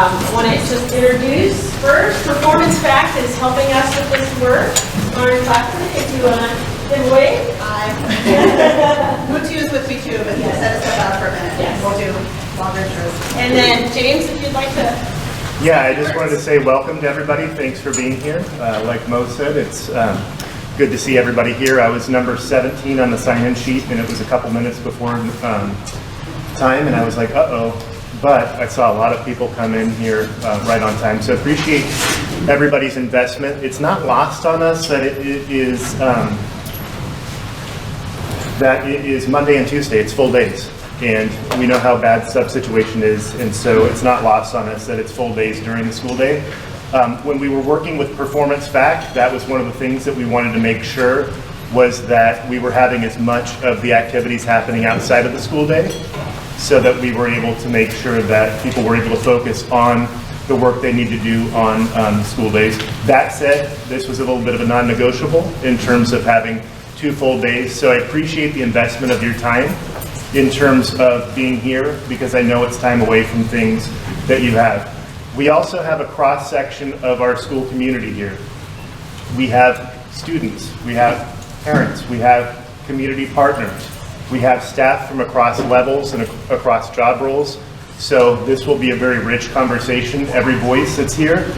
I want to just introduce first, Performance Fact is helping us with this work. Lauren Claxton, if you want to give a wave. Hi. Mutu is with me too, but yes. Set us up for a minute. Yes. We'll do longer intros. And then James, if you'd like to. Yeah, I just wanted to say welcome to everybody. Thanks for being here. Like Mo said, it's good to see everybody here. I was number 17 on the sign-in sheet, and it was a couple minutes before time, and I was like, uh-oh. But I saw a lot of people come in here right on time. So appreciate everybody's investment. It's not lost on us that it is Monday and Tuesday. It's full days. And we know how bad sub situation is, and so it's not lost on us that it's full days during the school day. When we were working with Performance Fact, that was one of the things that we wanted to make sure was that we were having as much of the activities happening outside of the school day, so that we were able to make sure that people were able to focus on the work they need to do on school days. That said, this was a little bit of a non-negotiable in terms of having 2 full days, so I appreciate the investment of your time in terms of being here, because I know it's time away from things that you have. We also have a cross-section of our school community here. We have students, we have parents, we have community partners, we have staff from across levels and across job roles. So this will be a very rich conversation. Every voice that's here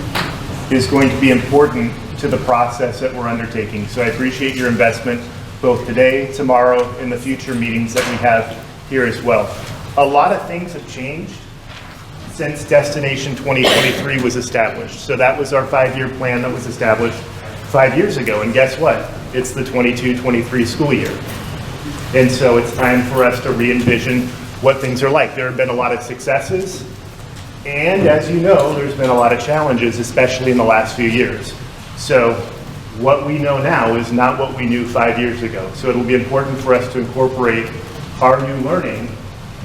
is going to be important to the process that we're undertaking. So I appreciate your investment both today, tomorrow, and the future meetings that we have here as well. A lot of things have changed since Destination 2023 was established. So that was our 5-year plan that was established 5 years ago. And guess what? It's the 22-23 school year. And so it's time for us to re-envision what things are like. There have been a lot of successes, and as you know, there's been a lot of challenges, especially in the last few years. So what we know now is not what we knew 5 years ago. So it'll be important for us to incorporate our new learning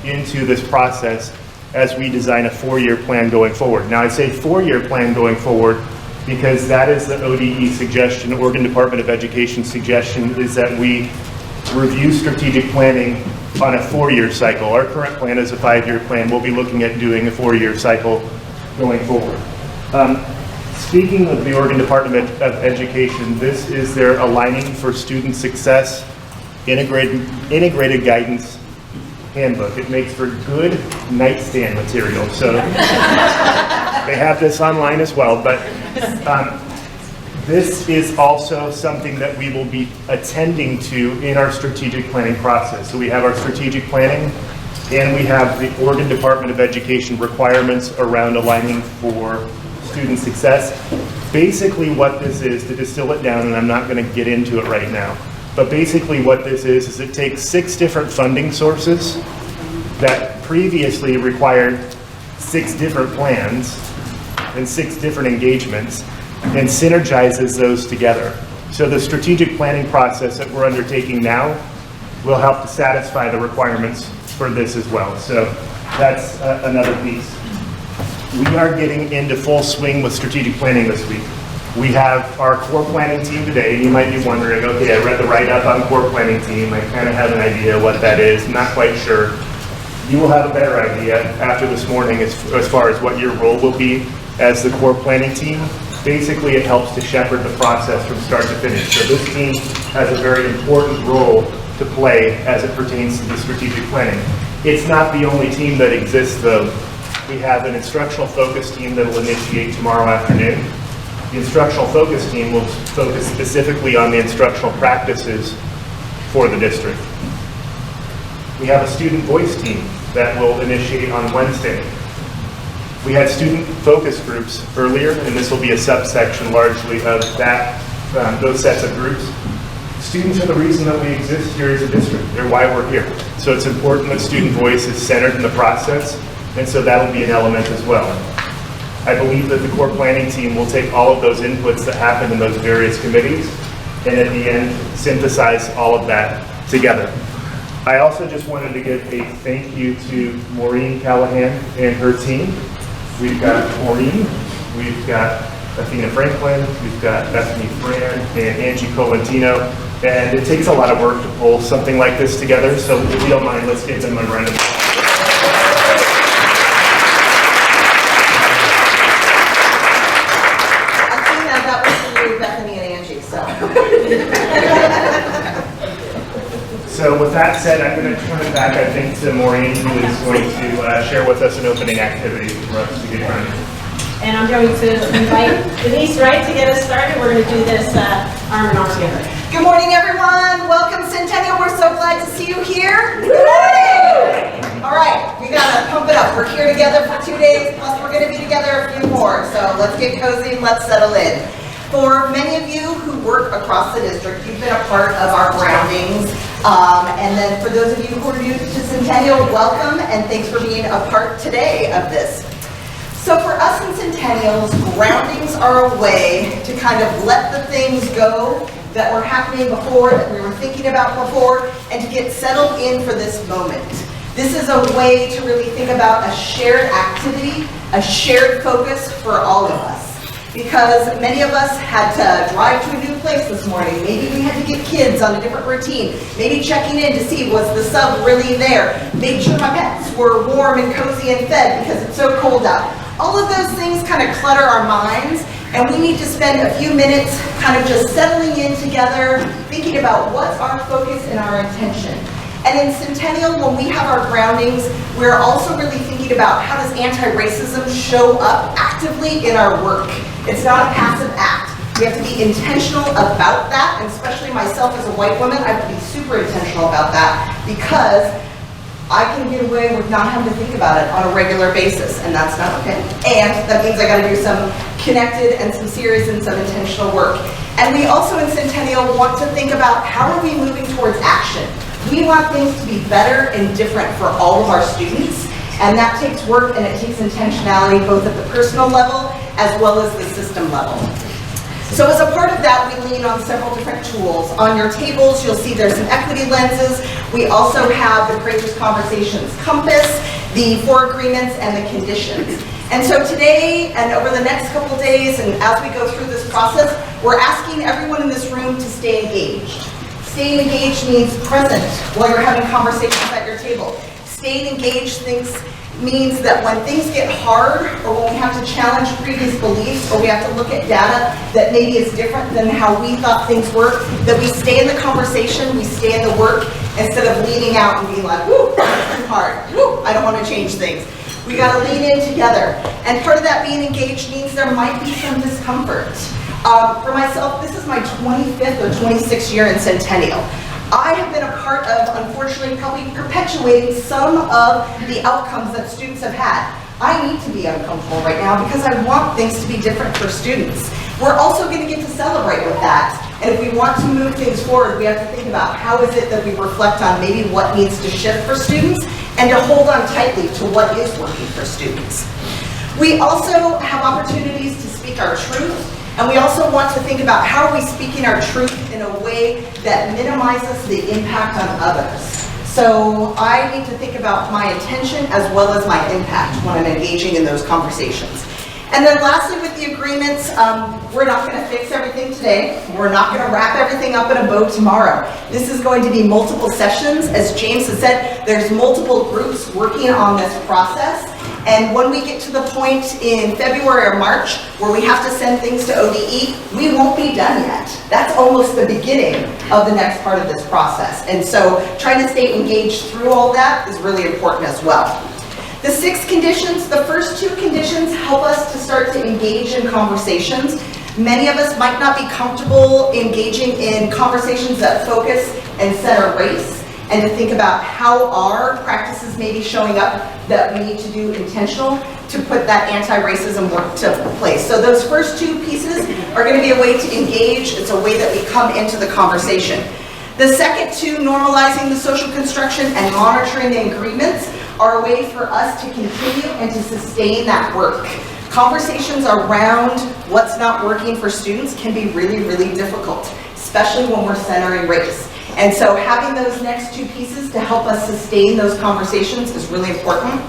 into this process as we design a 4-year plan going forward. Now I say 4-year plan going forward because that is the ODE suggestion, Oregon Department of Education suggestion, is that we review strategic planning on a 4-year cycle. Our current plan is a 5-year plan. We'll be looking at doing a 4-year cycle going forward. Speaking of the Oregon Department of Education, this is their Aligning for Student Success Integrated Guidance Handbook. It makes for good nightstand material. So they have this online as well, but this is also something that we will be attending to in our strategic planning process. So we have our strategic planning, and we have the Oregon Department of Education requirements around aligning for student success. Basically what this is, to distill it down, and I'm not going to get into it right now, but basically what this is it takes 6 different funding sources that previously required 6 different plans and 6 different engagements, and synergizes those together. So the strategic planning process that we're undertaking now will help to satisfy the requirements for this as well. So that's another piece. We are getting into full swing with strategic planning this week. We have our core planning team today, and you might be wondering, okay, I read the write-up on core planning team. I kind of have an idea what that is. I'm not quite sure. You will have a better idea after this morning as far as what your role will be as the core planning team. Basically, it helps to shepherd the process from start to finish. So this team has a very important role to play as it pertains to the strategic planning. It's not the only team that exists, though. We have an instructional focus team that will initiate tomorrow afternoon. The instructional focus team will focus specifically on the instructional practices for the district. We have a student voice team that will initiate on Wednesday. We had student focus groups earlier, and this will be a subsection largely of that, those sets of groups. Students are the reason that we exist here as a district. They're why we're here. So it's important that student voice is centered in the process, and so that'll be an element as well. I believe that the core planning team will take all of those inputs that happen in those various committees, and at the end, synthesize all of that together. I also just wanted to give a thank you to Maureen Callahan and her team. We've got Maureen, we've got Athena Franklin, we've got Bethany Fran, and Angie Colantino, and it takes a lot of work to pull something like this together, so if you don't mind, let's give them a round of applause. So with that said, I'm going to turn it back, I think, to Maureen, who is going to share with us an opening activity for us to get running. And I'm going to invite Denise Wright to get us started. We're going to do this arm in arm together. Good morning, everyone. Welcome, Centennial. We're so glad to see you here. Good morning. All right, we got to pump it up. We're here together for 2 days, plus we're going to be together a few more. So let's get cozy and let's settle in. For many of you who work across the district, you've been a part of our groundings. And then for those of you who are new to Centennial, welcome and thanks for being a part today of this. So for us in Centennials, groundings are a way to kind of let the things go that were happening before, that we were thinking about before, and to get settled in for this moment. This is a way to really think about a shared activity, a shared focus for all of us. Because many of us had to drive to a new place this morning. Maybe we had to get kids on a different routine. Maybe checking in to see, was the sub really there? Make sure my pets were warm and cozy and fed because it's so cold out. All of those things kind of clutter our minds, and we need to spend a few minutes kind of just settling in together, thinking about what's our focus and our intention. And in Centennial, when we have our groundings, we're also really thinking about how does anti-racism show up actively in our work. It's not a passive act. We have to be intentional about that, and especially myself as a white woman, I have to be super intentional about that because I can get away with not having to think about it on a regular basis, and that's not okay. And that means I gotta do some connected and some serious and some intentional work. And we also in Centennial want to think about how are we moving towards action. We want things to be better and different for all of our students, and that takes work and it takes intentionality both at the personal level as well as the system level. So as a part of that, we lean on several different tools. On your tables, you'll see there's some equity lenses. We also have the Courageous Conversations Compass, the 4 agreements, and the conditions. And so today, and over the next couple days, and as we go through this process, we're asking everyone in this room to stay engaged. Staying engaged means present while you're having conversations at your table. Staying engaged means that when things get hard, or when we have to challenge previous beliefs, or we have to look at data that maybe is different than how we thought things were, that we stay in the conversation, we stay in the work, instead of leaning out and being like, whoo, that's too hard, whoo, I don't want to change things. We got to lean in together. And part of that being engaged means there might be some discomfort. For myself, this is my 25th or 26th year in Centennial. I have been a part of, unfortunately, probably perpetuating some of the outcomes that students have had. I need to be uncomfortable right now because I want things to be different for students. We're also going to get to celebrate with that. And if we want to move things forward, we have to think about how is it that we reflect on maybe what needs to shift for students and to hold on tightly to what is working for students. We also have opportunities to speak our truth. And we also want to think about how are we speaking our truth in a way that minimizes the impact on others. So I need to think about my intention as well as my impact when I'm engaging in those conversations. And then lastly, with the agreements, we're not going to fix everything today. We're not going to wrap everything up in a bow tomorrow. This is going to be multiple sessions. As James has said, there's multiple groups working on this process. And when we get to the point in February or March where we have to send things to ODE, we won't be done yet. That's almost the beginning of the next part of this process. And so trying to stay engaged through all that is really important as well. The 6 conditions, the first 2 conditions help us to start to engage in conversations. Many of us might not be comfortable engaging in conversations that focus and center race, and to think about how our practices may be showing up that we need to do intentional to put that anti-racism work to place. So those first 2 pieces are going to be a way to engage. It's a way that we come into the conversation. The second 2, normalizing the social construction and monitoring the agreements, are a way for us to continue and to sustain that work. Conversations around what's not working for students can be really, really difficult, especially when we're centering race. And so having those next 2 pieces to help us sustain those conversations is really important.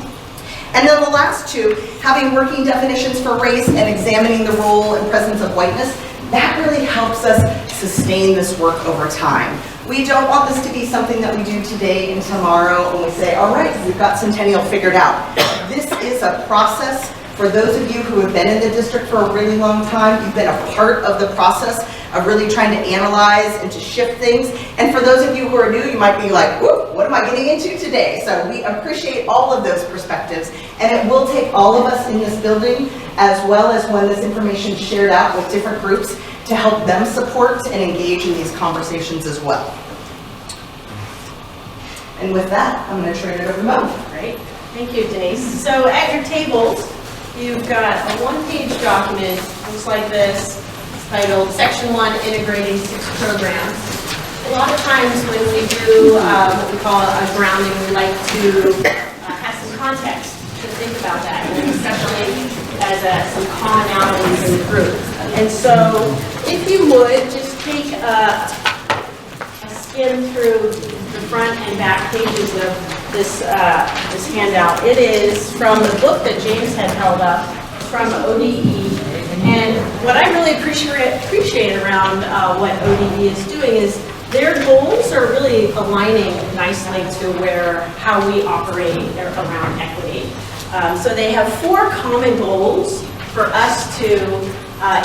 And then the last 2, having working definitions for race and examining the role and presence of whiteness, that really helps us sustain this work over time. We don't want this to be something that we do today and tomorrow and we say, all right, we've got Centennial figured out. This is a process For those of you who have been in the district for a really long time, you've been a part of the process of really trying to analyze and to shift things. And for those of you who are new, you might be like, whoop, what am I getting into today? So we appreciate all of those perspectives. And it will take all of us in this building, as well as when this information is shared out with different groups, to help them support and engage in these conversations as well. And with that, I'm going to turn it over to Mo. Great. Thank you, Denise. So at your tables, you've got a one-page document, looks like this. It's titled Section 1, Integrating 6 Programs. A lot of times when we do what we call a grounding, we like to have some context to think about that, and especially as some commonalities in the group. And so if you would, just take a skim through the front and back pages of this handout. It is from the book that James had held up from ODE. And what I really appreciate around what ODE is doing is their goals are really aligning nicely to how we operate around equity. So they have 4 common goals for us to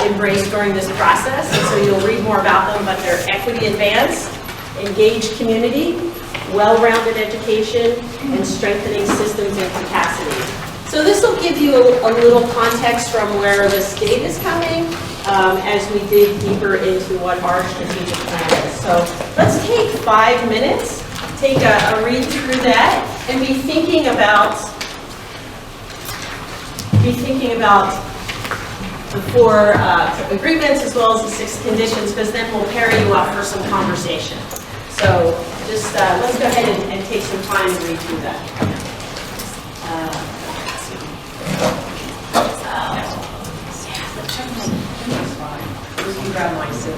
embrace during this process. And so you'll read more about them, but they're equity advanced, engaged community, well-rounded education, and strengthening systems and capacity. So this will give you a little context from where the state is coming as we dig deeper into what our strategic plan is. So let's take 5 minutes, take a read through that, and be thinking about the 4 agreements as well as the 6 conditions, because then we'll pair you up for some conversation. So just let's go ahead and take some time to read through that. You can grab my suit.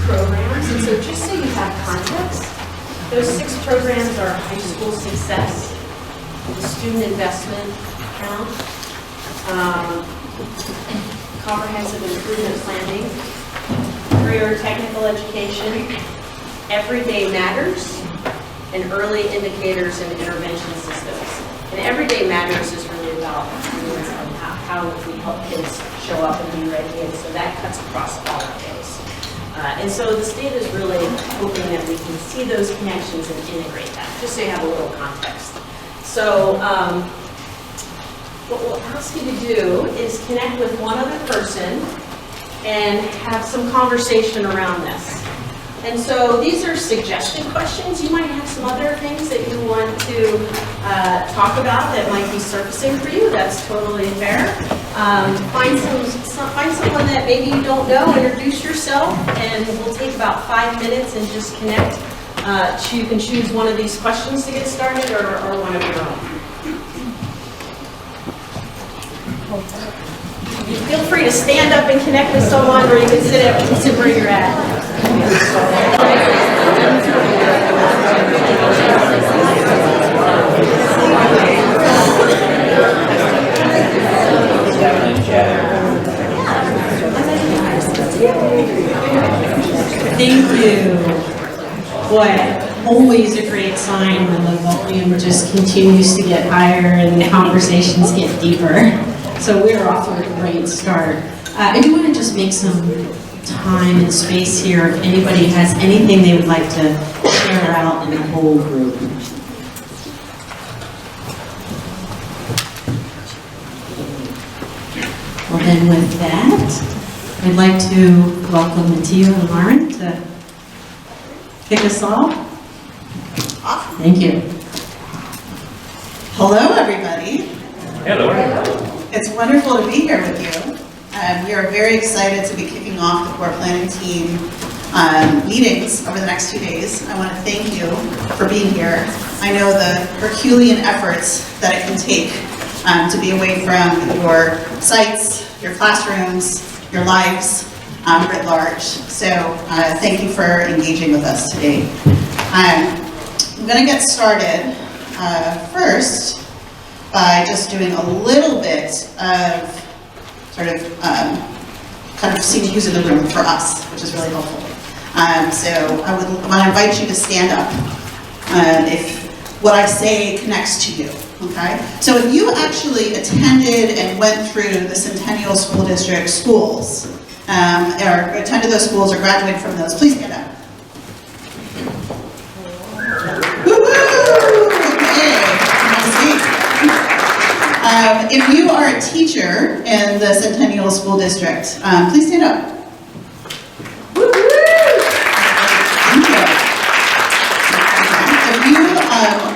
Programs, and so just so you have context, those 6 programs are high school success, the student investment account, comprehensive improvement planning, career technical education, everyday matters, and early indicators and intervention systems. And everyday matters is really about how we help kids show up and be ready, and so that cuts across all of those. And so the state is really hoping that we can see those connections and integrate that, just so you have a little context. So what we'll ask you to do is connect with one other person and have some conversation around this. And so these are suggested questions. You might have some other things that you want to talk about that might be surfacing for you. That's totally fair. Find someone that maybe you don't know, introduce yourself, and we'll take about 5 minutes and just connect. You can choose one of these questions to get started or one of your own. Feel free to stand up and connect with someone, or you can sit where you're at. Thank you. Boy, always a great sign when the volume just continues to get higher and the conversations get deeper. So we're off to a great start. I do want to just make some time and space here if anybody has anything they would like to share out in the whole group. Well then with that, I'd like to welcome Matteo and Lauren to kick us off. Thank you. Hello everybody. Hello. It's wonderful to be here with you. We are very excited to be kicking off the core planning team meetings over the next 2 days. I want to thank you for being here. I know the Herculean efforts that it can take to be away from your sites, your classrooms, your lives writ large. So thank you for engaging with us today. I'm going to get started first by just doing a little bit of sort of kind of seeing who's in the room for us, which is really helpful. So I want to invite you to stand up if what I say connects to you, okay? So if you actually attended and went through the Centennial School District schools, or attended those schools or graduated from those, please stand up. Woo-hoo! Okay, nice. If you are a teacher in the Centennial School District, please stand up. If you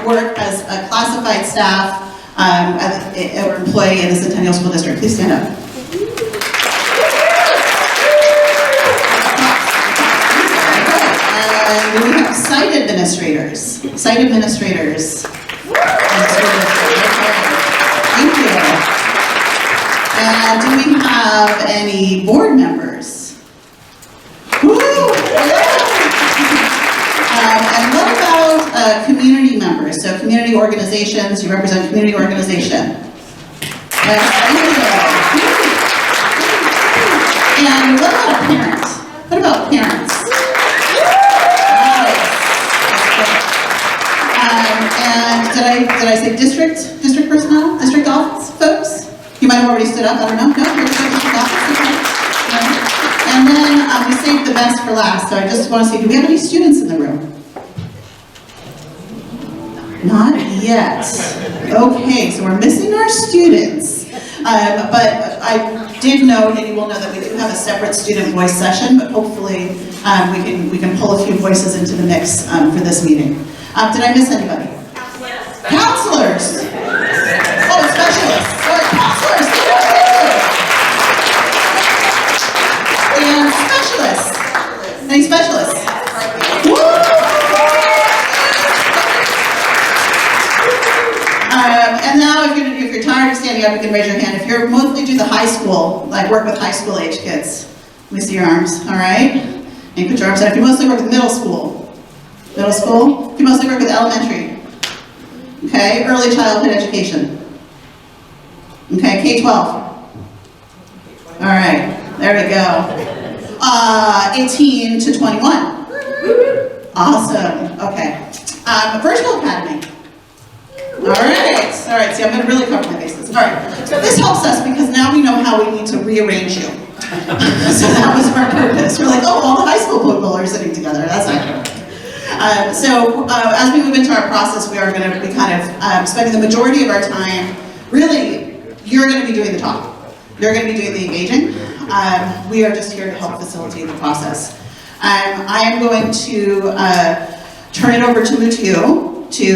work as a classified staff or employee in the Centennial School District, please stand up. And we have site administrators. Site administrators. Thank you. And do we have any board members? Woo! And what about community members? So community organizations, you represent community organization. Thank you. And what about parents? What about parents? And did I say district personnel, district office folks? You might have already stood up, I don't know. No, you're district office, okay. No. And then we saved the best for last, so I just want to say, do we have any students in the room? Not yet. Okay, so we're missing our students. But I did note, and you will know that we do have a separate student voice session, but hopefully we can pull a few voices into the mix for this meeting. Did I miss anybody? Counselors. Oh, specialists. Sorry, counselors. And specialists. Any specialists? Woo! And now, if you're tired of standing up, you can raise your hand. If you're mostly do the high school, like work with high school age kids, let me see your arms. All right. And you put your arms out. If you mostly work with middle school. Middle school? You mostly work with elementary. Okay, early childhood education. Okay, K-12. All right, there we go. 18 to 21. Awesome, okay. Virtual Academy. All right, see, I'm gonna really cover my bases. All right, so this helps us because now we know how we need to rearrange you. So that was our purpose. We're like, oh, all the high school people are sitting together. That's not gonna work. As we move into our process, we are going to be kind of spending the majority of our time, really, you're going to be doing the talk. You're going to be doing the engaging. We are just here to help facilitate the process. I am going to turn it over to Muthu to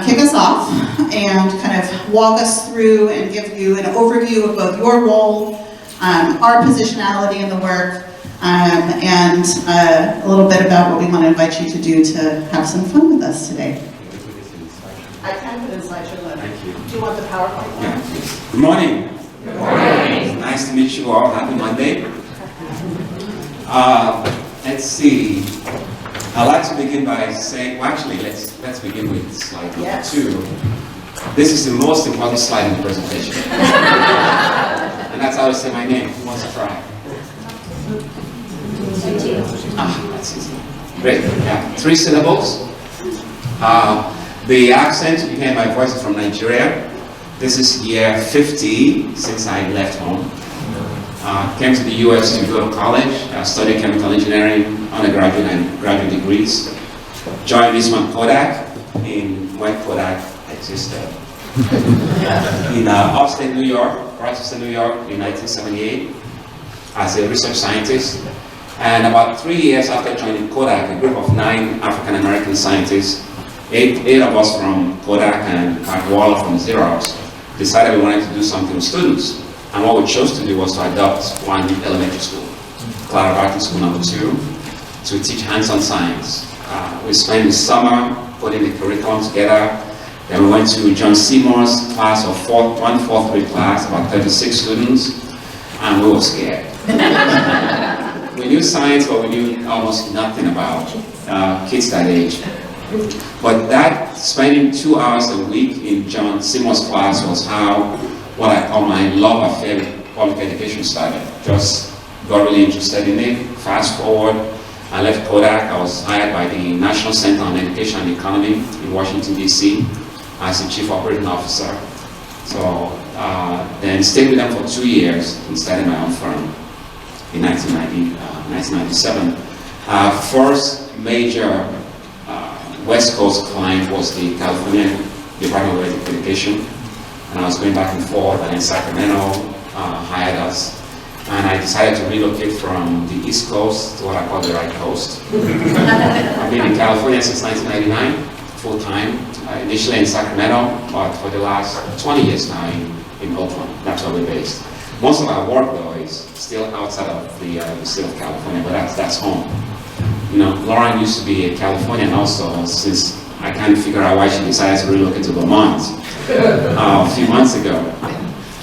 kick us off and kind of walk us through and give you an overview of both your role, our positionality in the work, and a little bit about what we want to invite you to do to have some fun with us today. I can put in slideshow. Thank you. Do you want the PowerPoint? Yeah. Good morning. Good morning. Nice to meet you all. Happy Monday. Let's see. I'd like to begin by saying, well, actually, let's begin with slide number 2. This is the most important slide in the presentation. And that's how I say my name. Who wants to try? That's easy. Great. Yeah. 3 syllables. The accent, you hear my voice is from Nigeria. This is year 50 since I left home. Came to the US to go to college. Studied chemical engineering, undergraduate and graduate degrees. Joined Eastman Kodak when Kodak existed. In upstate New York, Rochester, New York, in 1978, as a research scientist. And about 3 years after joining Kodak, a group of 9 African-American scientists, 8 of us from Kodak and Mark Waller from Xerox, decided we wanted to do something with students. And what we chose to do was to adopt one elementary school, Clara Barton School number 2, to teach hands-on science. We spent the summer putting the curriculum together. Then we went to John Seymour's class of one fourth grade class, about 36 students, and we were scared. We knew science, but we knew almost nothing about kids that age. But that, spending 2 hours a week in John Seymour's class was how, what I call my love affair with public education started. Just got really interested in it. Fast forward, I left Kodak. I was hired by the National Center on Education and Economy in Washington, D.C. as the Chief Operating Officer. So then stayed with them for 2 years and started my own firm in 1997. First major West Coast client was the California Department of Education, and I was going back and forth, and in Sacramento hired us. And I decided to relocate from the East Coast to what I call the right coast. I've been in California since 1999, full-time, initially in Sacramento, but for the last 20 years now in Oakland. That's where we're based. Most of our work, though, is still outside of the state of California, but that's home. You know, Lauren used to be a Californian also, since I can't figure out why she decided to relocate to Vermont a few months ago.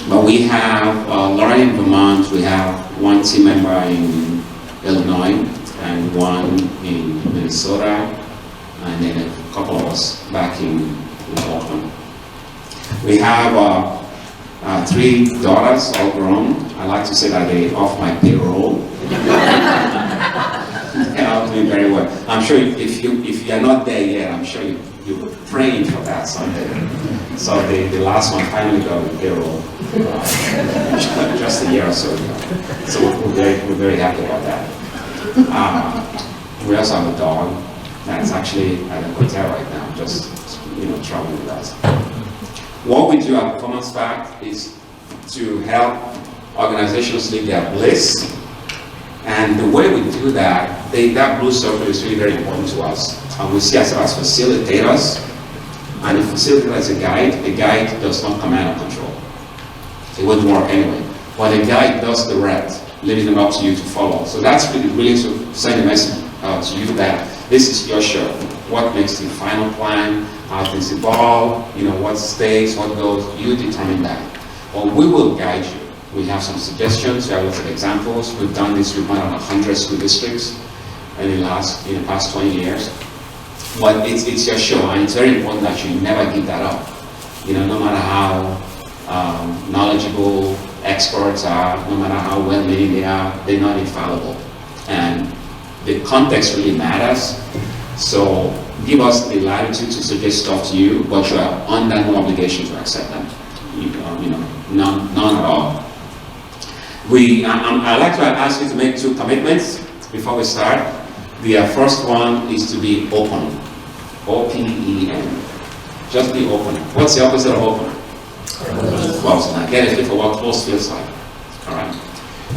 But we have Lauren in Vermont, we have one team member in Illinois, and one in Minnesota, and then a couple of us back in Oakland. We have 3 daughters, all grown. I like to say that they off my payroll. They are doing very well. I'm sure if you are not there yet, I'm sure you're praying for that someday. So the last one finally got a payroll just a year or so ago. So we're very happy about that. We also have a dog that's actually at a hotel right now, just traveling with us. What we do at Performance Fact is to help organizations live their bliss. And the way we do that, that blue circle is really very important to us. We see ourselves as facilitators, and a facilitator is a guide does not command or control. It wouldn't work anyway. But a guide does direct, leaving it up to you to follow. So that's really to send a message to you that this is your show. What makes the final plan, how things evolve, what stays, what goes, you determine that. But we will guide you. We have some suggestions, we have lots of examples. We've done this with more than 100 school districts in the past 20 years. But it's your show, and it's very important that you never give that up. No matter how knowledgeable experts are, no matter how well-meaning they are, they're not infallible. And the context really matters. So give us the latitude to suggest stuff to you, but you are under no obligation to accept them. None at all. I'd like to ask you to make 2 commitments before we start. The first one is to be open. O-P-E-N. Just be open. What's the opposite of open? Closed. Now get a feel for what close feels like. All right.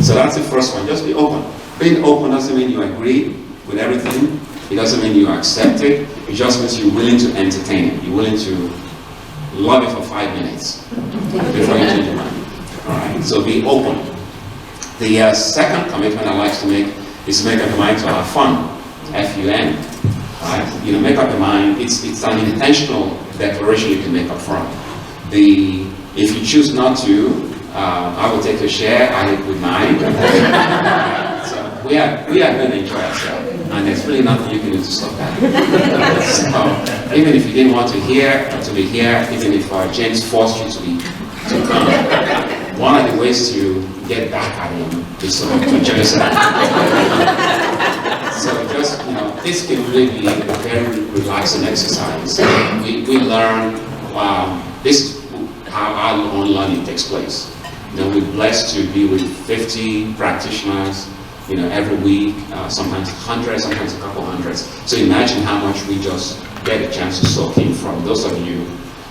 So that's the first one. Just be open. Being open doesn't mean you agree with everything. It doesn't mean you accept it. It just means you're willing to entertain it. You're willing to love it for 5 minutes before you change your mind. All right. So be open. The second commitment I like to make is to make up your mind to have fun. F-U-N. Right? Make up your mind. It's an intentional declaration you can make up front. If you choose not to, I will take a share. I with mine. So we are going to enjoy ourselves, and there's really nothing you can do to stop that. So even if you didn't want to be here, even if James forced you to come. One of the ways to get back at him is to enjoy yourself. So just, this can really be a very relaxing exercise. We learn, this is how our own learning takes place. We're blessed to be with 50 practitioners, every week, sometimes 100, sometimes a couple hundreds. So imagine how much we just get a chance to soak in from those of you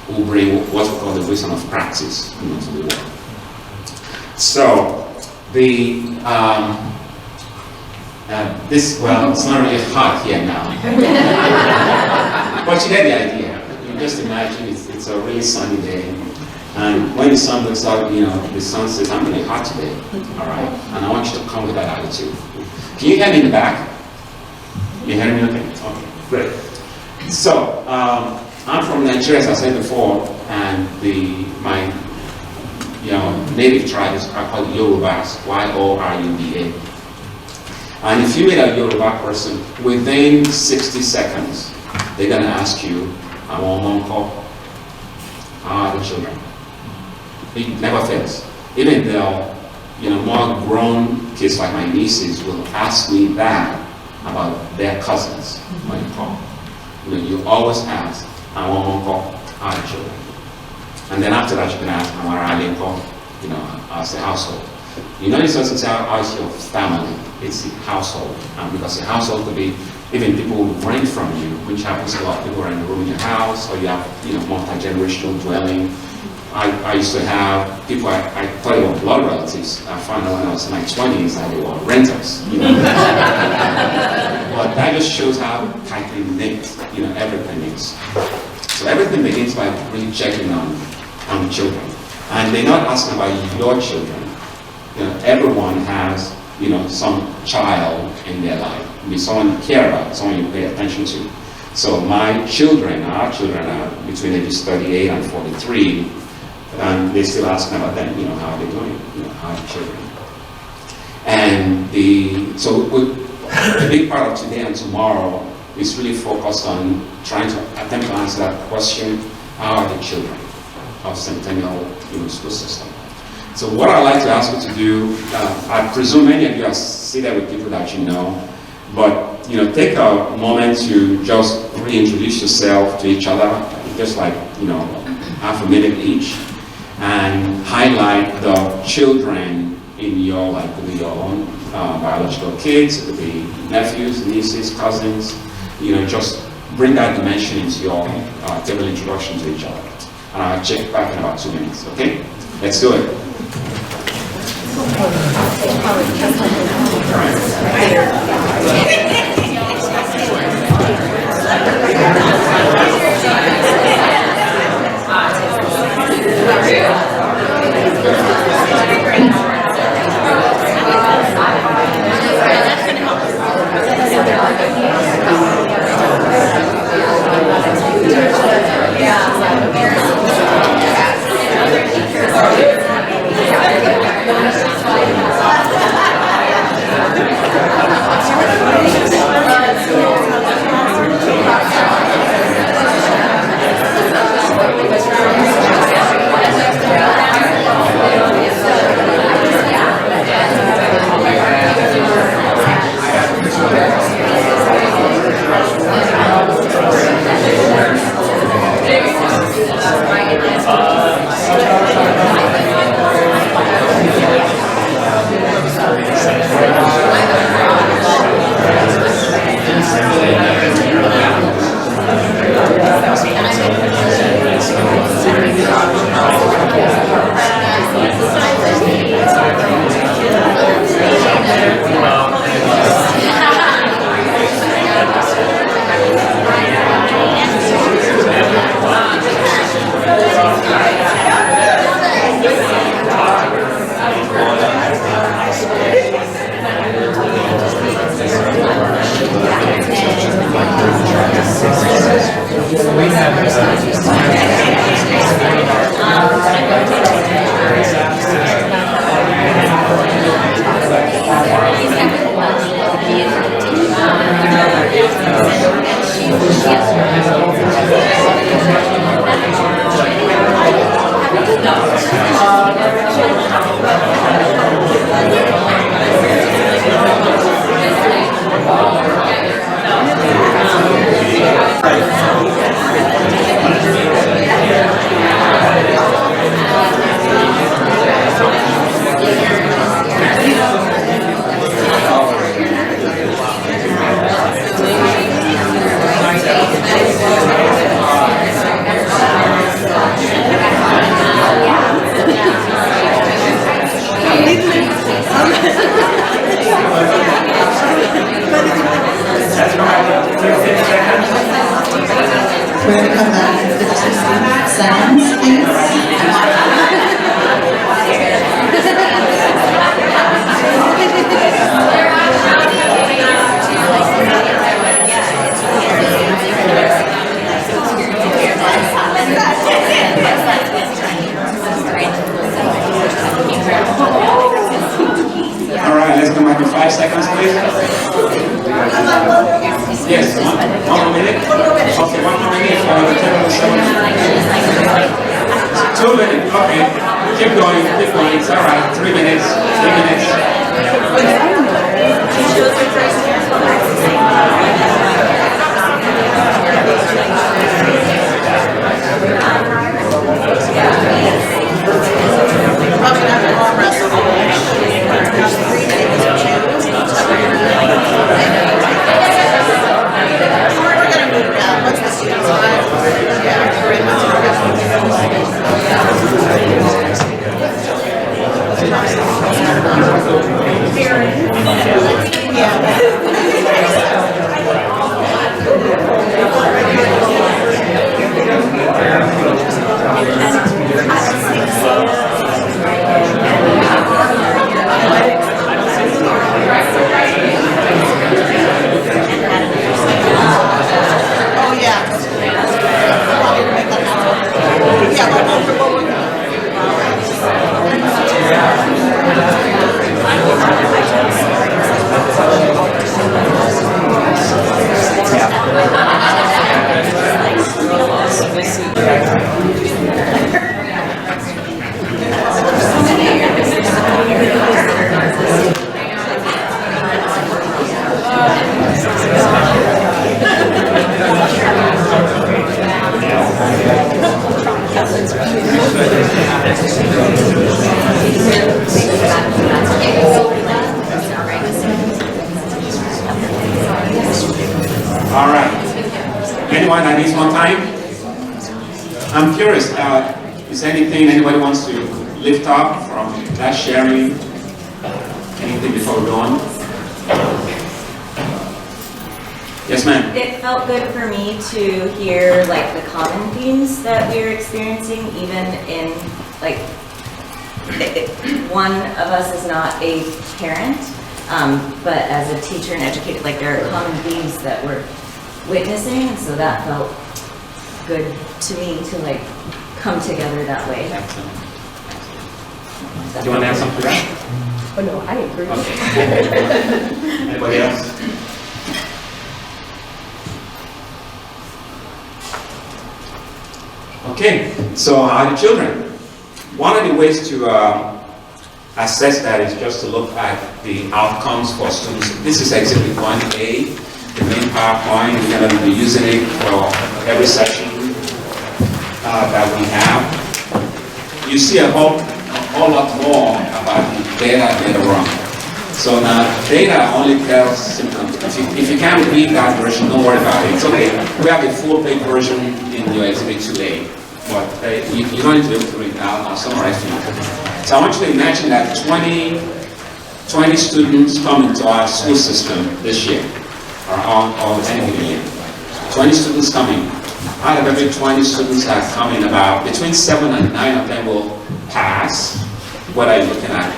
who bring what we call the wisdom of practice to the world. So, it's not really hot here now. But you get the idea. You just imagine it's a really sunny day. And when the sun looks out, the sun says, I'm really hot today. All right? And I want you to come with that attitude. Can you hear me in the back? You hear me okay? Okay, great. So, I'm from Nigeria, as I said before, and my native tribe is called Yorubas, Y-O-R-U-B-A. And if you meet a Yoruba person, within 60 seconds, they're going to ask you, how are the children? It never fails. Even the more grown kids like my nieces will ask me that about their cousins when you call. You know, you always ask, I want one call, our children. And then after that, you can ask, am I really call, you know, as a household. You don't necessarily say, how's your family? It's the household. Because the household could be even people who rent from you, which happens a lot. People are in the room in your house, or you have, you know, multi-generational dwelling. I used to have people, I thought they were blood relatives. I found out when I was in my 20s that they were renters, you know. But that just shows how tightly knit, you know, everything is. So everything begins by really checking on children. And they're not asking about your children. You know, everyone has, you know, some child in their life. Be someone you care about, someone you pay attention to. So my children, our children are between ages 38 and 43, and they still asking about them, you know, how are they doing, you know, how are the children. And so a big part of today and tomorrow is really focused on trying to attempt to answer that question, how are the children of Centennial, you know, school system. So what I'd like to ask you to do, I presume many of you are seated with people that you know, but you know, take a moment to just reintroduce yourself to each other, just like, you know, half a minute each, and highlight the children in your life. It could be your own biological kids, it could be nephews, nieces, cousins. You know, just bring that dimension into your table introduction to each other. And I'll check back in about 2 minutes, okay? Let's do it. We're going to come back in 15 seconds, All right, let's come back in 5 seconds, please. Yes, one more minute. Okay, 1 more minute for the 10 of the 2 minutes, okay. Keep going, it's all right. 3 minutes, 3 minutes. anyone that needs more time? I'm curious, is there anything anybody wants to lift up from that sharing? Anything before we go on? Yes, ma'am. It felt good for me to hear like the common themes that we're experiencing, even in like, one of us is not a parent, but as a teacher and educator, like there are common themes that we're witnessing, and so that felt good to me to like come together that way. Excellent. Do you want to add something to that? Oh, no, I agree. Okay. Anybody else? Okay, so the children. One of the ways to assess that is just to look at the outcomes for students. This is Exhibit 1A, the main PowerPoint. We're going to be using it for every session that we have. You see a whole lot more about the data later on. So now, data only tells symptoms. If you can't read that version, don't worry about it. It's okay. We have a full-page version in your Exhibit 2A. But you don't need to be able to read it. I'll summarize for you. So I want you to imagine that 20 students come into our school system this year, or any given year. 20 students coming. Out of every 20 students that come in, about between 7 and 9 of them will pass, whether you're looking at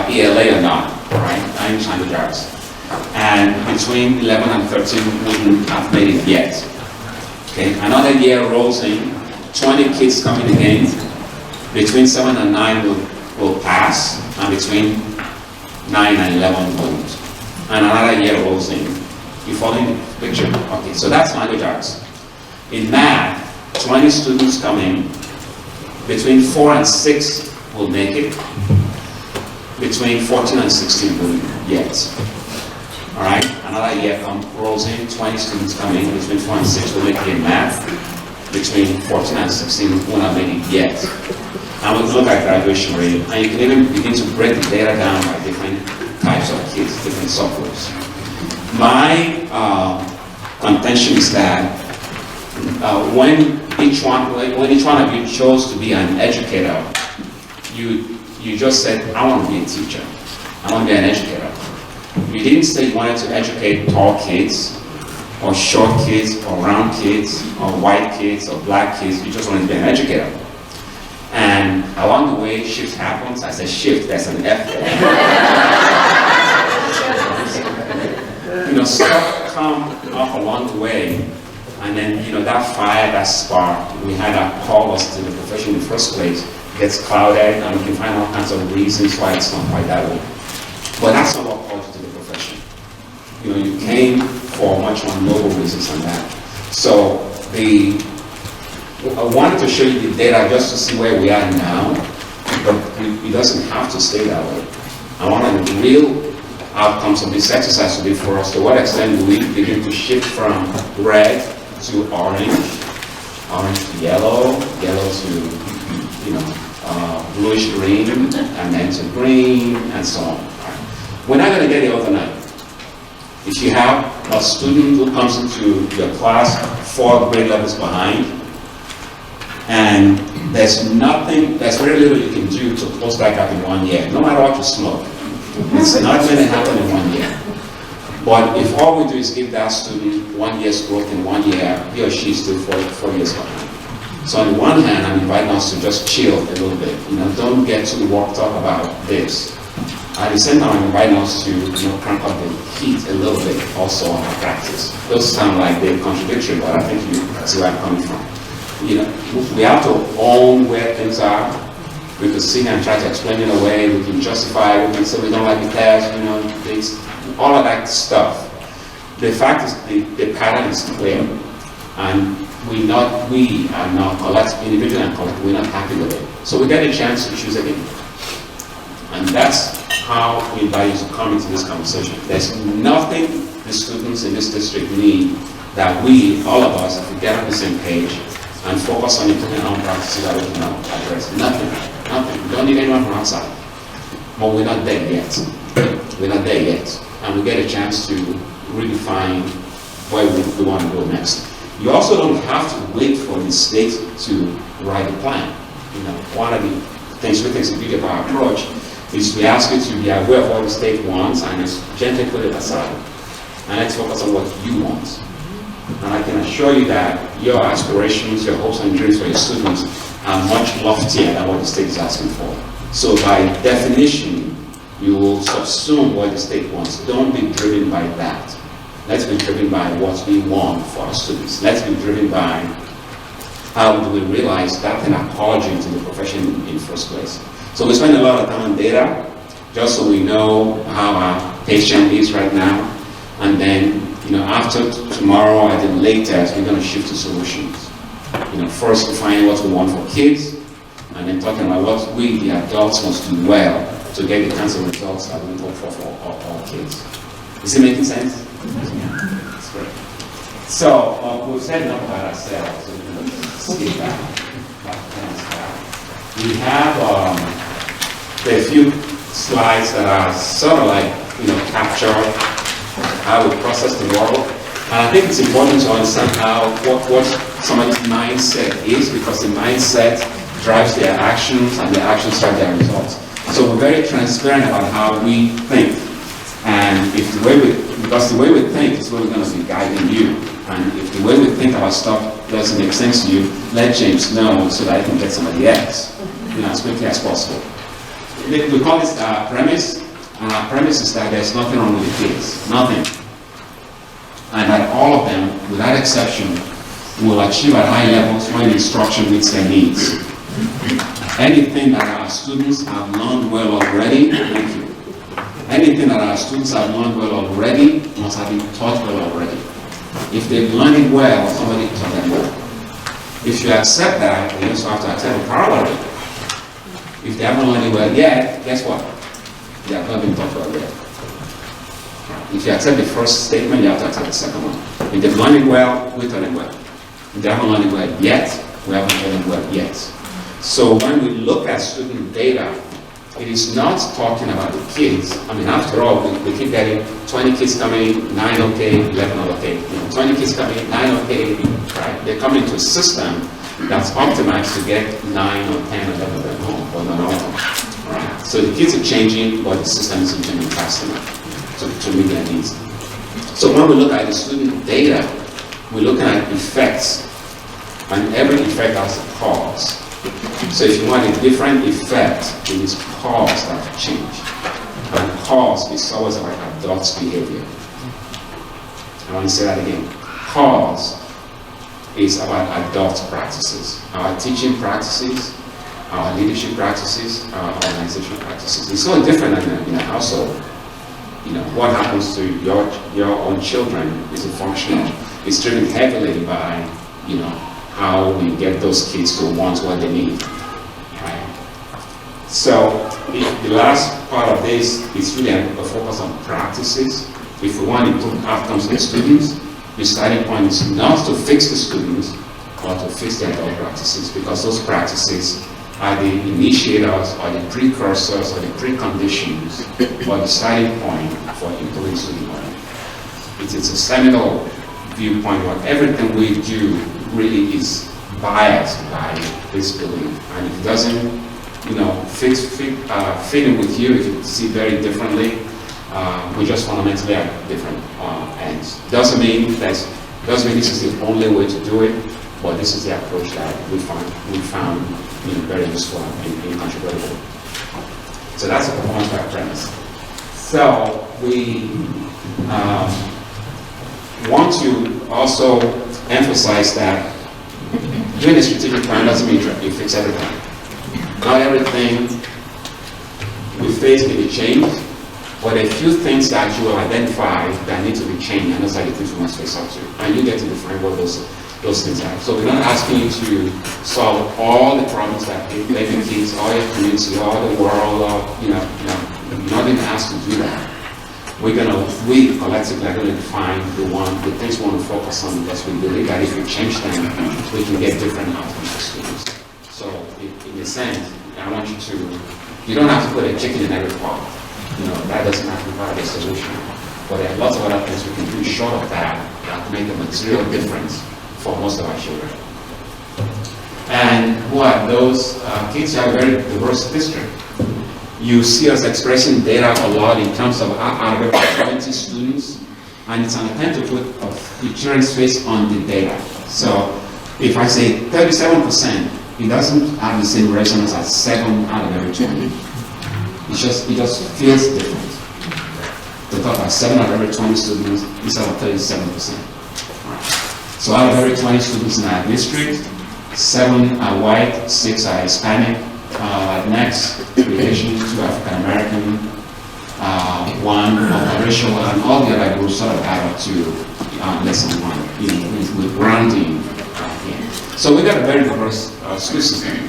ELA or not, right? 9 language arts. And between 11 and 13 wouldn't have made it yet. Okay, another year rolls in. 20 kids coming again, between 7 and 9 will pass, and between 9 and 11 won't. And another year rolls in. You following the picture? Okay, so that's language arts. In math, 20 students coming, between 4 and 6 will make it, between 14 and 16 won't yet. All right, another year rolls in, 20 students coming, between 4 and 6 will make it in math. Between 14 and 16 won't have made it yet. And we'll look at graduation rate, and you can even begin to break the data down by different types of kids, different subgroups. My contention is that when each one of you chose to be an educator, you just said, I want to be a teacher. I want to be an educator. You didn't say you wanted to educate tall kids, or short kids, or round kids, or white kids, or black kids. You just want to be an educator. And along the way, shift happens. I said shift, that's an F there. You know, stuff come up along the way, and then, you know, that fire, that spark, we had that call us to the profession in the first place, gets clouded, and we can find all kinds of reasons why it's not quite that way. But that's not what called you to the profession. You know, you came for much more noble reasons than that. So I wanted to show you the data just to see where we are now, but it doesn't have to stay that way. I want the real outcomes of this exercise to be for us. To what extent do we begin to shift from red to orange, orange to yellow, yellow to, you know, bluish green, and then to green, and so on. We're not going to get it overnight. If you have a student who comes into your class 4 grade levels behind, and there's very little you can do to close that gap in 1 year, no matter what you smoke. It's not going to happen in 1 year. But if all we do is give that student 1 year's growth in 1 year, he or she is still 4 years behind. So on the one hand, I'm inviting us to just chill a little bit. You know, don't get too worked up about this. At the same time, I'm inviting us to, you know, crank up the heat a little bit also on our practice. Those sound like they're contradictory, but I think you see where I'm coming from. You know, we have to own where things are. We could sit here and try to explain it away. We can justify. We can say we don't like the test. You know, it's all of that stuff. The fact is, the pattern is clear, and we are not collective, individual and collective. We're not happy with it. So we get a chance to choose again, and that's how we invite you to come into this conversation. There's nothing the students in this district need that we, all of us, if we get on the same page and focus on improving our own practices that we can address. Nothing. We don't need anyone from outside. But we're not there yet. We're not there yet. And we get a chance to redefine where we want to go next. You also don't have to wait for the state to write a plan. One of the things we think is beauty of our approach is we ask you to be aware of what the state wants and gently put it aside. And let's focus on what you want. And I can assure you that your aspirations, your hopes and dreams for your students are much loftier than what the state is asking for. So by definition, you will subsume what the state wants. Don't be driven by that. Let's be driven by what we want for our students. Let's be driven by how do we realize that can accord you into the profession in the first place. So we spend a lot of time on data, just so we know how our patient is right now. And then, after tomorrow at the latest, we're going to shift to solutions. First defining what we want for kids, and then talking about what we, the adults, must do well to get the kinds of results that we hope for all kids. Is it making sense? Yeah, that's great. So we've said enough about ourselves, so we're going to skip back. We have a few slides that are sort of like, capture how we process the world. And I think it's important to understand what somebody's mindset is, because the mindset drives their actions and their actions drive their results. So we're very transparent about how we think. And because the way we think is what we're going to be guiding you. And if the way we think about stuff doesn't make sense to you, let James know so that I can get somebody else, as quickly as possible. We call this premise. And our premise is that there's nothing wrong with the kids, nothing. And that all of them, without exception, will achieve at high levels when instruction meets their needs. Anything that our students have learned well already, thank you. Anything that our students have learned well already must have been taught well already. If they've learned it well, somebody taught them well. If you accept that, you also have to accept the corollary. If they haven't learned it well yet, guess what? They have not been taught well yet. If you accept the first statement, you have to accept the second one. If they've learned it well, we taught them well. If they haven't learned it well yet, we haven't taught them well yet. So when we look at student data, it is not talking about the kids. I mean, after all, we keep getting 20 kids coming, 9 okay, 11 not okay. 20 kids coming, 9 okay, right? They come into a system that's optimized to get 9 or 10 or 11 of them home, but not all of them. Right? So the kids are changing, but the system isn't changing fast enough to meet their needs. So when we look at the student data, we're looking at effects, and every effect has a cause. So if you want a different effect, it is cause that change. And cause is always about adults' behavior. I want to say that again. Cause is about adult practices. Our teaching practices, our leadership practices, our organizational practices. It's so different in a household. What happens to your own children is a function of, it's driven heavily by, how we get those kids to want what they need, right? So the last part of this is really a focus on practices. If we want to improve outcomes for students, the starting point is not to fix the students, but to fix their adult practices, because those practices are the initiators or the precursors or the preconditions for the starting point for improving student learning. It's a seminal viewpoint where everything we do really is biased by this belief, and if it doesn't, fit in with you, if you see very differently, we just fundamentally are different ends. Doesn't mean this is the only way to do it, but this is the approach that we found very useful and controversial. So that's a performance by premise. So we want to also emphasize that doing a strategic plan doesn't mean you fix everything. Not everything we face can be changed, but a few things that you will identify that need to be changed, and those are the things we must face up to. And you get to define what those things are. So we're not asking you to solve all the problems that plague the kids, all your community, all the world, you're not even asked to do that. We collectively are going to define the things we want to focus on, because we believe that if we change them, we can get different outcomes for students. So in a sense, I want you don't have to put a chicken in every pot. That doesn't have to provide a solution. But there are lots of other things we can do short of that make a material difference for most of our children. And what those kids are a very diverse district. You see us expressing data a lot in terms of out of every 20 students, and it's an attempt to put the children's face on the data. So if I say 37%, it doesn't have the same resonance as 7 out of every 20. It just feels different. To talk about 7 out of every 20 students instead of 37%. Right. So out of every 20 students in our district, 7 are white, 6 are Hispanic, next, Asian, 2 African American, 1 multiracial, and all the other groups sort of add up to less than 1, with rounding. So we got a very diverse school system.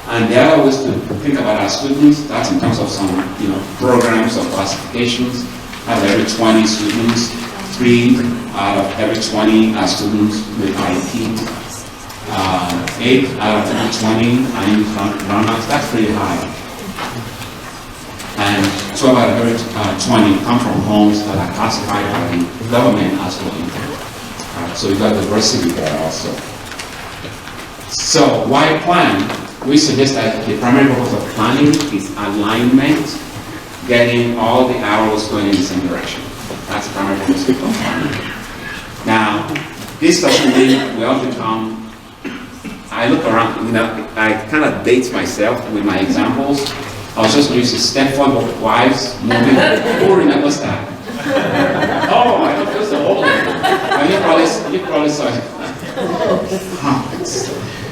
And the other ways to think about our students, that's in terms of some programs or classifications. Out of every 20 students, 3 out of every 20 are students with IEP. 8 out of every 20 are in run-outs. That's pretty high. And 12 out of every 20 come from homes that are classified by the government as low income. So you've got diversity there also. So why plan? We suggest that the primary purpose of planning is alignment, getting all the arrows going in the same direction. That's the primary purpose of planning. Now, this doesn't mean we all become, I look around, I kind of date myself with my examples. I was just going to use the Stepford Wives movie. Who remembers that? Oh, I don't feel so old. You probably saw it.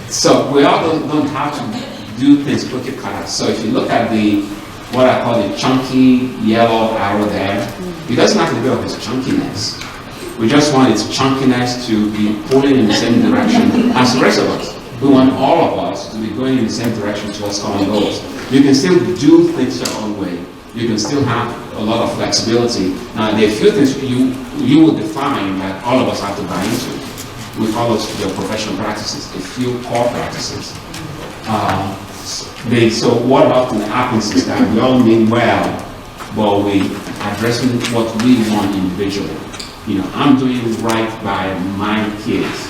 So we all don't have to do things cookie cutter. So if you look at what I call the chunky yellow arrow there, it doesn't have to be of its chunkiness. We just want its chunkiness to be pulling in the same direction as the rest of us. We want all of us to be going in the same direction towards common goals. You can still do things your own way. You can still have a lot of flexibility. Now, there are a few things you will define that all of us have to buy into. We call those the professional practices, a few core practices. So what often happens is that we all mean well, but we addressing what we want individually. I'm doing right by my kids.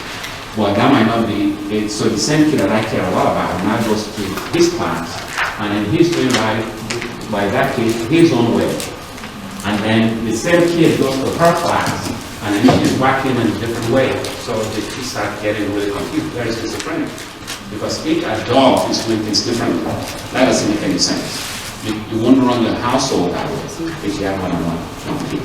Well, that might not be it. So the same kid that I care a lot about now goes to his class, and then he's doing right by that kid his own way. And then the same kid goes to her class, and then she's whacking in a different way. So the kids start getting really confused, very schizophrenic. Because each adult is doing things differently. That doesn't make any sense. You won't run your household that way if you have one-on-one company.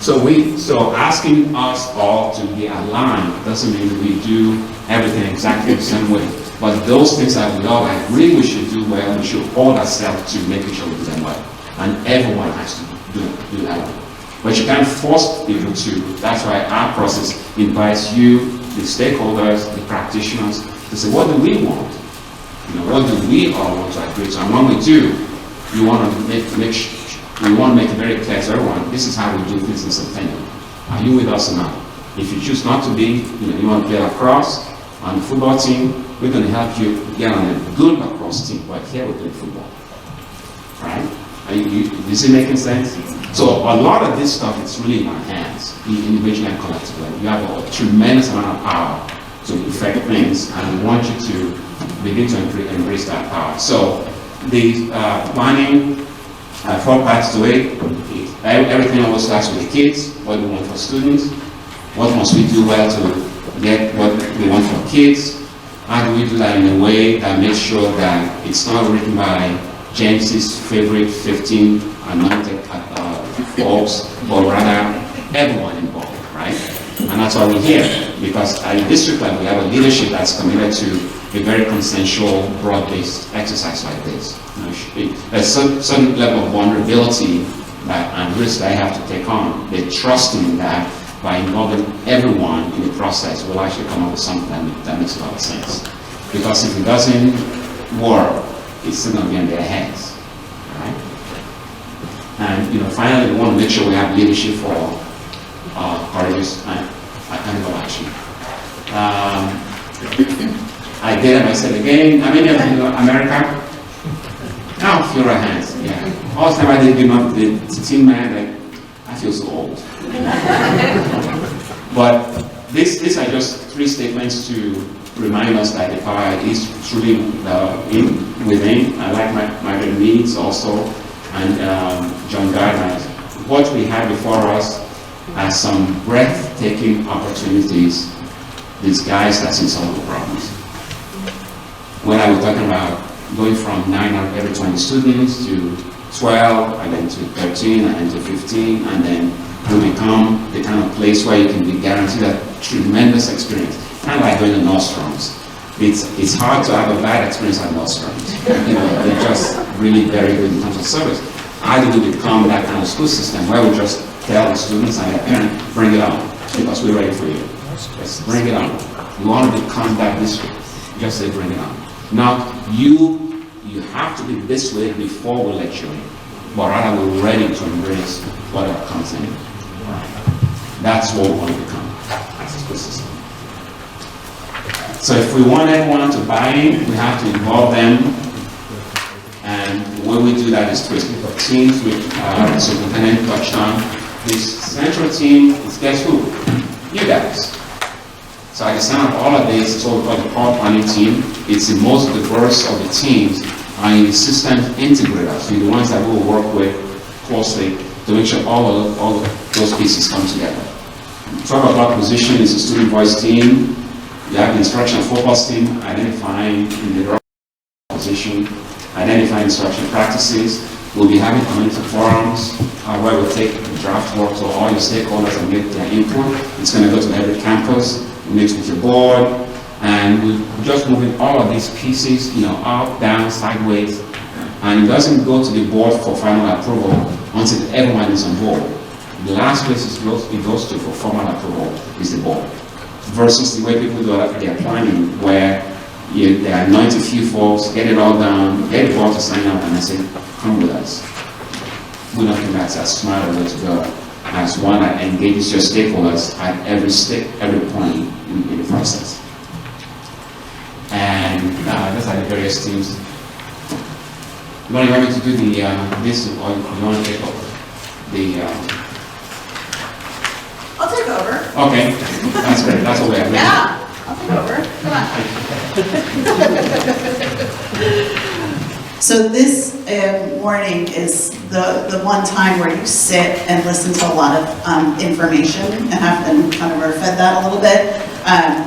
So asking us all to be aligned doesn't mean we do everything exactly the same way. But those things that we all agree we should do well, we should hold ourselves to making sure we do them well. And everyone has to do that way. But you can't force people to. That's why our process invites you, the stakeholders, the practitioners, to say, what do we want? What do we all want to agree to? And when we do, we want to make it very clear to everyone, this is how we do things in Centennial. Are you with us or not? If you choose not to be, you want to play lacrosse on the football team, we're going to help you get on a good lacrosse team, but here we play football. Right? Is it making sense? So a lot of this stuff is really in our hands, individually and collectively. You have a tremendous amount of power to affect things, and we want you to begin to embrace that power. So the planning, 4 parts to it. Everything always starts with the kids, what we want for students, what must we do well to get what we want for kids, how do we do that in a way that makes sure that it's not written by James's favorite 15 anointed folks, but rather everyone involved, right? And that's why we're here, because at the district level, we have a leadership that's committed to a very consensual, broad-based exercise like this. There's a certain level of vulnerability and risk that I have to take on. They're trusting that by involving everyone in the process, we'll actually come up with something that makes a lot of sense. Because if it doesn't work, it's still going to be in their hands. Right? And finally, we want to make sure we have leadership for courageous and ethical action. I did it, I said again, how many of you know America? Now, few right hands, yeah. All the time I did the team man, I feel so old. But these are just 3 statements to remind us that the power is truly within. I like Margaret Meads also, and John Gardner. What we have before us are some breathtaking opportunities disguised as insoluble problems. When I was talking about going from 9 out of every 20 students to 12, and then to 13, and then to 15, and then you become the kind of place where you can be guaranteed a tremendous experience. Kind of like going to Nordstrom's. It's hard to have a bad experience at Nordstrom's. They're just really very good in terms of service. How do we become that kind of school system where we just tell the students and their parents, bring it on, because we're ready for you. Just bring it on. You want to become that district, just say bring it on. Not you have to be this way before we let you in, but rather we're ready to embrace whatever comes in. That's what we want to become as a school system. So if we want everyone to buy in, we have to involve them. And the way we do that is through a split of teams, which the superintendent touched on. This central team is, guess who? You guys. So at the center of all of this is what we call the power planning team. It's the most diverse of the teams, and the system integrators, so the ones that we will work with closely to make sure all of those pieces come together. Talk about position is a student voice team. You have the instructional focus team identifying in the position, identifying instruction practices. We'll be having community forums where we'll take the draft work to all your stakeholders and get their input. It's going to go to every campus, mix with your board, and we're just moving all of these pieces, up, down, sideways, and it doesn't go to the board for final approval until everyone is on board. The last place it goes to for formal approval is the board, versus the way people do their planning, where they anoint a few folks, get it all done, get the board to sign up, and I say, come with us. We don't think that's as smart a way to go as one that engages your stakeholders at every step, every point in the process. And those are the various teams. You want me to do this, or you want to take over? I'll take over. Okay, that's great. That's what we have. Yeah, I'll take over. Come on. So this morning is the one time where you sit and listen to a lot of information, and have been kind of fed that a little bit.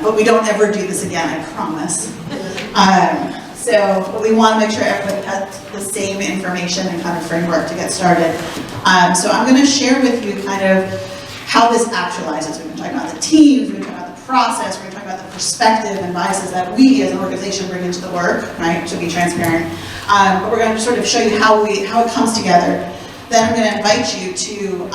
But we don't ever do this again, I promise. So we want to make sure everybody has the same information and kind of framework to get started. So I'm going to share with you kind of how this actualizes. We've been talking about the teams, we've been talking about the process, we're going to talk about the perspective and biases that we as an organization bring into the work, right, to be transparent. But we're going to sort of show you how it comes together. Then I'm going to invite you to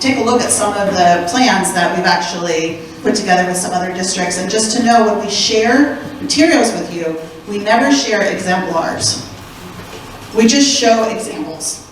take a look at some of the plans that we've actually put together with some other districts, and just to know when we share materials with you, we never share exemplars. We just show examples.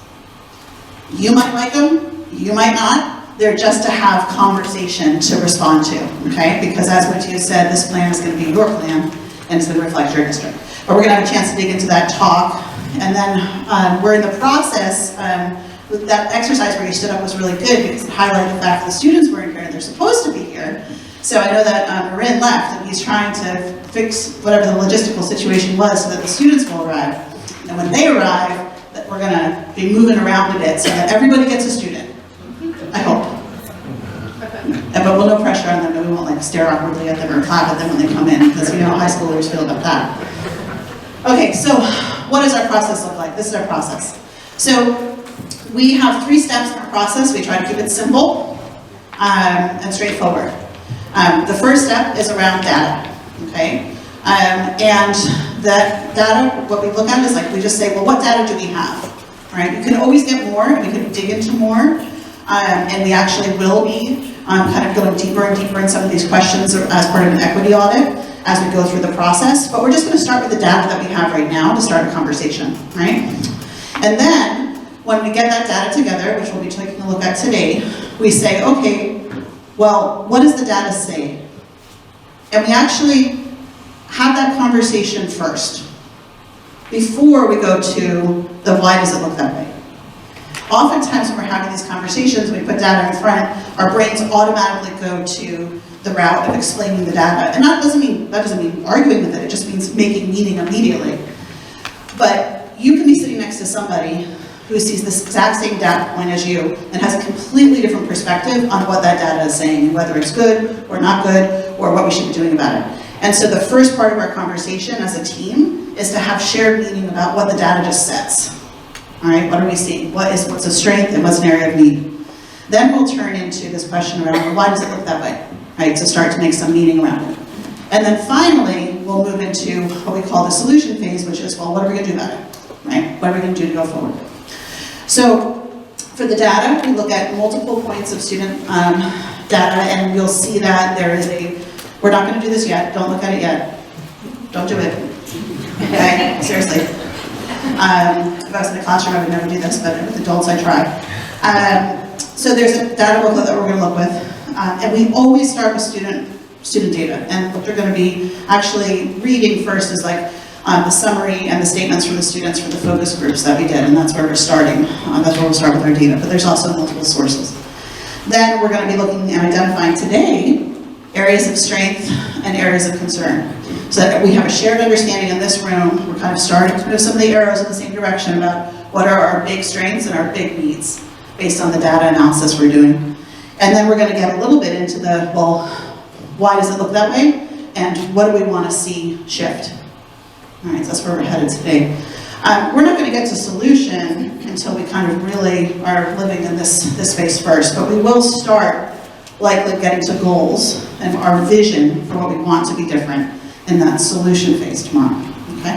You might like them, you might not. They're just to have conversation to respond to, okay? Because as Matthias said, this plan is going to be your plan, and it's going to reflect your district. But we're going to have a chance to dig into that talk, and then we're in the process. That exercise where you stood up was really good because it highlighted the fact that the students weren't here and they're supposed to be here. So I know that Marin left and he's trying to fix whatever the logistical situation was so that the students will arrive. And when they arrive, that we're going to be moving around a bit so that everybody gets a student. I hope. But we'll no pressure on them, and we won't stare awkwardly at them or clap at them when they come in, because you know how high schoolers feel about that. Okay, so what does our process look like? This is our process. So we have 3 steps in our process. We try to keep it simple and straightforward. The first step is around data, okay? And that data, what we look at is we just say, well, what data do we have? All right, you can always get more, and we can dig into more, and we actually will be kind of going deeper and deeper in some of these questions as part of an equity audit as we go through the process. But we're just going to start with the data that we have right now to start a conversation, right? And then, when we get that data together, which we'll be taking a look at today, we say, okay, well, what does the data say? And we actually have that conversation first, before we go to the why does it look that way. Oftentimes when we're having these conversations, we put data in front, our brains automatically go to the route of explaining the data. And that doesn't mean arguing with it, it just means making meaning immediately. But you can be sitting next to somebody who sees this exact same data point as you and has a completely different perspective on what that data is saying, whether it's good or not good, or what we should be doing about it. And so the first part of our conversation as a team is to have shared meaning about what the data just says. All right, what are we seeing? What's a strength and what's an area of need? Then we'll turn into this question around, well, why does it look that way? Right, to start to make some meaning around it. And then finally, we'll move into what we call the solution phase, which is, well, what are we gonna do about it? Right, what are we gonna do to go forward? So, for the data, we look at multiple points of student data, and you'll see that there is we're not gonna do this yet, don't look at it yet. Don't do it. Okay, seriously. If I was in a classroom, I would never do this, but with adults, I try. So there's a data booklet that we're gonna look with, and we always start with student data, and what they're gonna be actually reading first is like the summary and the statements from the students for the focus groups that we did, and that's where we're starting. That's where we'll start with our data, but there's also multiple sources. Then we're gonna be looking and identifying today areas of strength and areas of concern. So that we have a shared understanding in this room, we're kind of starting to move some of the arrows in the same direction about what are our big strengths and our big needs based on the data analysis we're doing. And then we're gonna get a little bit into the, well, why does it look that way? And what do we wanna see shift? All right, so that's where we're headed today. We're not gonna get to solution until we kind of really are living in this space first, but we will start likely getting to goals and our vision for what we want to be different in that solution phase tomorrow, okay?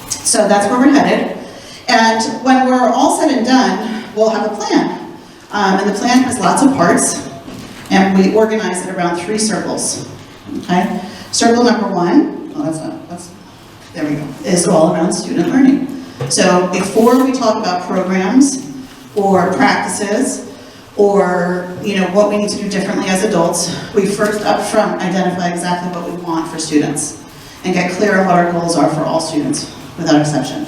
So that's where we're headed. And when we're all said and done, we'll have a plan. And the plan has lots of parts, and we organize it around 3 circles, okay? Circle number 1, there we go, is all around student learning. So before we talk about programs or practices, or what we need to do differently as adults, we first up front identify exactly what we want for students and get clear on what our goals are for all students, without exception.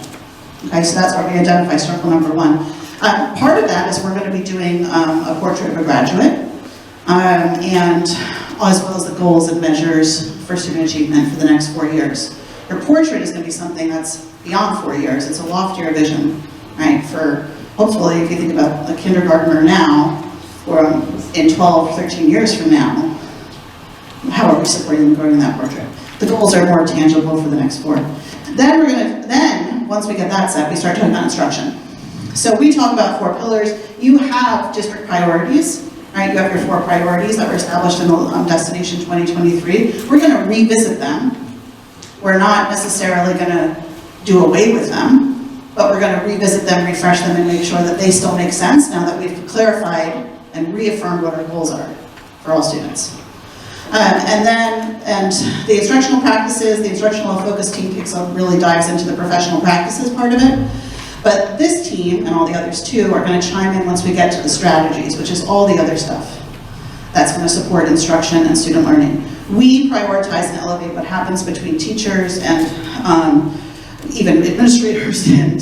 Okay, so that's where we identify circle number 1. Part of that is we're going to be doing a portrait of a graduate, and as well as the goals and measures for student achievement for the next 4 years. Your portrait is going to be something that's beyond 4 years. It's a loftier vision, right, for hopefully, if you think about a kindergartner now, or in 12 or 13 years from now, how are we supporting them growing that portrait? The goals are more tangible for the next 4. Then once we get that set, we start talking about instruction. So we talk about 4 pillars. You have district priorities, right? You have your 4 priorities that were established in the Destination 2023. We're gonna revisit them. We're not necessarily gonna do away with them, but we're going to revisit them, refresh them, and make sure that they still make sense now that we've clarified and reaffirmed what our goals are for all students. And the instructional practices, the instructional focus team really dives into the professional practices part of it. But this team, and all the others too, are going to chime in once we get to the strategies, which is all the other stuff that's going to support instruction and student learning. We prioritize and elevate what happens between teachers and even administrators and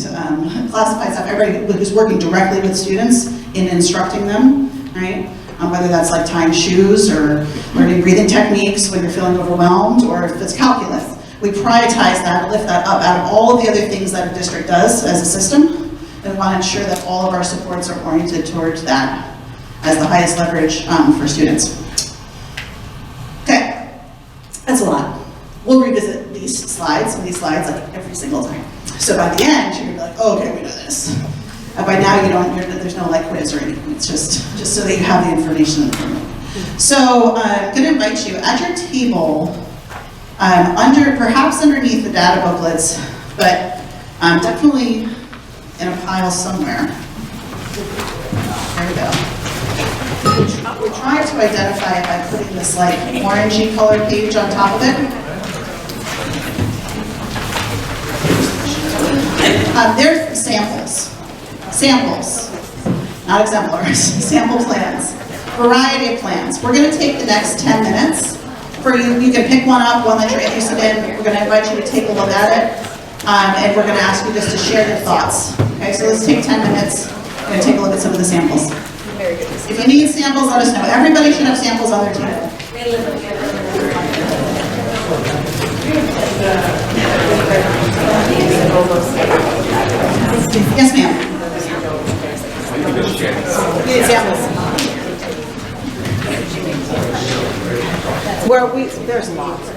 classified staff, everybody who's working directly with students in instructing them, right? Whether that's like tying shoes or learning breathing techniques when you're feeling overwhelmed, or if it's calculus. We prioritize that, lift that up out of all of the other things that a district does as a system, and we want to ensure that all of our supports are oriented towards that as the highest leverage for students. Okay, that's a lot. We'll revisit some of these slides like every single time. So by the end, you're gonna be like, oh, okay, we know this. By now, there's no like quiz or anything. It's just so that you have the information in front of you. So I'm gonna invite you at your table, perhaps underneath the data booklets, but definitely in a pile somewhere. There we go. We're trying to identify it by putting this like orangey colored page on top of it. There's samples, not exemplars, sample plans, variety of plans. We're going to take the next 10 minutes for you. You can pick one up, one that you're interested in. We're going to invite you to take a look at it, and we're going to ask you just to share your thoughts. Okay, so let's take 10 minutes. We're going to take a look at some of the samples. If you need samples, let us know. Everybody should have samples on their table. Yes, ma'am. Need examples. There's lots.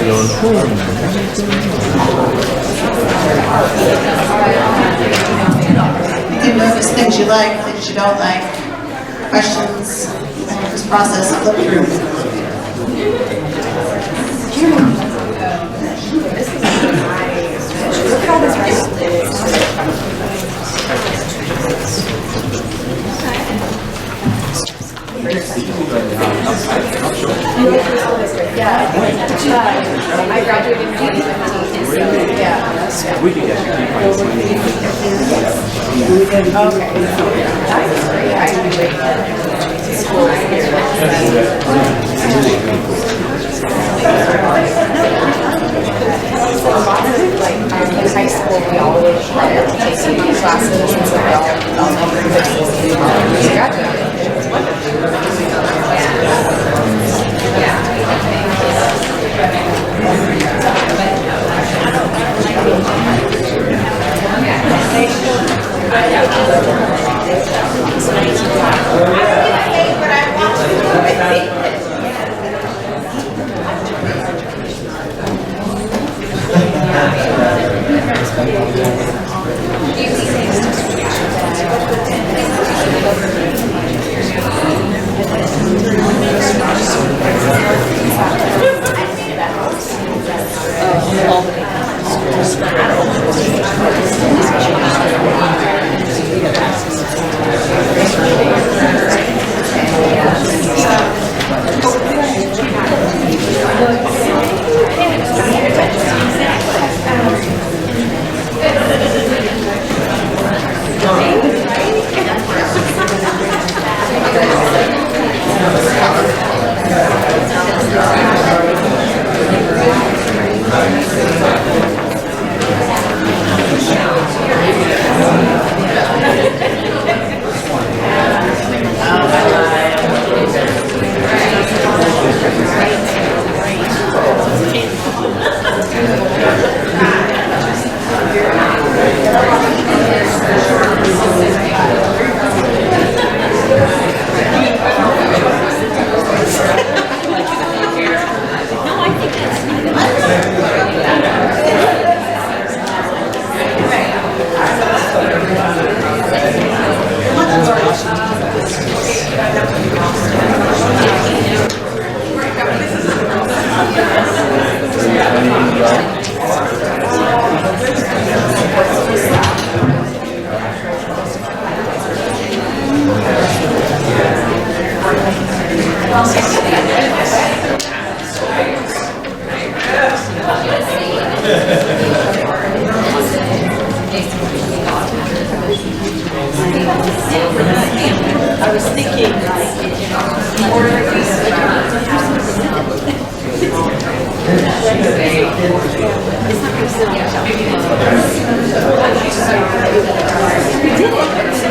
You can notice things you like, things you don't like, questions, just process, flip through. I graduated in 2015, so yeah. We can get you Okay. That's great. I graduated school in high school, we all had to take some classes, and so we all felt like we graduated. It was wonderful. I was thinking, we did it.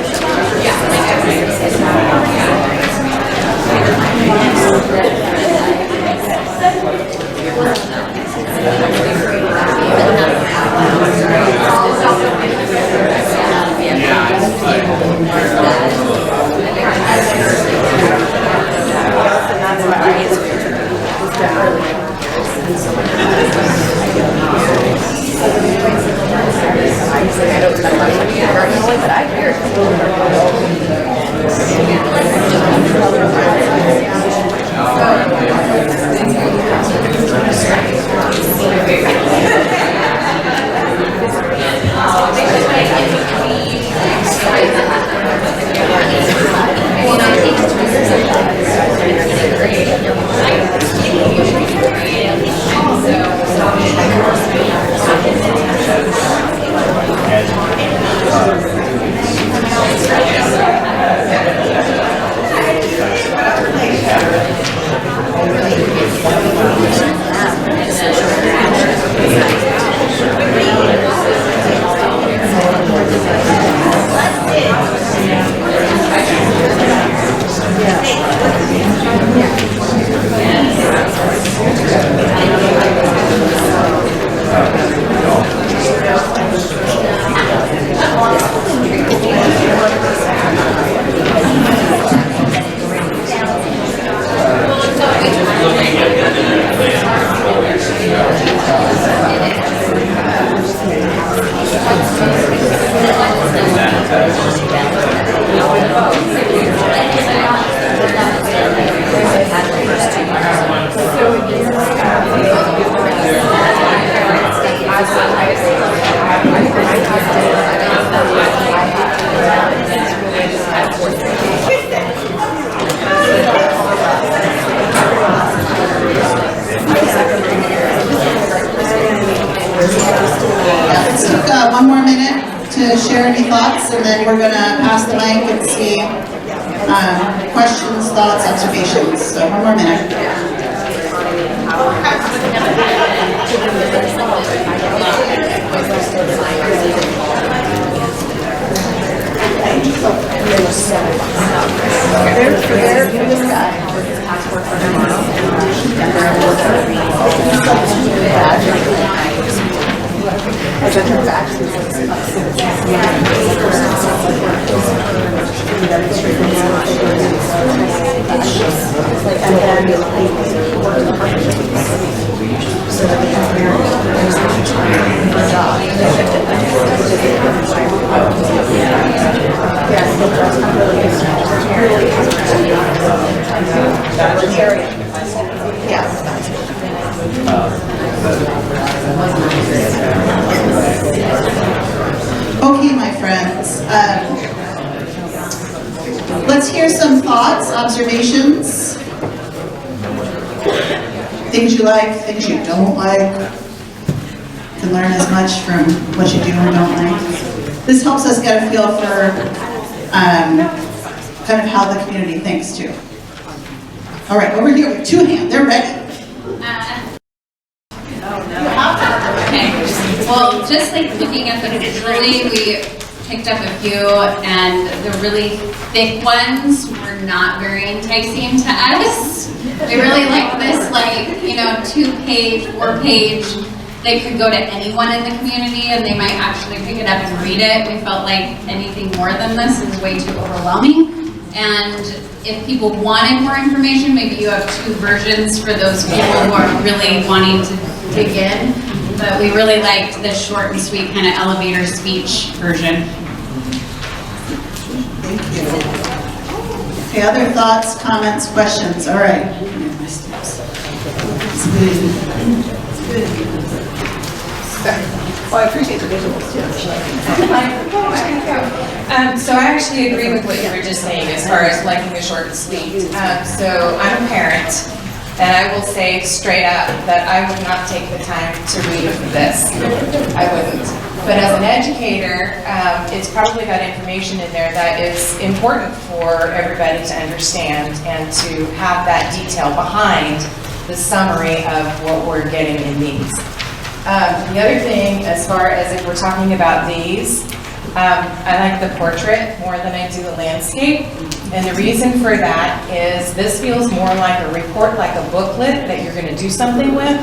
personally, but I hear Let's take one more minute to share any thoughts, and then we're going to pass the mic and see questions, thoughts, observations. So one more minute. Okay, my friends. Let's hear some thoughts, observations, things you like, things you don't like. You can learn as much from what you do and don't like. This helps us get a feel for kind of how the community thinks too. All right, over here, we have two hands, they're ready. Okay, well, just like looking at them visually, we picked up a few, and the really thick ones were not very enticing to us. We really like this, like, you know, 2-page, 4-page. They could go to anyone in the community, and they might actually pick it up and read it. We felt like anything more than this is way too overwhelming. And if people wanted more information, maybe you have 2 versions for those people who are really wanting to dig in. But we really liked the short and sweet kind of elevator speech version. Thank you. Okay, other thoughts, comments, questions? All right. Well, I appreciate the visuals too. So I actually agree with what you were just saying as far as liking the short and sweet. So I'm a parent, and I will say straight up that I would not take the time to read this. I wouldn't. But as an educator, it's probably got information in there that is important for everybody to understand and to have that detail behind the summary of what we're getting in these. The other thing, as far as if we're talking about these, I like the portrait more than I do the landscape. And the reason for that is this feels more like a report, like a booklet that you're going to do something with.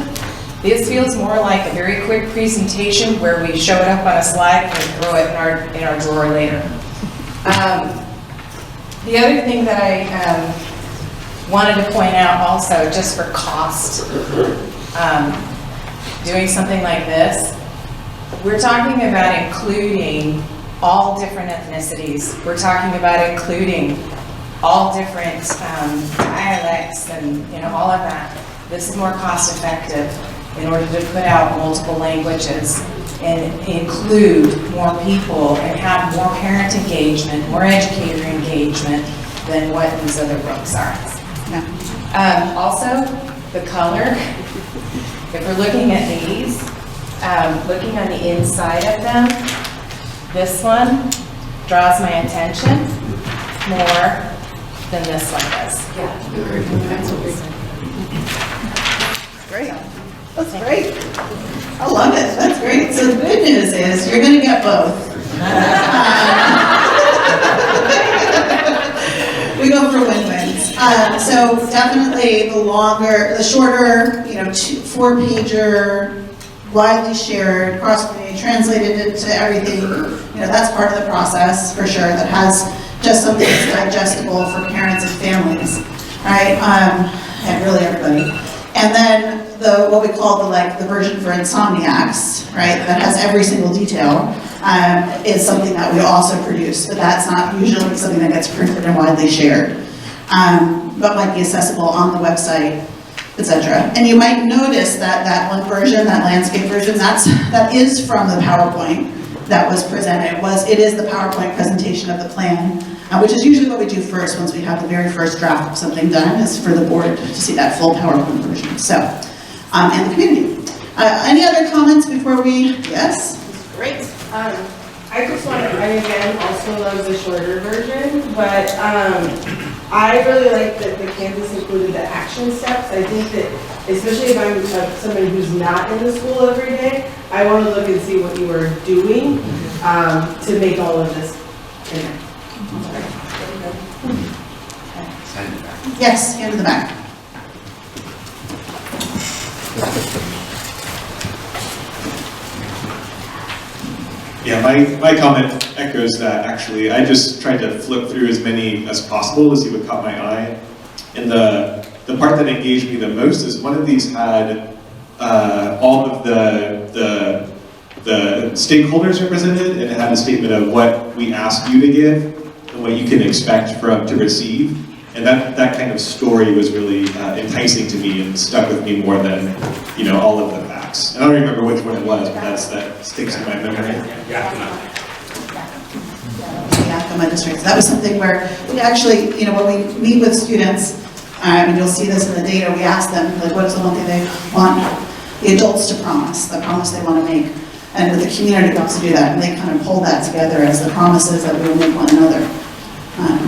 This feels more like a very quick presentation where we show it up on a slide and throw it in our drawer later. The other thing that I wanted to point out also, just for cost, doing something like this, we're talking about including all different ethnicities. We're talking about including all different dialects and, you know, all of that. This is more cost effective in order to put out multiple languages and include more people and have more parent engagement, more educator engagement than what these other books are. Also, the color. If we're looking at these, looking on the inside of them, this one draws my attention more than this one does. Great. That's great. I love it. That's great. So the good news is you're going to get both. We go for win-wins. So definitely the shorter, you know, 4-pager, widely shared, translated into everything. You know, that's part of the process for sure. That has just something that's digestible for parents and families, right? And really everybody. And then what we call the version for insomniacs, right? That has every single detail. Is something that we also produce, but that's not usually something that gets printed and widely shared, but might be accessible on the website, etc. And you might notice that one version, that landscape version, that is from the PowerPoint that was presented. It is the PowerPoint presentation of the plan, which is usually what we do first once we have the very first draft of something done, is for the board to see that full PowerPoint version. So, and the community. Any other comments before we? Yes. Great. I just want to, again, also love the shorter version, but I really like that the Canvas included the action steps. I think that, especially if I'm somebody who's not in the school every day, I want to look and see what you are doing to make all of this in there. Yes, hand in the back. Yeah, my comment echoes that actually. I just tried to flip through as many as possible to see what caught my eye. And the part that engaged me the most is one of these had all of the stakeholders represented, and it had a statement of what we ask you to give and what you can expect to receive. And that kind of story was really enticing to me and stuck with me more than, you know, all of the facts. And I don't remember which one it was, but that sticks in my memory. Yakima districts. That was something where we actually, you know, when we meet with students, and you'll see this in the data, we ask them, like, what is the one thing they want the adults to promise, the promise they want to make. And the community wants to do that, and they kind of pull that together as the promises that we will make one another,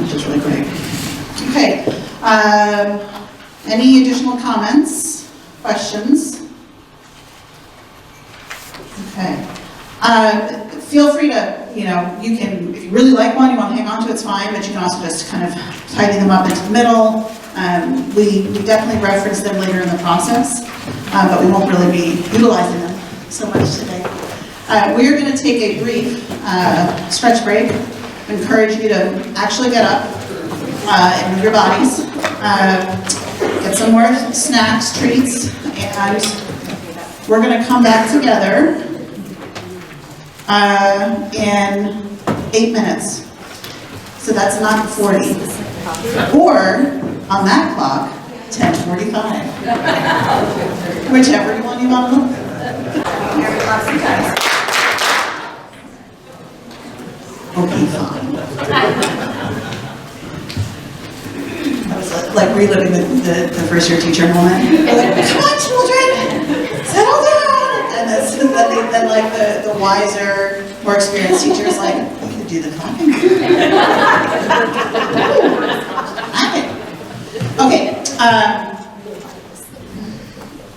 which is really great. Okay, any additional comments, questions? Okay, feel free to, you know, you can, if you really like one, you want to hang on to, it's fine, but you can also just kind of tidy them up into the middle. We definitely reference them later in the process, but we won't really be utilizing them so much today. We are going to take a brief stretch break. I encourage you to actually get up and move your bodies. Get some more snacks, treats, and we're going to come back together in 8 minutes. So that's 9:40. Or on that clock, 10:45. Whichever one you want to look at. Okay, fine. I was like reliving the first year teacher moment. Like, come on, children, settle down. And then like the wiser, more experienced teacher is like, you can do the clapping. Okay.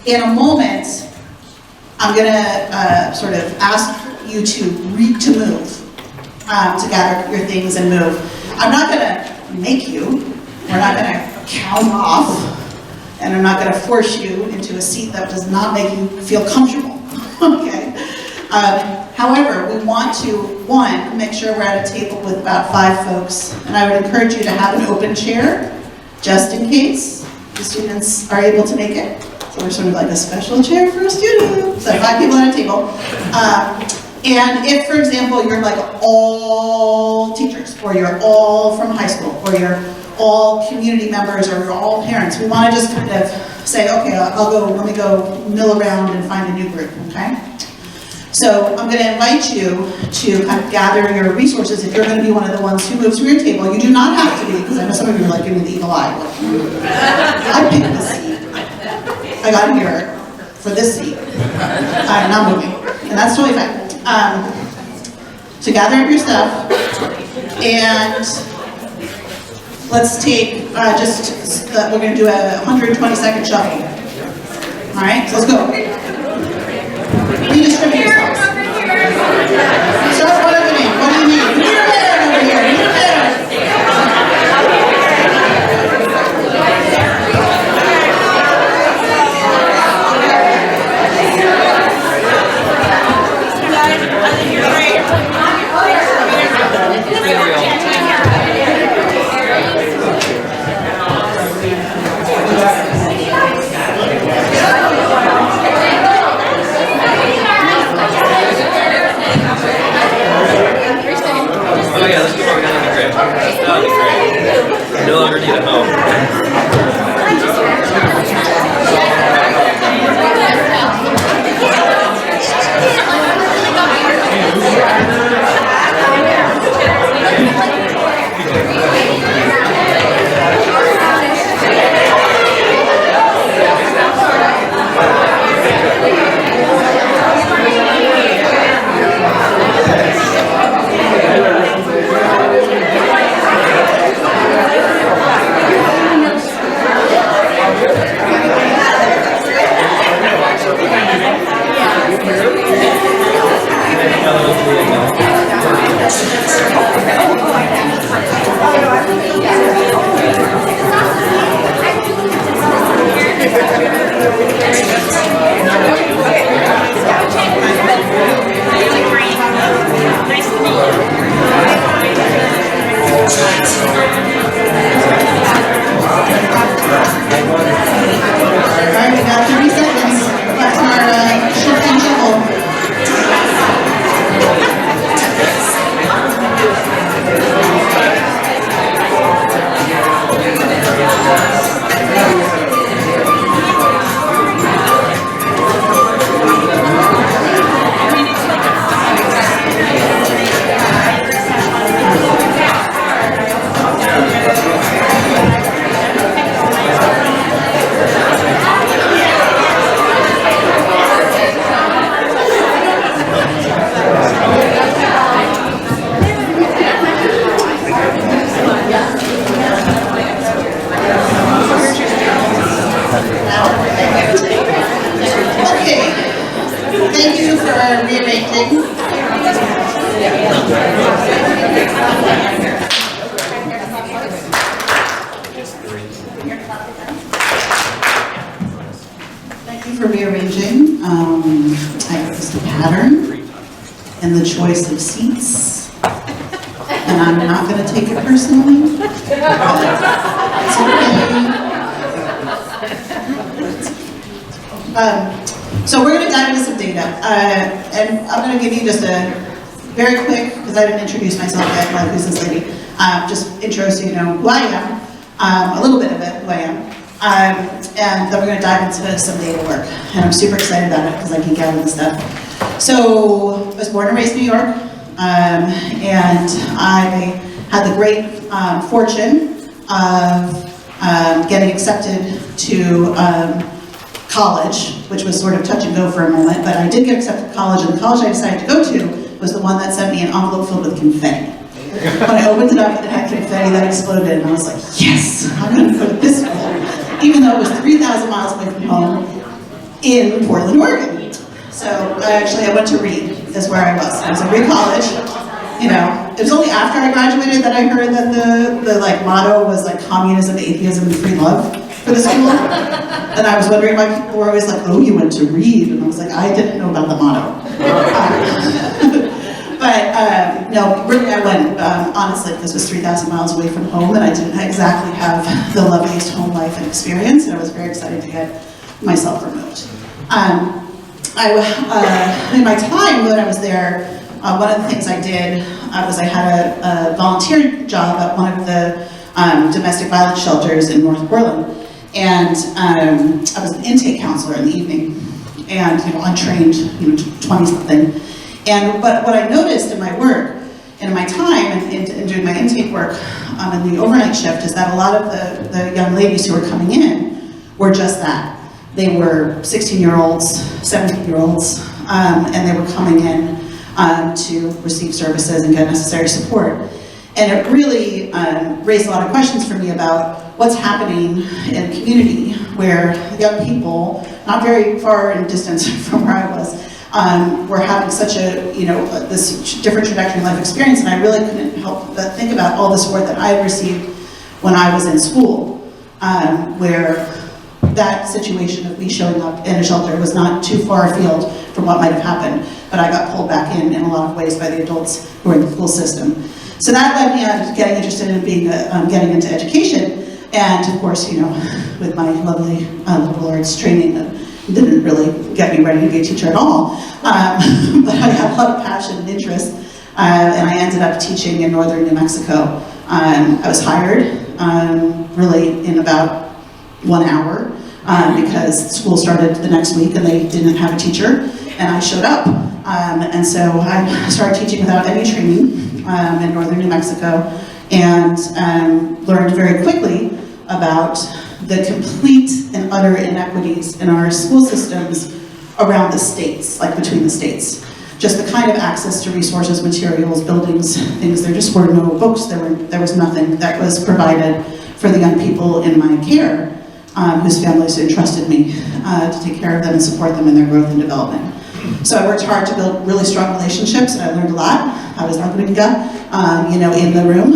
In a moment, I'm gonna sort of ask you to move. To gather your things and move. I'm not going to make you, we're not going to count off, and I'm not going to force you into a seat that does not make you feel comfortable, okay? However, we want to, one, make sure we're at a table with about 5 folks, and I would encourage you to have an open chair, just in case the students are able to make it. So we're sort of like a special chair for a student, so 5 people at a table. And if, for example, you're like all teachers, or you're all from high school, or you're all community members, or you're all parents, we want to just kind of say, okay, let me go mill around and find a new group, okay? So I'm going to invite you to kind of gather your resources. If you're going to be one of the ones who moves through your table, you do not have to be, because I know some of you are like, give me the evil eye. I picked this seat. I got here for this seat. I'm not moving, and that's totally fine. So gather up your stuff, and let's take we're going to do a 120-second shuffle. All right, so let's go. Redistribute yourselves. Start one of the name. What do you need? Need a man over here. Need a man. Oh yeah, let's go. That'd be great. That'd be great. No longer need a home. Thank you for rearranging. I noticed the pattern and the choice of seats, and I'm not going to take it personally. It's okay. So we're going to dive into some data, and I'm going to give you just a very quick, because I didn't introduce myself yet, like who's this lady, just intro so you know who I am, a little bit of it, who I am. And then we're going to dive into some data work, and I'm super excited about it because I can gather this stuff. So I was born and raised in New York, and I had the great fortune of getting accepted to college, which was sort of touch and go for a moment, but I did get accepted to college, and the college I decided to go to was the one that sent me an envelope filled with confetti. When I opened it up, it had confetti that exploded, and I was like, yes, I'm going to go to this school, even though it was 3,000 miles away from home in Portland, Oregon. So I went to Reed, is where I was. I was at Reed College. You know, it was only after I graduated that I heard that the like motto was like communism, atheism, and free love for the school. And I was wondering why people were always like, oh, you went to Reed. And I was like, I didn't know about the motto. But no, really I went, honestly, because it was 3,000 miles away from home, and I didn't exactly have the loveliest home life and experience, and I was very excited to get myself removed. in my time when I was there, one of the things I did was I had a volunteer job at one of the domestic violence shelters in North Portland. And I was an intake counselor in the evening, and untrained, 20-something. And but what I noticed in my work and in my time and doing my intake work in the overnight shift is that a lot of the young ladies who were coming in were just that. They were 16-year-olds, 17-year-olds, and they were coming in to receive services and get necessary support. And it really raised a lot of questions for me about what's happening in the community where young people, not very far in distance from where I was, were having such a, this different trajectory in life experience, and I really couldn't help but think about all the support that I had received when I was in school, where that situation of me showing up in a shelter was not too far afield from what might have happened, but I got pulled back in a lot of ways by the adults who were in the school system. So that led me on to getting interested in getting into education, and of course, with my lovely liberal arts training, that didn't really get me ready to be a teacher at all, but I had a lot of passion and interest, and I ended up teaching in northern New Mexico. I was hired really in about 1 hour because school started the next week and they didn't have a teacher, and I showed up. And so I started teaching without any training in northern New Mexico, and learned very quickly about the complete and utter inequities in our school systems around the states, like between the states. Just the kind of access to resources, materials, buildings, things. There just were no books, there was nothing that was provided for the young people in my care, whose families entrusted me to take care of them and support them in their growth and development. So I worked hard to build really strong relationships, and I learned a lot. I was not in the room,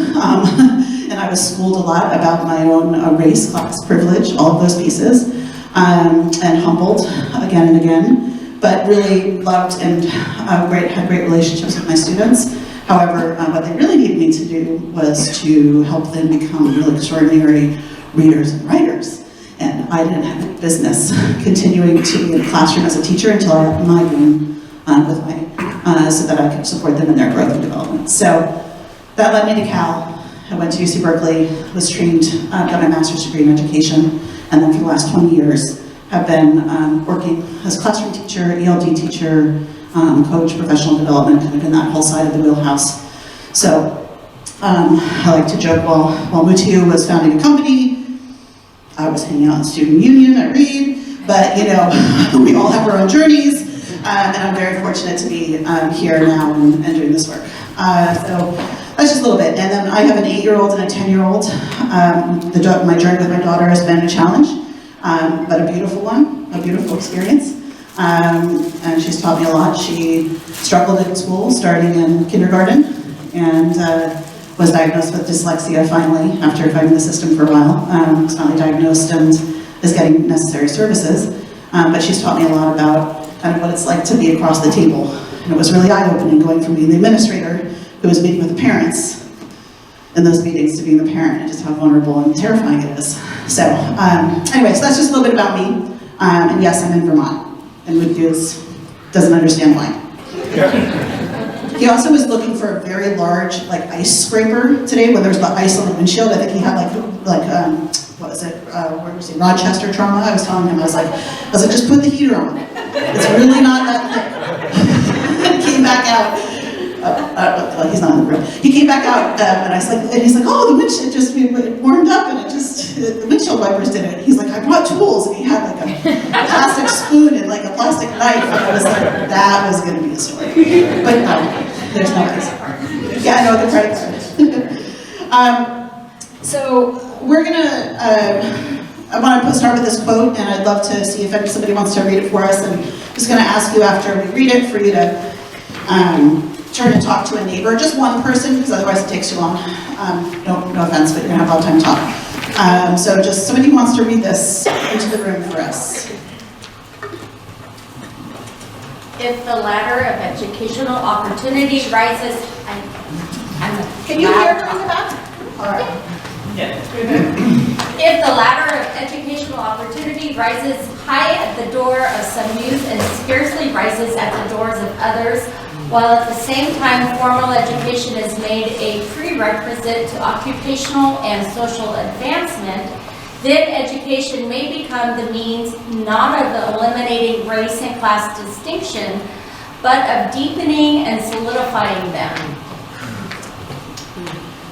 and I was schooled a lot about my own race, class, privilege, all of those pieces, and humbled again and again, but really loved and had great relationships with my students. However, what they really needed me to do was to help them become really extraordinary readers and writers. And I didn't have any business continuing to be in the classroom as a teacher until I opened my room so that I could support them in their growth and development. So that led me to Cal. I went to UC Berkeley, was trained, got my master's degree in education, and then for the last 20 years have been working as a classroom teacher, ELD teacher, coach, professional development, kind of in that whole side of the wheelhouse. So I like to joke while Mutiu was founding a company, I was hanging out in student union at Reed, but we all have our own journeys, and I'm very fortunate to be here now and doing this work. So that's just a little bit. And then I have an 8-year-old and a 10-year-old. My journey with my daughter has been a challenge, but a beautiful one, a beautiful experience. And she's taught me a lot. She struggled in school, starting in kindergarten, and was diagnosed with dyslexia finally, after fighting the system for a while. Was finally diagnosed and is getting necessary services. But she's taught me a lot about kind of what it's like to be across the table. And it was really eye-opening going from being the administrator who was meeting with the parents in those meetings to being the parent, and just how vulnerable and terrifying it is. So anyway, so that's just a little bit about me. And yes, I'm in Vermont, and Woodgoose doesn't understand why. He also was looking for a very large, ice scraper today when there was the ice on the windshield. I think he had what was it? Where was he? Rochester trauma. I was telling him, I was like, just put the heater on. It's really not that thick. He came back out. He's not in the room. He came back out, and I was like, and he's like, oh, the windshield just warmed up, and the windshield wipers did it. He's like, I brought tools, and he had a plastic spoon and a plastic knife, and I was like, that was going to be a story. But no, there's no ice. Yeah, I know, the credit card. So we're gonna, I want to start with this quote, and I'd love to see if somebody wants to read it for us. And I'm just going to ask you after we read it for you to turn and talk to a neighbor, just one person, because otherwise it takes too long. No offense, but you're going to have a lot of time to talk. So just somebody who wants to read this into the room for us. If the ladder of educational opportunity rises, can you hear her in the back? All right. If the ladder of educational opportunity rises high high at the door of some youth and scarcely rises at the doors of others, while at the same time formal education is made a prerequisite to occupational and social advancement, then education may become the means not of eliminating race and class distinction, but of deepening and solidifying them.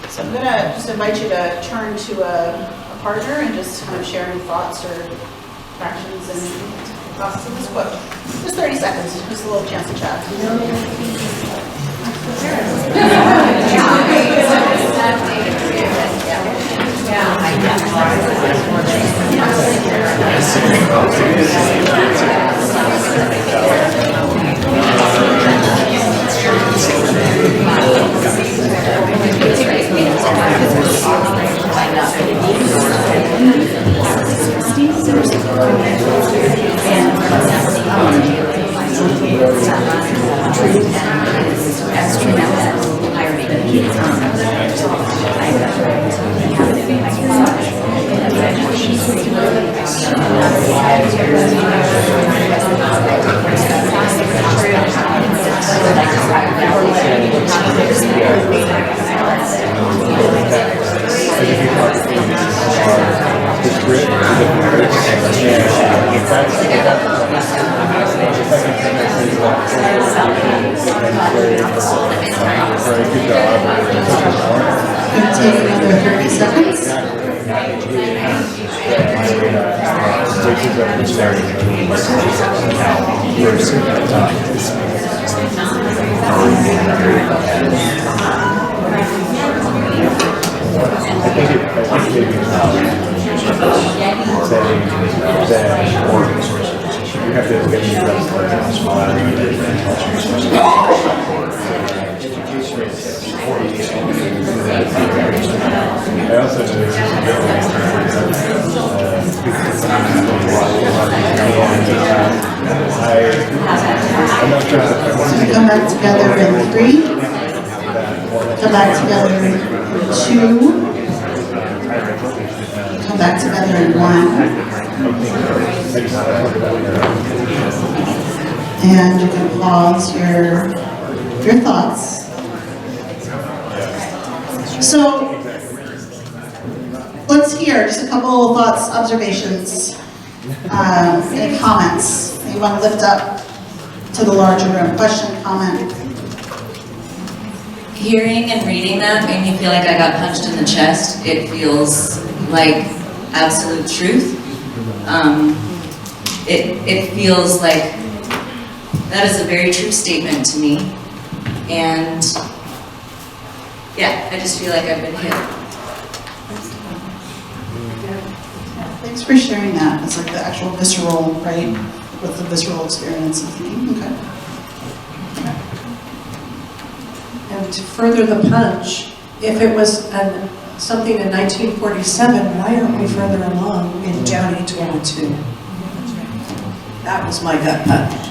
So I'm gonna just invite you to turn to a partner and just kind of share any thoughts or actions and thoughts on this quote. Just 30 seconds, just a little chance to chat. Come back together in 3. Come back together in 2. Come back together in 1. And you can pause your thoughts. So let's hear just a couple thoughts, observations, any comments that you want to lift up to the larger room. Question, comment? Hearing and reading that made me feel like I got punched in the chest. It feels like absolute truth. It feels like that is a very true statement to me. And yeah, I just feel like I've been hit. Thanks for sharing that. It's like the actual visceral, right? With the visceral experience of thinking. Okay. And to further the punch, if it was something in 1947, why aren't we further along in 2022? That was my gut punch.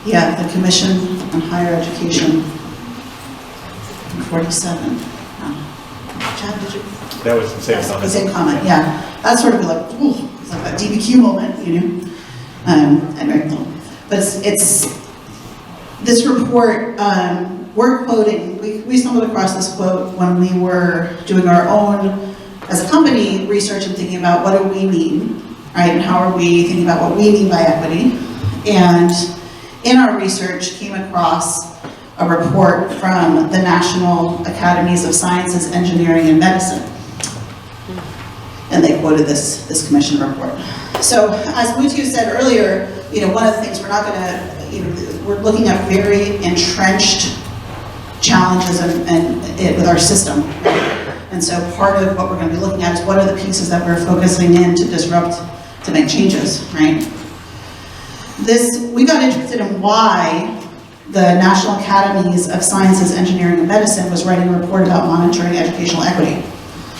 Yeah, the Commission on Higher Education, 47. Chad, did you? That was the same comment. The same comment, yeah. That's sort of like, ooh, it's like that DBQ moment, you know? And very cool. But it's this report, we're quoting, we stumbled across this quote when we were doing our own, as a company, research and thinking about what do we mean, right? And how are we thinking about what we mean by equity? And in our research, came across a report from the National Academies of Sciences, Engineering, and Medicine. And they quoted this commission report. So as Mutu said earlier, you know, one of the things we're not gonna, you know, we're looking at very entrenched challenges and with our system. And so part of what we're gonna be looking at is what are the pieces that we're focusing in to disrupt, to make changes, right? We got interested in why the National Academies of Sciences, Engineering, and Medicine was writing a report about monitoring educational equity.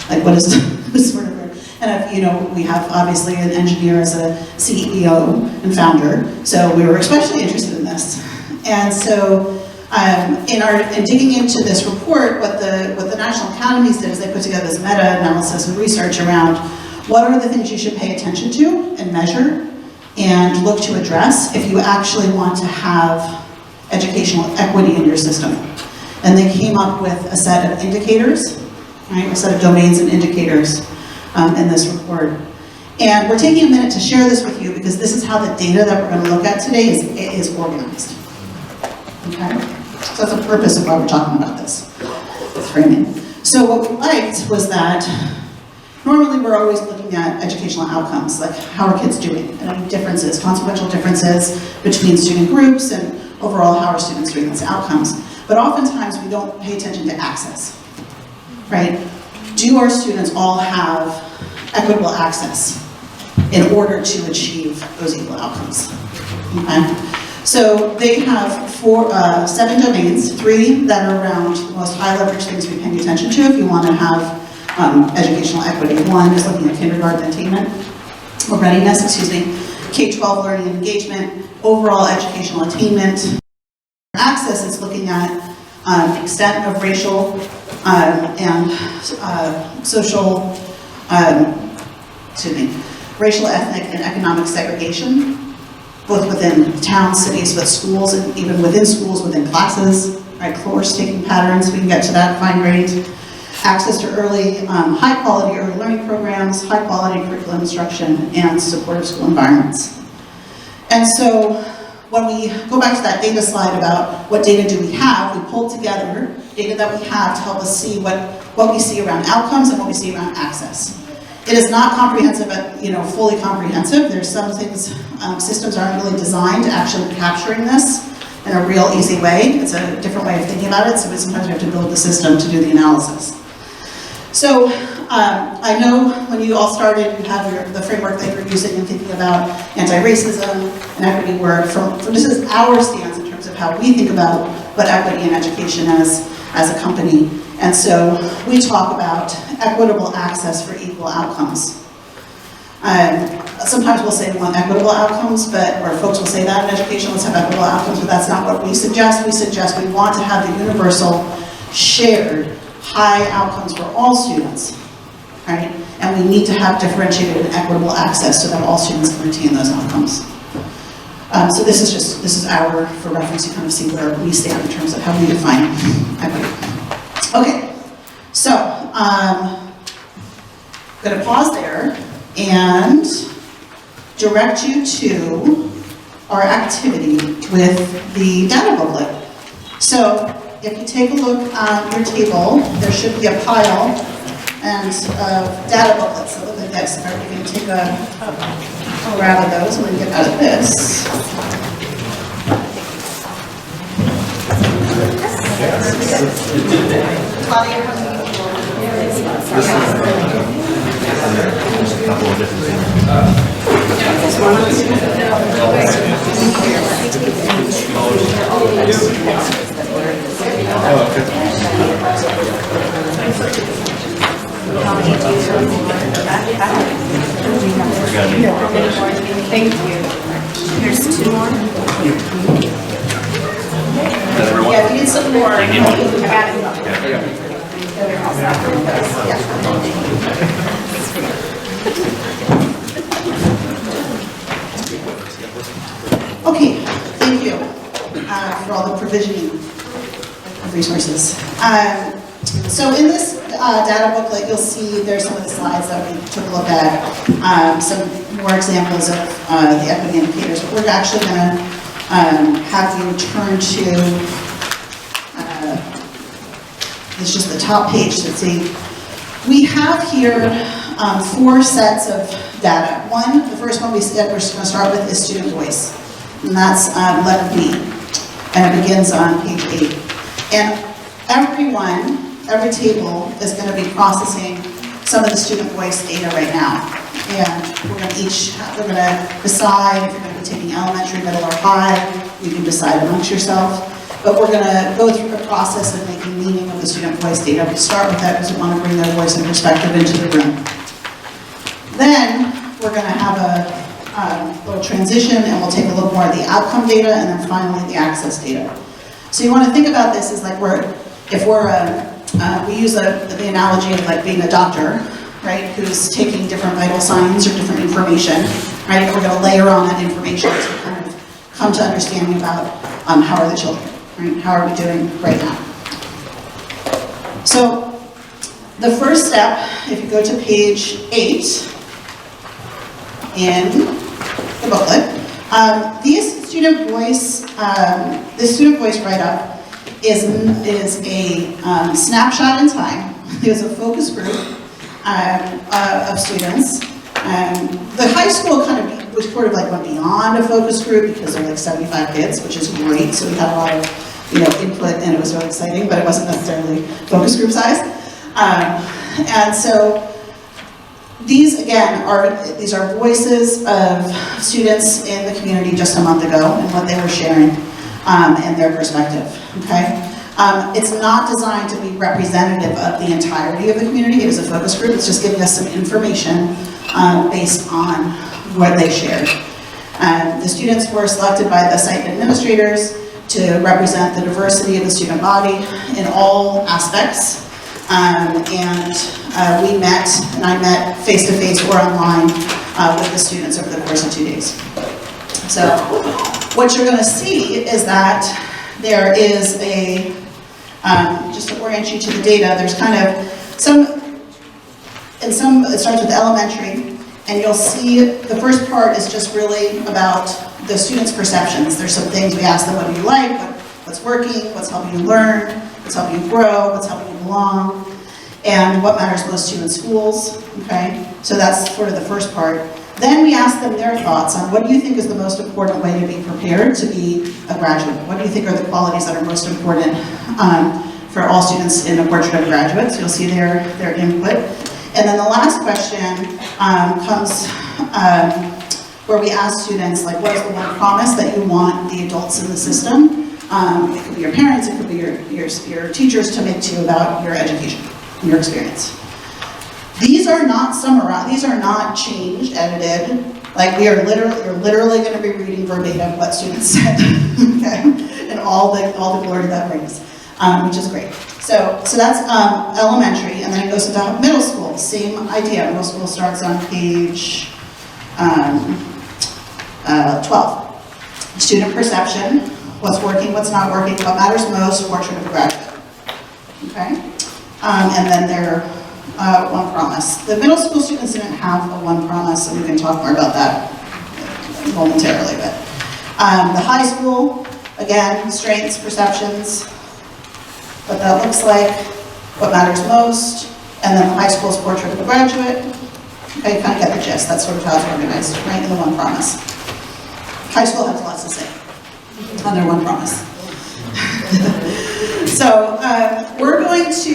Like, what is this sort of, and if, you know, we have obviously an engineer as a CEO and founder, so we were especially interested in this. And so, in digging into this report, what the National Academies did is they put together this meta-analysis and research around What are the things you should pay attention to and measure and look to address if you actually want to have educational equity in your system? And they came up with a set of indicators, right? A set of domains and indicators in this report. And we're taking a minute to share this with you because this is how the data that we're going to look at today is organized. Okay? So that's the purpose of why we're talking about this framing. So what we liked was that normally we're always looking at educational outcomes, like how are kids doing, and differences, consequential differences between student groups and overall how are students doing as outcomes. But oftentimes we don't pay attention to access, right? Do our students all have equitable access in order to achieve those equal outcomes? Okay. So they have 7 domains, 3 that are around the most high leverage things we're paying attention to if you want to have educational equity. 1 is looking at kindergarten attainment, or readiness, K-12 learning and engagement, overall educational attainment. Access is looking at the extent of racial and social, racial, ethnic, and economic segregation, both within towns, cities, with schools, and even within schools, within classes, right? Course taking patterns, we can get to that fine grained. Access to early, high quality early learning programs, high quality curriculum instruction, and supportive school environments. And so when we go back to that data slide about what data do we have, we pulled together data that we have to help us see what we see around outcomes and what we see around access. It is not comprehensive, fully comprehensive. There's some things, systems aren't really designed to actually capturing this in a real easy way. It's a different way of thinking about it, so sometimes we have to build the system to do the analysis. So I know when you all started, you have the framework that you're using in thinking about anti-racism and equity work. This is our stance in terms of how we think about what equity in education is as a company. And so we talk about equitable access for equal outcomes. Sometimes we'll say we want equitable outcomes, or folks will say that in education, let's have equitable outcomes, but that's not what we suggest. We suggest we want to have the universal, shared, high outcomes for all students, right? And we need to have differentiated and equitable access so that all students can retain those outcomes. So this is for reference to kind of see where we stand in terms of how we define equity. Okay, so I'm going to pause there and direct you to our activity with the data booklet. So if you take a look at your table, there should be a pile of data booklets that look like this. If you can take a grab of those and then get out of this. Thank you. There's 2 more. Yeah, we need some more. I got it. Okay, thank you for all the provisioning of resources. So in this data booklet, you'll see there's some of the slides that we took a look at, some more examples of the equity indicators, but we're actually going to have you turn to it's just the top page to see. We have here 4 sets of data. The first one we're going to start with is student voice, and that's letter B, and it begins on page 8. And every table is going to be processing some of the student voice data right now. And we're going to decide if you're going to be taking elementary, middle, or high. You can decide amongst yourself. But we're going to go through the process of making meaning of the student voice data. We start with that because we want to bring their voice and perspective into the room. Then we're going to have a little transition, and we'll take a look more at the outcome data, and then finally the access data. So you want to think about this as like we use the analogy of like being a doctor, right, who's taking different vital signs or different information, right? We're gonna layer on that information to kind of come to understanding about how are the children, right? How are we doing right now? So the first step, if you go to page 8 in the booklet, this student voice write-up is a snapshot in time. It was a focus group of students. The high school kind of was sort of like went beyond a focus group because there were like 75 kids, which is great. So we had a lot of input, and it was really exciting, but it wasn't necessarily focus group size. And so these again are voices of students in the community just a month ago and what they were sharing and their perspective. Okay. It's not designed to be representative of the entirety of the community. It is a focus group. It's just giving us some information based on what they shared. The students were selected by the site administrators to represent the diversity of the student body in all aspects. We met, and I met face-to-face or online with the students over the course of 2 days. So what you're going to see is that there is a, just to orient you to the data, there's kind of it starts with elementary, and you'll see the first part is just really about the students' perceptions. There's some things we ask them, what do you like, what's working, what's helping you learn, what's helping you grow, what's helping you belong, and what matters most to you in schools, okay? So that's sort of the first part. Then we ask them their thoughts on what do you think is the most important way to be prepared to be a graduate? What do you think are the qualities that are most important for all students in a portrait of graduates? You'll see their input. And then the last question comes where we ask students, like, what is the one promise that you want the adults in the system? It could be your parents, it could be your teachers to make to you about your education and your experience. These are not summarized, these are not changed, edited. Like you're literally going to be reading verbatim what students said, okay? And all the glory that brings, which is great. So that's elementary, and then it goes into middle school. Same idea. Middle school starts on page 12. Student perception, what's working, what's not working, what matters most, portrait of a graduate. Okay, and then their one promise. The middle school students didn't have a one promise, so we can talk more about that momentarily. But the high school, again, strengths, perceptions, what that looks like, what matters most, and then the high school's portrait of a graduate. Okay, you kind of get the gist. That's sort of how it's organized, right, in the one promise. High school has lots to say on their one promise. So we're going to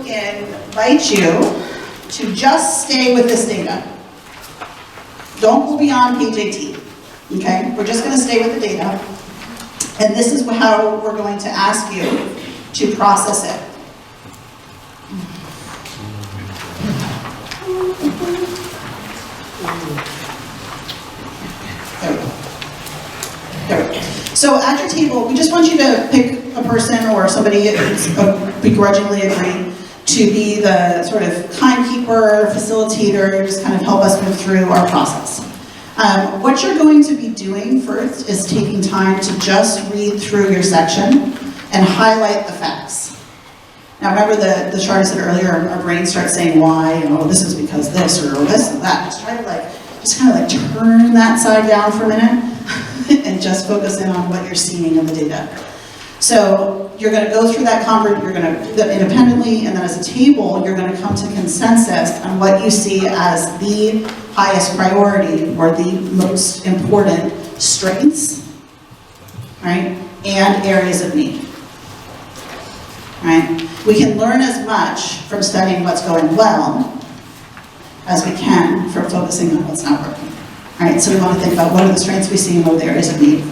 invite you to just stay with this data. Don't go beyond page 18, okay? We're just going to stay with the data. And this is how we're going to ask you to process it. There we go. So at your table, we just want you to pick a person or somebody who's begrudgingly agree to be the sort of timekeeper, facilitator, just kind of help us move through our process. What you're going to be doing first is taking time to just read through your section and highlight the facts. Now remember the chart I said earlier, our brain starts saying why, and oh, this is because this, or oh, this and that. Just try to just kind of turn that side down for a minute and just focus in on what you're seeing in the data. So you're going to go through that you're going to do that independently, and then as a table, you're going to come to consensus on what you see as the highest priority or the most important strengths, right, and areas of need. Right? We can learn as much from studying what's going well as we can from focusing on what's not working. Right? So we want to think about what are the strengths we see and what are the areas of need.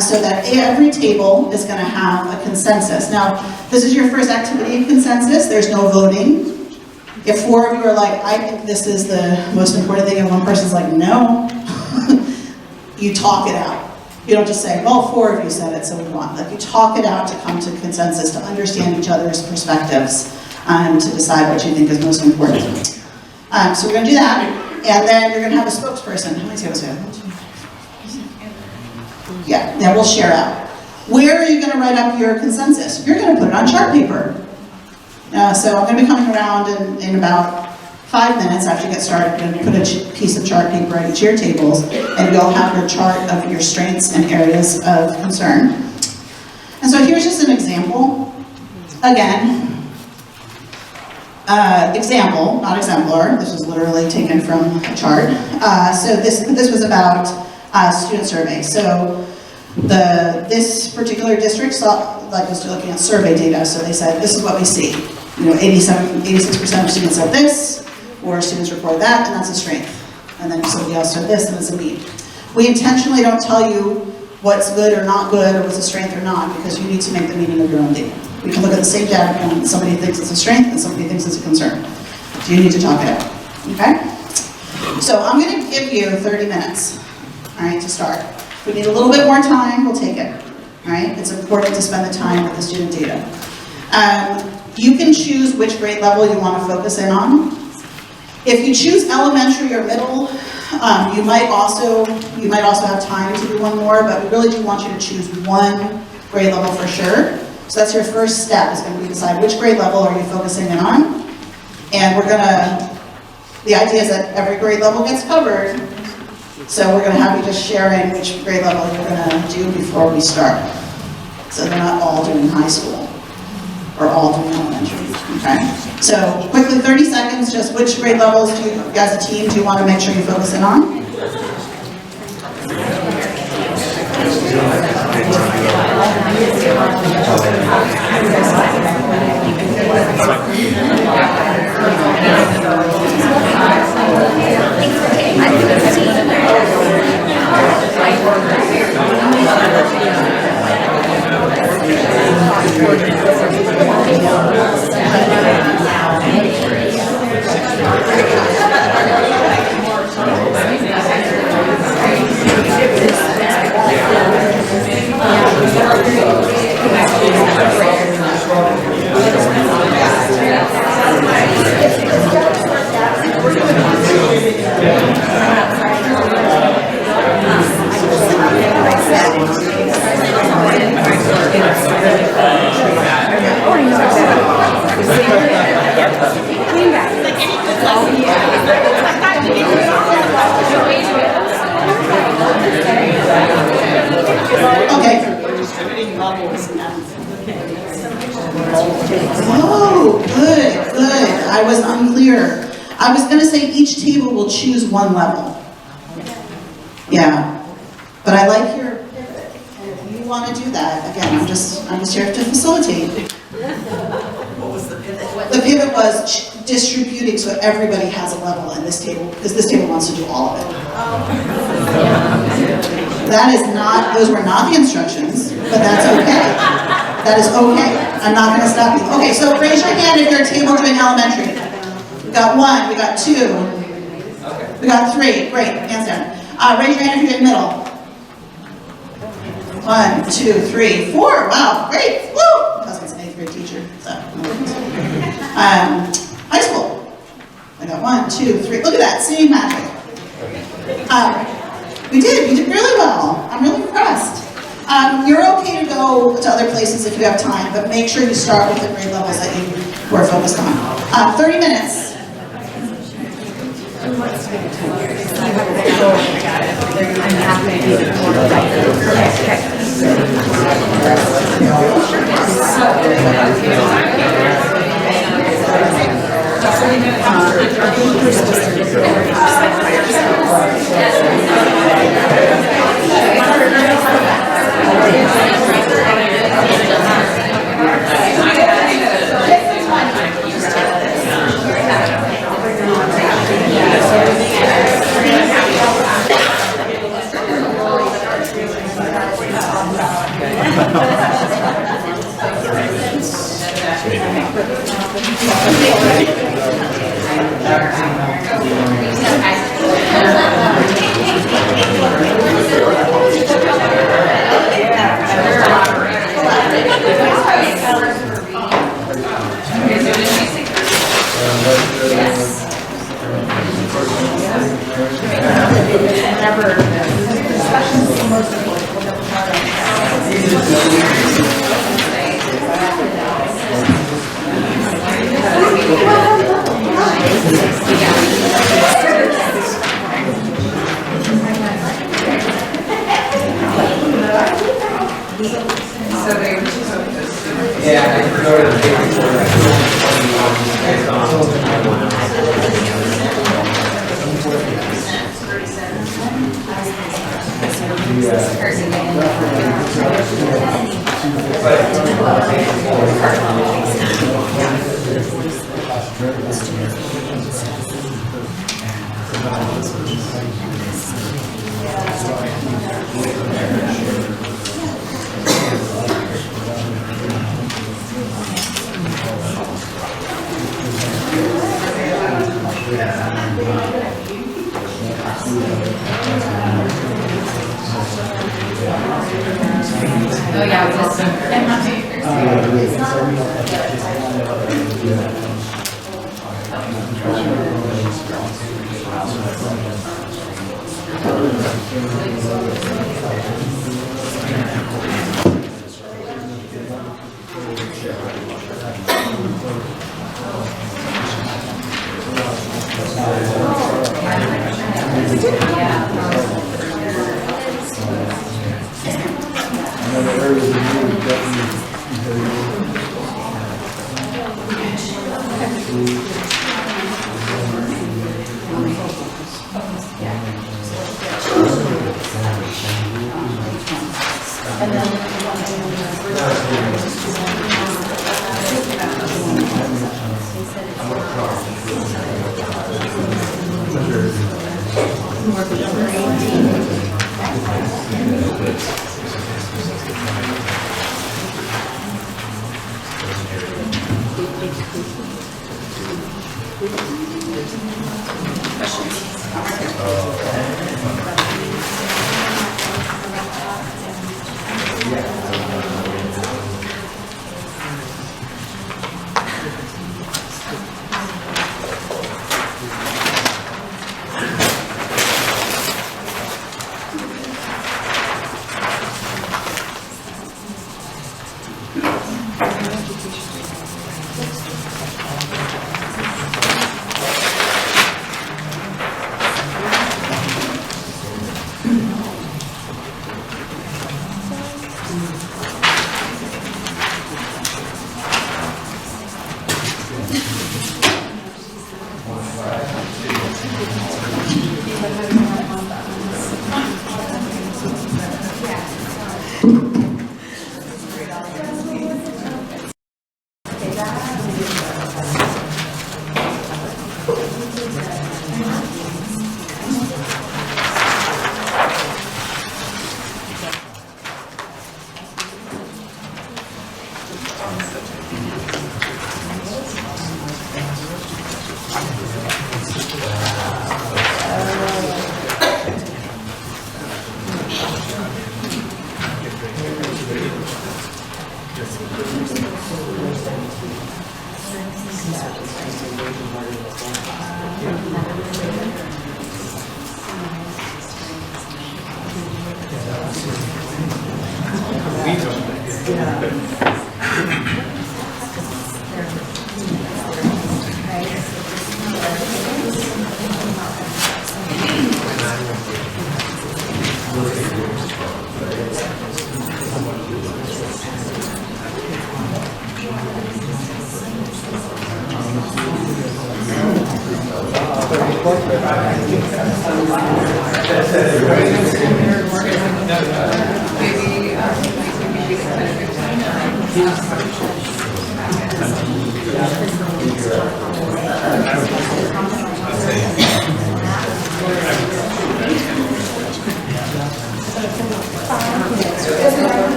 So that every table is going to have a consensus. Now, this is your first activity of consensus. There's no voting. If 4 of you are like, I think this is the most important thing, and one person's like, no, you talk it out. You don't just say, well, 4 of you said it, so we want. Like, you talk it out to come to consensus, to understand each other's perspectives, and to decide what you think is most important. So we're gonna do that, and then you're gonna have a spokesperson. How many tables do we have? Yeah, we'll share out. Where are you gonna write up your consensus? You're gonna put it on chart paper. So I'm gonna be coming around in about 5 minutes after you get started. I'm gonna put a piece of chart paper at each of your tables, and you'll have your chart of your strengths and areas of concern. And so here's just an example. Again, example, not exemplar. This was literally taken from a chart. So this was about student survey. So this particular district was looking at survey data. So they said, this is what we see. 86% of students said this, or students report that, and that's a strength. And then somebody else said this, and it's a need. We intentionally don't tell you what's good or not good, or what's a strength or not, because you need to make the meaning of your own data. We can look at the same data point, and somebody thinks it's a strength, and somebody thinks it's a concern. So you need to talk it out, okay? So I'm gonna give you 30 minutes, all right, to start. If we need a little bit more time, we'll take it, all right? It's important to spend the time with the student data. You can choose which grade level you want to focus in on. If you choose elementary or middle, you might also have time to do one more, but we really do want you to choose one grade level for sure. So that's your first step, is going to be decide which grade level are you focusing in on. And the idea is that every grade level gets covered. So we're going to have you just share in which grade level you're going to do before we start. So they're not all doing high school or all doing elementary, okay? So quickly, 30 seconds, just which grade levels do you, as a team, do you want to make sure you focus in on? Oh, good. I was unclear. I was going to say each table will choose one level. Yeah, but I like your pivot. And if you want to do that, again, I'm just here to facilitate. What was the pivot? The pivot was distributing so everybody has a level in this table, because this table wants to do all of it. Those were not the instructions, but that's okay. That is okay. I'm not going to stop you. Okay, so raise your hand if you're a table doing elementary. We got 1, we got 2, we got 3. Great, hands down. Raise your hand if you're doing middle. 1, 2, 3, 4. Wow, great. Woo! My husband's an 8th grade teacher, so. High school. I got 1, 2, 3. Look at that, same magic. You did really well. I'm really impressed. You're okay to go to other places if you have time, but make sure you start with the grade levels that you were focused on. 30 minutes. Oh, yeah,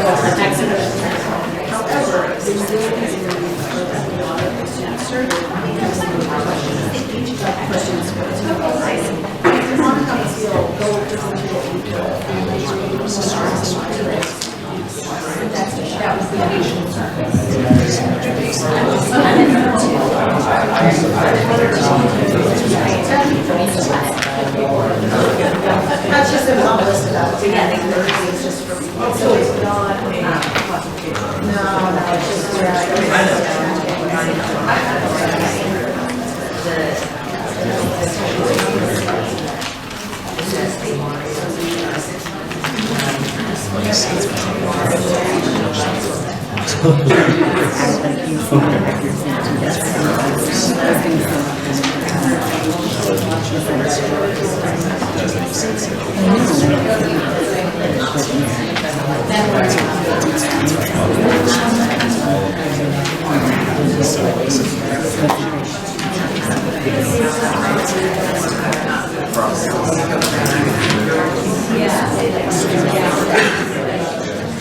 However, there's still a lot of students questions. You want to have a feel, go different to what we do. That was the initial That's just a list of that. It's just for, so it's not a, no, it's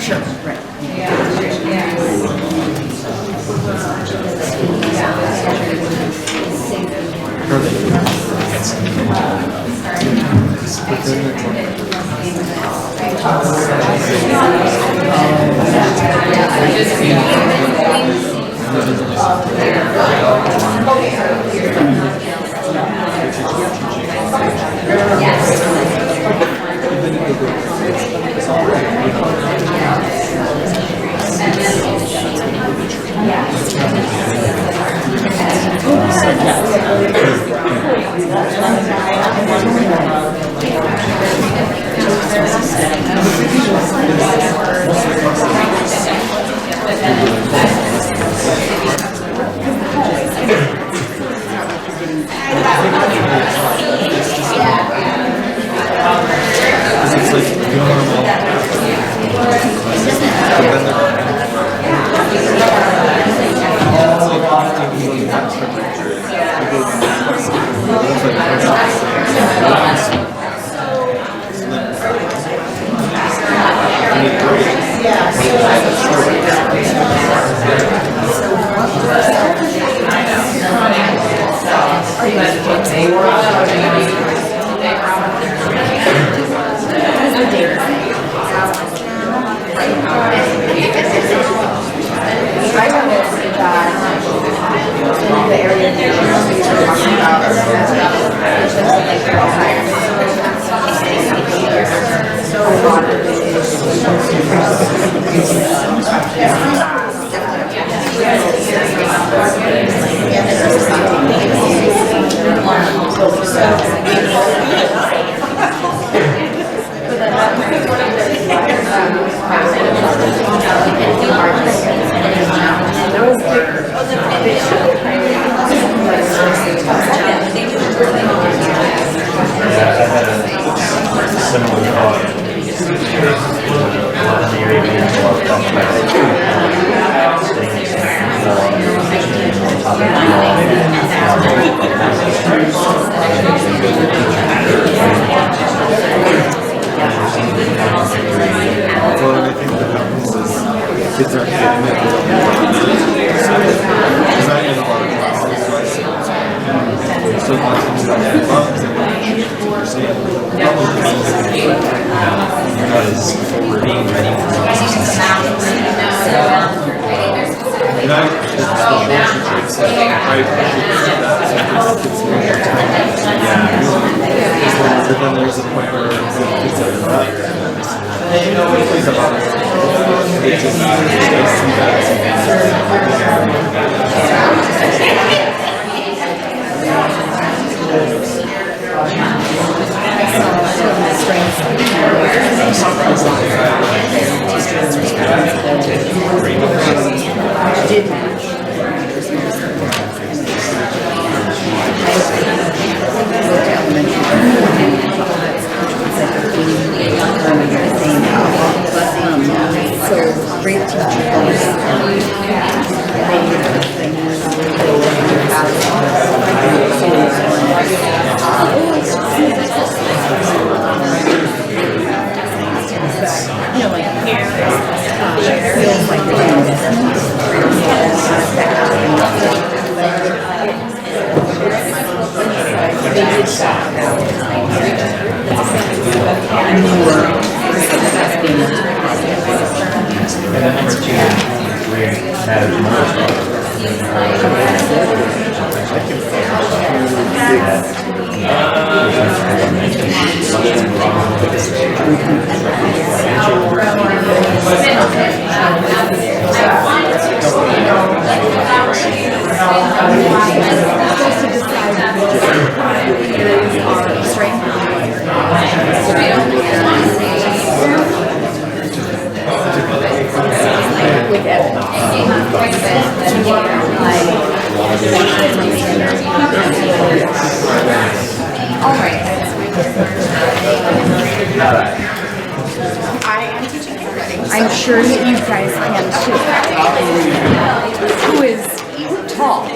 Sure, right. I'm sure that you guys can too. Who is tall?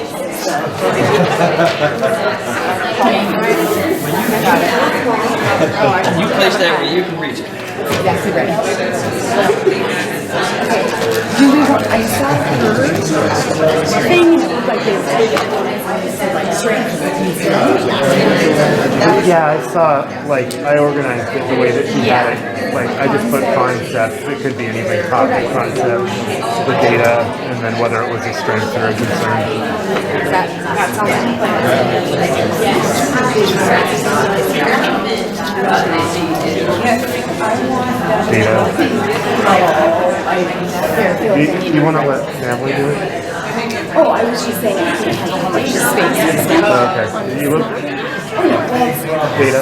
You place that where you can reach it. Exactly right. Okay. Do we want, I saw her thing that looked like they said like strength. Yeah, I saw, like, I organized it the way that she had it. Like, I just put concepts. It could be anything, topic, concept, the data, and then whether it was a strength or a concern. That sounds Data. Do you want to let Natalie do it? Oh, I was just saying I can't handle how much space and stuff. Okay. You will? Data.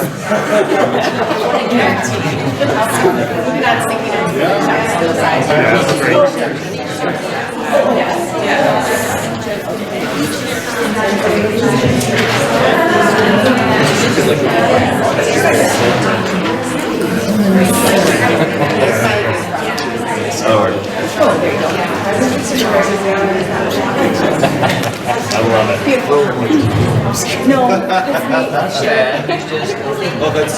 I love it. No. That's bad. Well, that's.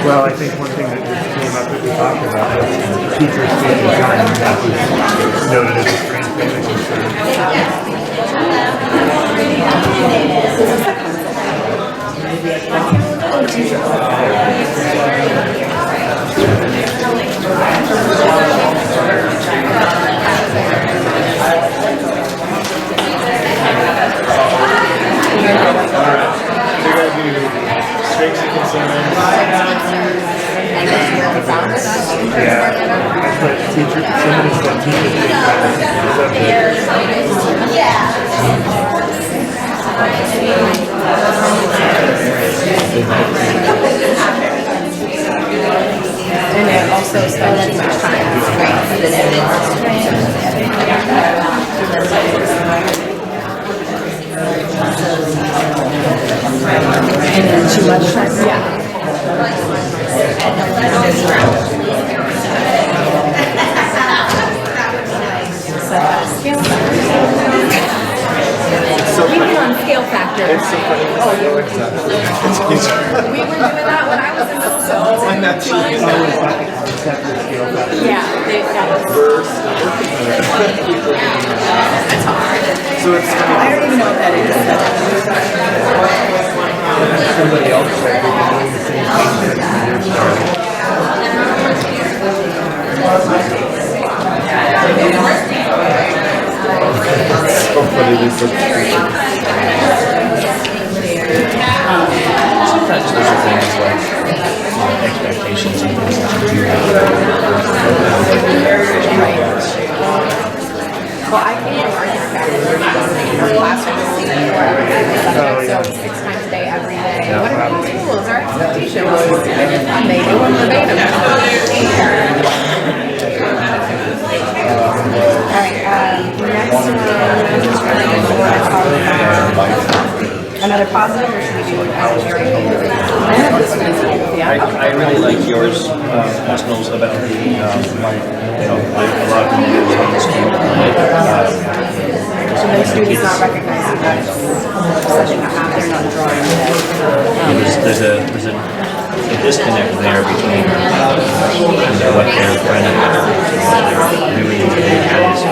Well, I think one thing that just came up that we talked about was teachers taking time, and that was noted as a strange thing that concern. Strengths and concerns. Yeah, that's what teacher, somebody said teachers take time to take the And it also spends too much time on strengths and and then too much time, yeah. We've been on scale factor. We were doing that when I was in middle school. I'm not sure. It's always like a concept of scale factor. Yeah, that was. That's hard. So it's I don't even know what that is. somebody else said they've been doing the same thing since the year started. Hopefully we put sometimes those are things like expectations and things that you do have. Well, I came from architect background. Our classroom is so 6 times a day, every day. What are these tools? Our expectation was and they do them verbatim. All right, next one. Another positive, or should we do I really like yours, Ms. Knowles, about the, like, you know, like a lot of people on this team So then students not recognizing that it's something that happened on drawing. There's a disconnect there between what they're trying to doing in today's days.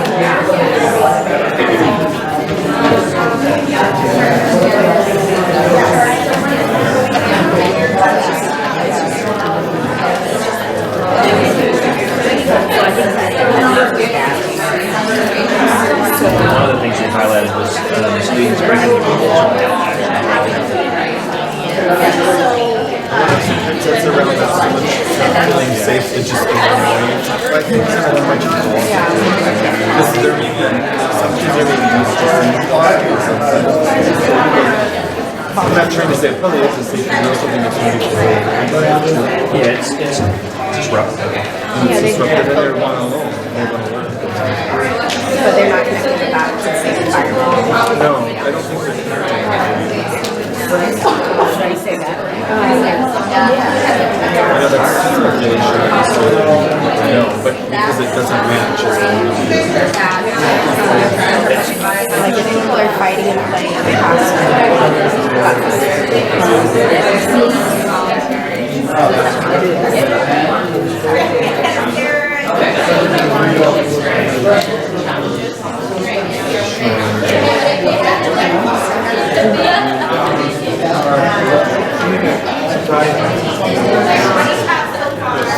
One of the things they highlighted was students bringing the rules on It's around that so much feeling safe, it's just annoying. I think kind of much more. Because they're some kids are maybe used to I'm not trying to say it probably is the same thing, something that's maybe yeah, it's disruptive. It's disruptive and they're one alone. They want to learn. But they're not connected to that to safe environment. No, I don't think they're Should I say that? I know that's really sure. No, but because it doesn't match. Like if people are fighting and playing in the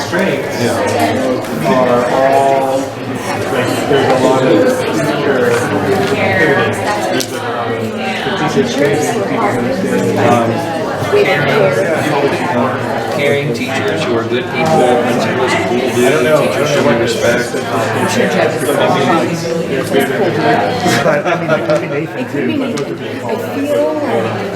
Strengths are all like there's a lot of teacher activities. There's a lot of teacher training, people understand. Caring teachers who are good people, principals who will do, I don't know. teachers show respect. But I mean, it could be Nathan too. But both of them call that.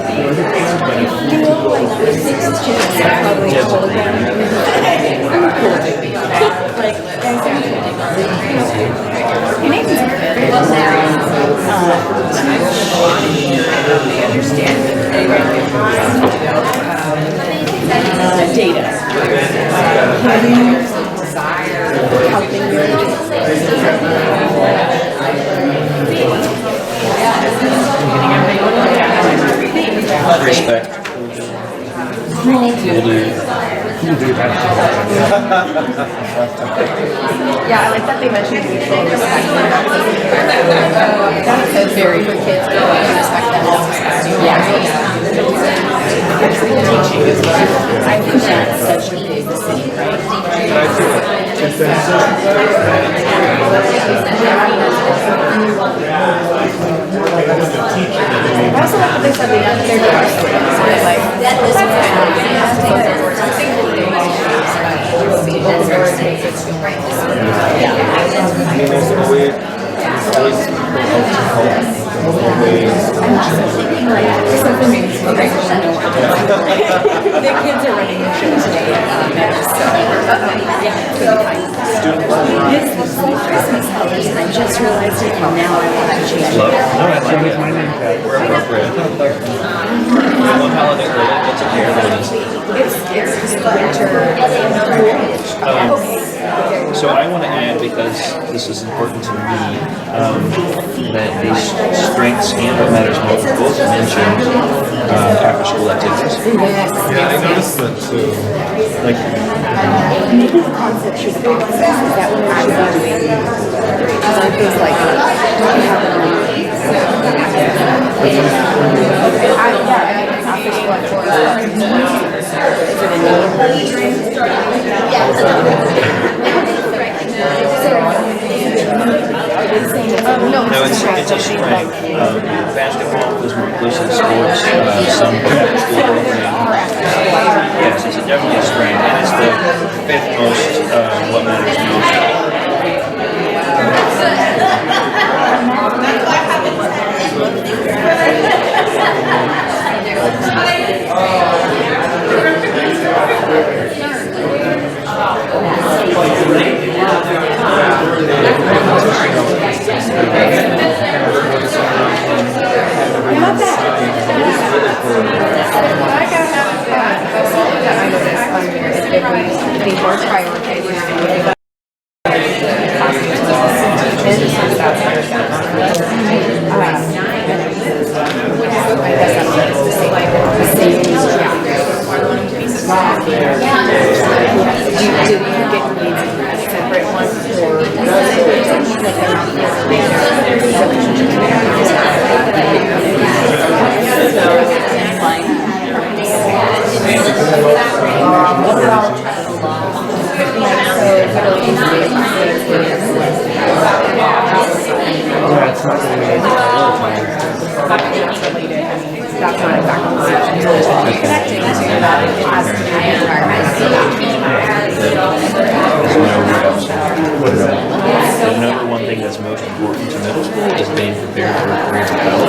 data. Helping Respect. Yeah, I like that they mentioned mutual respect. That's very for kids, but we can respect them and respect you. Yeah. I think that's such a big thing, I also like what they said they're doing students, like, the kids are running the show today. Christmas colors, I just realized it now. I want to change it. We're appropriate. One holiday early, that's okay, It's winter. So I want to add, because this is important to me, that these strengths and what matters most both mentioned after school activities. Yeah, I noticed that too. Like, maybe the concept should be that when I'm doing feels like no, it's a strength. Basketball is more inclusive sports, some school programs. Yes, it's definitely a strength, and it's the fifth most, what matters most. be more prioritized.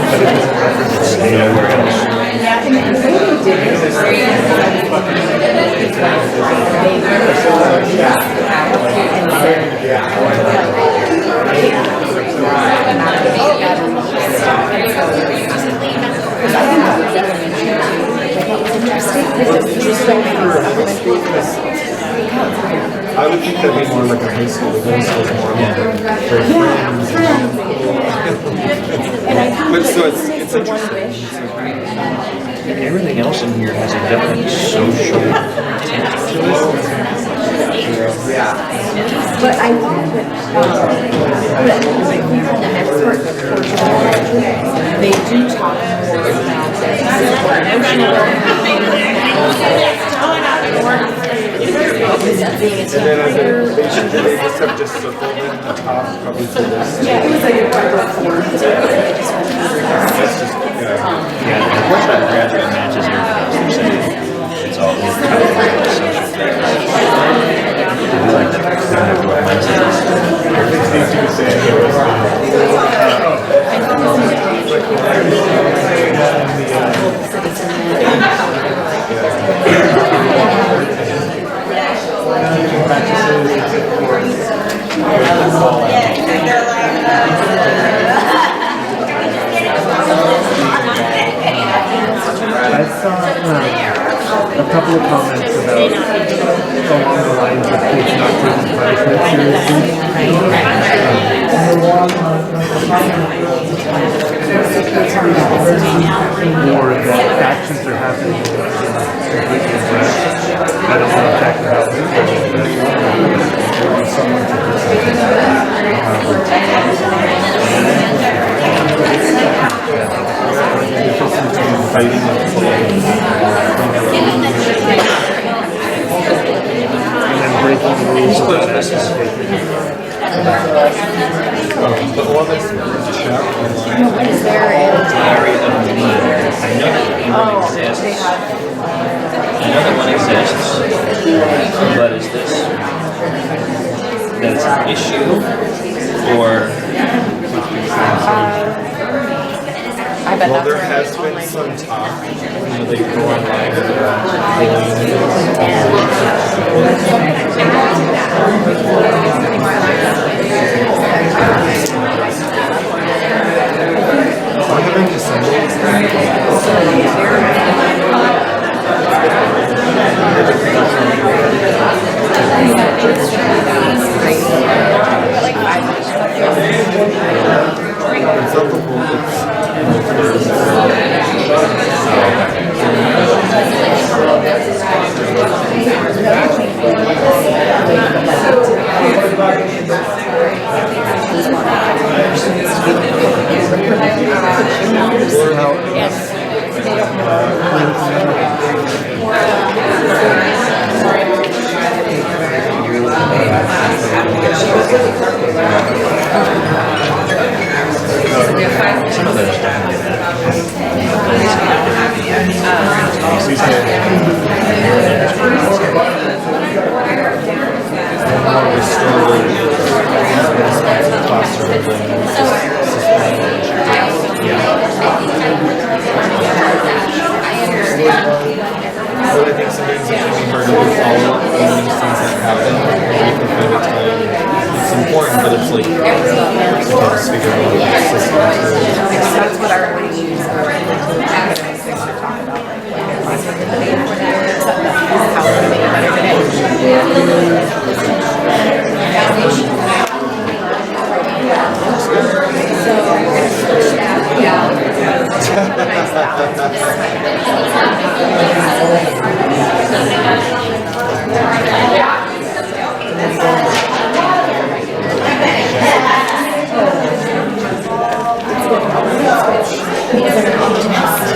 Nowhere else. I would think that'd be more like a high school, the middle school is more like their friends. But so it's interesting. Everything else in here has a definite social intent to it. But I think that, they do talk more about And then they just have just circled in the top, probably for this. Yeah, it was like a proper form. Yeah, the portrait of the graduate matches everything else you're saying. It's all kind of social things. To do like that, kind of what mine says. Everything seems to be saying it was I saw a couple of comments about along the lines of kids not taking punishment seriously. Or that actions are happening completely correct. I don't know exactly how it is, but someone to fighting and then breaking the rules of that the one that's chat online. Is there Area of need. I know that one exists. I know that one exists. But is this that it's an issue or Well, there has been some talk, they go online I haven't it's not the whole, But I think sometimes it can be hard to follow up on these things that happen. It's important, but it's like sometimes figure out what the system is. That's what our academics to talk about. How to make it better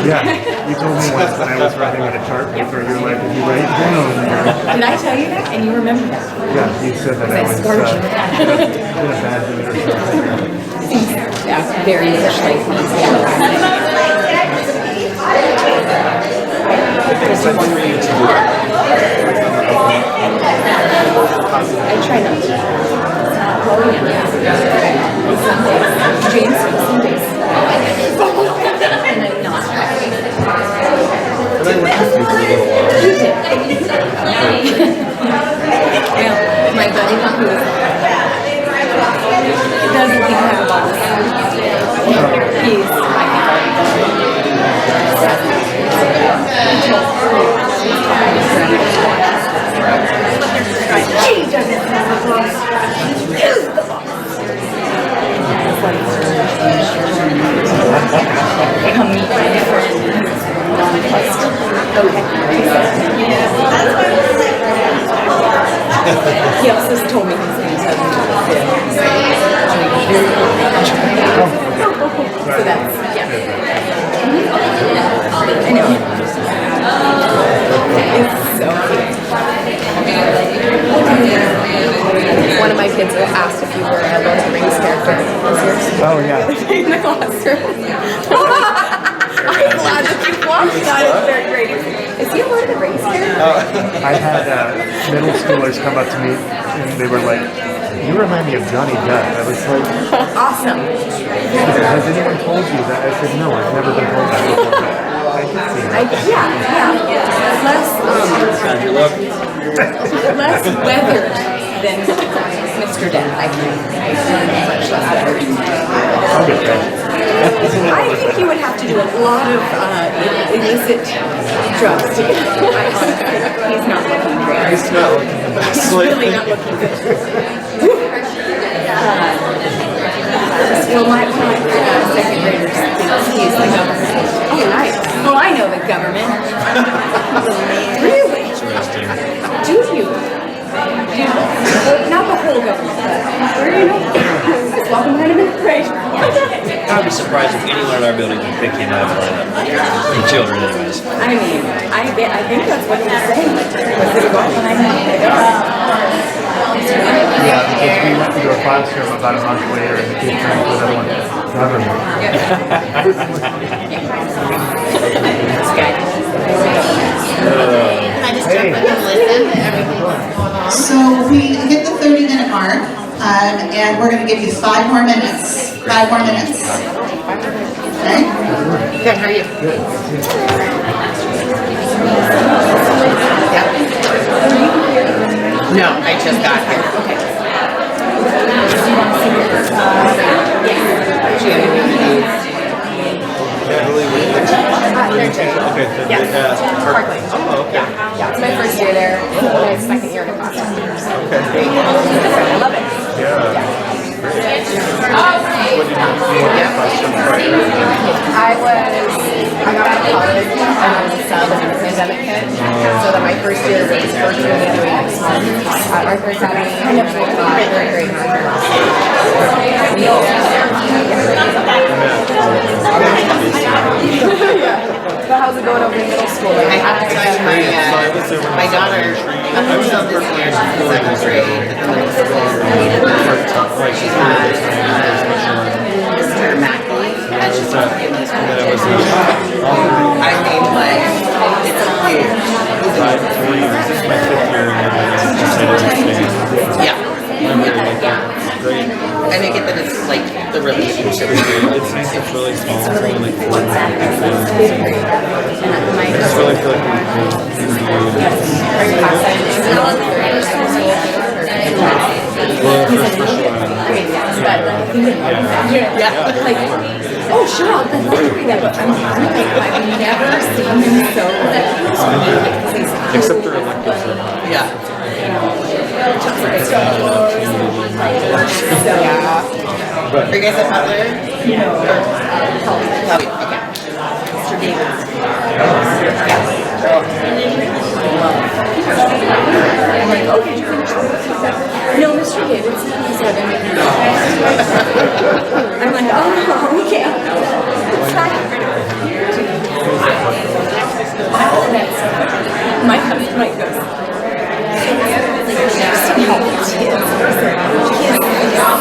Yeah, you told me once when I was writing on a chart paper, you're like, if you write down. Did I tell you that? And you remember that? Yeah, you said that I was in a bad mood or something. Yeah, very much like me. I try not to. Oh, yeah. James, some days. So that's, yeah. I know. It's so cute. One of my kids asked if you were a Lord of the Rings character. Oh, yeah. In the classroom. I'm glad that you watched that. It's very great. Is he a Lord of the Rings character? I had middle schoolers come up to me and they were like, "You remind me of Johnny Depp." I was like, Awesome. "Has anyone told you that?" I said, "No, I've never been told that before." But I can see that. Less weathered than Mr. Depp, I think. I think you would have to do a lot of illicit drugs to get him. He's not looking great. He's not looking the best. He's really not looking good. Well, one of my second graders thinks he's the government. Oh, nice. Well, I know the government. Really? Do you? Well, not the whole government, but where do you know? It's welcome kind of information. I'd be surprised if anyone in our building would pick him out of the children anyways. I mean, I think that's what he's saying. Yeah, because we went into a classroom about a month later and the kid turned to another one, government. So we hit the 30-minute mark, and we're going to give you 5 more minutes. 5 more minutes. Okay? Good, how are you? Yep. No, I just got here. Okay. Parkland. Oh, okay. Yeah, it's my first year there. My second year in the class. Okay. I love it. Yeah. What did you do I got out of college and I was a sub and a pandemic hit. So that my first year was virtually doing next month at Arthur Academy. I never went to third grade. So how's it going over in middle school? I have to tell you, my daughter, up until this year, she's in second grade, and then middle school, she had Mr. Mackey, and she's talking this one. I mean, like, it's huge. Yeah. And I get that it's like the relationship. It's really small. It's only like 4 What's that? It's really feel like Oh, sure, I'll definitely that, but I've never seen him so except for electives. Yeah. Are you guys a Butler? No. Okay. Mr. Davis. I'm like, oh, did you finish the book? No, Mr. Davidson, he said, I'm like, oh, okay. My husband might go.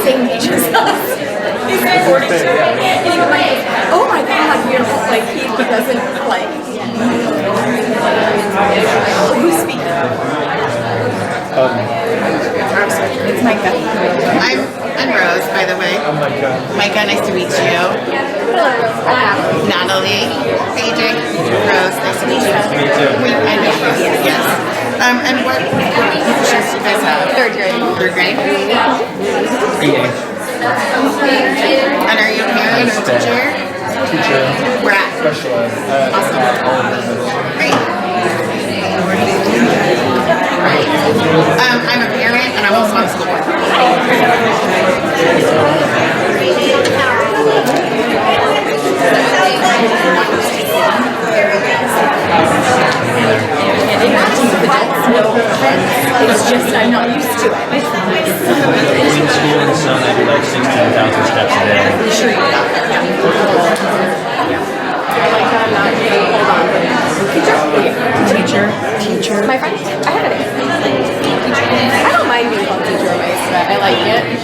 Same age as us. He's 42. Oh my God, you're like, he doesn't like. Who's speaking? It's Micah. I'm Rose, by the way. Oh, Micah. Micah, nice to meet you. Hello, Rose. Natalie. AJ. Rose, nice to meet you. I know you. Yes. And what teachers do you guys have? Third grade. Third grade? And are you a parent or teacher? Teacher. Where at? Special ed. Awesome. Great. I'm a parent and I'm also on school board. It's just I'm not used to it.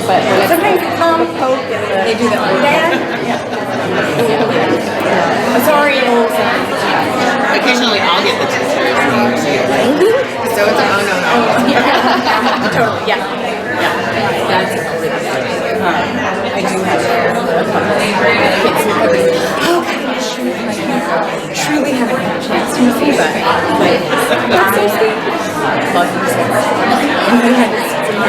But when it's sometimes come poke and they do that like that. Sorry. Occasionally I'll get the teachers. So it's oh no. Totally, yeah. That's I do have truly haven't had a chance to see, but that's so sweet. Love you so much. And we had to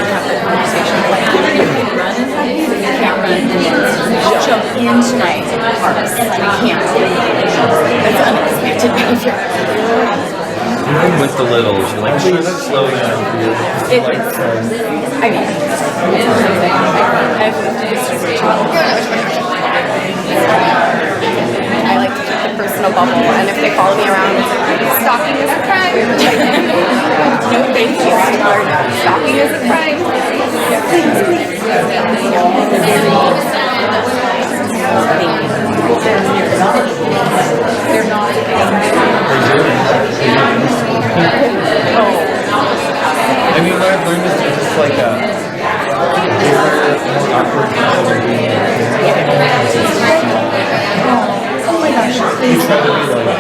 have that conversation. Like, how do you run in puppies and you can't run and then jump in tonight in the parks? We can't. That's unexpected behavior. Even with the littles, you're like, sure, that's slow down. I mean, I like to keep the personal bubble, and if they follow me around, it's like, stalking is a crime. No, thank you. Or no, stalking is a crime. Please, please. They're not. I mean, what I've learned is there's just like a more awkward kind of being. Oh my gosh. You try to be like,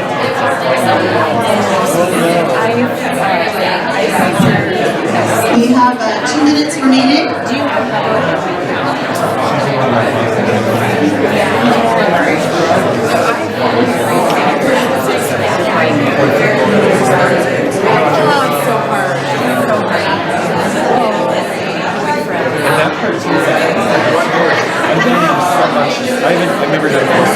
We have 2 minutes remaining. Do you that part too, I've been doing so much. I've never done this.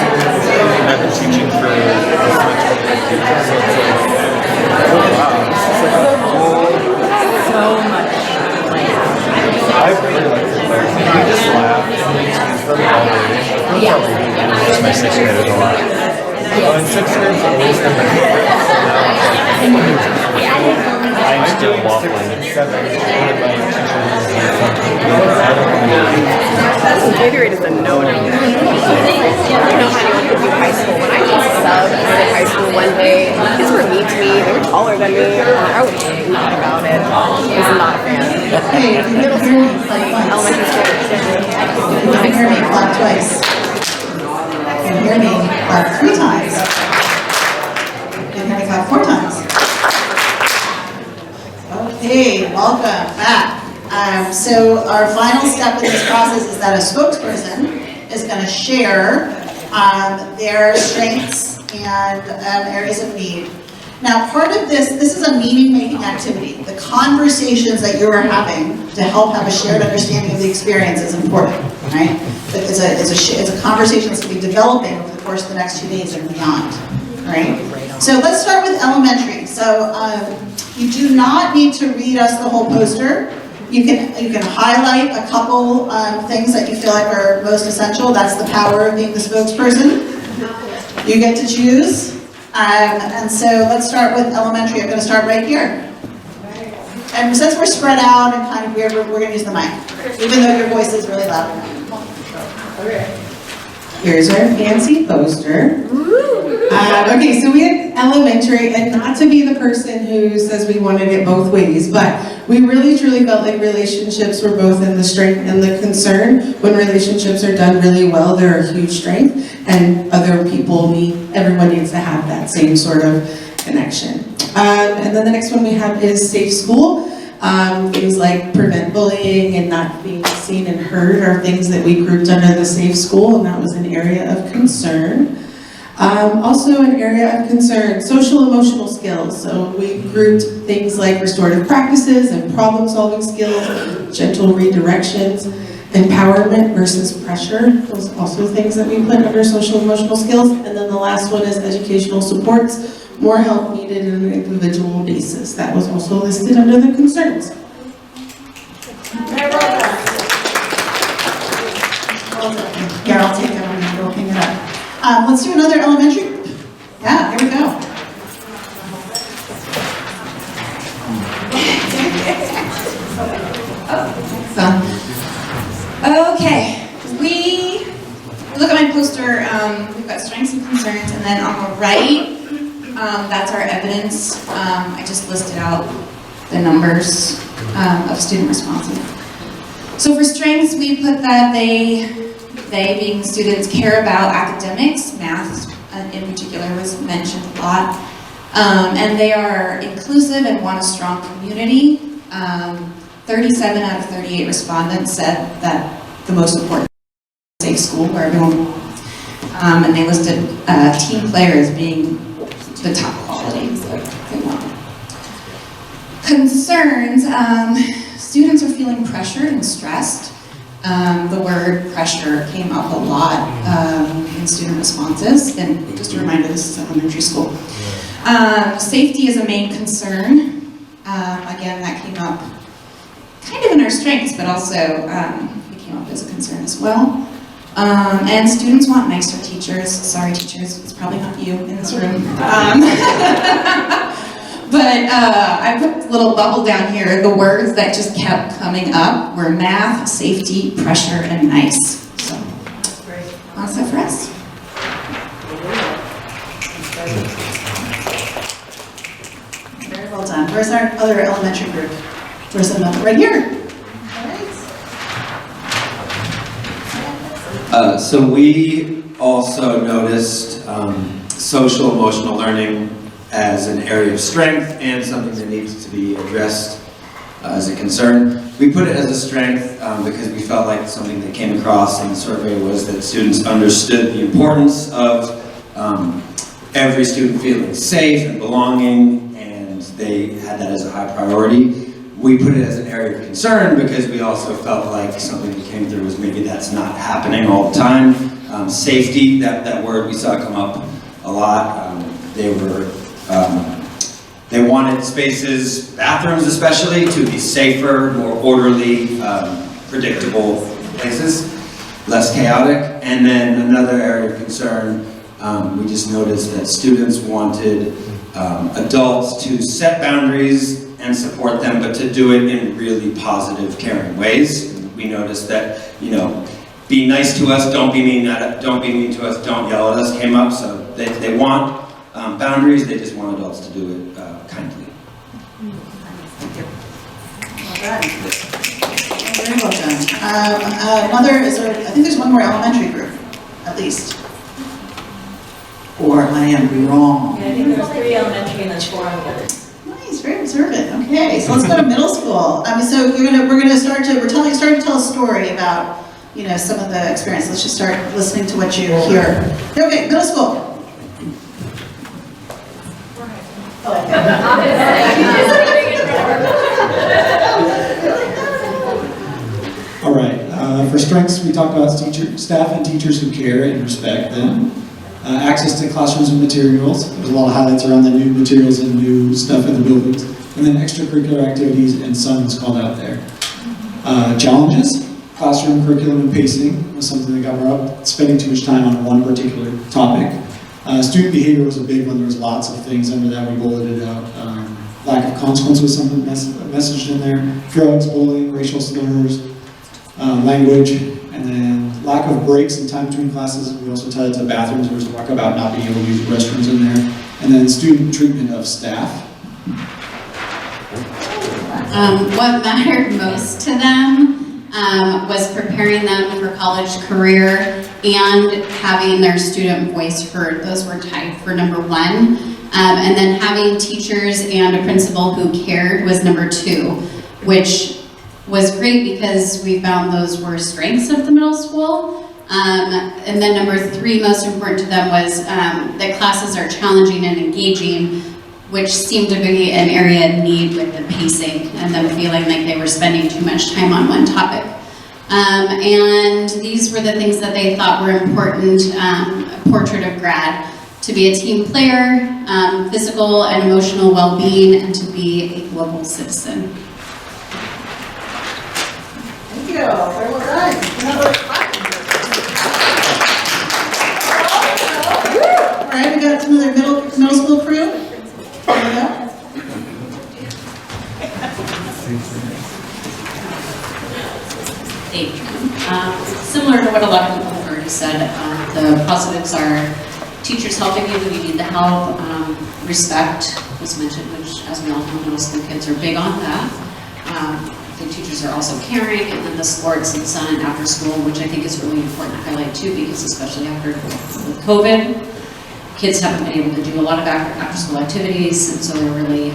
And I've been teaching for so much over the years. So it's like, oh wow, this is like a whole. So much. I really like this class. We just laugh and we tease them all day. That's all we do. It's my 6th graders a lot. Well, in 6th grade, it's always been my favorite. I'm still waffling. 7, one of my teachers Eighth grade is a no-no. I don't know how anyone could do high school. When I just subbed in high school one day, kids were mean to me. They were taller than me. I was not about it. I was not a fan. Middle school, like elementary school. can hear me clap twice? Can hear me clap 3 times? Can hear me clap 4 times? Okay, welcome back. So our final step in this process is that a spokesperson is going to share their strengths and areas of need. Now, part of this is a meaning-making activity. The conversations that you are having to help have a shared understanding of the experience is important, right? It's a conversation that's going to be developing over the course of the next 2 days and beyond, right? So let's start with elementary. So you do not need to read us the whole poster. You can highlight a couple things that you feel like are most essential. That's the power of being the spokesperson. You get to choose. And so let's start with elementary. I'm going to start right here. And since we're spread out and kind of weird, we're going to use the mic, even though your voice is really loud. Here's our fancy poster. Okay, so we had elementary, and not to be the person who says we wanted it both ways, but we really truly felt like relationships were both in the strength and the concern. When relationships are done really well, they're a huge strength, and other people everyone needs to have that same sort of connection. And then the next one we have is safe school. Things like prevent bullying and not being seen and heard are things that we grouped under the safe school, and that was an area of concern. Also an area of concern, social emotional skills. So we grouped things like restorative practices and problem solving skills, gentle redirections, empowerment versus pressure. Those are also things that we put under social emotional skills. And then the last one is educational supports, more help needed on an individual basis. That was also listed under the concerns. Yeah, I'll take that one and we'll hang it up. Let's do another elementary group. Yeah, here we go. Okay, we look at my poster, we've got strengths and concerns, and then on the right, that's our evidence. I just listed out the numbers of student responses. So for strengths, we put that they being students care about academics, math in particular was mentioned a lot, and they are inclusive and want a strong community. 37 out of 38 respondents said that the most important is a safe school where everyone belongs. And they listed team player as being the top quality that they want. Concerns, students are feeling pressured and stressed. The word pressure came up a lot in student responses, and just a reminder, this is elementary school. Safety is a main concern. Again, that came up kind of in our strengths, but also it came up as a concern as well. And students want nicer teachers. Sorry, teachers, it's probably not you in this room. But I put a little bubble down here. The words that just kept coming up were math, safety, pressure, and nice. So, that's it for us. Very well done. Where's our other elementary group? Where's another? Right here. So we also noticed social emotional learning as an area of strength and something that needs to be addressed as a concern. We put it as a strength because we felt like something that came across in the survey was that students understood the importance of every student feeling safe and belonging, and they had that as a high priority. We put it as an area of concern because we also felt like something that came through was maybe that's not happening all the time. Safety, that word we saw come up a lot. They wanted spaces, bathrooms especially, to be safer, more orderly, predictable places, less chaotic. And then another area of concern, we just noticed that students wanted adults to set boundaries and support them, but to do it in really positive, caring ways. We noticed that, be nice to us, don't be mean to us, don't yell at us came up. So they want boundaries, they just want adults to do it kindly. Well done. Very well done. I think there's one more elementary group, at least. Or I am wrong. Yeah, I think there's 3 elementary and then 4 on the other. Nice, very observant. Okay, so let's go to middle school. So we're starting to tell a story about, some of the experience. Let's just start listening to what you hear. Okay, middle school. All right, for strengths, we talked about staff and teachers who care and respect them. Access to classrooms and materials. There's a lot of highlights around the new materials and new stuff in the buildings. And then extracurricular activities, and some was called out there. Challenges, classroom, curriculum, and pacing was something that got brought up, spending too much time on one particular topic. Student behavior was a big one. There was lots of things under that. We bulleted it out. Lack of consequence was something messaged in there. Drugs, bullying, racial slurs, language, and then lack of breaks and time between classes. We also tied it to bathrooms. There was talk about not being able to use restrooms in there. And then student treatment of staff. What mattered most to them was preparing them for college career and having their student voice heard. Those were tied for number 1. And then having teachers and a principal who cared was number 2, which was great because we found those were strengths of the middle school. And then number 3, most important to them was that classes are challenging and engaging, which seemed to be an area of need with the pacing and them feeling like they were spending too much time on one topic. And these were the things that they thought were important. A portrait of grad, to be a team player, physical and emotional well-being, and to be a global citizen. Thank you. Very well done. All right, we got another middle school crew. There we go. Thank you. Similar to what a lot of people have already said, the positives are teachers helping you when you need the help, respect was mentioned, which, as we all know, middle school kids are big on that. the teachers are also caring, and then the sports and sun and after school, which I think is really important to highlight too, because especially after with COVID, kids haven't been able to do a lot of after school activities, and so they're really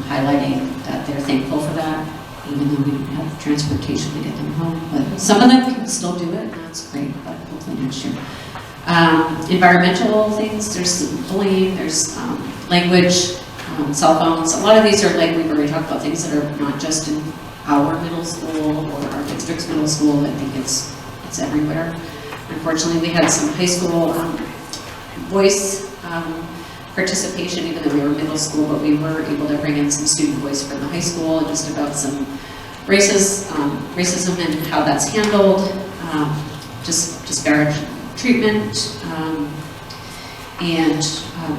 highlighting that they're thankful for that, even though we don't have transportation to get them home. But some of them can still do it, and that's great, but hopefully next year. Environmental things, there's some bullying, there's language, cell phones. A lot of these are, like we've already talked about, things that are not just in our middle school or our district's middle school. I think it's everywhere. Unfortunately, we had some high school voice participation, even though we were middle school, but we were able to bring in some student voice from the high school just about some racism and how that's handled, just disparage treatment, and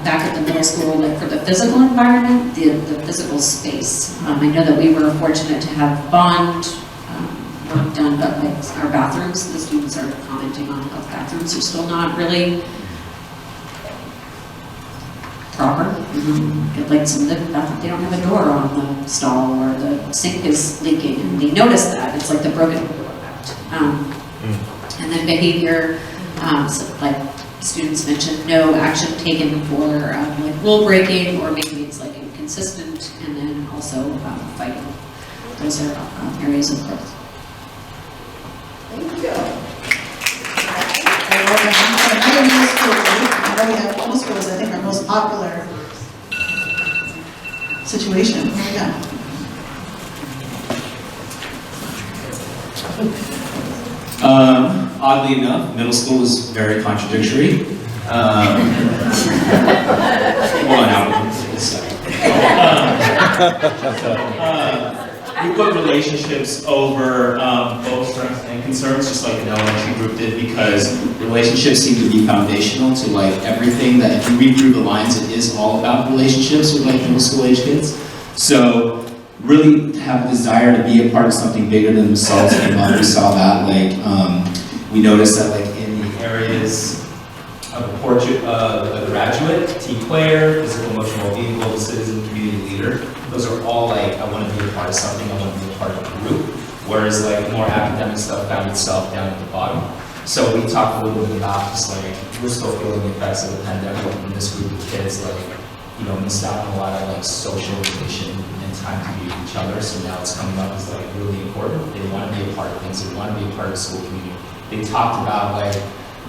back at the middle school, like for the physical environment, the physical space. I know that we were fortunate to have bond work done, but like our bathrooms, the students are commenting on how bathrooms are still not really proper. Like some of the bathrooms, they don't have a door on the stall, or the sink is leaking, and they notice that. It's like the broken window effect. And then behavior, so like students mentioned, no action taken for like rule breaking, or maybe it's like inconsistent, and then also fighting. Those are areas of growth. Thank you. We have homeschool is, I think, our most popular situation. There we go. Oddly enough, middle school was very contradictory. Well, now we put relationships over both strengths and concerns, just like the elementary group did, because relationships seem to be foundational to like everything. That if you read through the lines, it is all about relationships with like middle school age kids. So really to have a desire to be a part of something bigger than themselves came up. We saw that, like, we noticed that like in the areas of a portrait of a graduate, team player, physical emotional well-being, global citizen, community leader, those are all like, I want to be a part of something, I want to be a part of a group. Whereas like more academic stuff found itself down at the bottom. So we talked a little bit about just like, we're still feeling the effects of the pandemic in this group of kids, like, you know, missed out on a lot of like socialization and time to be with each other. So now it's coming up as like really important. They want to be a part of things, they want to be a part of the school community. They talked about like,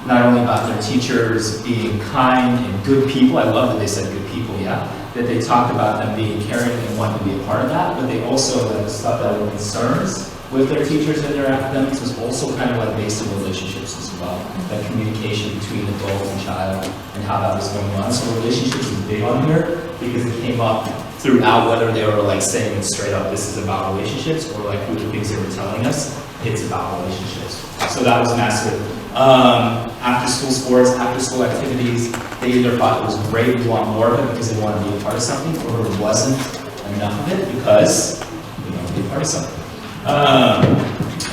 not only about their teachers being kind and good people, I love that they said good people, yeah, that they talked about them being caring and wanting to be a part of that, but they also, like, the stuff that were concerns with their teachers and their academics was also kind of like based in relationships as well. That communication between adult and child and how that was going on. So relationships is big on here because it came up throughout, whether they were like saying straight up, this is about relationships, or like through the things they were telling us, it's about relationships. So that was massive. After school sports, after school activities, they either thought it was great, we want more of it because they want to be a part of something, or it wasn't enough of it because we want to be a part of something.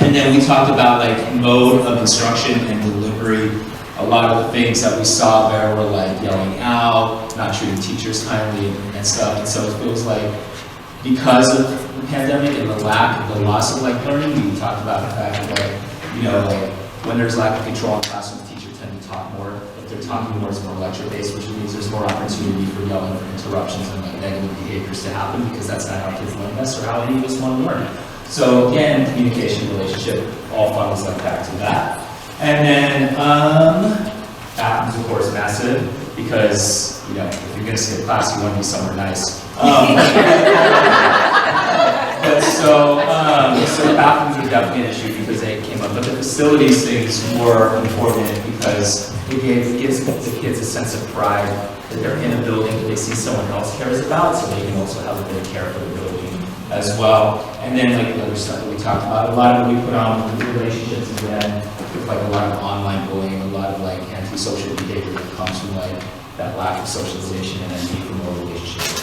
And then we talked about like mode of instruction and delivery. A lot of the things that we saw there were like yelling out, not treating teachers kindly and stuff. And so it feels like because of the pandemic and the loss of like learning, we talked about the fact that like, you know, like when there's lack of control in classrooms, teachers tend to talk more. If they're talking more, it's more lecture-based, which means there's more opportunity for yelling, for interruptions, and like negative behaviors to happen because that's not how kids learn best or how any of us want to learn. So again, communication, relationship, all funnels like back to that. And then bathrooms, of course, massive because, you know, if you're going to skip class, you want to be somewhere nice. But so the bathrooms are definitely an issue because they came up. But the facilities things were important because it gives the kids a sense of pride that they're in a building that they see someone else cares about, so they can also have a bit of care for the building as well. And then like the other stuff that we talked about, a lot of it we put on with the relationships again, with like a lot of online bullying, a lot of like antisocial behavior that comes from like that lack of socialization and then need for more relationships.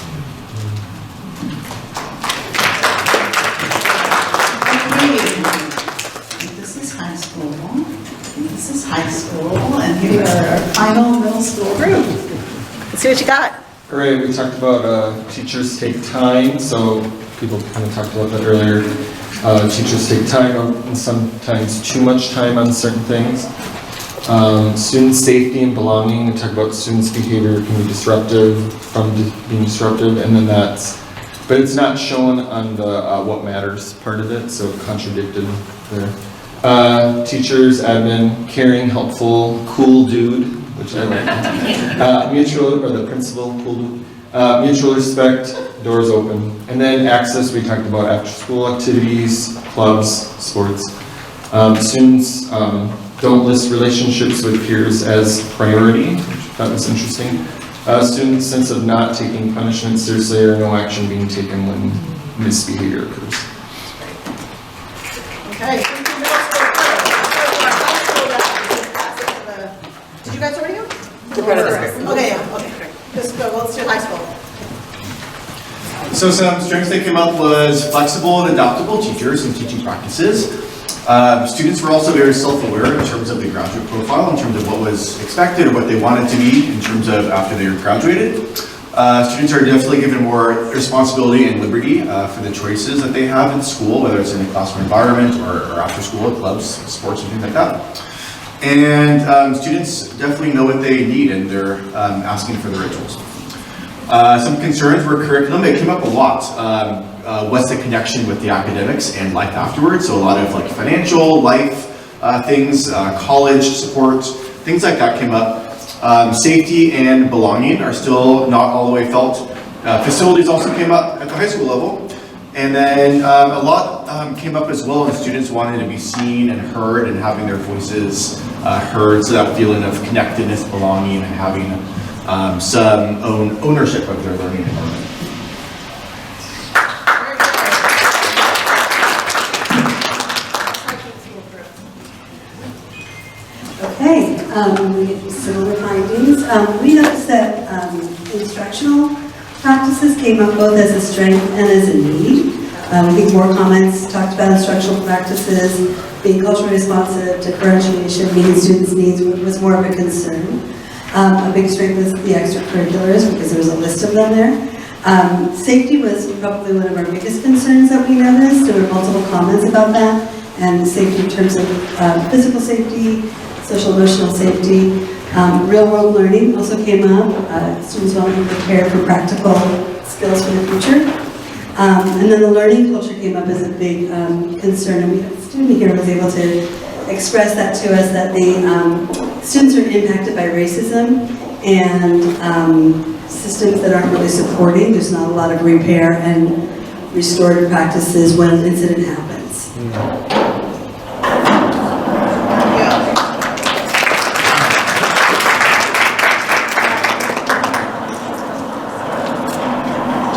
This is high school. This is high school, and here we are, our final middle school group. Let's see what you got. All right, we talked about teachers take time, so people kind of talked about that earlier. Teachers take time on, and sometimes too much time on certain things. Student safety and belonging, we talk about students' behavior can be disruptive, being disruptive, and then but it's not shown on the what matters part of it, so contradicted there. Teachers, admin, caring, helpful, cool dude, which I like. Mutual, or the principal, cool dude. Mutual respect, doors open. And then access, we talked about after school activities, clubs, sports. Students don't list relationships with peers as priority, which I thought was interesting. Students' sense of not taking punishment seriously or no action being taken when misbehavior occurs. Okay. Did you guys already go? Okay, yeah, okay. Let's go, let's do high school. So some strengths that came up was flexible and adaptable teachers and teaching practices. Students were also very self-aware in terms of the graduate profile, in terms of what was expected or what they wanted to be in terms of after they were graduated. Students are definitely given more responsibility and liberty for the choices that they have in school, whether it's in a classroom environment or after school, clubs, sports, and things like that. And students definitely know what they need and they're asking for the rituals. Some concerns were curriculum. It came up a lot. What's the connection with the academics and life afterwards? So a lot of like financial, life things, college support, things like that came up. Safety and belonging are still not all the way felt. Facilities also came up at the high school level. And then a lot came up as well, and students wanted to be seen and heard and having their voices heard, so that feeling of connectedness, belonging, and having some ownership of their learning environment. Okay, similar findings. We noticed that instructional practices came up both as a strength and as a need. I think more comments talked about instructional practices, being culturally responsive, differentiation, meeting students' needs was more of a concern. A big strength was the extracurriculars because there was a list of them there. Safety was probably one of our biggest concerns that we noticed. There were multiple comments about that, and safety in terms of physical safety, social emotional safety. Real-world learning also came up. Students want to be prepared for practical skills for the future. And then the learning culture came up as a big concern. And a student here was able to express that to us, that the students are impacted by racism and systems that aren't really supporting. There's not a lot of repair and restorative practices when an incident happens.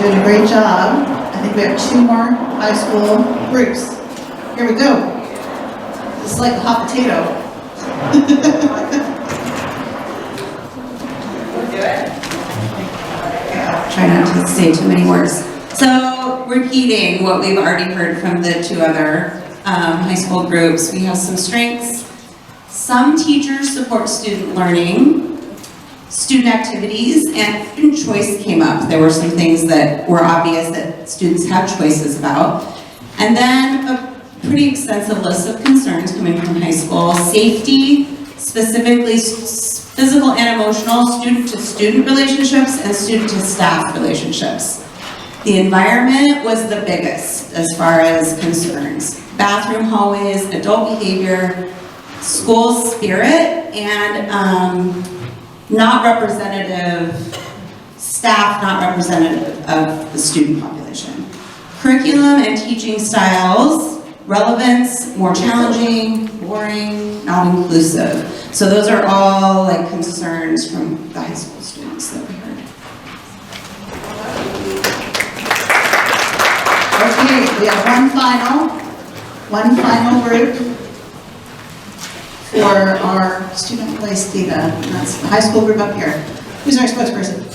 Doing a great job. I think we have 2 more high school groups. Here we go. This is like a hot potato. Try not to say too many words. So, repeating what we've already heard from the 2 other high school groups, we have some strengths. Some teachers support student learning. Student activities and student choice came up. There were some things that were obvious that students have choices about. And then a pretty extensive list of concerns coming from high school. Safety, specifically physical and emotional, student-to-student relationships, and student-to-staff relationships. The environment was the biggest as far as concerns. Bathroom hallways, adult behavior, school spirit, and not representative, staff not representative of the student population. Curriculum and teaching styles, relevance, more challenging, boring, not inclusive. So those are all like concerns from the high school students that we heard. Okay, we have one final group for our student place data, and that's the high school group up here. Who's our spokesperson?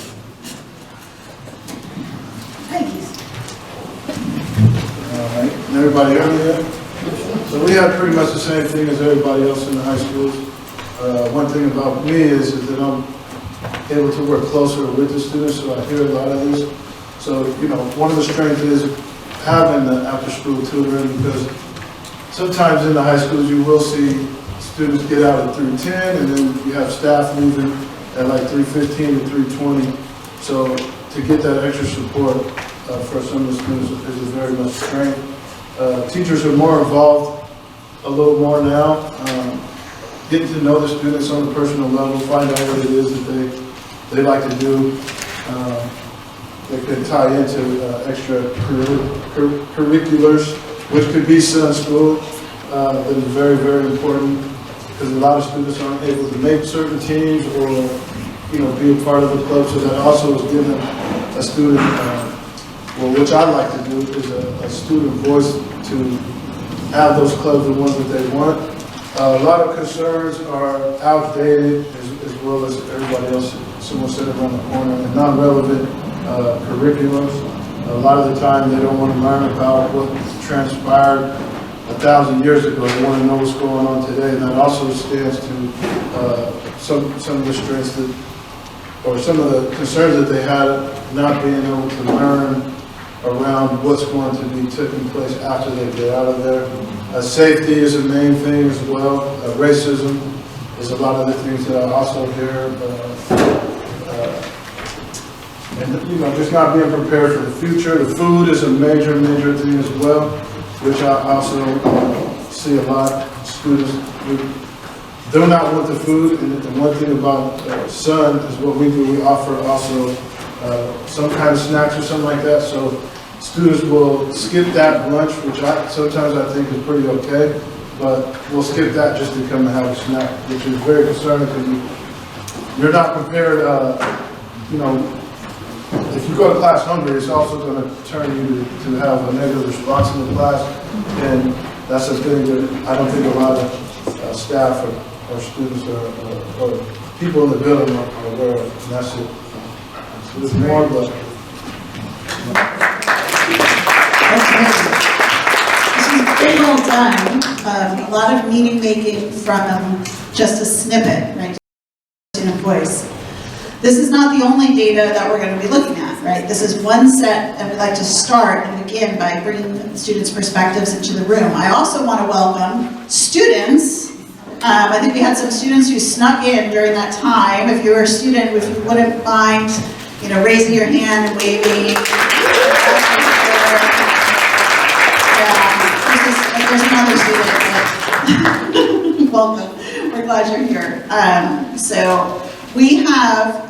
Alright, everybody heard me there? So we have pretty much the same thing as everybody else in the high schools. One thing about me is that I'm able to work closer with the students, so I hear a lot of this. So, you know, one of the strengths is having the after-school tutoring, because sometimes in the high schools, you will see students get out at 3:10, and then you have staff leaving at like 3:15 to 3:20. So to get that extra support for some of the students is very much a strength. Teachers are more involved a little more now, getting to know the students on a personal level, find out what it is that they like to do. They could tie into extra curriculars, which could be Sun School, that is very, very important, because a lot of students aren't able to make certain teams or, be a part of the club, so that also is giving a student, which I like to do, is a student voice to have those clubs, the ones that they want. A lot of concerns are outdated, as well as everybody else, someone said around the corner, and non-relevant curriculums. A lot of the time, they don't want to learn about what transpired 1,000 years ago. They want to know what's going on today, and that also stands to some of the strengths that, or some of the concerns that they had, not being able to learn around what's going to be taking place after they get out of there. Safety is a main thing as well. Racism is a lot of the things that I also hear. And just not being prepared for the future. The food is a major, major thing as well, which I also see a lot of students do not want the food. And the one thing about Sun is what we do, we offer also some kind of snacks or something like that. So students will skip that lunch, which sometimes I think is pretty okay, but we'll skip that just to come and have a snack, which is very concerning because you're not prepared, if you go to class hungry, it's also going to turn you to have a negative response in the class, and that's a thing that I don't think a lot of staff or students or people in the building are aware of, and that's it. So there's more, but... This is very well done. A lot of meaning making from just a snippet, right? In a voice. This is not the only data that we're going to be looking at, right? This is one set, and we'd like to start and begin by bringing students' perspectives into the room. I also want to welcome students. I think we had some students who snuck in during that time. If you're a student, if you wouldn't mind, raising your hand and waving. There's another student. Welcome. We're glad you're here. So we have,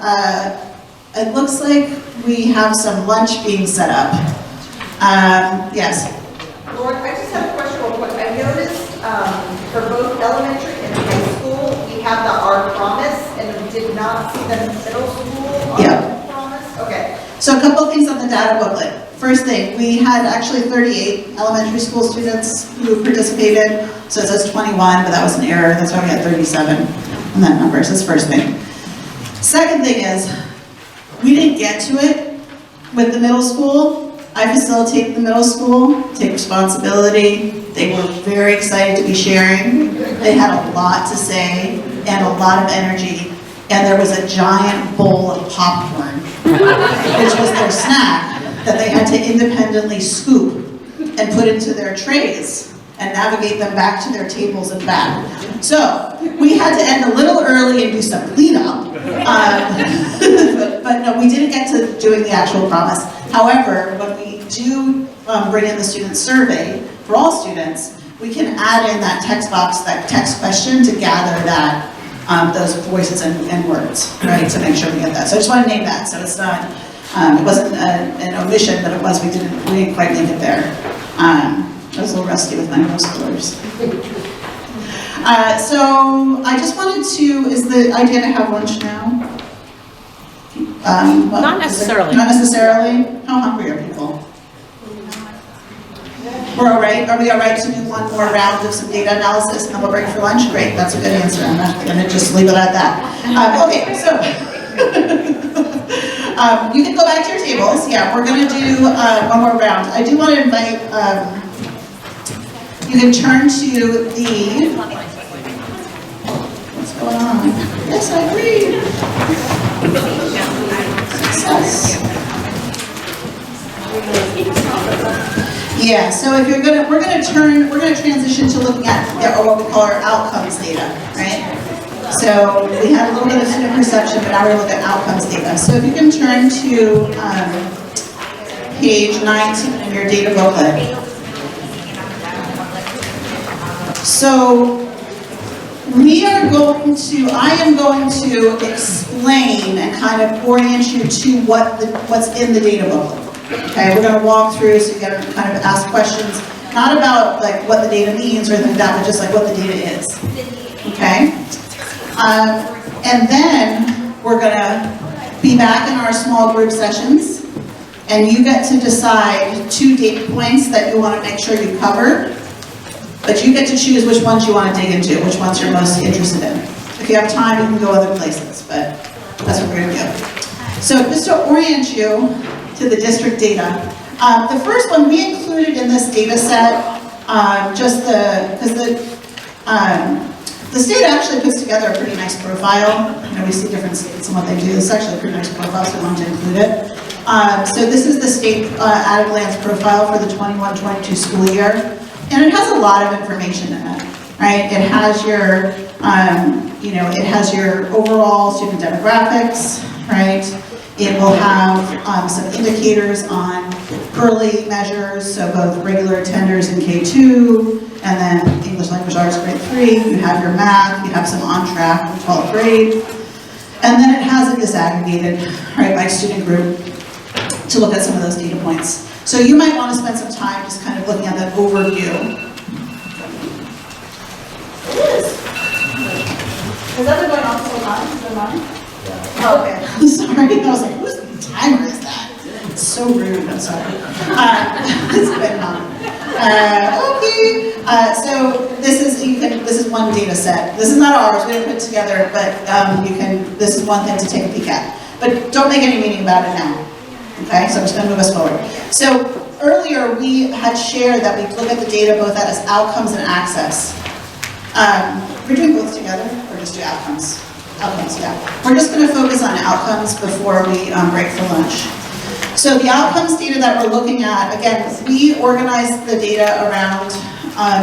it looks like we have some lunch being set up. Yes. Lord, I just have a question real quick. I noticed for both elementary and high school, we have the Our Promise, and we did not see the middle school Our Promise. Okay. So a couple of things on the data booklet. First thing, we had actually 38 elementary school students who participated. So it says 21, but that was an error. That's why we had 37 on that number. So that's the first thing. Second thing is, we didn't get to it with the middle school. I facilitated the middle school, take responsibility. They were very excited to be sharing. They had a lot to say and a lot of energy. And there was a giant bowl of popcorn, which was their snack, that they had to independently scoop and put into their trays and navigate them back to their tables and back. So we had to end a little early and do some cleanup. But no, we didn't get to doing the actual promise. However, when we do bring in the student survey for all students, we can add in that text box, that text question to gather that, those voices and words, right, to make sure we get that. So I just want to name that, so it's not, it wasn't an omission, but it was, we didn't quite make it there. I was a little rusty with my middle schoolers. So I just wanted to, is the idea to have lunch now? Not necessarily. Not necessarily? How hungry are people? We're all right? Are we all right to do one more round of some data analysis and then we'll break for lunch? Great, that's a good answer. I'm not going to just leave it at that. Okay, so you can go back to your tables. Yeah, we're going to do one more round. I do want to invite, you can turn to the, what's going on? Yes, I agree. Success. Yeah, so if you're gonna, we're gonna transition to looking at what we call our outcomes data, right? So we had a little bit of student perception, but now we're looking at outcomes data. So if you can turn to page 19 in your data booklet. So I am going to explain and kind of orient you to what's in the data booklet. Okay, we're going to walk through so you can kind of ask questions, not about like what the data means or anything like that, but just like what the data is. Okay, and then we're going to be back in our small group sessions, and you get to decide 2 data points that you want to make sure you cover. But you get to choose which ones you want to dig into, which ones you're most interested in. If you have time, you can go other places, but that's what we're going to do. So just to orient you to the district data, the first one we included in this data set, because the state actually puts together a pretty nice profile. You know, we see different states and what they do. This is actually a pretty nice profile, so we wanted to include it. So this is the state at a glance profile for the 21-22 school year. And it has a lot of information in it, right? It has your, it has your overall student demographics, right? It will have some indicators on early measures, so both regular attenders in K2, and then English Language Arts grade 3. You have your math, you have some on track in 12th grade. And then it has it disaggregated, right, by student group to look at some of those data points. So you might want to spend some time just kind of looking at that overview. It is. Has that been going on the whole time? Is it on? Oh, okay. I'm sorry. I was like, whose timer is that? It's so rude. I'm sorry. It's been on. Okay. So this is one data set. This is not ours. We didn't put it together, but this is one thing to take a peek at. But don't make any meaning about it now. Okay, so I'm just going to move us forward. So earlier we had shared that we look at the data both as outcomes and access. We're doing both together, or just do outcomes? Outcomes, yeah. We're just going to focus on outcomes before we break for lunch. So the outcomes data that we're looking at, again, we organize the data around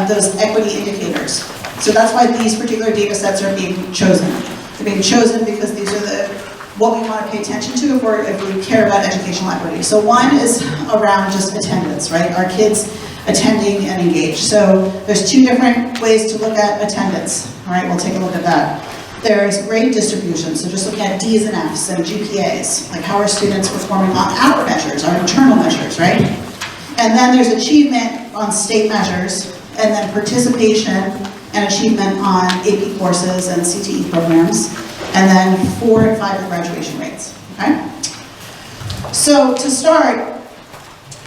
those equity indicators. So that's why these particular data sets are being chosen. They're being chosen because these are what we want to pay attention to if we care about educational equity. So one is around just attendance, right? Are kids attending and engaged? So there's 2 different ways to look at attendance. All right, we'll take a look at that. There's grade distribution, so just looking at D's and F's and GPAs, like how are students performing on our measures, our internal measures, right? And then there's achievement on state measures, and then participation and achievement on AP courses and CTE programs. And then 4 and 5 year graduation rates, okay? So to start,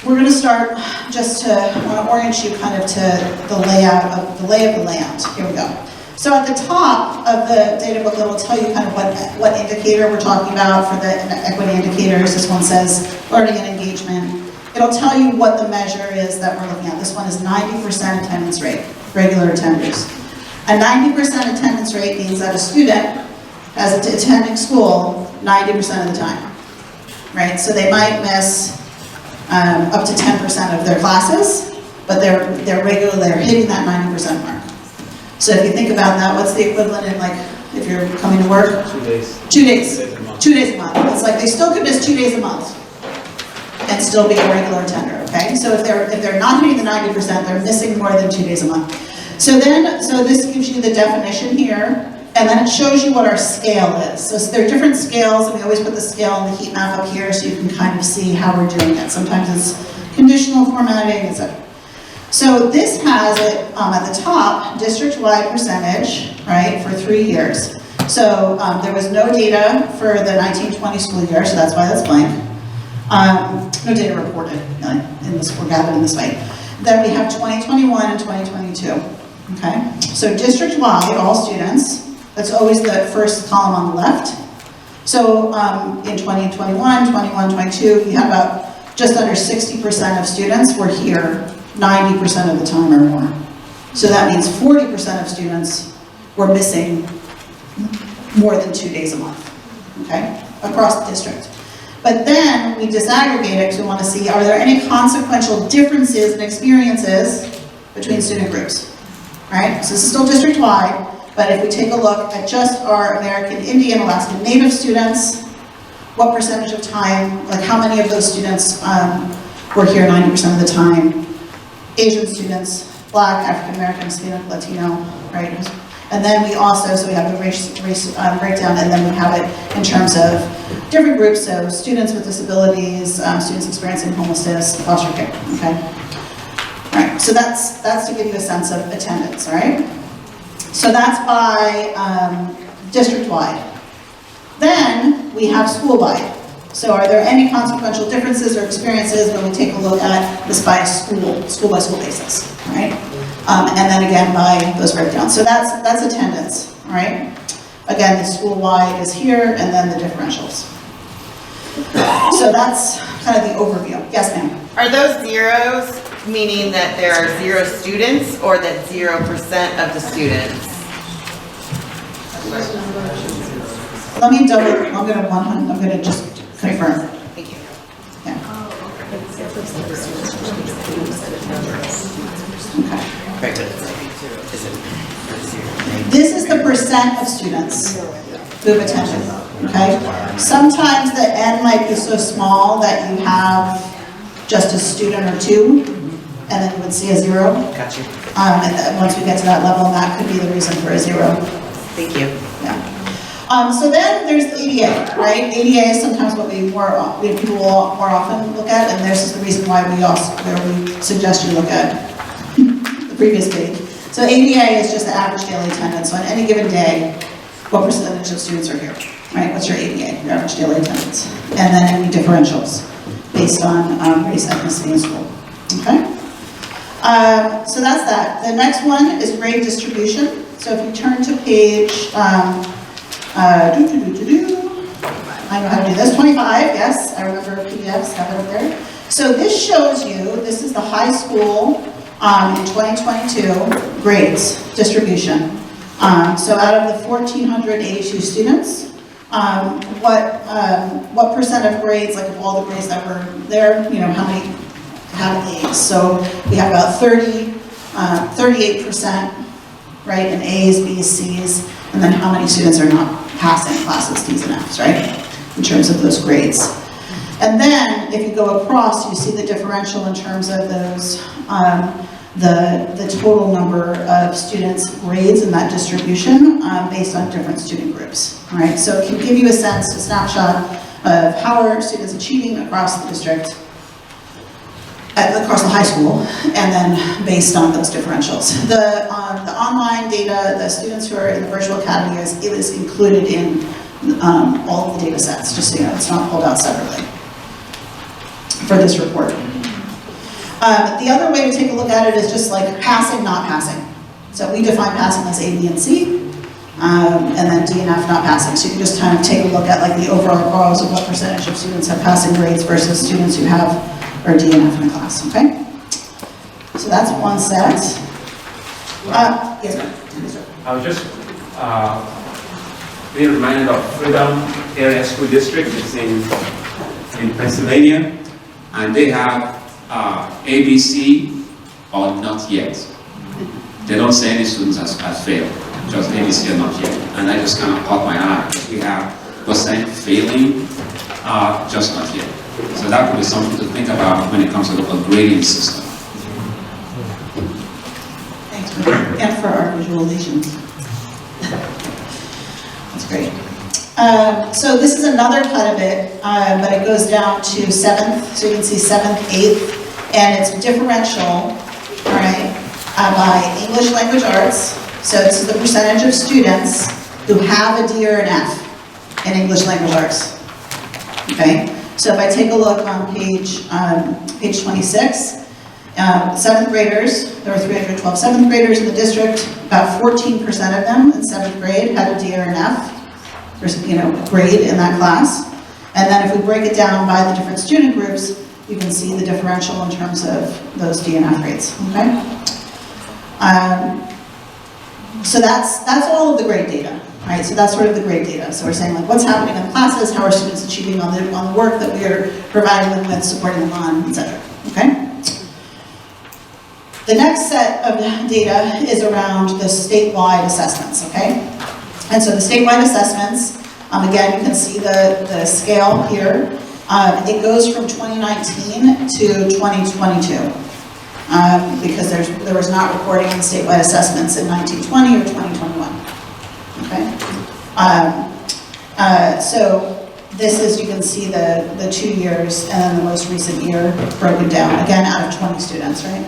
we're going to start just to, I want to orient you kind of to the lay of the layout. Here we go. So at the top of the data booklet, it will tell you kind of what indicator we're talking about for the equity indicators. This one says learning and engagement. It'll tell you what the measure is that we're looking at. This one is 90% attendance rate, regular attenders. A 90% attendance rate means that a student as attending school 90% of the time, right? So they might miss up to 10% of their classes, but they're hitting that 90% mark. So if you think about that, what's the equivalent in like, if you're coming to work? 2 days. 2 days. 2 days a month. It's like they still could miss 2 days a month and still be a regular attender, okay? So if they're not hitting the 90%, they're missing more than 2 days a month. So this gives you the definition here. And then it shows you what our scale is. So there are different scales, and we always put the scale and the heat map up here so you can kind of see how we're doing it. Sometimes it's conditional formatting, etc. So this has it at the top, district-wide percentage, right, for 3 years. So there was no data for the 1920 school year, so that's why that's blank. No data reported or gathered in this way. Then we have 2021 and 2022. Okay, so district-wide, all students. That's always the first column on the left. So in 2021, 21, 22, you have about just under 60% of students were here 90% of the time or more. So that means 40% of students were missing more than 2 days a month, okay, across the district. But then we disaggregate it because we want to see, are there any consequential differences in experiences between student groups? Right? So this is still district-wide, but if we take a look at just our American Indian, Alaskan Native students, what percentage of time, like how many of those students were here 90% of the time? Asian students, Black, African American, Hispanic, Latino, right? And then we also, so we have the race breakdown, and then we have it in terms of different groups, so students with disabilities, students experiencing homelessness, foster care, okay? All right, so that's to give you a sense of attendance, all right? So that's by district-wide. Then we have school-wide. So are there any consequential differences or experiences when we take a look at this by school by school basis, right? And then again by those breakdowns. So that's attendance, all right? Again, the school-wide is here, and then the differentials. So that's kind of the overview. Yes, ma'am? Are those zeros meaning that there are 0 students or that 0% of the students? Let me double, I'm gonna just confirm. Thank you. This is the percent of students who have attended, okay? Sometimes the N might be so small that you have just a student or two, and then you would see a 0. Got you. And then once we get to that level, that could be the reason for a 0. Thank you. Yeah. So then there's the ADA, right? ADA is sometimes what people will more often look at, and this is the reason why we suggest you look at the previous page. So ADA is just the average daily attendance. So on any given day, what percentage of students are here, right? What's your ADA, your average daily attendance? And then any differentials based on race, ethnicity, and school, okay? So that's that. The next one is grade distribution. So if you turn to page, I know how to do this, 25, yes, I remember PDFs, have it up there. So this shows you, this is the high school in 2022 grades distribution. So out of the 1,482 students, what percent of grades, like of all the grades that were there, you know, how many had A's? So we have about 38%, right, in A's, B's, C's, and then how many students are not passing classes, D's and F's, right, in terms of those grades. And then, if you go across, you see the differential in terms of those, the total number of students' grades in that distribution based on different student groups, all right? So it can give you a sense, a snapshot of how are students achieving across the district, across the high school, and then based on those differentials. The online data, the students who are in the virtual academy, it is included in all of the data sets, just so you know, it's not pulled out separately for this report. The other way to take a look at it is just like passing, not passing. So we define passing as A, B, and C, and then D and F not passing. So you can just kind of take a look at like the overall rows of what percentage of students have passing grades versus students who have or D and F in the class, okay? So that's one set. Yes, ma'am. I was just being reminded of Freedom Area School District. It's in Pennsylvania, and they have ABC or not yet. They don't say any students has failed, just ABC or not yet. And I just kind of caught my eye. We have percent failing, just not yet. So that could be something to think about when it comes to the grading system. Thanks for that, and for our visualizations. That's great. So this is another cut of it, but it goes down to 7th, so you can see 7th, 8th, and it's differential, all right, by English language arts. So this is the percentage of students who have a D or an F in English language arts, okay? So if I take a look on page 26, 7th graders, there were 312 7th graders in the district, about 14% of them in 7th grade had a D or an F, or, grade in that class. And then if we break it down by the different student groups, you can see the differential in terms of those D and F grades, okay? So that's all of the grade data, All right, so that's sort of the grade data. So we're saying like what's happening in classes, how are students achieving on the work that we are providing them with, supporting them on, etc. Okay? The next set of data is around the statewide assessments, okay? And so the statewide assessments, again, you can see the scale here. It goes from 2019 to 2022 because there was not reporting on statewide assessments in 1920 or 2021, okay? So this is, you can see the 2 years and then the most recent year broken down, again, out of 20 students, right?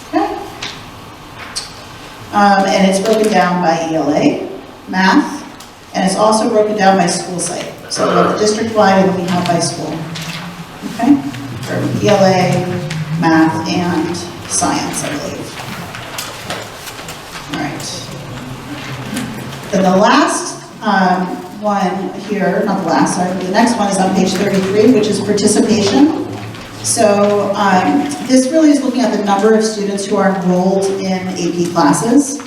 Okay. And it's broken down by ELA, math, and it's also broken down by school site. So we have district-wide and we have by school. Okay? For ELA, math, and science, I believe. All right. Then the last one here, not the last, sorry, the next one is on page 33, which is participation. So this really is looking at the number of students who are enrolled in AP classes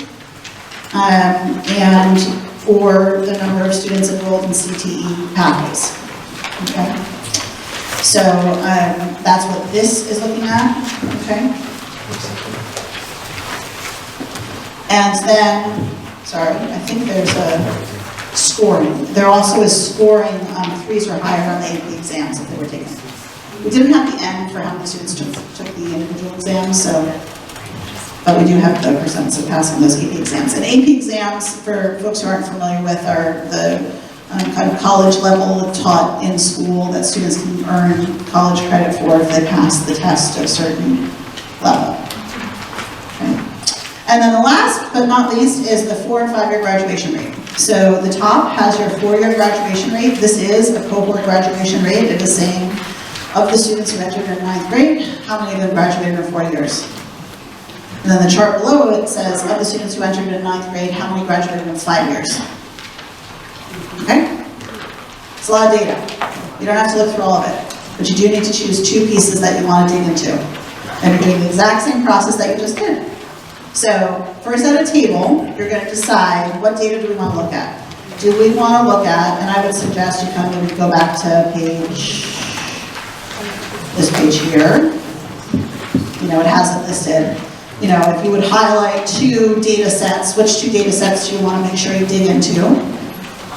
and for the number of students enrolled in CTE pathways. Okay. So that's what this is looking at. Okay. And then, sorry, I think there's a scoring. There also is scoring 3s or higher on the AP exams that they were taking. We didn't have the end for how many students took the individual exams, but we do have the percents of passing those AP exams. And AP exams, for folks who aren't familiar with, are the kind of college level taught in school that students can earn college credit for if they pass the test at a certain level. Okay. And then the last but not least is the 4- and 5-year graduation rate. So the top has your 4-year graduation rate. This is a cohort graduation rate. It is saying of the students who entered in 9th grade, how many of them graduated in 4 years? And then the chart below it says, of the students who entered in 9th grade, how many graduated in 5 years? Okay? It's a lot of data. You don't have to look through all of it, but you do need to choose 2 pieces that you want to dig into. And you're doing the exact same process that you just did. So, first at a table, you're going to decide what data do we want to look at. Do we want to look at, and I would suggest you kind of go back to this page here. You know, it has it listed. You know, if you would highlight 2 data sets, which 2 data sets do you want to make sure you dig into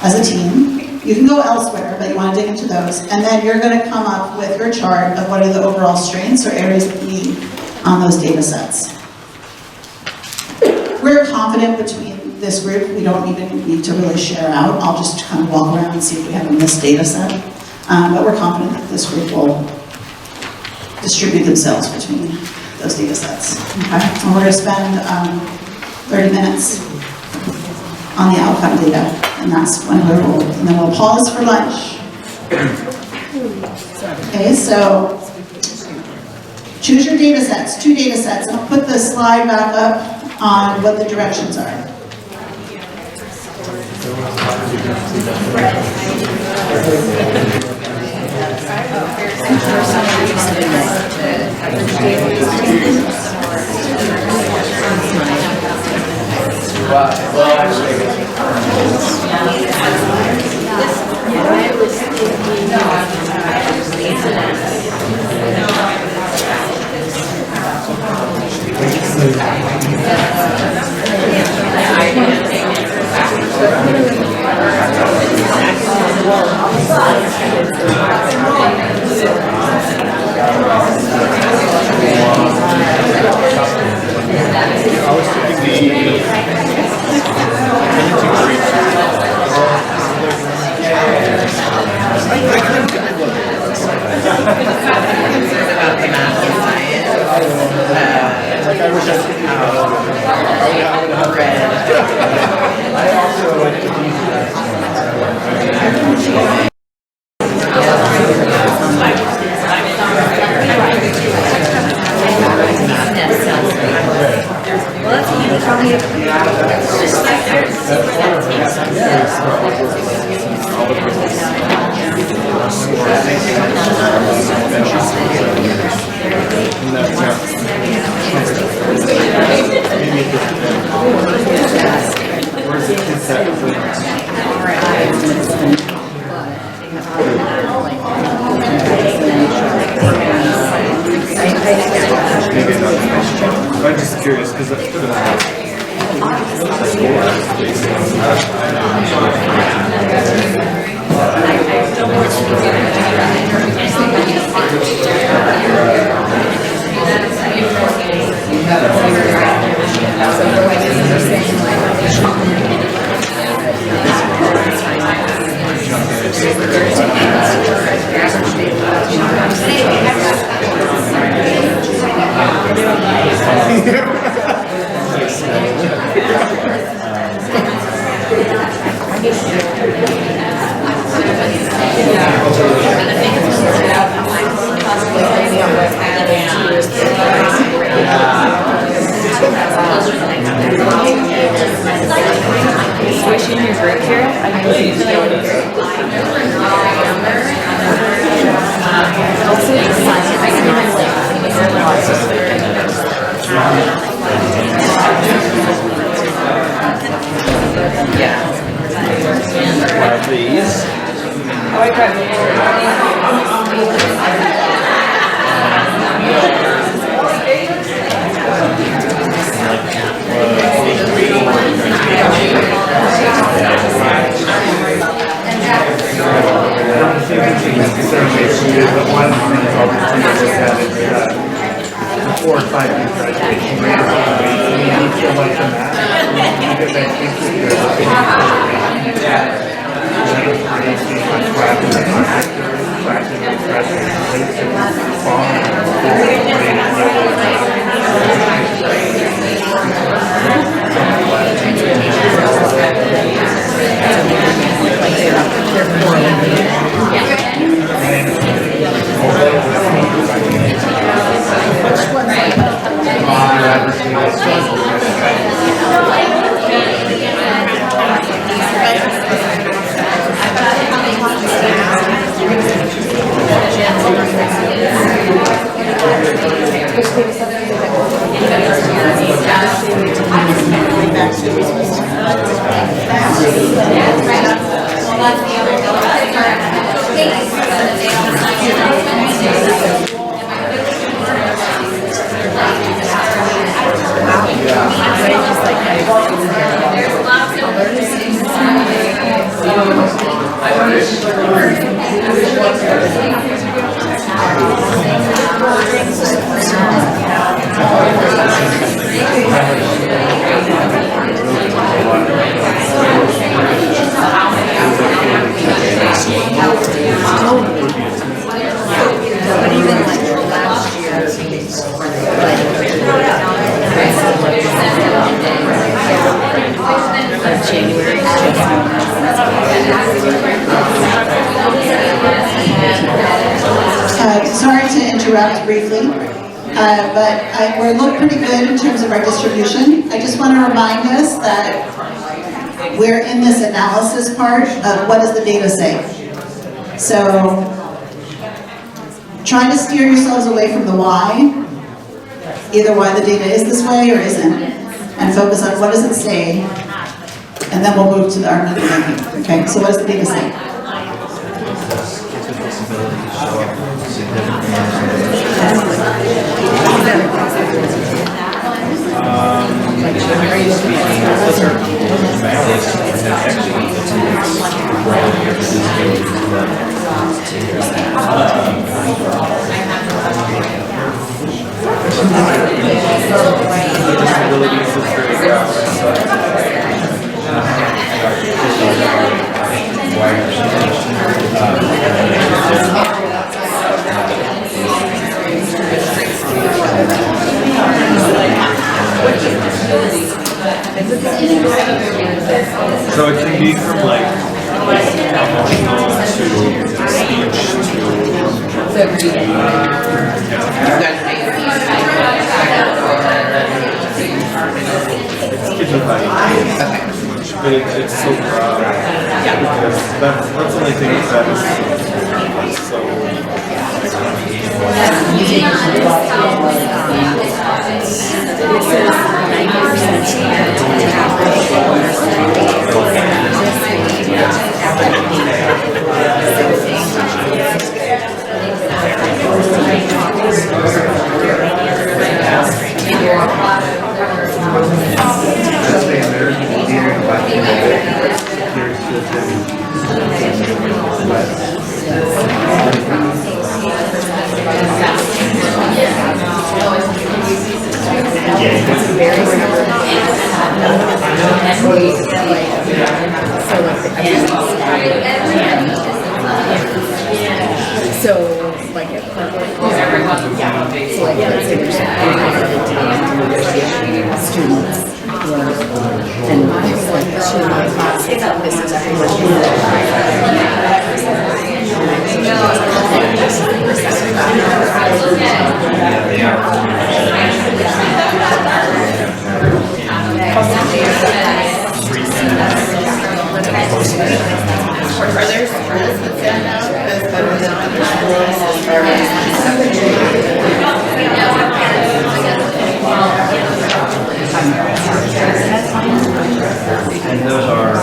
as a team? You can go elsewhere, but you want to dig into those. And then you're going to come up with your chart of what are the overall strengths or areas of need on those data sets. We're confident between this group, we don't even need to really share out. I'll just kind of walk around and see if we have a missed data set. But we're confident that this group will distribute themselves between those data sets. Okay? And we're going to spend 30 minutes on the outcome data, and that's when we'll, and then we'll pause for lunch. Okay, so choose your data sets, 2 data sets, and I'll put the slide back up on what the directions are. Like I wish I could I'm just curious because Wishing your group here. I know you feel please. Four or five years graduation rate. You feel like the math. Because I think Sorry to interrupt briefly, but we're looking pretty good in terms of our distribution. I just want to remind us that we're in this analysis part of what does the data say. So try to steer yourselves away from the why, either why the data is this way or isn't, and focus on what does it say, and then we'll move to our method making. Okay, so what does the data say? So it can be from like emotional to speech but it's so broad because that's the only thing that is so So, like, if so like, let's say there's students and like this is Are there schools that stand out as better than And those are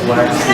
black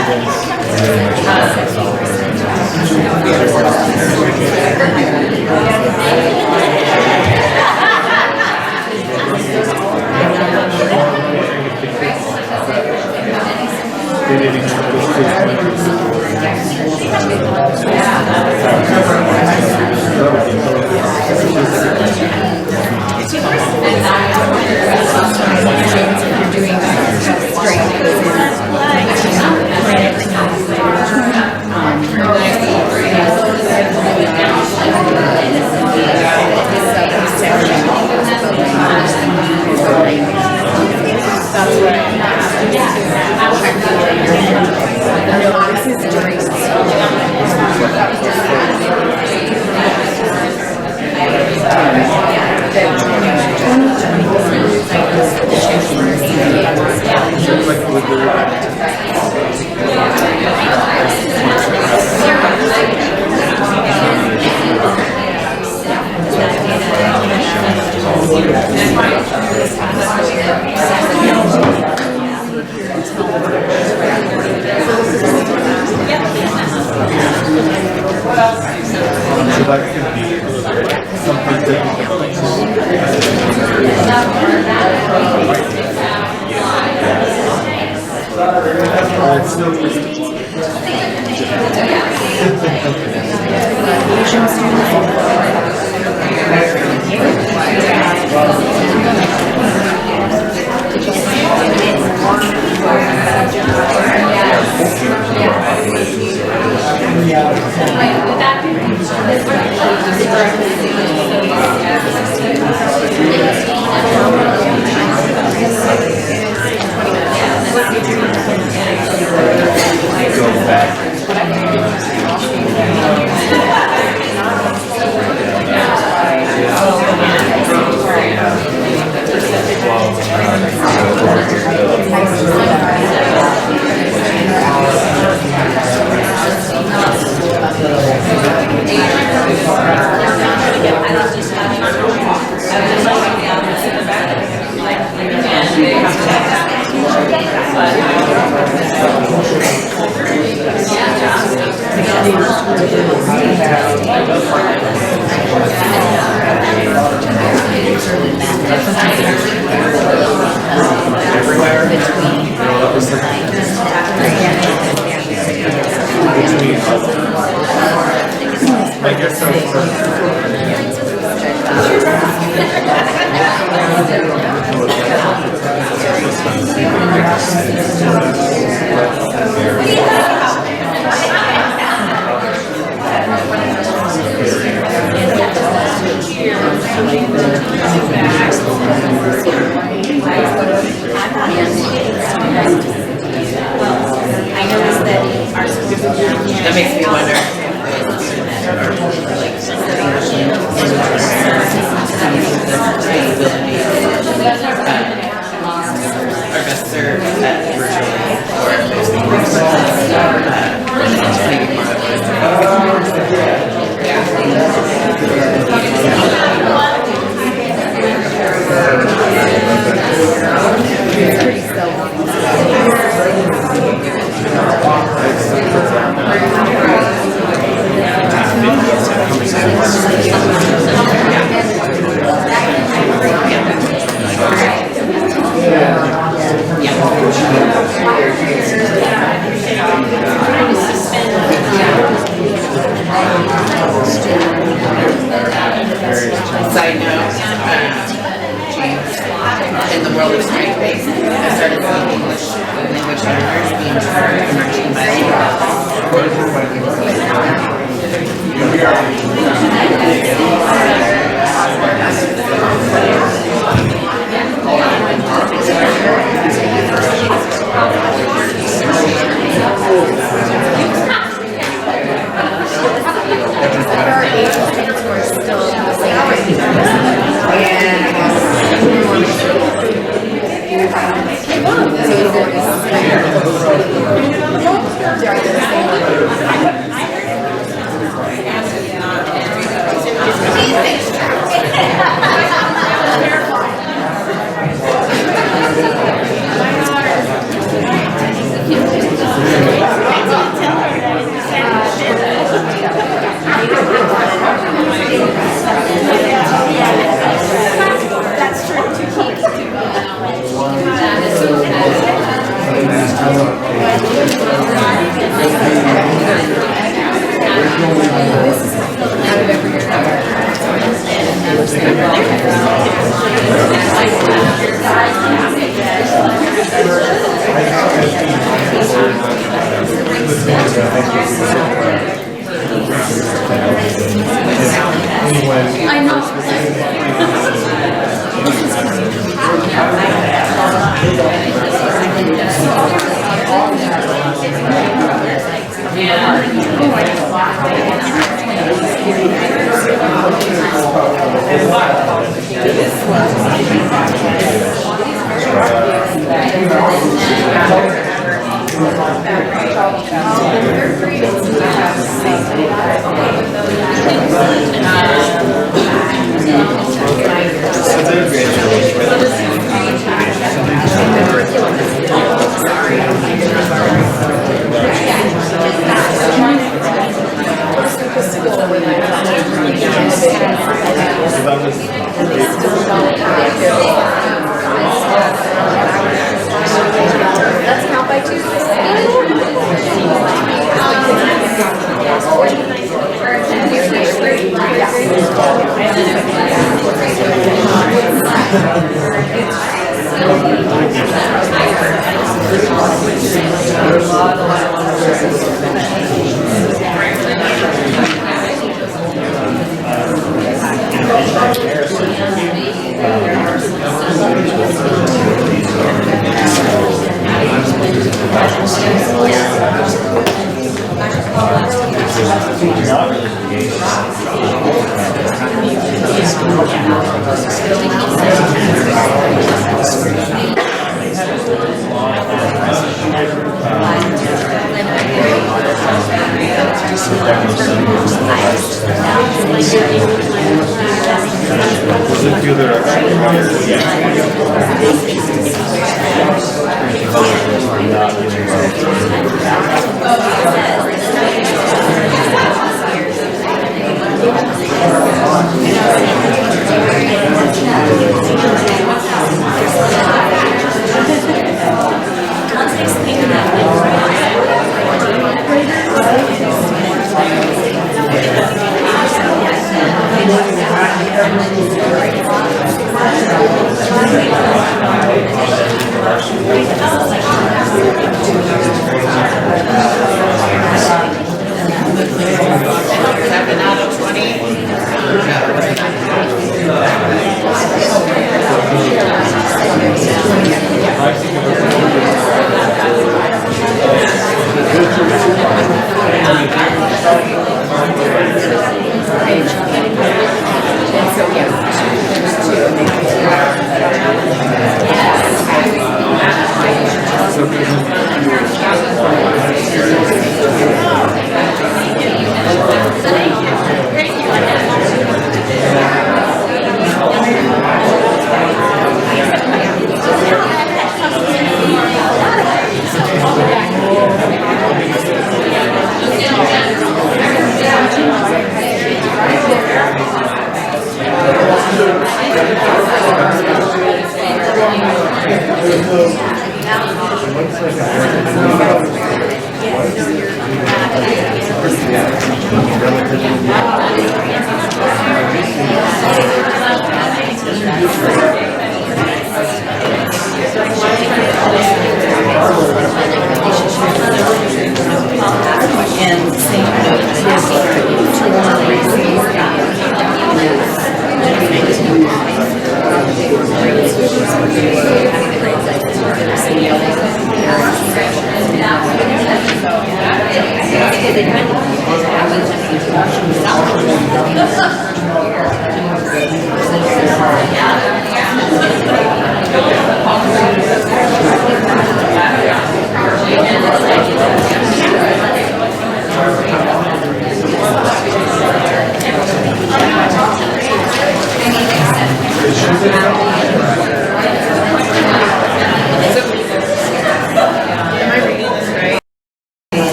That makes me wonder. in the world of strength-based, I started seeing English language learners being turned emerging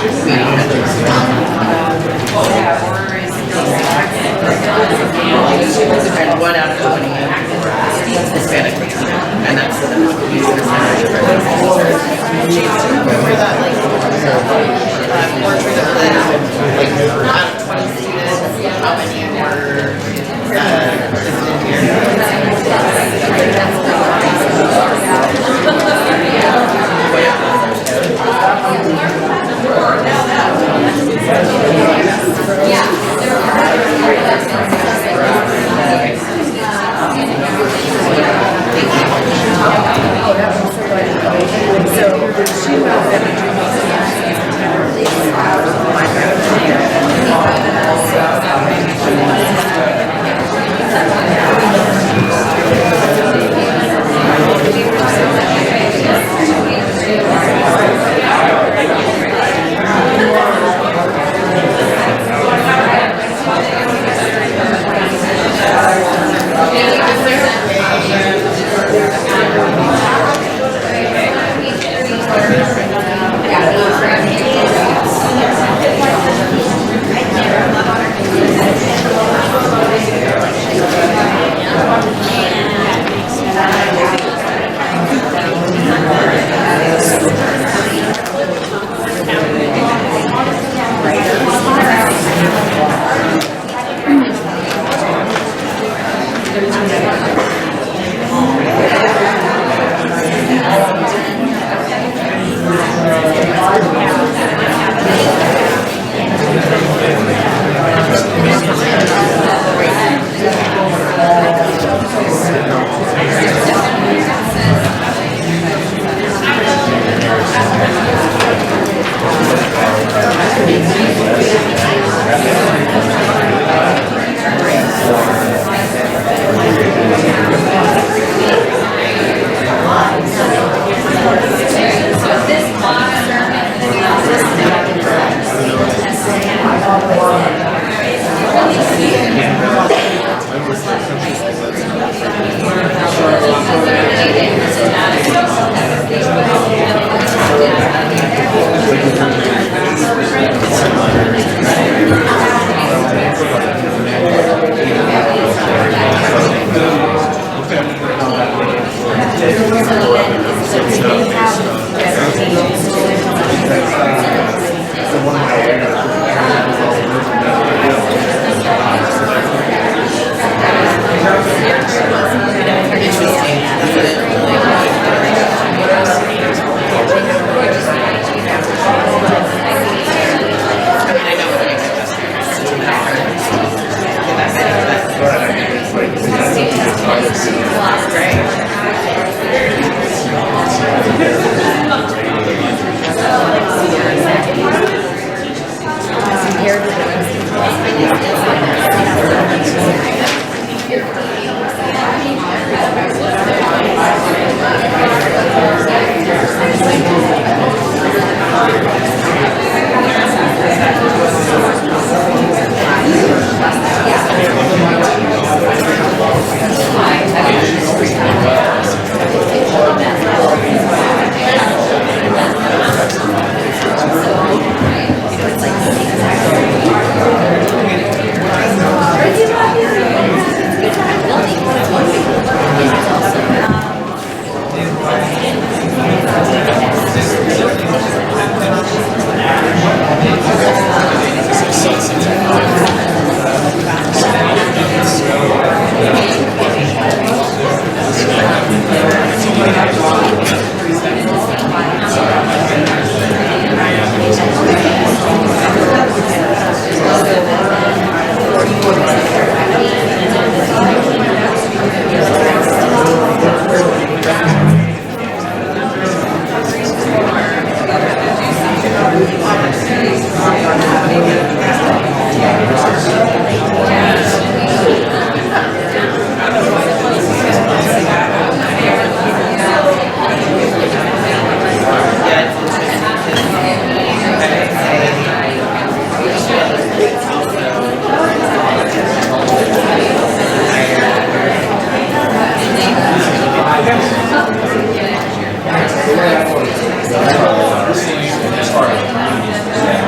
And 1 out of 20 is Hispanic, and that's the percentage of our portrait of the, out of 20 students, how many were As far as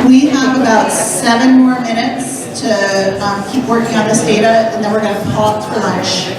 We have about 7 more minutes to keep working on this data, and then we're going to pause for lunch.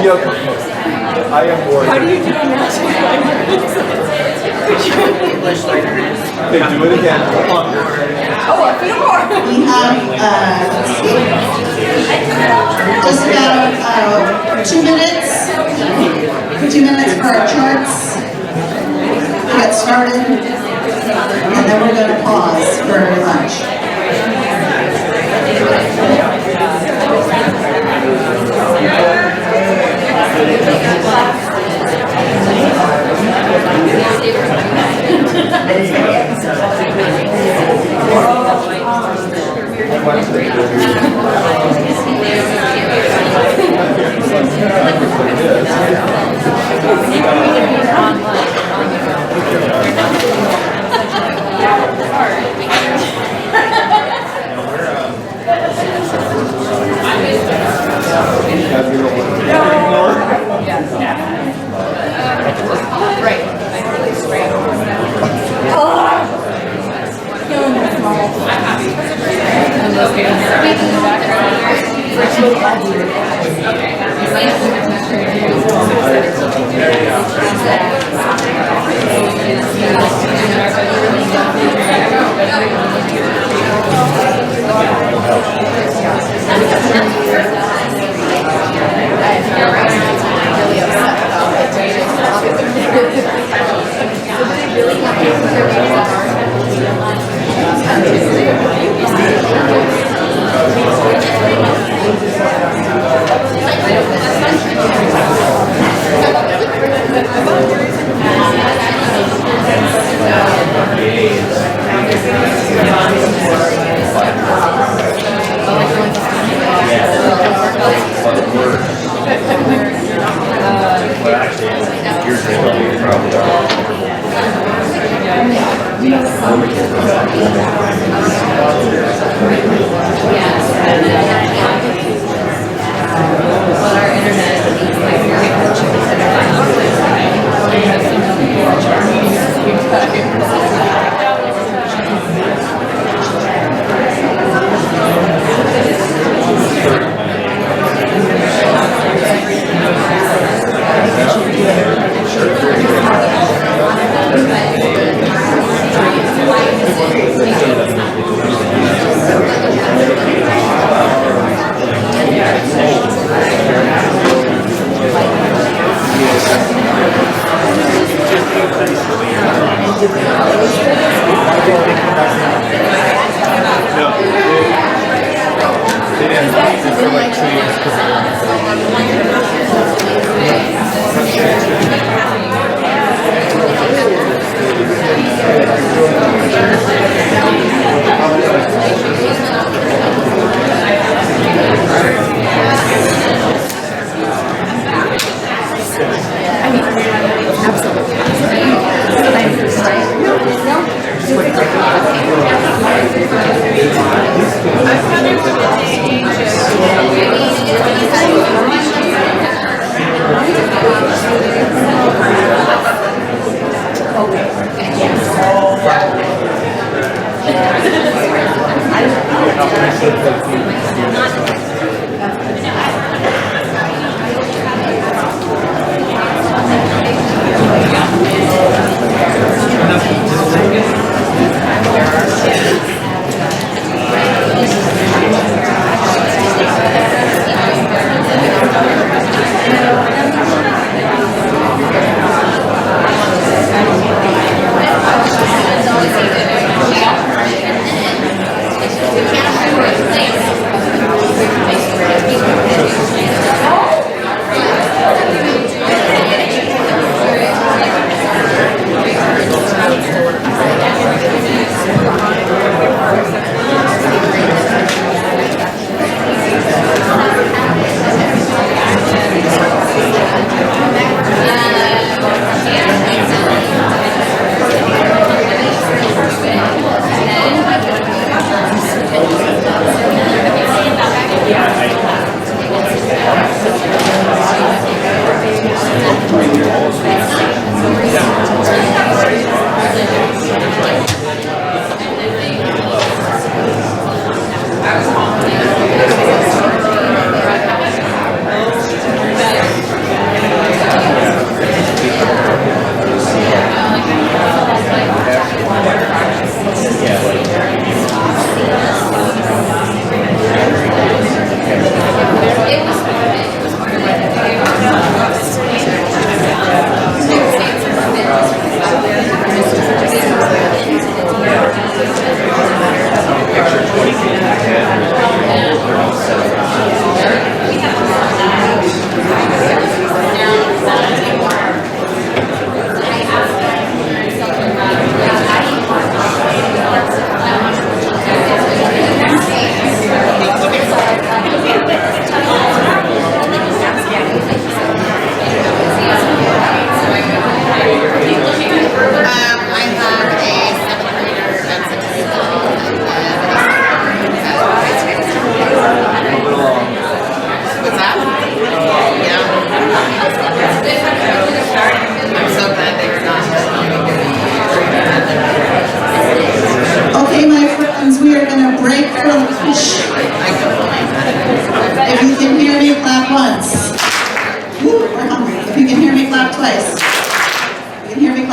yoga pose. I am bored. How do you do that? Okay, do it again. Longer. Oh, a few more. We have, just about 2 minutes. 2 minutes for our charts to get started, and then we're going to pause for lunch.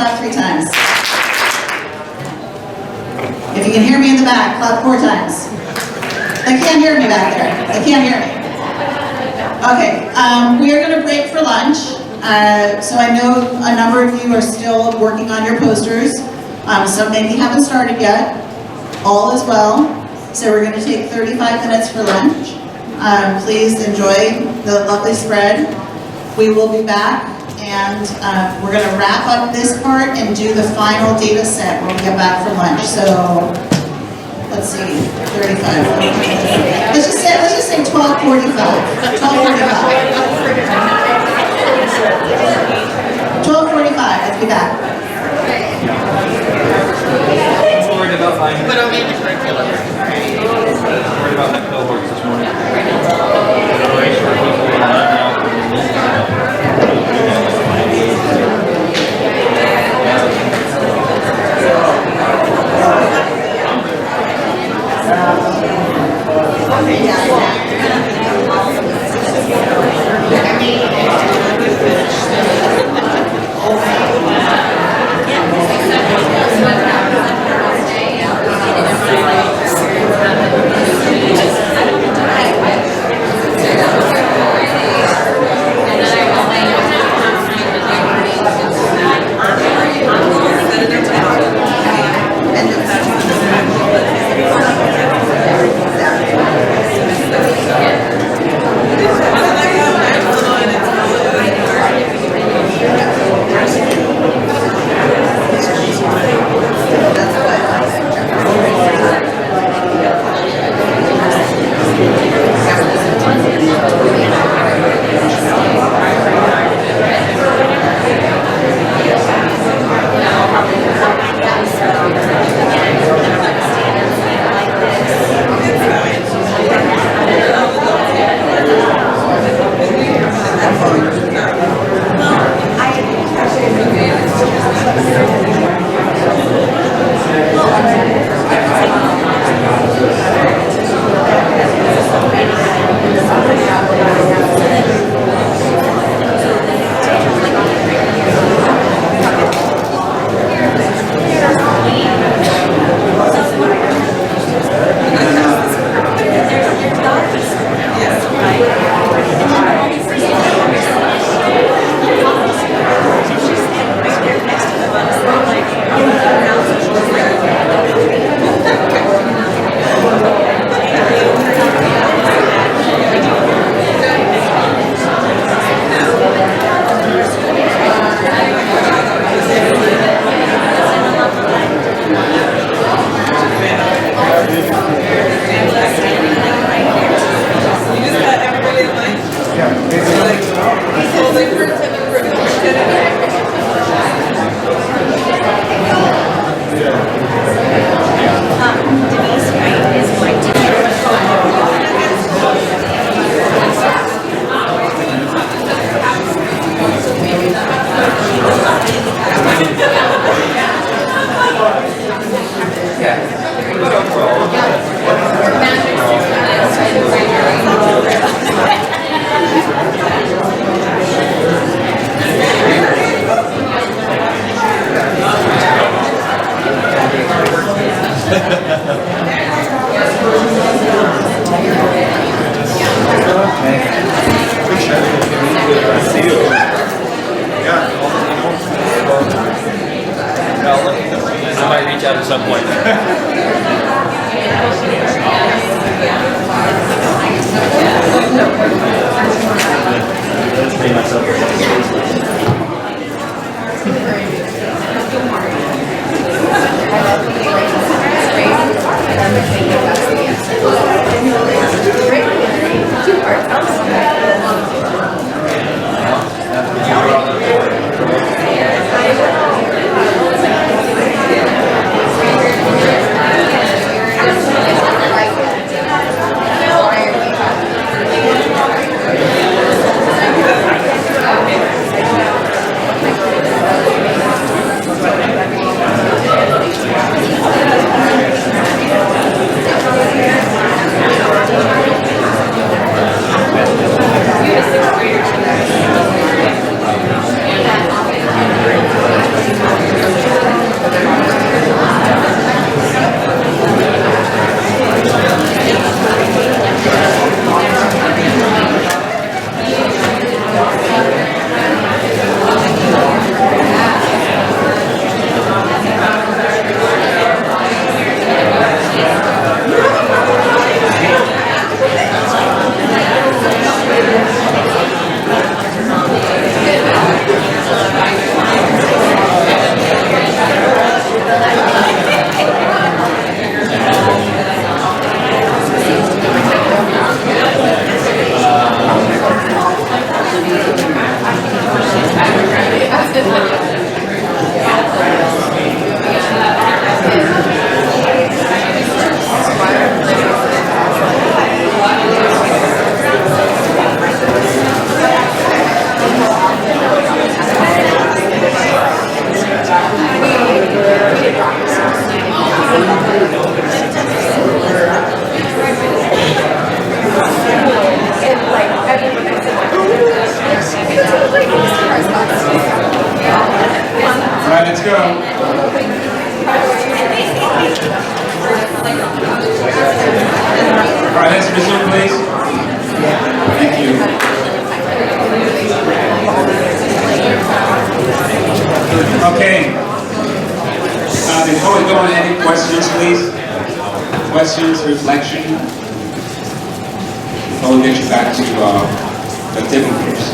clap 3 times. If you can hear me in the back, clap 4 times. They can't hear me back there. They can't hear me. Okay, we are going to break for lunch. So I know a number of you are still working on your posters. Some maybe haven't started yet. All is well. So we're going to take 35 minutes for lunch. Please enjoy the lovely spread. We will be back and we're going to wrap up this part and do the final data set when we get back from lunch. So let's see, 35. Let's just say 12:45. 12:45. Let's be back. I'm worried about my But only in the curriculum. worried about my cohorts this morning. I might reach out at some point. All right, let's go. All right, let's resume, please. Thank you. Okay. Before we go on, any questions, please? Questions, reflection? Before we get you back to the table groups.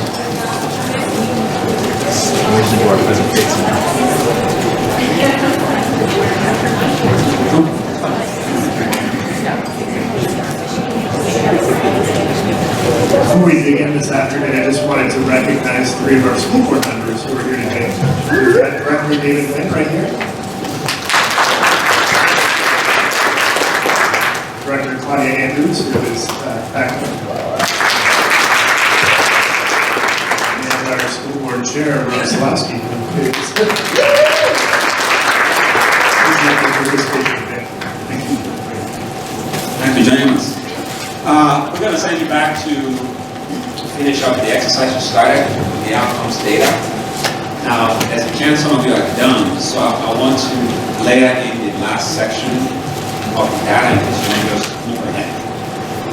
Before we dig in this afternoon, I just wanted to recognize 3 of our school board members who are here today. Director David Lynn, right here. Director Claudia Andrews, who is faculty. And our school board chair, Rose Lasky, who is Thank you, James. We're going to send you back to finish up the exercise you started, the outcomes data. Now, as a chance some of you have done, so I want to layer in the last section of the data and just move ahead.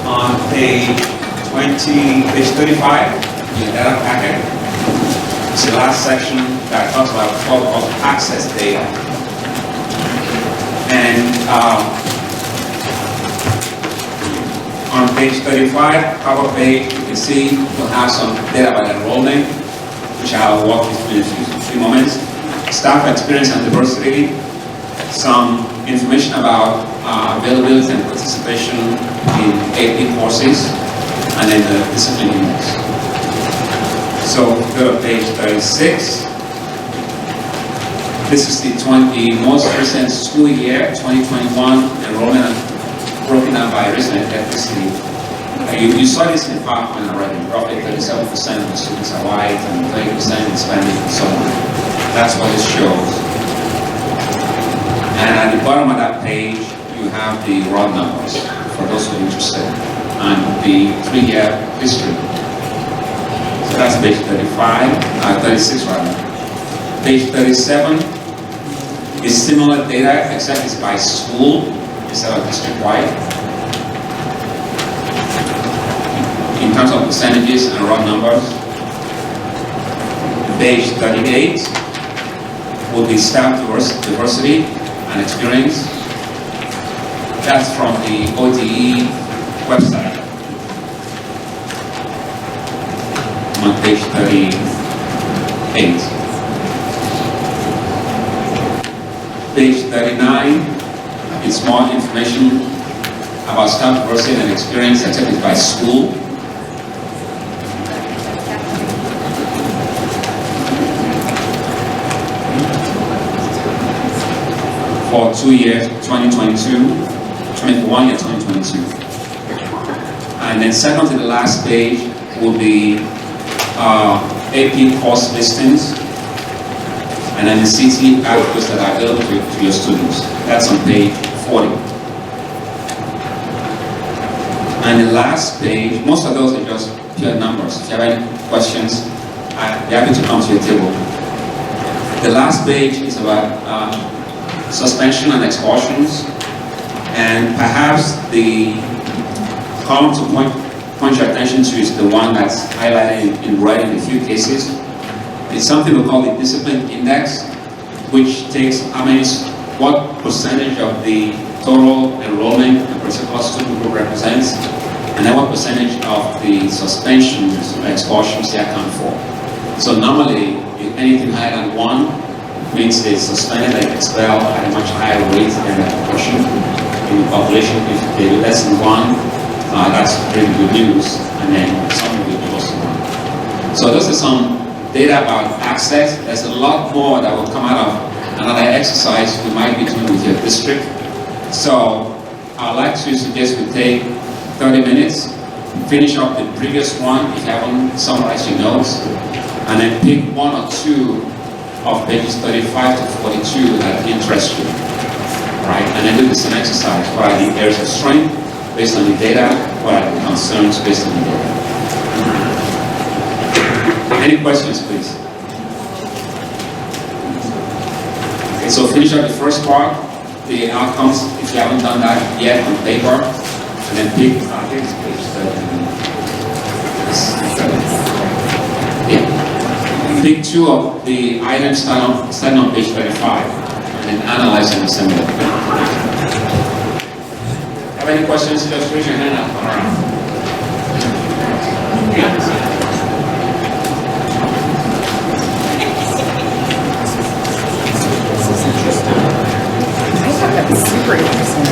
On page 35, in the data packet, it's the last section that talks about what we call access data. And on page 35, cover page, you can see we'll have some data about enrollment, which I'll walk you through in a few moments. Staff experience and diversity, some information about availability and participation in AP courses, and then the discipline index. So go to page 36. This is the most recent school year, 2021 enrollment broken down by race and ethnicity. You saw this in the PowerPoint already. Roughly 37% of the students are white and 30% Hispanic and so on. That's what it shows. And at the bottom of that page, you have the raw numbers for those who are interested, and the 3-year history. So that's page 36 rather. Page 37 is similar data, except it's by school instead of district-wide. In terms of percentages and raw numbers. Page 38 will be staff diversity and experience. That's from the ODE website. On page 38. Page 39 is more information about staff diversity and experience accepted by school. For 2 years, 2022, 21 year, 2022. And then second to the last page will be AP course listings, and then the CT articles that are available to your students. That's on page 40. And the last page, most of those are just pure numbers. If you have any questions, I'd be happy to come to your table. The last page is about suspension and expulsions, and perhaps the column to point your attention to is the one that's highlighted in red in a few cases. It's something we call the discipline index, which takes what percentage of the total enrollment a particular student group represents, and then what percentage of the suspensions or expulsions they account for. So normally, if anything higher than 1 means they suspended and expelled at a much higher rate than the proportion in the population. If they do less than 1, that's pretty good news, and then some will be close to 1. So those are some data about access. There's a lot more that will come out of another exercise you might be doing with your district. So I'd like to suggest we take 30 minutes, finish up the previous one if you haven't summarized your notes, and then pick 1 or 2 of pages 35 to 42 that interest you, right? And then do the same exercise. What are the areas of strength based on the data? What are the concerns based on the data? Any questions, please? Okay, so finish up the first part, the outcomes, if you haven't done that yet on paper, and then pick, here's page 7. Yeah. Pick 2 of the items starting on page 35, and then analyze and assemble. Have any questions? Just raise your hand up. All right. I thought that was super interesting.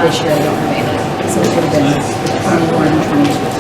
This year I don't have any, so it would have been 21 and 22.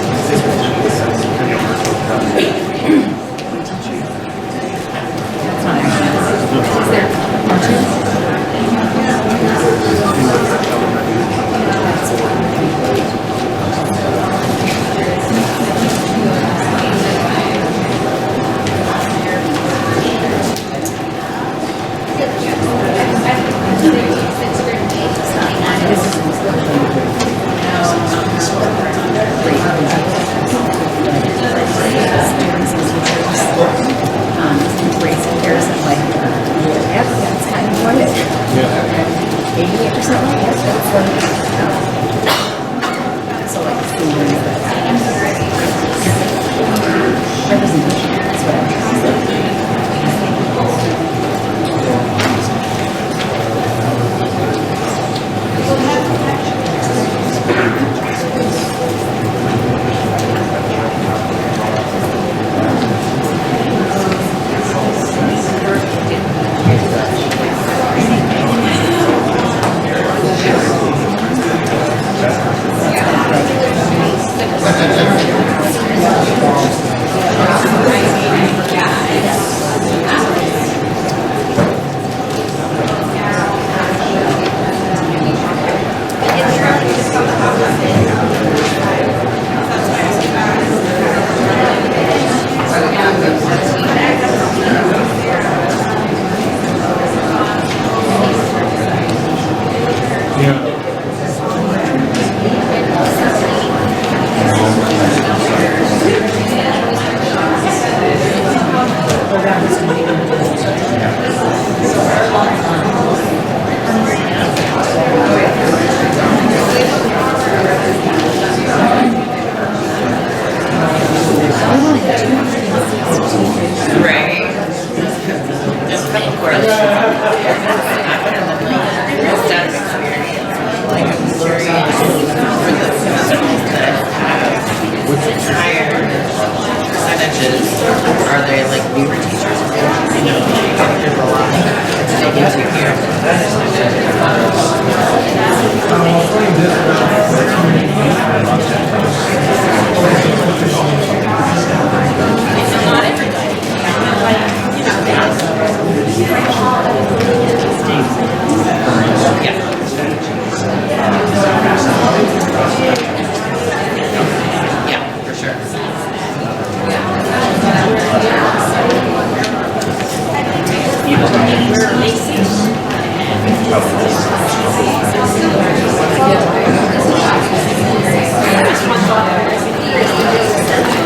That's not actually. Is there more to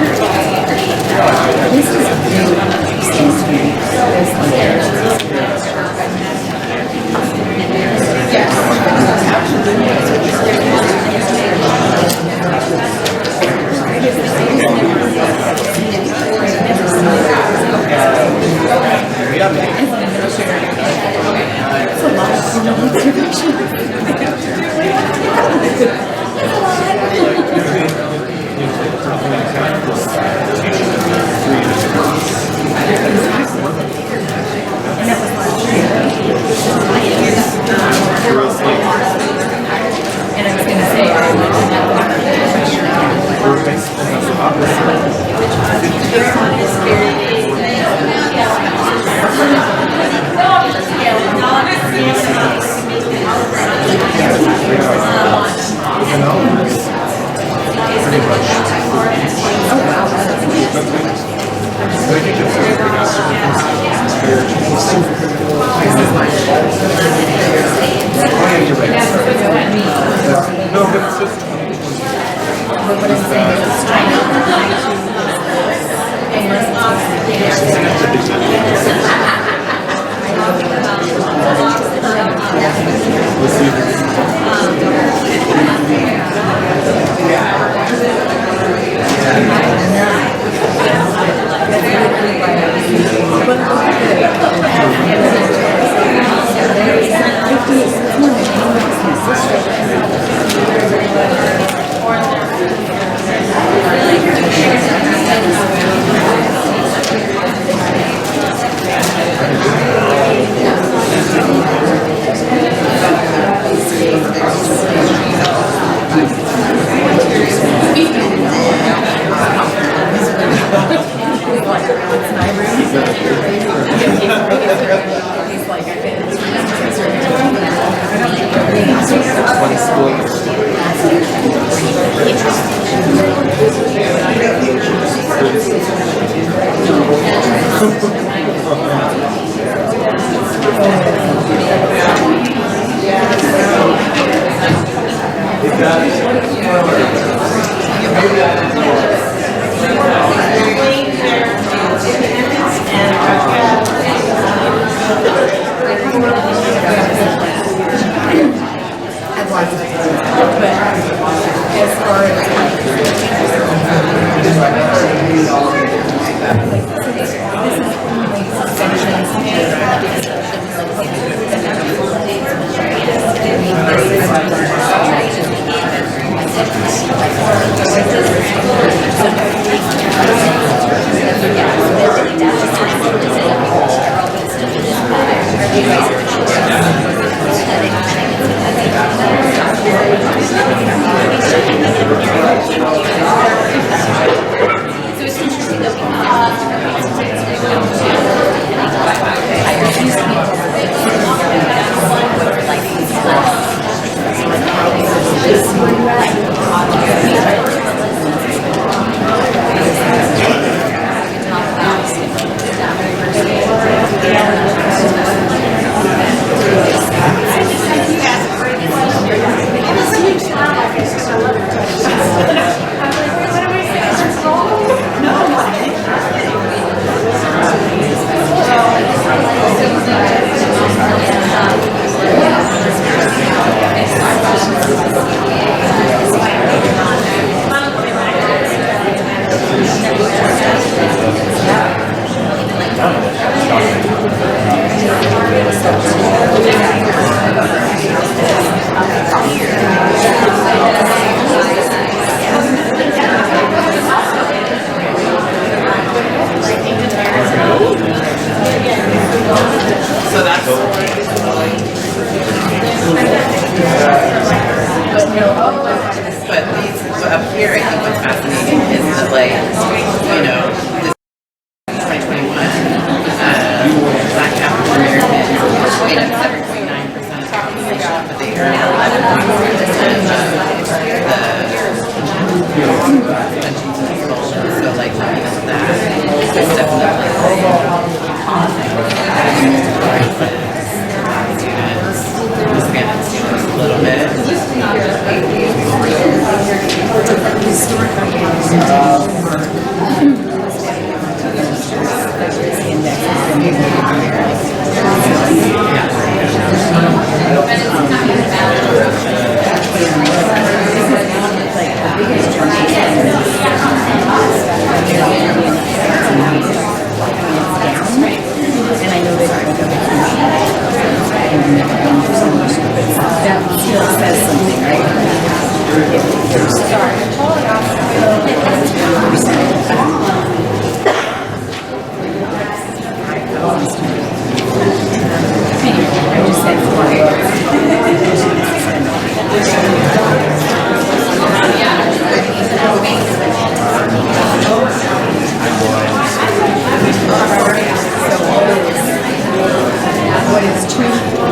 Yeah. What is 2%?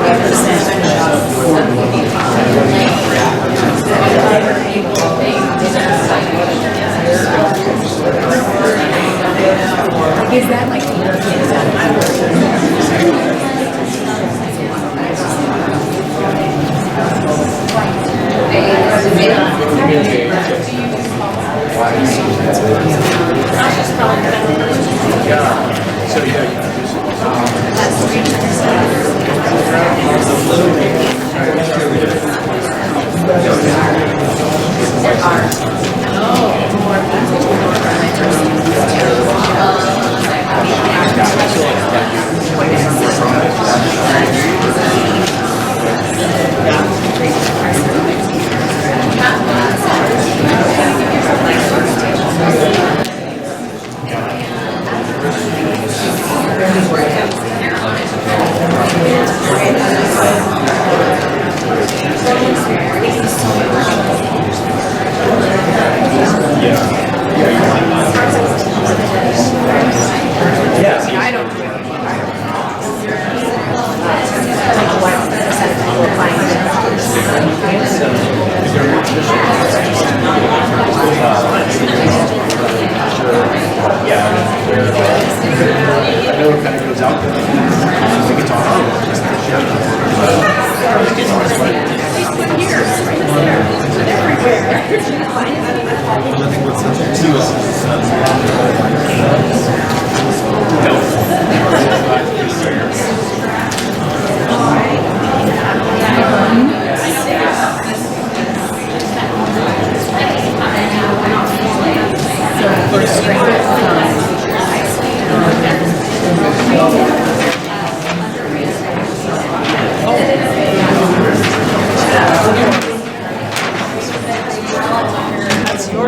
That's your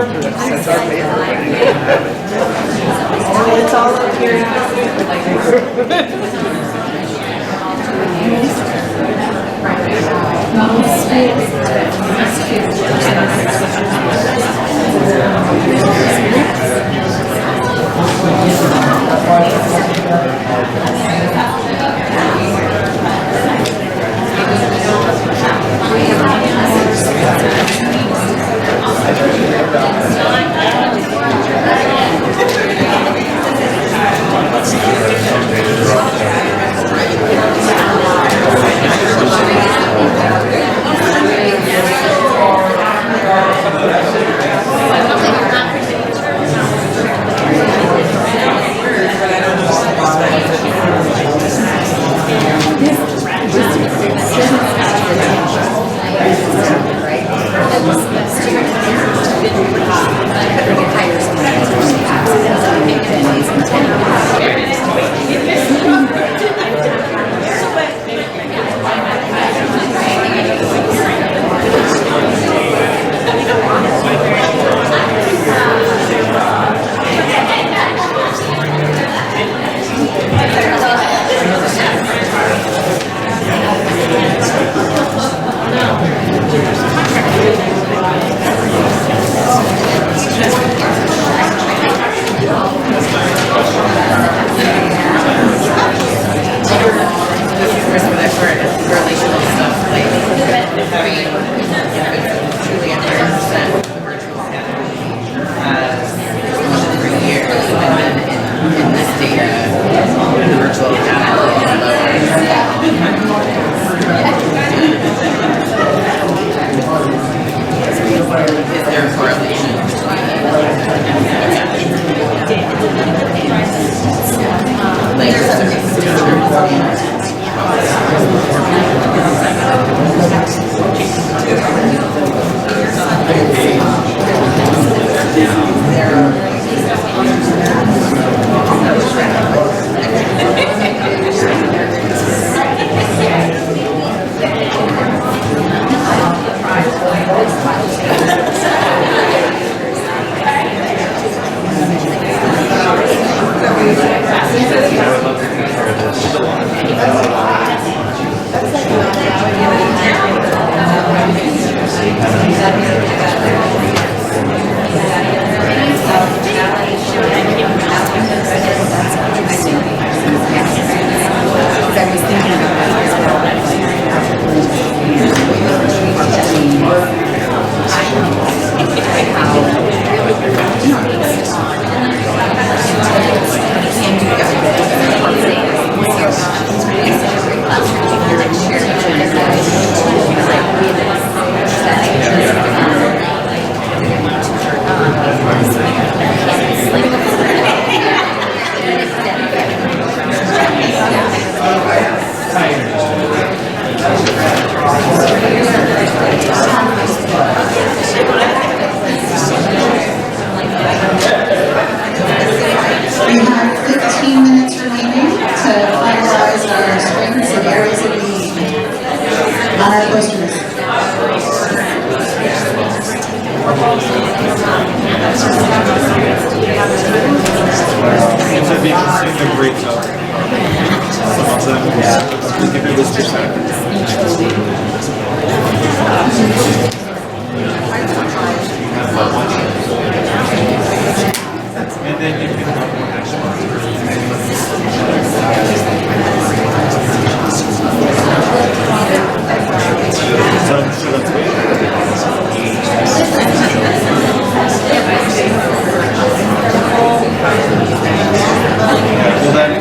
on our posters. It's would be interesting to break up some of them. Like if it was just and then you can have more action. So let's wait. Well, that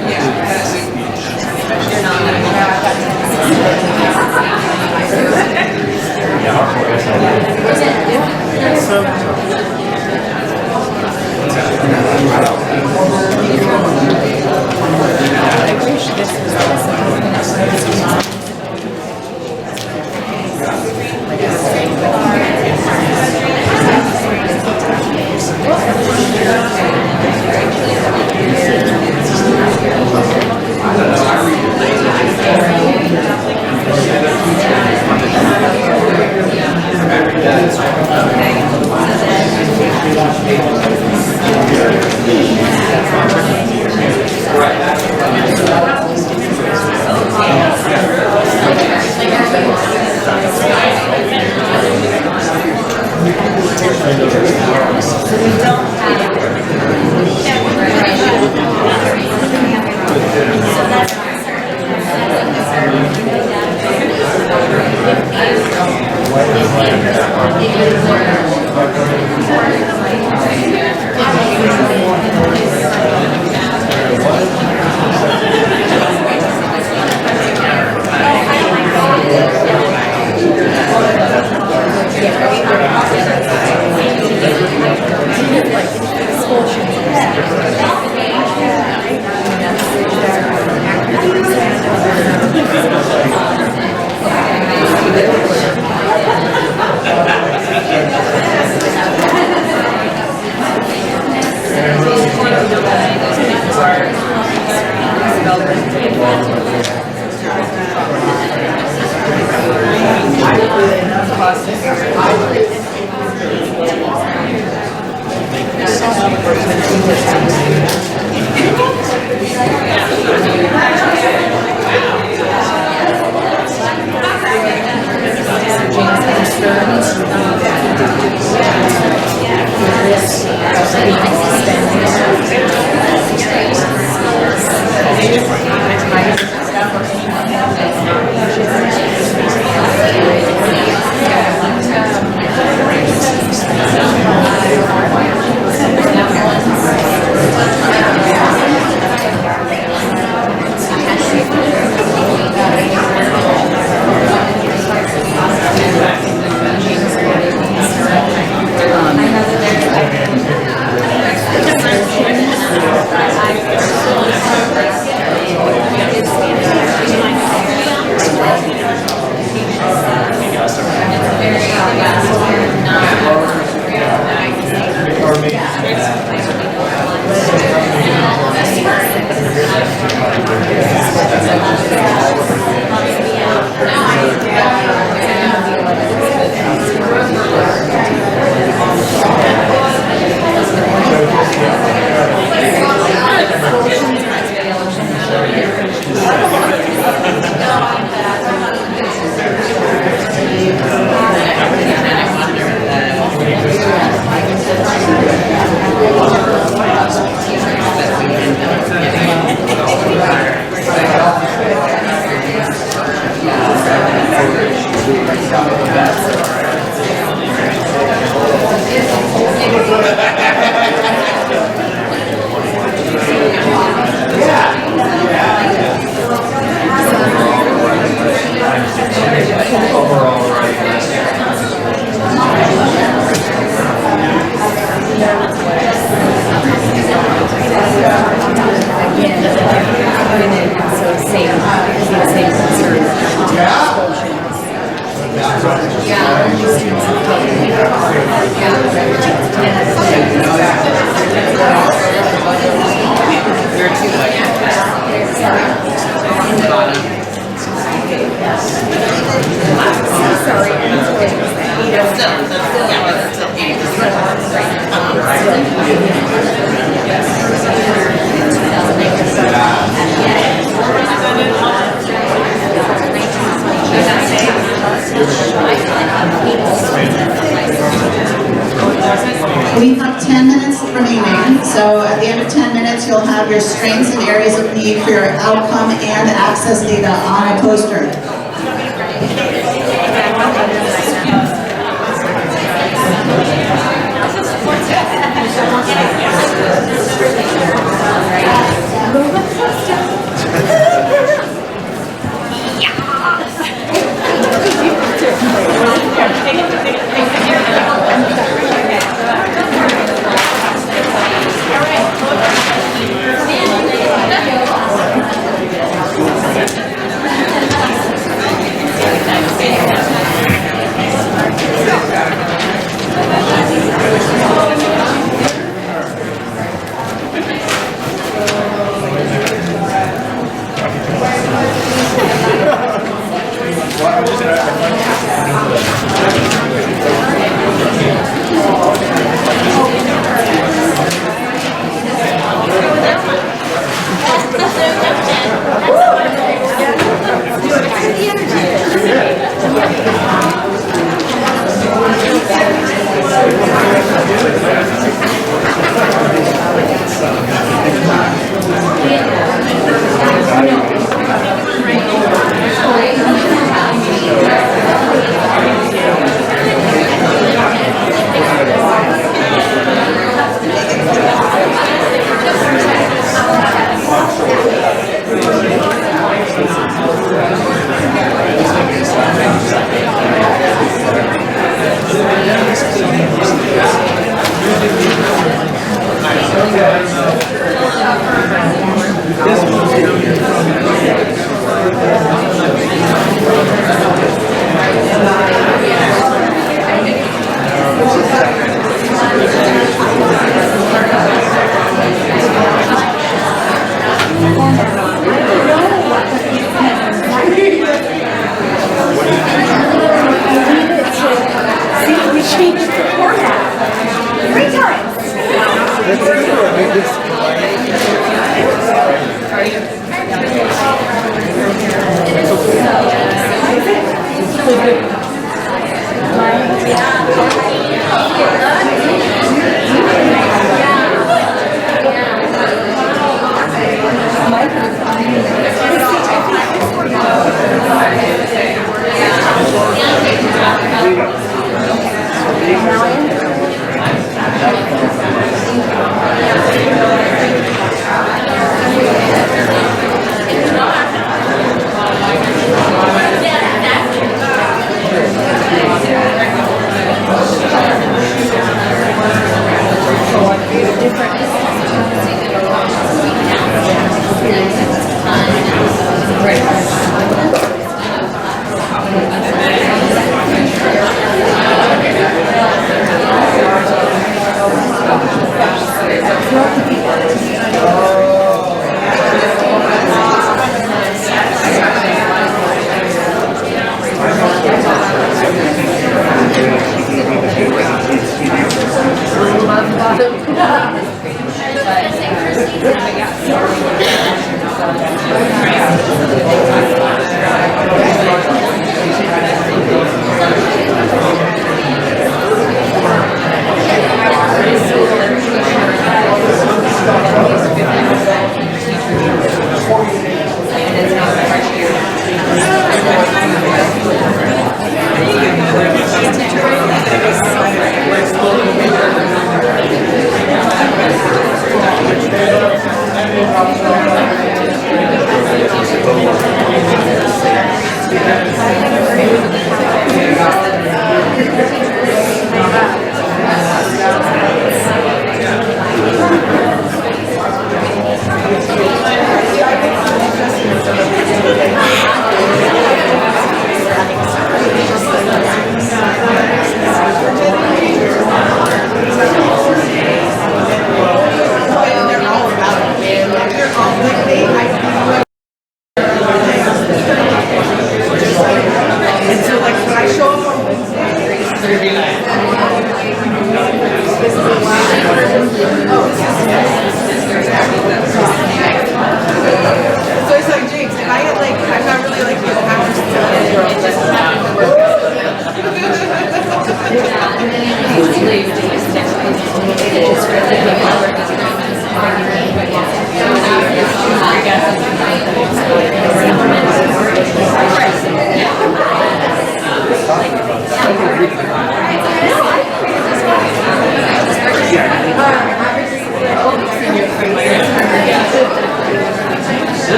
Sorry. We have 10 minutes remaining, so at the end of 10 minutes, you'll have your strengths and areas of need for your outcome and access data on a poster.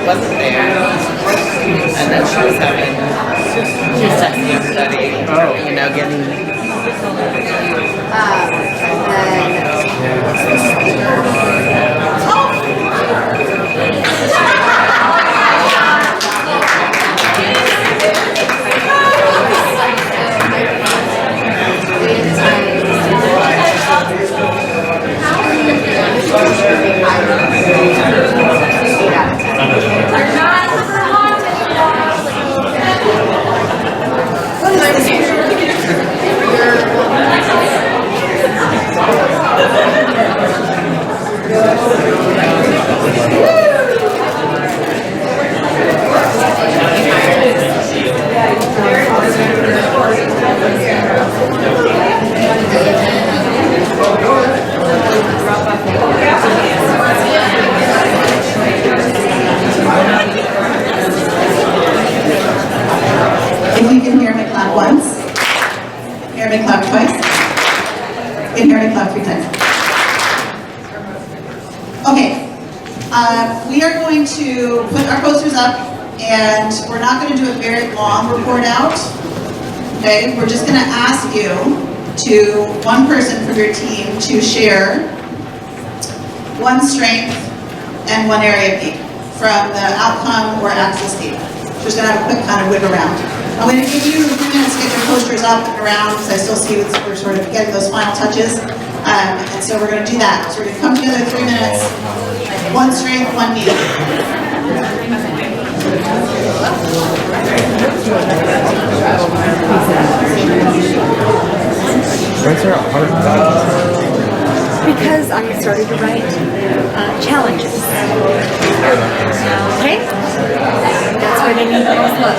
wasn't there. And then she was texting everybody, you know, getting. If you can hear me, clap once. Hear me, clap twice. You can hear me, clap 3 times. Okay. We are going to put our posters up, and we're not going to do a very long report out. Okay? We're just going to ask you to, one person from your team, to share one strength and one area of need from the outcome or access data. Just going to have a quick kind of whip around. I'm going to give you a few minutes to get your posters up and around because I still see we're sort of getting those final touches. And so we're going to do that. So we're going to come together 3 minutes, one strength, one need. Because I started to write challenges. Okay? That's where they need the most love.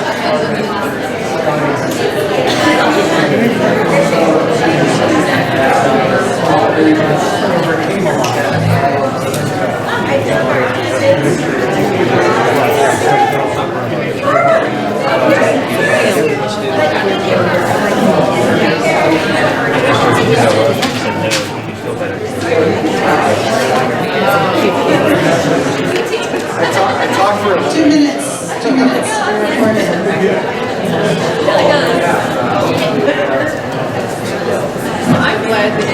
Two minutes. We're recording. I'm glad that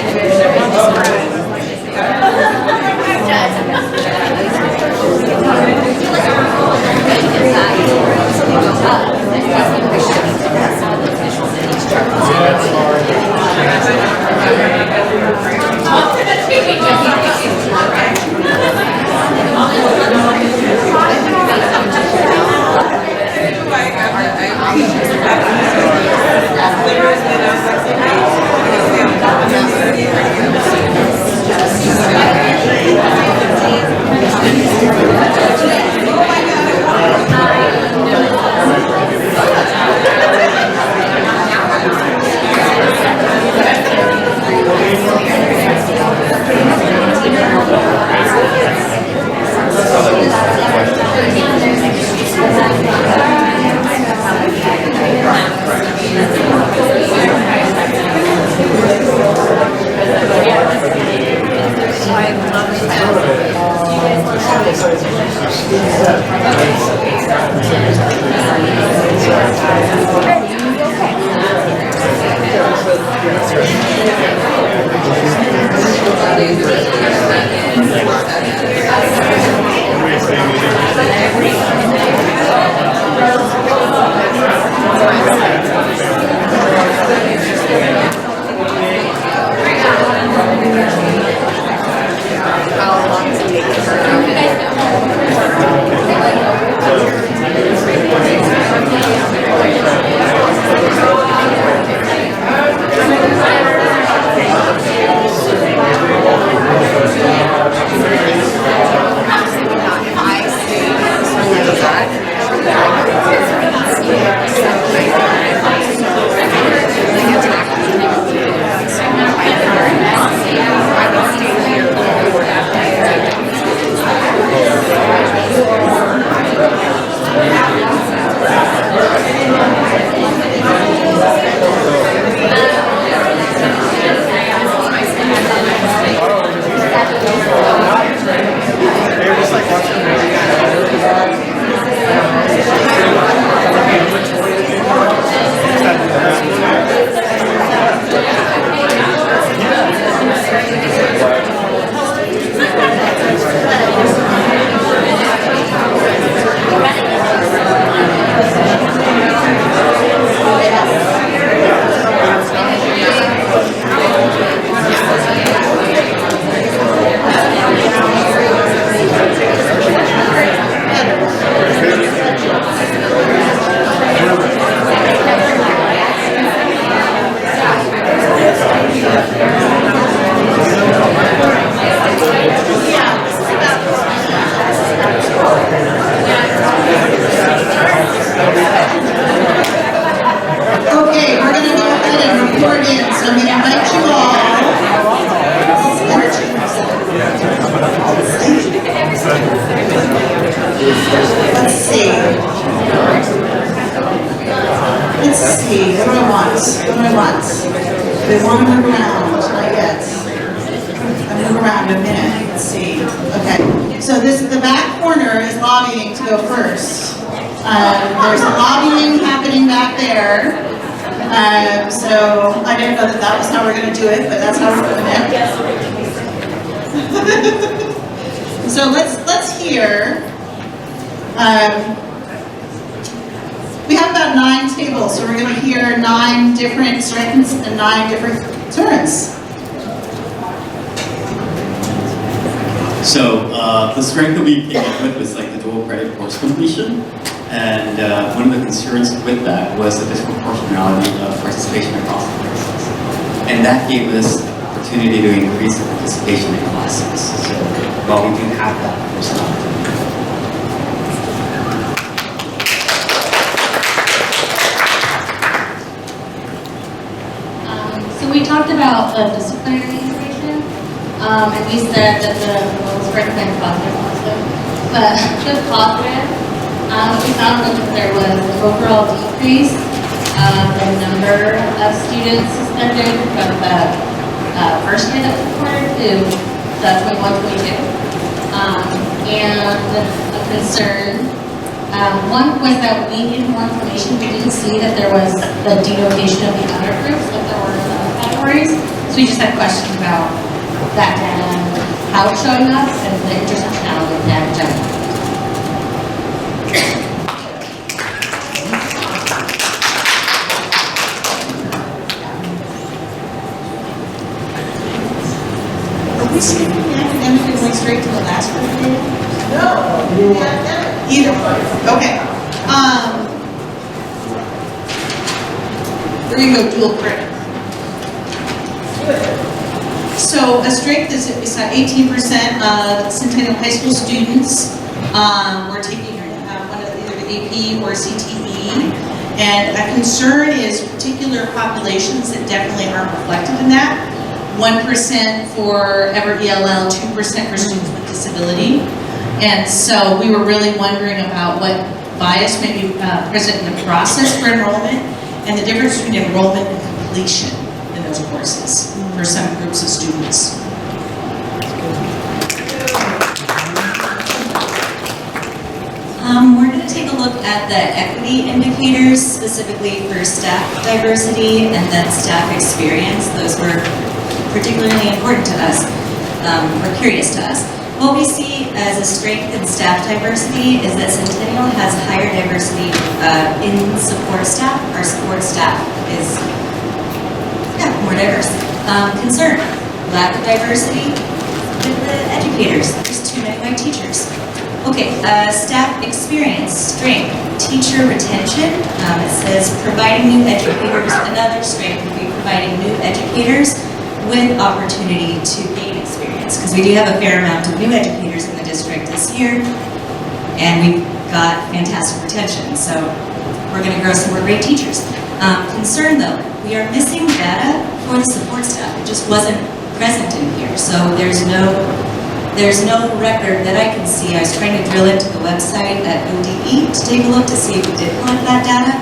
Let's see. Let's see, what do I want? What do I want? Do they want to move around? Not yet. I'll move around in a minute. Let's see. Okay. So the back corner is lobbying to go first. There's a lobbying happening back there. So I didn't know that was how we're going to do it, but that's how we're doing it. So let's hear. We have about 9 tables, so we're going to hear 9 different strengths and 9 different concerns. So the strength that we came up with was like the dual credit course completion. And one of the concerns with that was the disproportionality of participation across the classes. And that gave us the opportunity to increase the participation in classes. So while we do have that, there's an opportunity. So we talked about disciplinary integration, and we said that the most recommend positive also. But just positive, we found that there was an overall decrease in the number of students suspended from the first year that was reported to the 21-22. And a concern, one was that we needed more information. We didn't see that there was the denotation of the other groups, that there were other categories. So we just had questions about that data, how it's showing up, and the intersectionality of that in general. Are we skipping the academic and going straight to the last one? No. Either one. Okay. We're going to go dual credit. So a strength is we saw 18% of Centennial High School students were taking one of either the AP or CTE. And a concern is particular populations that definitely aren't reflected in that. 1% for Ever ELL, 2% for students with disability. And so we were really wondering about what bias may be present in the process for enrollment and the difference between enrollment and completion in those courses for some groups of students. We're going to take a look at the equity indicators, specifically for staff diversity and then staff experience. Those were particularly important to us, or curious to us. What we see as a strength in staff diversity is that Centennial has higher diversity in support staff. Our support staff is more diverse. Concern, lack of diversity with the educators. There's too many white teachers. Okay, staff experience, strength, teacher retention. It says providing new educators. Another strength would be providing new educators with opportunity to gain experience, because we do have a fair amount of new educators in the district this year, and we've got fantastic retention, so we're going to grow some more great teachers. Concern though, we are missing data for the support staff. It just wasn't present in here, so there's no record that I can see. I was trying to drill into the website at ODE to take a look to see if we did collect that data.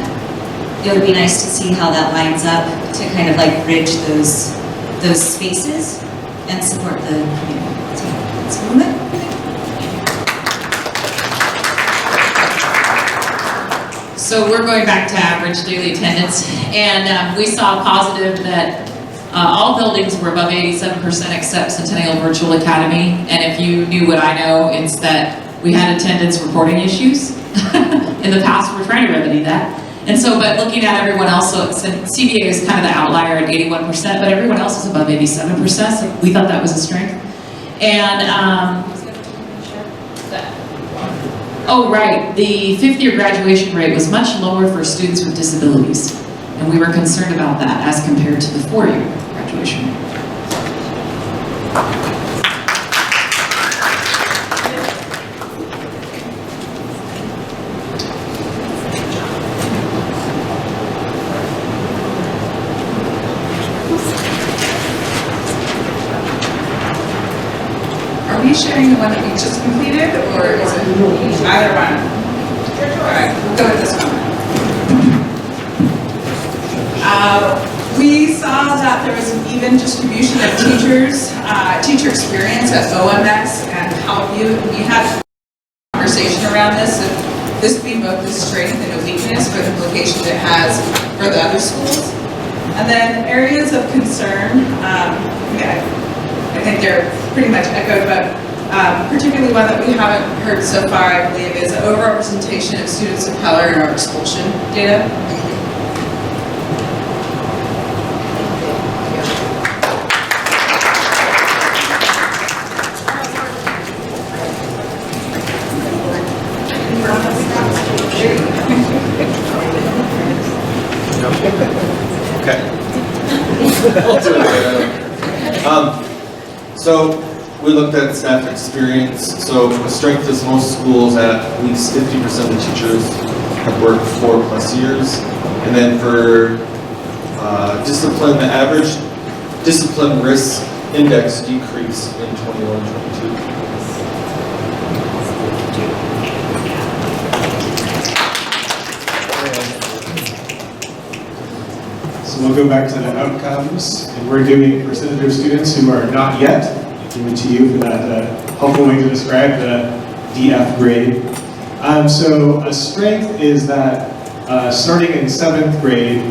It would be nice to see how that lines up to kind of like bridge those spaces and support the community. So let's move it. So we're going back to average daily attendance, and we saw positive that all buildings were above 87% except Centennial Virtual Academy. And if you knew what I know, it's that we had attendance reporting issues in the past. We're trying to remedy that. And so, but looking at everyone else, so CVA is kind of the outlier at 81%, but everyone else is above 87%, so we thought that was a strength. And, oh right, the 5th year graduation rate was much lower for students with disabilities. And we were concerned about that as compared to the 4-year graduation rate. Are we sharing the one that we just completed? good, or is it either one? All right, we'll go with this one. We saw that there was an even distribution of teachers, teacher experience at OMS and Howview. We had a conversation around this, and this being both a strength and a weakness for the implications it has for the other schools. And then areas of concern, yeah, I think they're pretty much echoed, but particularly one that we haven't heard so far, I believe, is overrepresentation of students of color in our expulsion data. Okay. I'll do it. So we looked at staff experience. So a strength is most schools at least 50% of the teachers have worked 4+ years. And then for discipline, the average discipline risk index decreased in 21-22. So we'll go back to the outcomes, and we're doing percentage of students who are not yet. Give it to you for that helpful way to describe the DF grade. So a strength is that starting in 7th grade,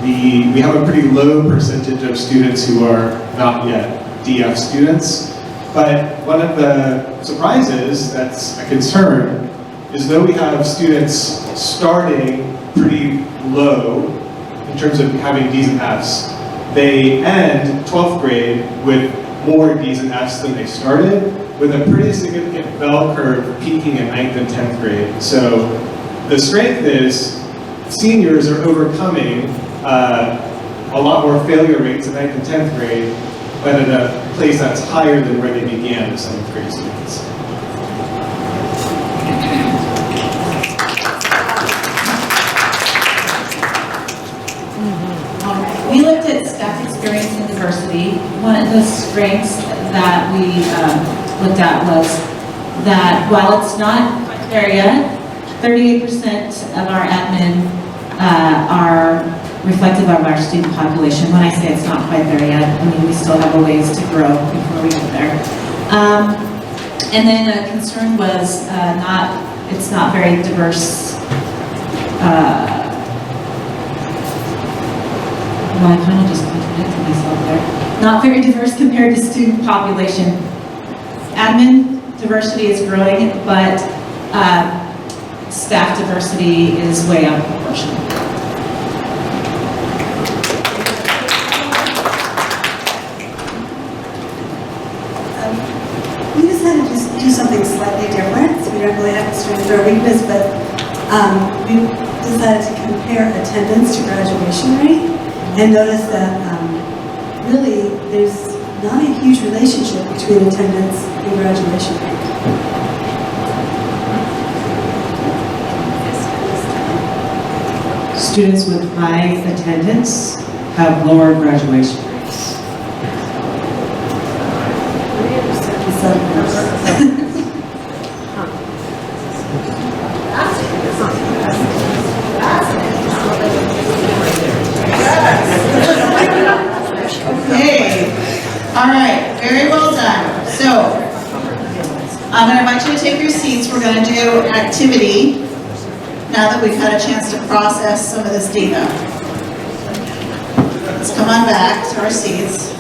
we have a pretty low percentage of students who are not yet DF students. But one of the surprises that's a concern is though we have students starting pretty low in terms of having D's and F's, they end 12th grade with more D's and F's than they started, with a pretty significant bell curve peaking in 9th and 10th grade. So the strength is seniors are overcoming a lot more failure rates in 9th and 10th grade, but at a place that's higher than where they began as 7th grade students. We looked at staff experience and diversity. One of the strengths that we looked at was that while it's not quite there yet, 38% of our admin are reflective of our student population. When I say it's not quite there yet, I mean we still have a ways to grow before we get there. And then a concern was it's not very diverse. Well, I kind of just contradicted myself there. Not very diverse compared to student population. Admin diversity is growing, but staff diversity is way out of proportion. We decided to do something slightly different, so we don't really have a strength or a weakness, but we decided to compare attendance to graduation rate. And notice that really there's not a huge relationship between attendance and graduation rate. Students with high attendance have lower graduation rates. Okay, all right, very well done. So, I'm going to invite you to take your seats. We're going to do an activity now that we've had a chance to process some of this data. Let's come on back to our seats.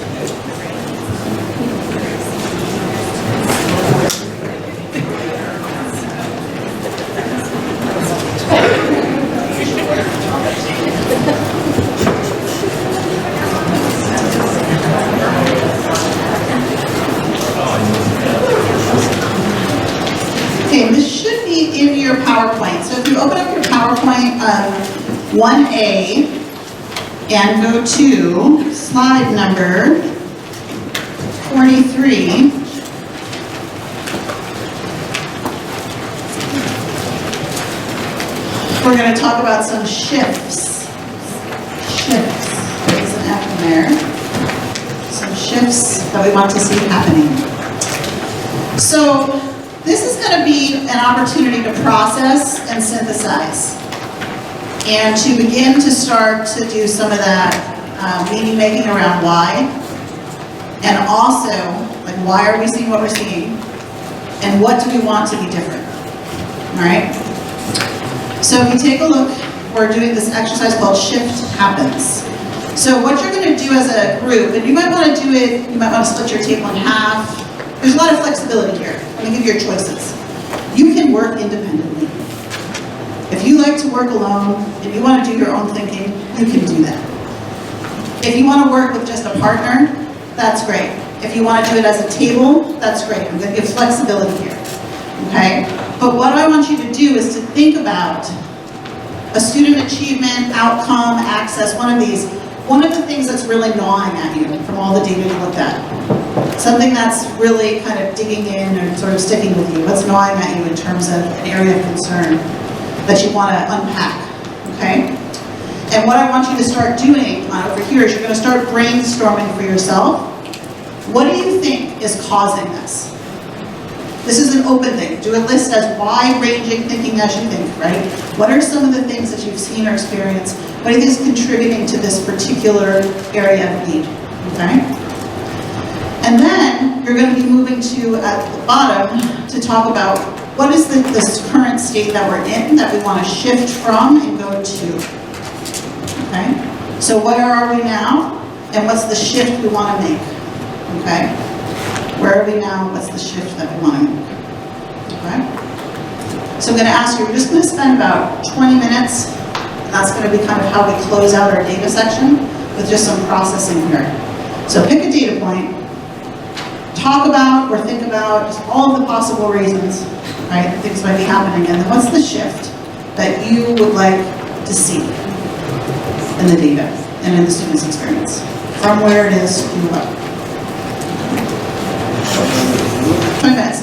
Okay, this should be in your PowerPoint. So if you open up your PowerPoint 1A and go to slide number 43, we're going to talk about some shifts. Shifts. There's an F in there. Some shifts that we want to see happening. So, This is going to be an opportunity to process and synthesize, and to begin to start to do some of that meaning making around why, and also, like, why are we seeing what we're seeing, and what do we want to be different, all right? So if you take a look, we're doing this exercise called Shift Happens. So what you're going to do as a group, and you might want to do it, you might want to split your table in half. There's a lot of flexibility here. Let me give you your choices. You can work independently. If you like to work alone, if you want to do your own thinking, you can do that. If you want to work with just a partner, that's great. If you want to do it as a table, that's great. I'm going to give flexibility here, okay? But what I want you to do is to think about a student achievement, outcome, access, one of these. One of the things that's really gnawing at you from all the data you looked at. Something that's really kind of digging in and sort of sticking with you. What's gnawing at you in terms of an area of concern that you want to unpack, okay? And what I want you to start doing over here is you're going to start brainstorming for yourself. What do you think is causing this? This is an open thing. Do a list as wide-ranging thinking as you think, right? What are some of the things that you've seen or experienced? What do you think is contributing to this particular area of need, okay? And then you're going to be moving to, at the bottom, to talk about what is this current state that we're in that we want to shift from and go to, okay? So where are we now, and what's the shift we want to make, okay? Where are we now? What's the shift that we want to make? Okay? So I'm going to ask you, we're just going to spend about 20 minutes. That's going to be kind of how we close out our data section with just some processing here. So pick a data point, talk about or think about just all of the possible reasons, right, that things might be happening, and then what's the shift that you would like to see in the data and in the student's experience from where it is to what? 20 minutes.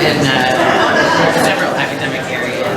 In several academic areas.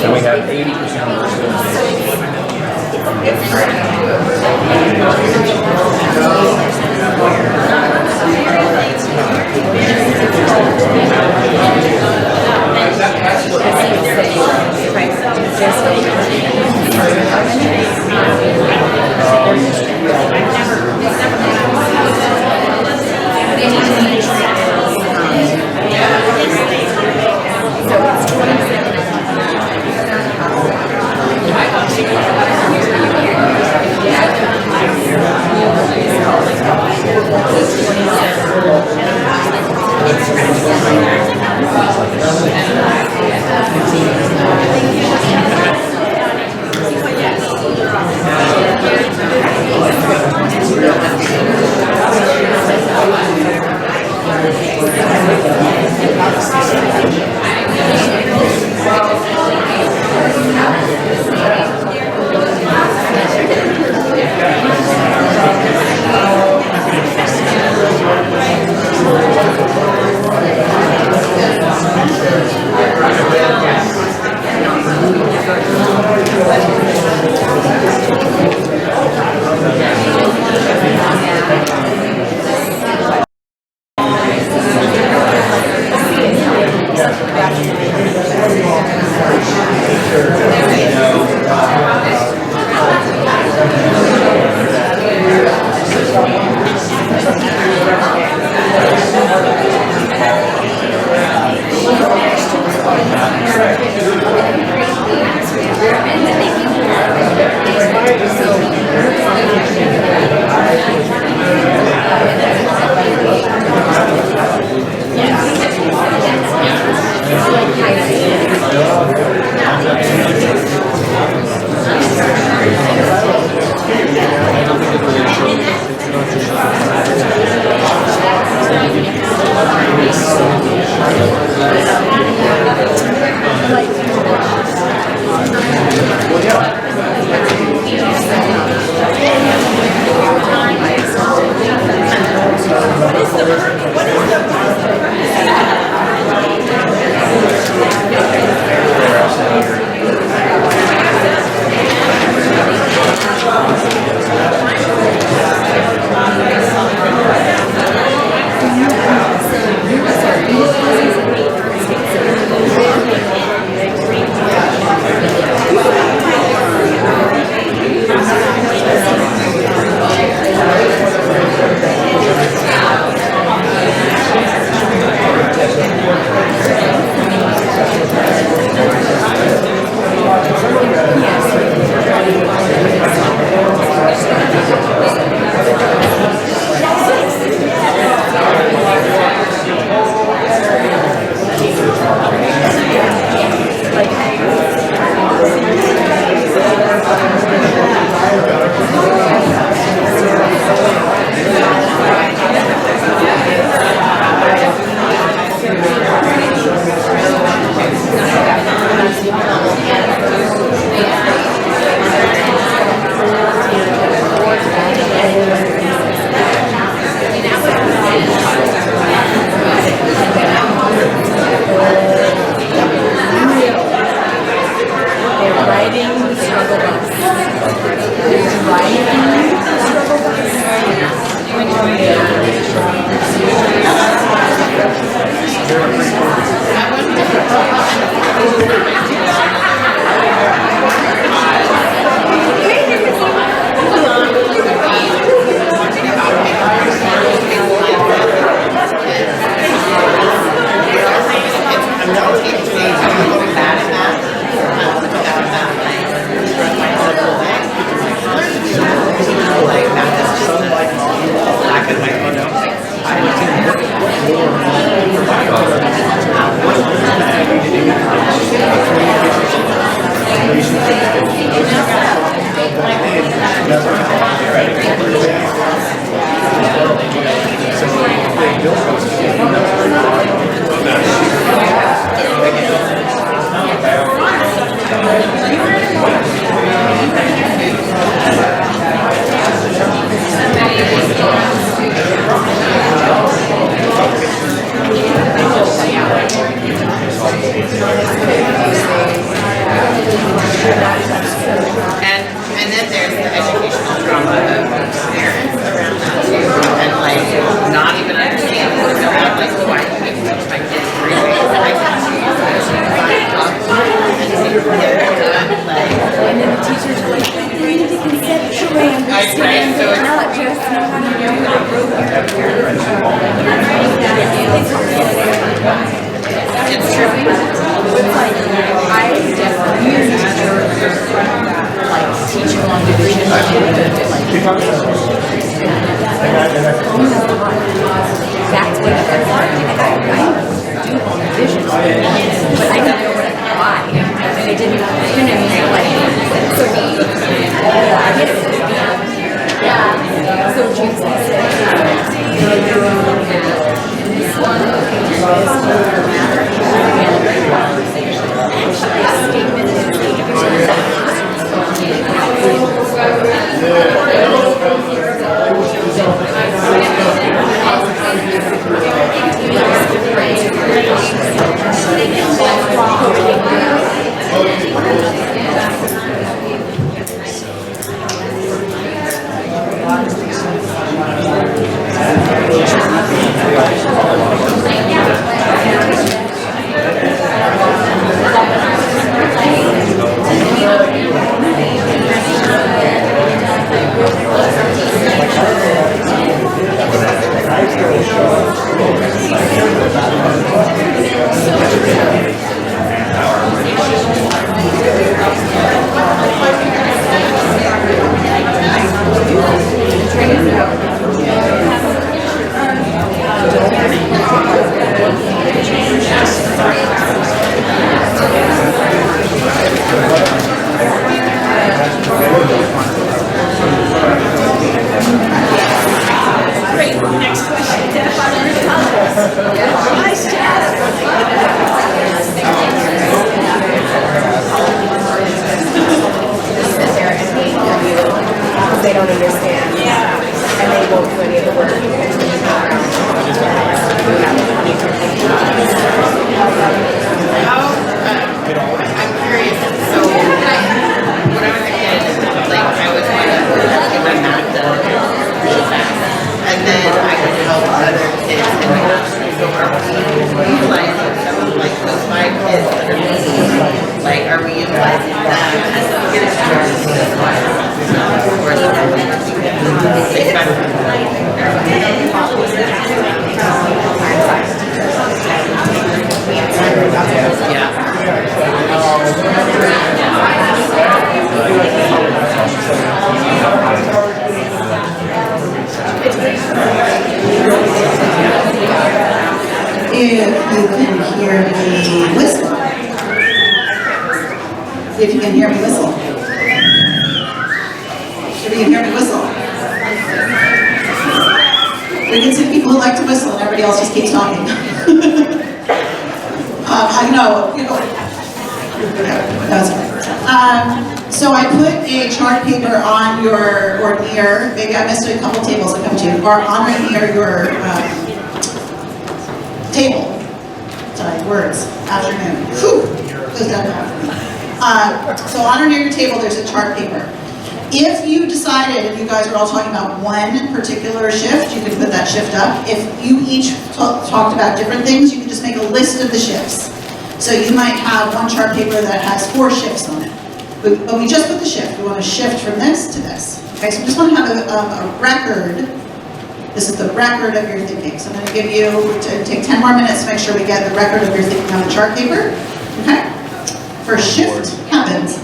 And we have 80% of our students. And then there's the educational trauma of parents around that too, and like not even understanding about like why I can teach my kids 3 ways that I can choose and then the teachers are like, they need to conceptually understand it, not just know how to do it. It's true. It's like, I definitely use like teaching long division, like, that's what it's like. I do long division, but I didn't know why. I didn't, you know what I mean? Like, so I get it. Yeah. So Tuesday they don't understand. And they won't do any of the work. I'm curious, so when I was a kid, like I was one of the get my math done really fast. And then I could help other kids in my class. So are we utilizing some of like those 5 kids that are missing? Like are we utilizing them as peers to this class? Or is If you can hear me whistle. If you can hear me whistle. If you can hear me whistle. We can see people who like to whistle and everybody else just keeps talking. I know, you know. That's right. So I put a chart paper on your, or near, maybe I missed a couple tables I come to, or on or near your table. Sorry, words, afternoon. Whew, goes down to afternoon. So on or near your table, there's a chart paper. If you decided, if you guys are all talking about one particular shift, you could put that shift up. If you each talked about different things, you could just make a list of the shifts. So you might have one chart paper that has 4 shifts on it. But we just put the shift. We want to shift from this to this. Okay, so we just want to have a record. This is the record of your thinking. So I'm going to give you, take 10 more minutes to make sure we get the record of your thinking on the chart paper. Okay? First shift happens.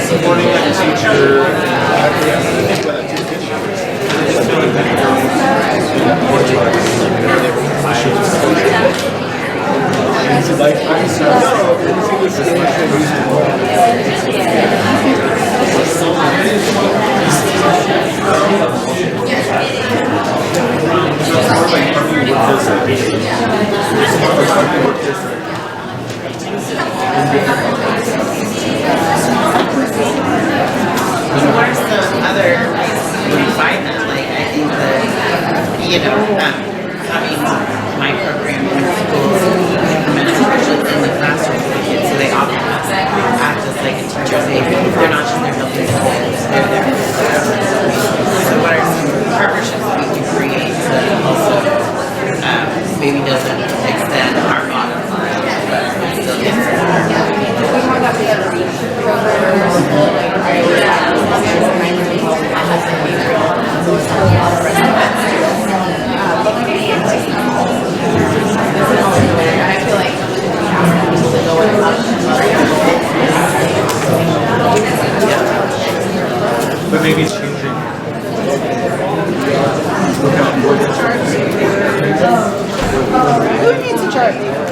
Supporting a teacher. What are some other ways you find that? Like, I think that, having my program in schools, implemented curriculum in the classroom for the kids, so they often act as like a teacher. They're not just there helping the kids, they're there. So what are some partnerships that we can create that also maybe doesn't extend our bottom line, but still gets But maybe it's changing. Who needs a chart?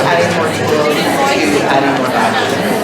adding more tools to adding more badges.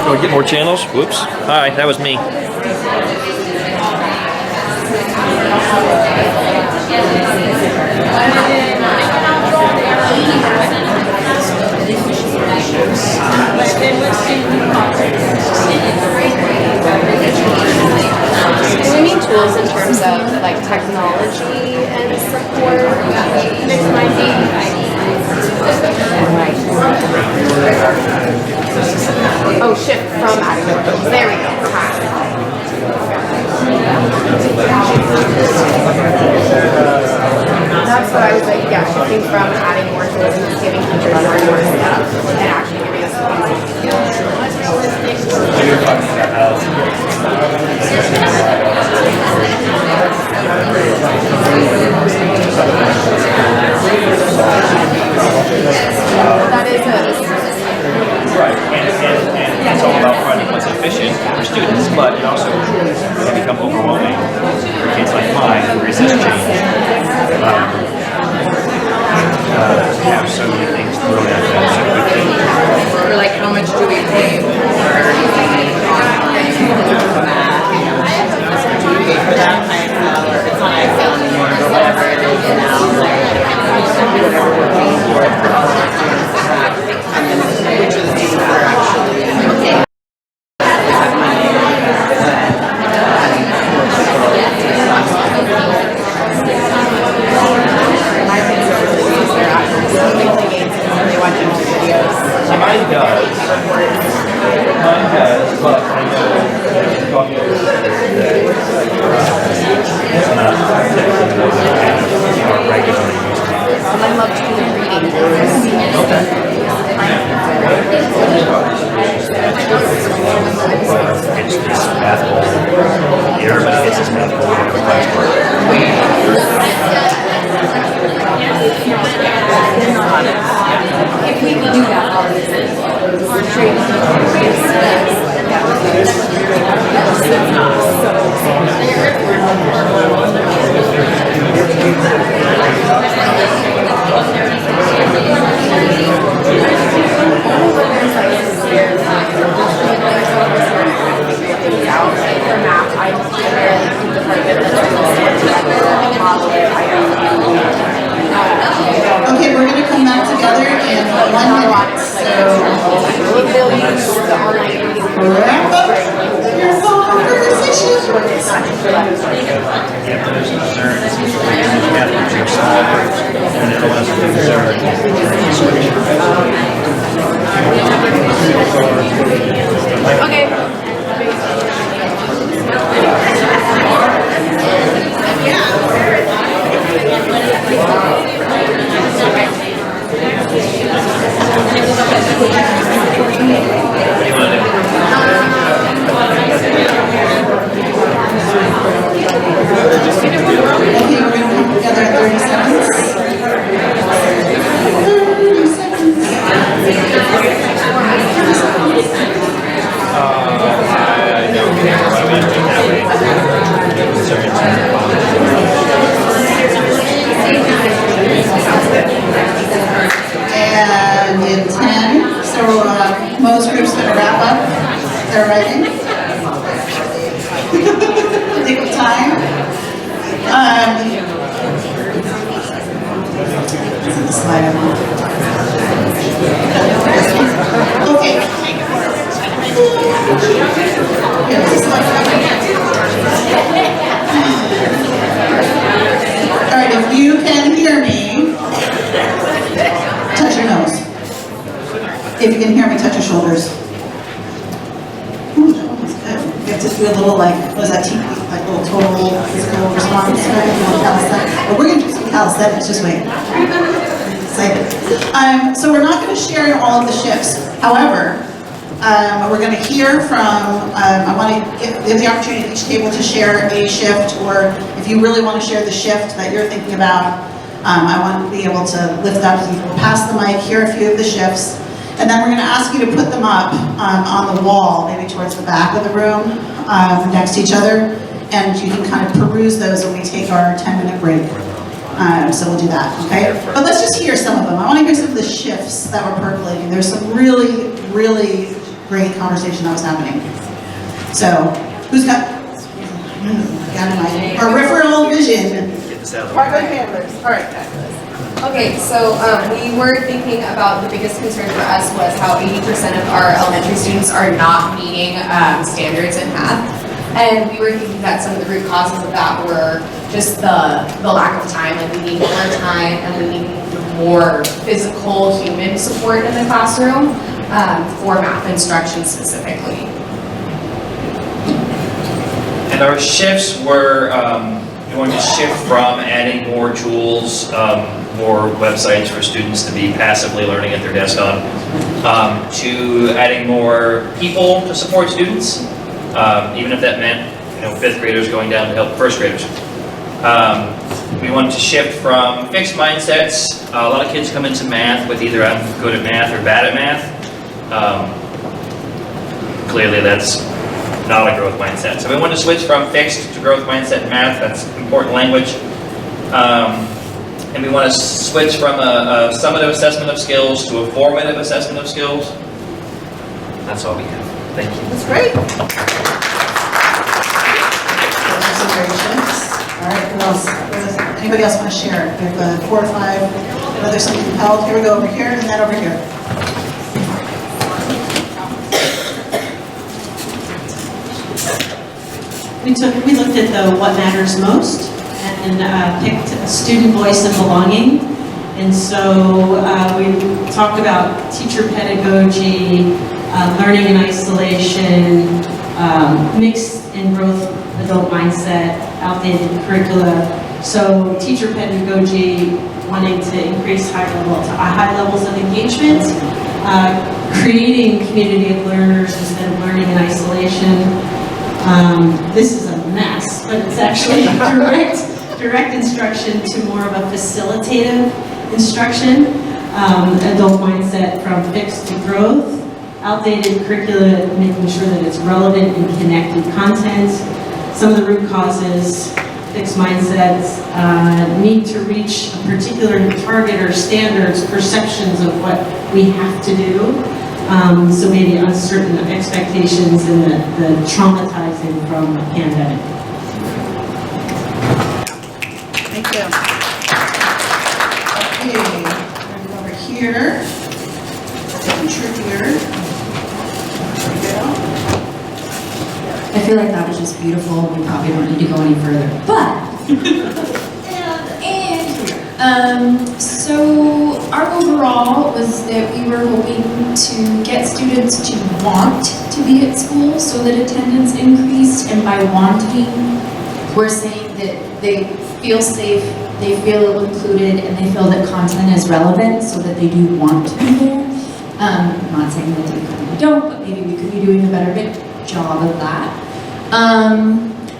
Oh, get more channels? Whoops. Hi, that was me. Do we mean tools in terms of like technology and support? This might be. Oh, shift from active. There we go. That's what I was like, yeah, shifting from adding more tools and giving teachers more and more stuff and actually giving us that is Right, and it's all about finding what's efficient for students, but it also can become overwhelming for kids like mine who resist change. Have so many things thrown at them so quickly. Or like, how much do we pay for do you pay for that IFL, or it's not IFL anymore, or whatever it is now, like, whatever we're paying for it, for all that kind of stuff. And then which of the things are actually okay. Mine does, but I know it's not regularly used. I love to do reading. It's this math goal. Everybody gets this math goal in the class part. If we could do that all the time, or trade Okay, we're gonna come back together in 1 minute, so wrap up your phone conversation. group's going to wrap up their writing. Take the time. Slide them on. Okay. Here, this slide. All right, if you can hear me, touch your nose. If you can hear me, touch your shoulders. Ooh, that one was good. You have to do a little like, what is that, TP? Like a little total physical response, right? Well, we're going to do some calisthenics, just wait. Excited. So we're not going to share all of the shifts. However, we're going to hear from, I want to give the opportunity at each table to share a shift, or if you really want to share the shift that you're thinking about, I want to be able to lift up, so you can pass the mic, hear a few of the shifts, and then we're going to ask you to put them up on the wall, maybe towards the back of the room, next to each other, and you can kind of peruse those when we take our 10-minute break. So we'll do that, okay? But let's just hear some of them. I want to hear some of the shifts that were percolating. There's some really, really great conversation that was happening. So, who's got my peripheral vision? Margot Handlers. All right. Okay, so we were thinking about the biggest concern for us was how 80% of our elementary students are not meeting standards in math. And we were thinking that some of the root causes of that were just the lack of time. Like, we need more time and we need more physical human support in the classroom for math instruction specifically. And our shifts were going to shift from adding more tools, more websites for students to be passively learning at their desk on, to adding more people to support students, even if that meant, fifth graders going down to help first graders. We wanted to shift from fixed mindsets. A lot of kids come into math with either I'm good at math or bad at math. Clearly that's not a growth mindset. So we wanted to switch from fixed to growth mindset in math. That's important language. And we want to switch from a summative assessment of skills to a formative assessment of skills. That's all we have. Thank you. That's great. All right, who else? Anybody else want to share? We have 4 or 5. Whether there's something compelled. Here we go over here, and then over here. We looked at the what matters most and picked student voice and belonging. And so we talked about teacher pedagogy, learning in isolation, mixed and growth adult mindset, outdated curricula. So teacher pedagogy, wanting to increase high levels of engagement, creating community of learners instead of learning in isolation. This is a mess, but it's actually direct instruction to more of a facilitative instruction, adult mindset from fixed to growth, outdated curricula, making sure that it's relevant and connected content. Some of the root causes, fixed mindsets, need to reach a particular target or standards, perceptions of what we have to do. So maybe uncertain expectations and the traumatizing from a pandemic. Thank you. Okay, over here. Getting trickier. I feel like that was just beautiful. We probably don't need to go any further. But, so our overall was that we were hoping to get students to want to be at school so that attendance increased. And by wanting, we're saying that they feel safe, they feel included, and they feel that content is relevant so that they do want to be there. I'm not saying that we don't, but maybe we could be doing a better job of that.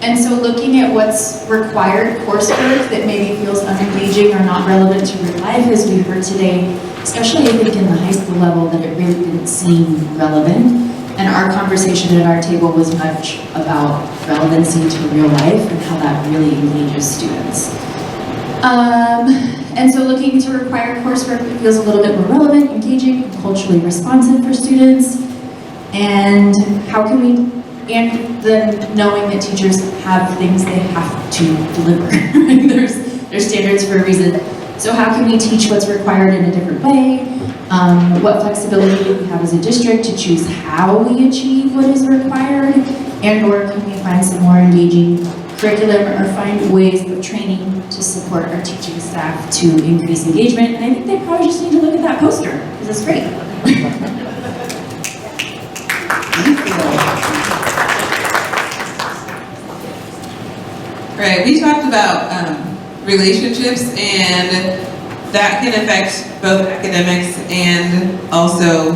And so looking at what's required coursework that maybe feels unengaging or not relevant to real life, as we heard today, especially I think in the high school level, that it really didn't seem relevant. And our conversation at our table was much about relevancy to real life and how that really engages students. And so looking to require coursework that feels a little bit more relevant, engaging, and culturally responsive for students. And how can we, and then knowing that teachers have things they have to deliver. There's standards for a reason. So how can we teach what's required in a different way? What flexibility do we have as a district to choose how we achieve what is required? And or can we find some more engaging curriculum or find ways of training to support our teaching staff to increase engagement? And I think they probably just need to look at that poster, because it's great. Right, we talked about relationships, and that can affect both academics and also,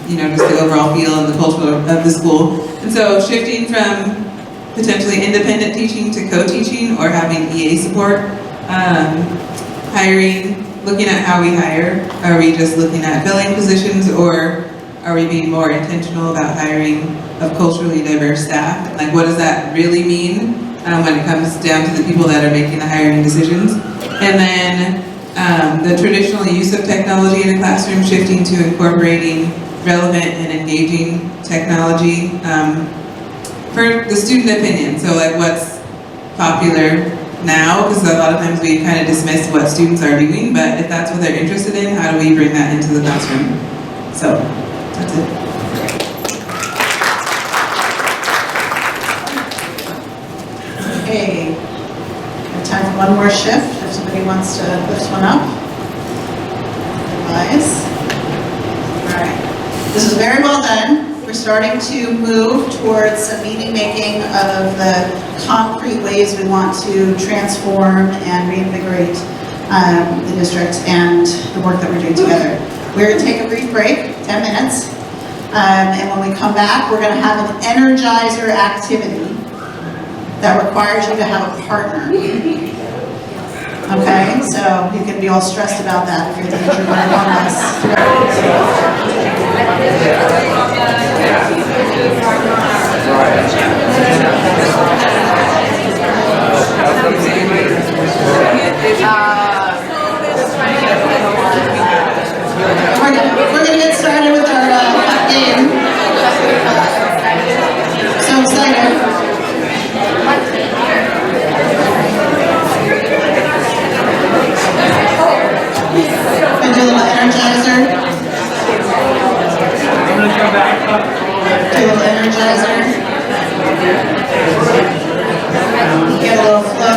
just the overall feel and the culture of the school. And so shifting from potentially independent teaching to co-teaching or having EA support, hiring, looking at how we hire. Are we just looking at filling positions, or are we being more intentional about hiring of culturally diverse staff? Like, what does that really mean when it comes down to the people that are making the hiring decisions? And then the traditional use of technology in a classroom, shifting to incorporating relevant and engaging technology for the student opinion. So like, what's popular now? Because a lot of times we kind of dismiss what students are doing, but if that's what they're interested in, how do we bring that into the classroom? So that's it. Okay, we have time for one more shift, if somebody wants to lift one up. Nice. All right, this is very well done. We're starting to move towards some meaning making of the concrete ways we want to transform and reinvigorate the district and the work that we're doing together. We're going to take a brief break, 10 minutes, and when we come back, we're going to have an energizer activity that requires you to have a partner. Okay, so you can be all stressed about that if you're thinking you're going to want us. We're going to get started with our game. So excited. Gonna do a little energizer. Do a little energizer. Get a little flow.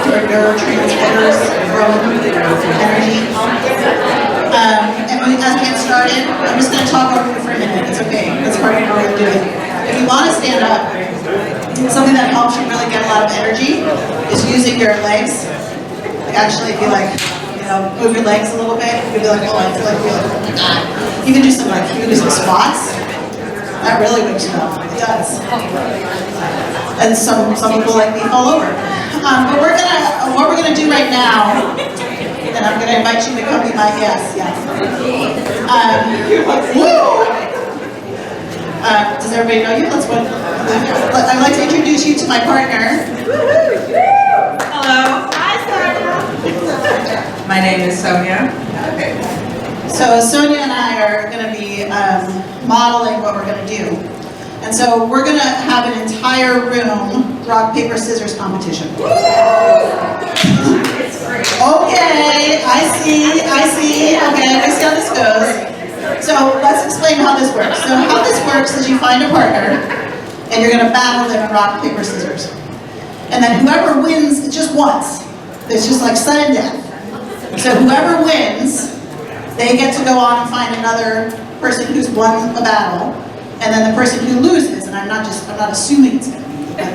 Our neurotransmitters from energy. And as we get started, I'm just going to talk over you for a minute. It's okay. That's part of how we're doing it. If you want to stand up, something that helps you really get a lot of energy is using your legs. Like actually, if you move your legs a little bit, you can be like, oh, I feel like oh my God. You can do some some squats. That really wakes you up. It does. And some people like me fall over. But what we're gonna do right now, and I'm gonna invite you to come be my guest. Yes. Does everybody know you? I'd like to introduce you to my partner. Hello. Hi, Sonia. My name is Sonia. Okay. So Sonia and I are going to be modeling what we're going to do. And so we're going to have an entire room rock, paper, scissors competition. Okay, I see. Okay, I see how this goes. So let's explain how this works. So how this works is you find a partner, and you're going to battle them in rock, paper, scissors. And then whoever wins, just once. It's just like sudden death. So whoever wins, they get to go on and find another person who's won the battle. And then the person who loses, and I'm not assuming it's going to be, but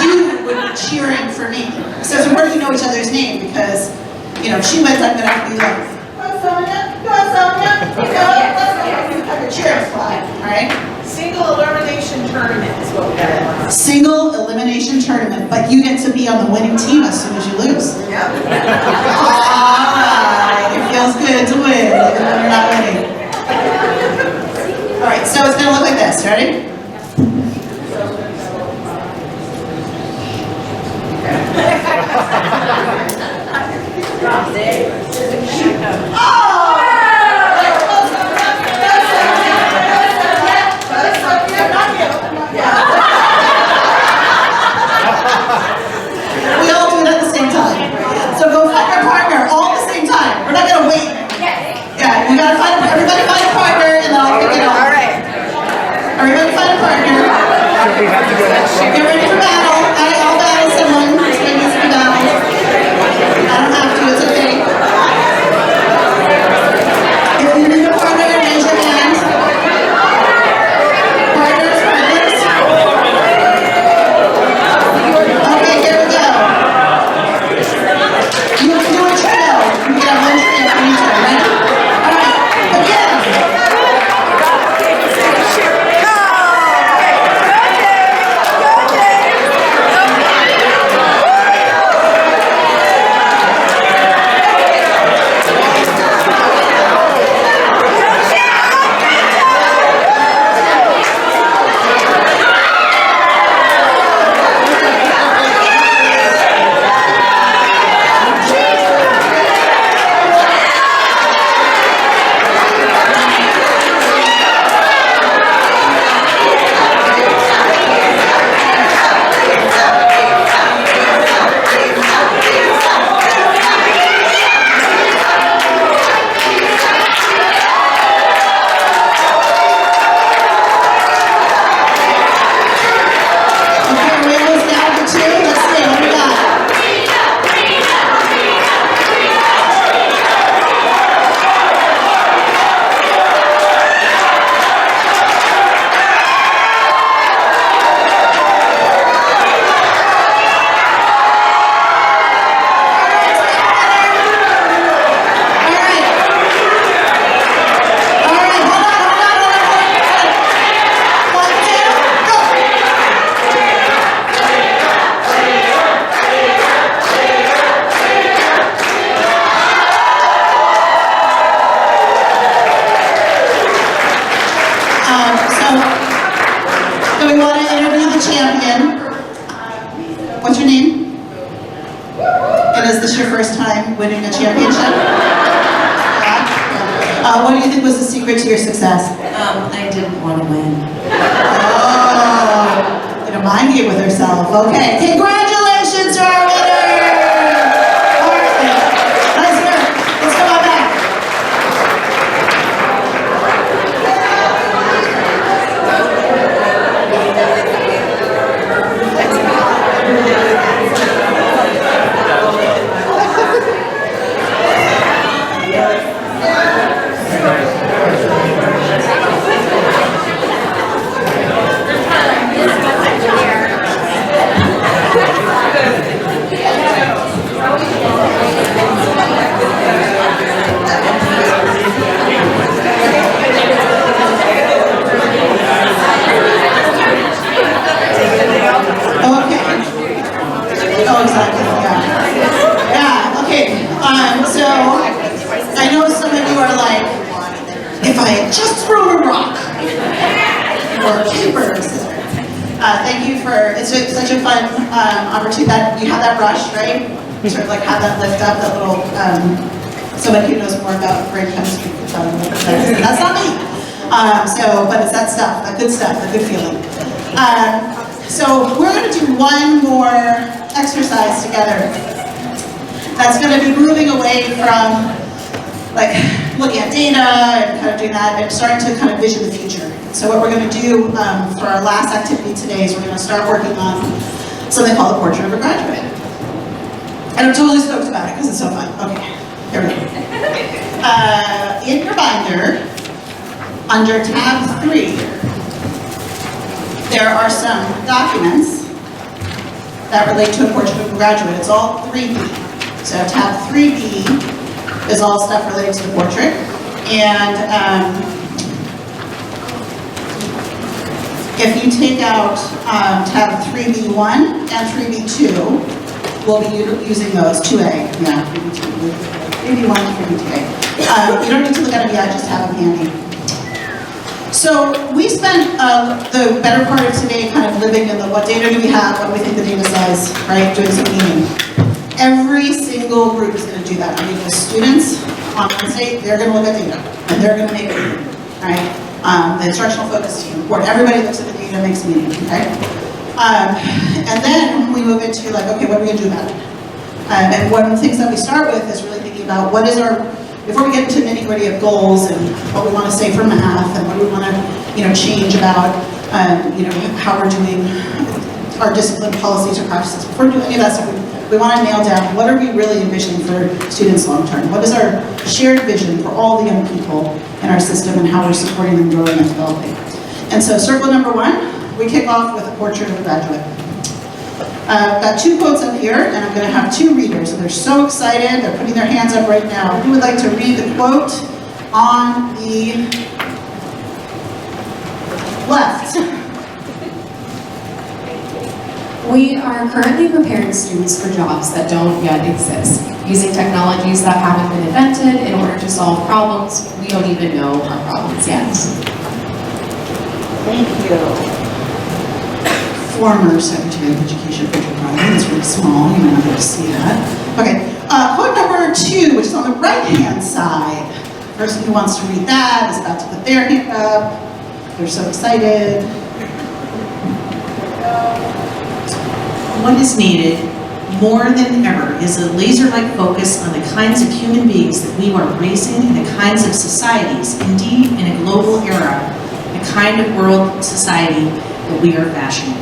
you would be cheering for me. So it's important to know each other's name because, if she wins, I'm going to have to be like, come on, Sonia, let's go. Have your cheering squad, all right? Single elimination tournament is what we got. Single elimination tournament, but you get to be on the winning team as soon as you lose. Yep. It feels good to win, even when you're not winning. All right, so it's going to look like this. Ready? a champion. What's your name? And is this your first time winning a championship? Yeah. What do you think was the secret to your success? I didn't want to win. Oh, in a mind game with herself. Okay, congratulations to our winner! All right, nice work. Let's come on back. Oh, exactly, yeah. Yeah, okay, so, I know some of you are like, if I had just thrown a rock, or paper, or scissors. Thank you for, it's such a fun opportunity that, you have that brush, right? Sort of like have that lift up, that little, somebody who knows more about brain chemistry can tell you what that is. That's not me. But it's that stuff, that good stuff, the good feeling. So we're going to do one more exercise together. That's going to be moving away from like looking at data and kind of doing that and starting to kind of vision the future. So what we're going to do for our last activity today is we're going to start working on something called the Portrait of a Graduate. And I'm totally stoked about it because it's so fun. Okay, here we go. In your binder, under tab 3, there are some documents that relate to a portrait of a graduate. It's all 3B. So tab 3B is all stuff related to the portrait. And if you take out tab 3B1 and 3B2, we'll be using those, 2A. Yeah, 3B2. 3B1 and 3B2A. You don't need to look at them yet, just have them handy. So we spent the better part of today kind of living in the what data do we have, what do we think the data says, right, doing some meaning. Every single group is going to do that. I mean, the students on Wednesday, they're going to look at data, and they're going to make meaning, right? The instructional focus team, where everybody looks at the data and makes meaning, okay? And then we move into like, okay, what are we going to do about it? And one of the things that we start with is really thinking about what is our, before we get into nitty-gritty of goals and what we want to say for math and what we want to, change about, how we're doing our discipline policies or practices. Before we do any of that stuff, we want to nail down what are we really envisioning for students long-term? What is our shared vision for all the young people in our system and how we're supporting them growing and developing? And so circle number 1, we kick off with a portrait of a graduate. I've got 2 quotes up here, and I'm going to have 2 readers, and they're so excited, they're putting their hands up right now. Who would like to read the quote on the left? We are currently preparing students for jobs that don't yet exist, using technologies that haven't been invented in order to solve problems we don't even know are problems yet. Thank you. Former Secretary of Education, Richard Bryan. It's really small, you might not be able to see that. Okay, quote number 2, which is on the right-hand side. The person who wants to read that is about to put their hand up. They're so excited. What is needed more than ever is a laser-like focus on the kinds of human beings that we are raising and the kinds of societies, indeed in a global era, the kind of world society that we are fashioning.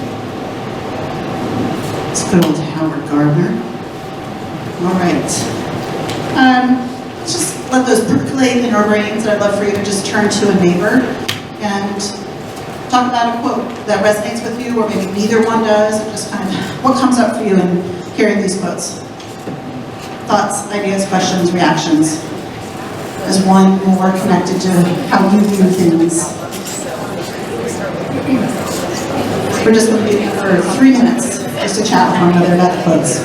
It's good old Howard Gardner. All right. Just let those percolate in our brains, and I'd love for you to just turn to a neighbor and talk about a quote that resonates with you, or maybe neither one does, and just kind of what comes up for you in hearing these quotes. Thoughts, ideas, questions, reactions, as one more connected to how you view things. We're just going to be here for 3 minutes just to chat with one another about the quotes.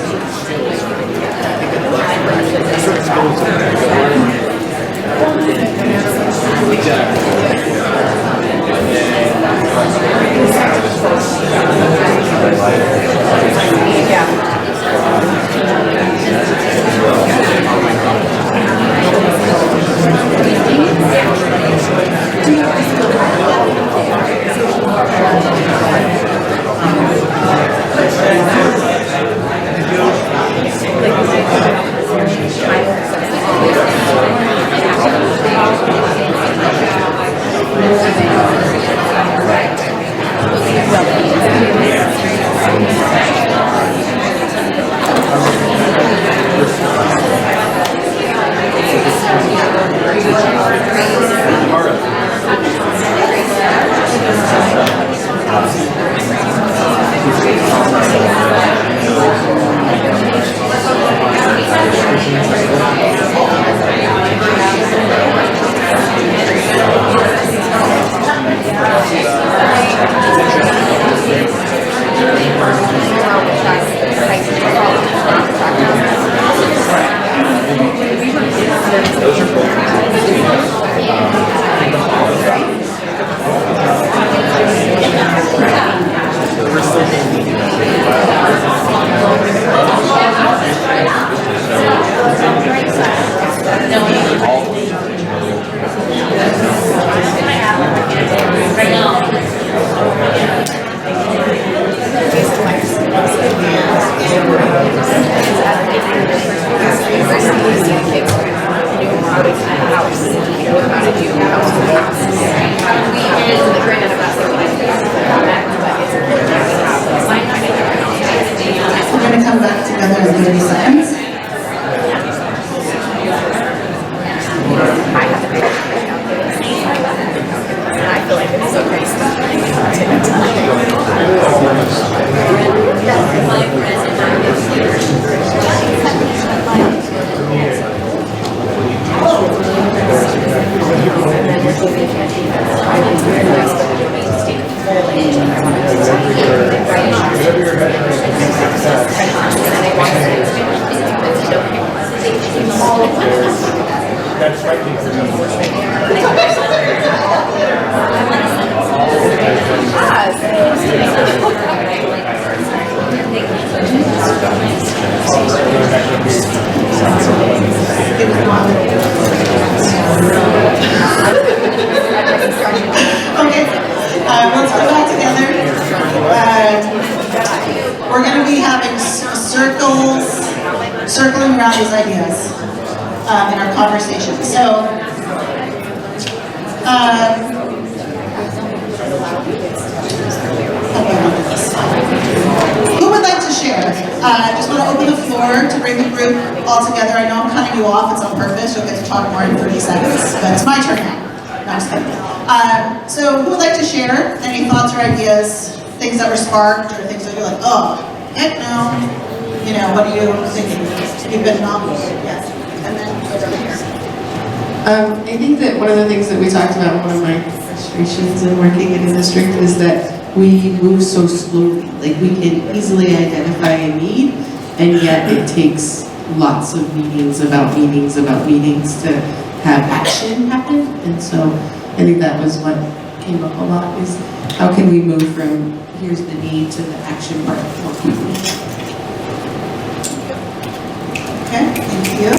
We're going to come back together in 30 seconds. I feel like it's so crazy. That's right. Okay, let's go back together. We're going to be having circling around these ideas in our conversation. So, who would like to share? I just want to open the floor to bring the group all together. I know I'm cutting you off, it's on purpose. You'll get to talk more in 30 seconds, but it's my turn now. No, I'm just kidding. So who would like to share any thoughts or ideas, things that were sparked, or things that you're like, oh, heck no. You know, what are you thinking? You've been nominated, yes. And then over here. I think that one of the things that we talked about, one of my frustrations in working in a district, is that we move so slowly. Like, we can easily identify a need, and yet it takes lots of meetings about meetings to have action happen. And so I think that was what came up a lot, is how can we move from here's the need to the action part more quickly. Okay, thank you.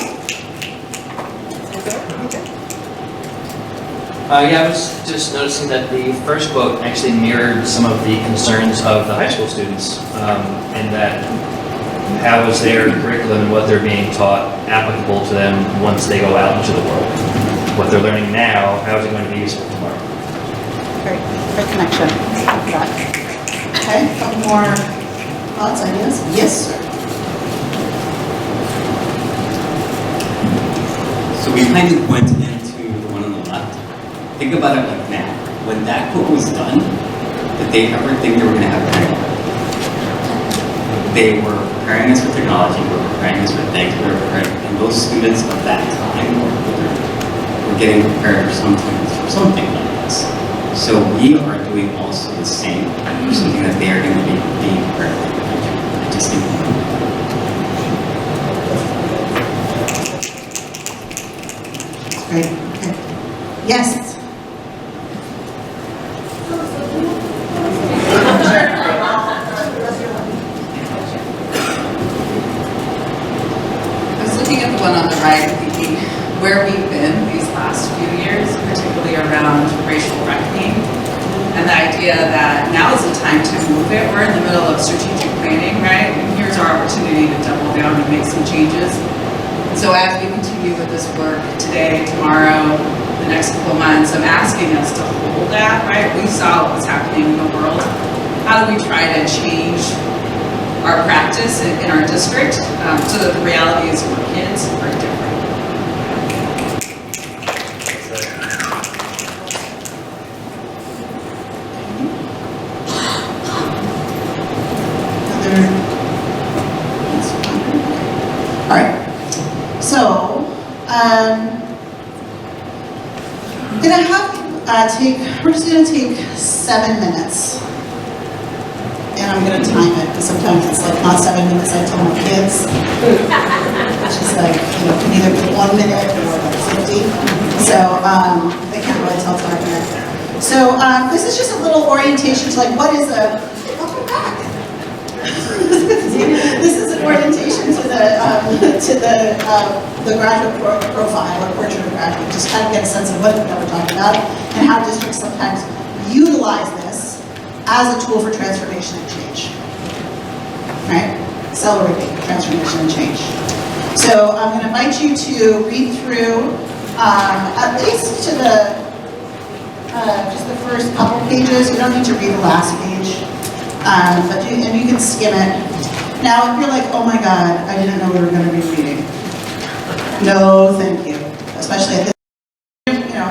Yeah, I was just noticing that the first quote actually mirrored some of the concerns of the high school students, and that how is their curriculum and what they're being taught applicable to them once they go out into the world? What they're learning now, how is it going to be useful tomorrow? Great connection. Okay, a couple more thoughts, ideas? Yes, sir. So we kind of went into the one on the left. Think about it like now. When that quote was done, did they ever think they were going to have training? They were preparing us for technology, they were preparing us for things, they were preparing, and those students of that time were getting prepared for something like this. So we are doing also the same for something that they are going to be being prepared for in the future. I just think Great. Okay. Yes. I was looking at the one on the right and thinking where we've been these last few years, particularly around racial reckoning, and the idea that now is the time to move it. We're in the middle of strategic planning, right? And here's our opportunity to double down and make some changes. So as we continue with this work today, tomorrow, the next couple of months, I'm asking us to hold that, right? We saw what was happening in the world. How do we try to change our practice in our district so that the realities of our kids are different? Gonna have, we're just gonna take 7 minutes. And I'm gonna time it, because sometimes it's like not 7 minutes, I tell my kids. She's like, you know, can either be 1 minute or like 50. So, they can't really tell time here. So, this is just a little orientation to like, what is a, welcome back. This is an orientation to the graduate profile or portrait of graduate, just kind of get a sense of what we're talking about and how districts sometimes utilize this as a tool for transformation and change, right? Accelerating transformation and change. So I'm going to invite you to read through at least to the just the first couple pages. You don't need to read the last page, but you can skim it. Now, if you're like, oh my God, I didn't know we were going to be reading. No, thank you. Especially at this, you know,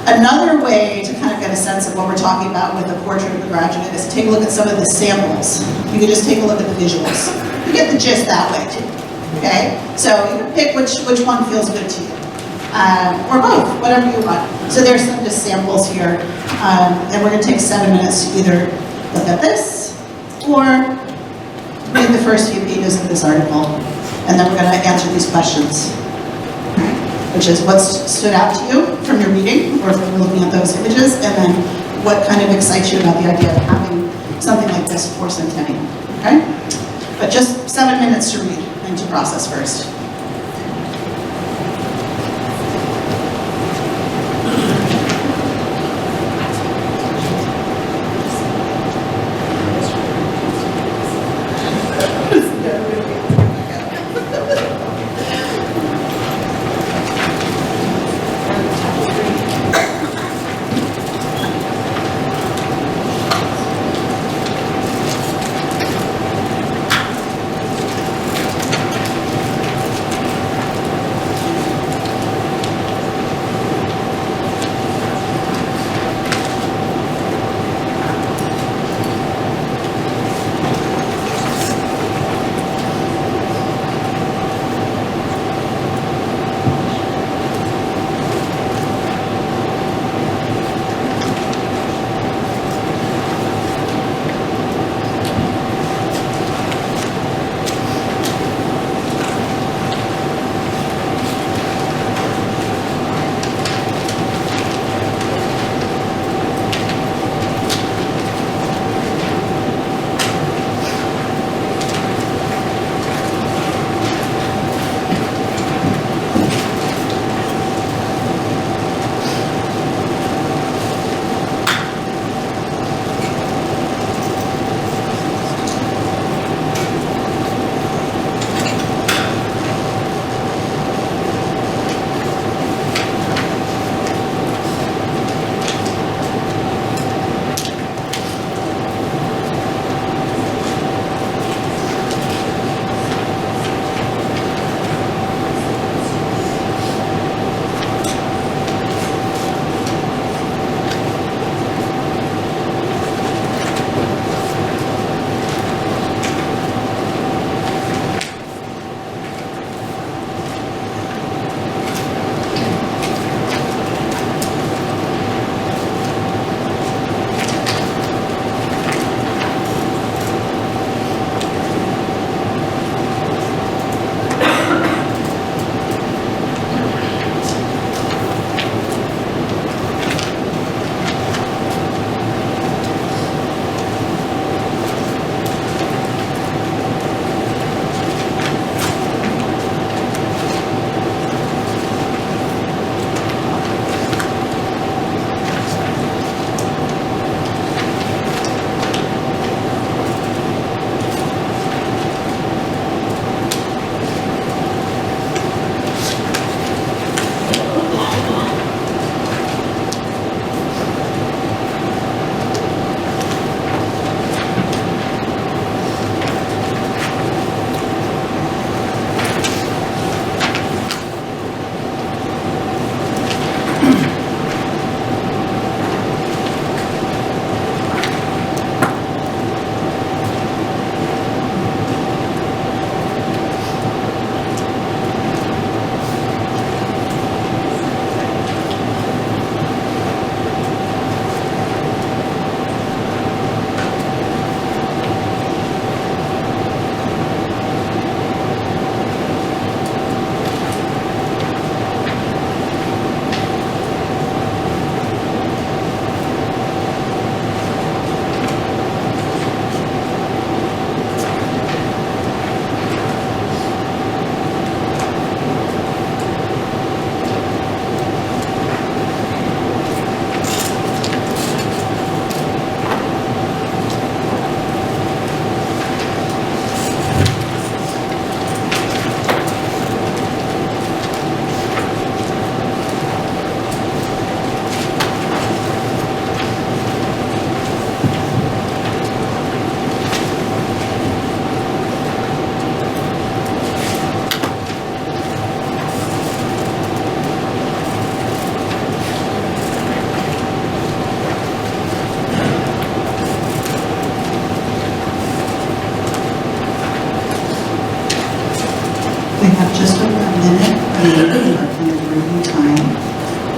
another way to kind of get a sense of what we're talking about with the portrait of the graduate is to take a look at some of the samples. You can just take a look at the visuals. You get the gist that way too, okay? So you can pick which one feels good to you. Or both, whatever you want. So there's some just samples here, and we're gonna take 7 minutes to either look at this or read the first few pages of this article, and then we're gonna answer these questions, which is what stood out to you from your reading or from looking at those images, and then what kind of excites you about the idea of having something like this for Centennial, okay? But just 7 minutes to read and to process first.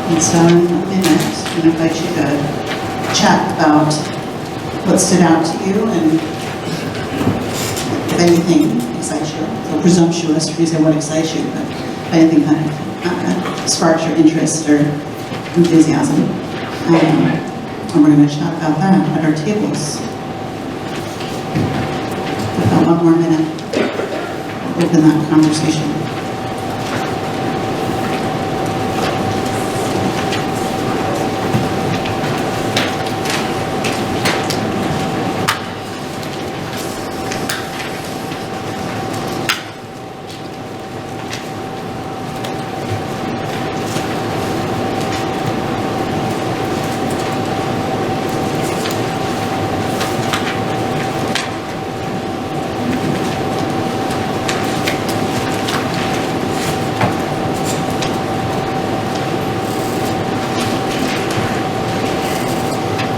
And so in a minute, I'm going to invite you to chat about what stood out to you and if anything excites you. So presumptuous if you say what excites you, but if anything kind of sparks your interest or enthusiasm. And we're going to chat about that at our tables. About 1 more minute, open that conversation.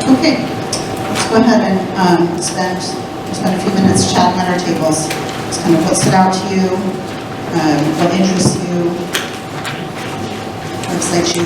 Okay, let's go ahead and spend a few minutes chatting at our tables. It's kind of what stood out to you, what interests you, what excites you.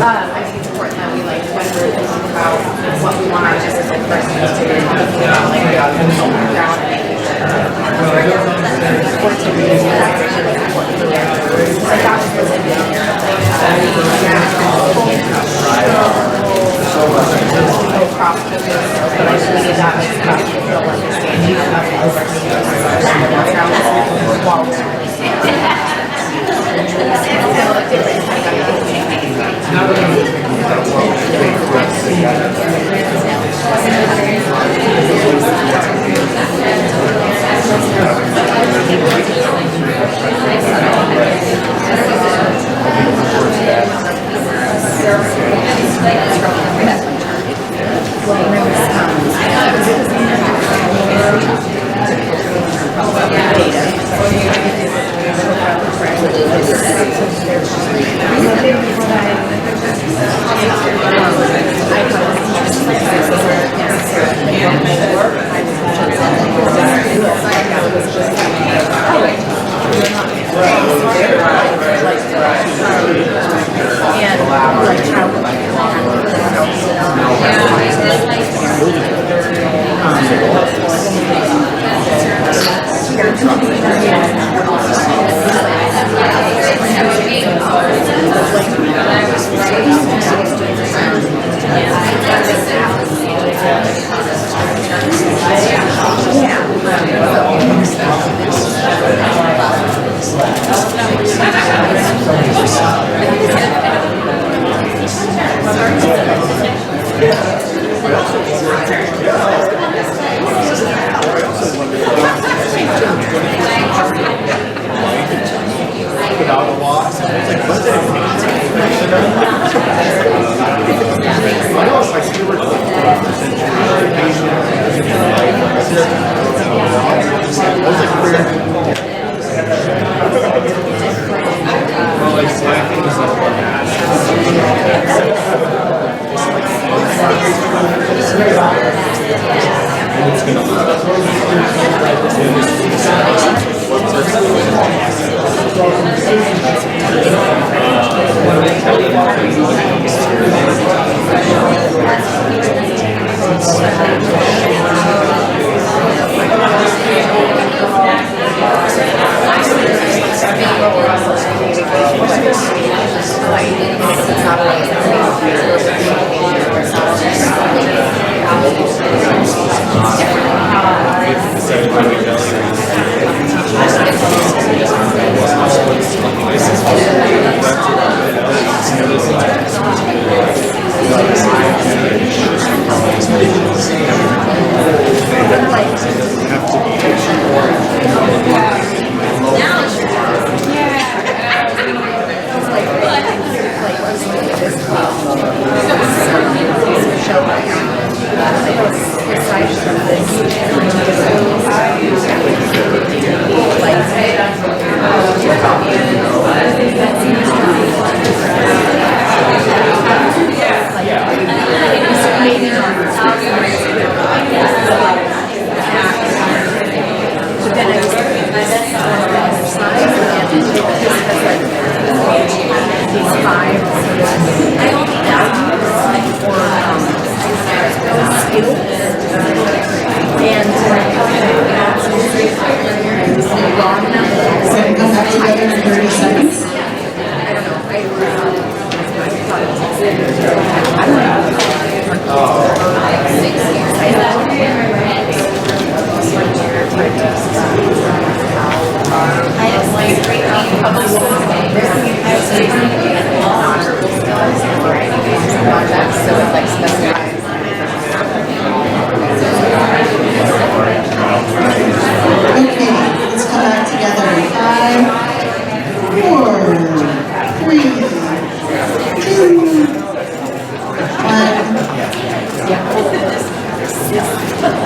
I think it's important that we, like, when we're thinking about what we want our business and persons to do, like, background and making sure that important to me, that's really important to me. So that was really good. Across the business, but I believe that makes us feel understanding of while we're really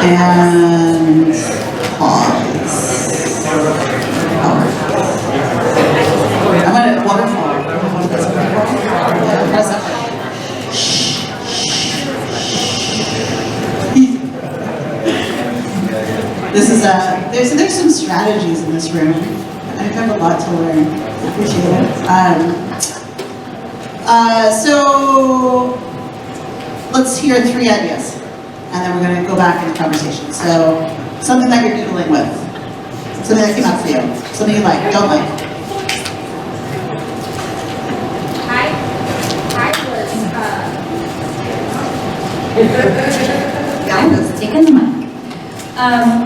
And pause. I'm gonna waterfall. Press up. This is there's some strategies in this room. I have a lot to learn. I appreciate it. So let's hear 3 ideas, and then we're going to go back in the conversation. So something that you're doodling with, something that came up for you, something you like, don't like. Taking the mic.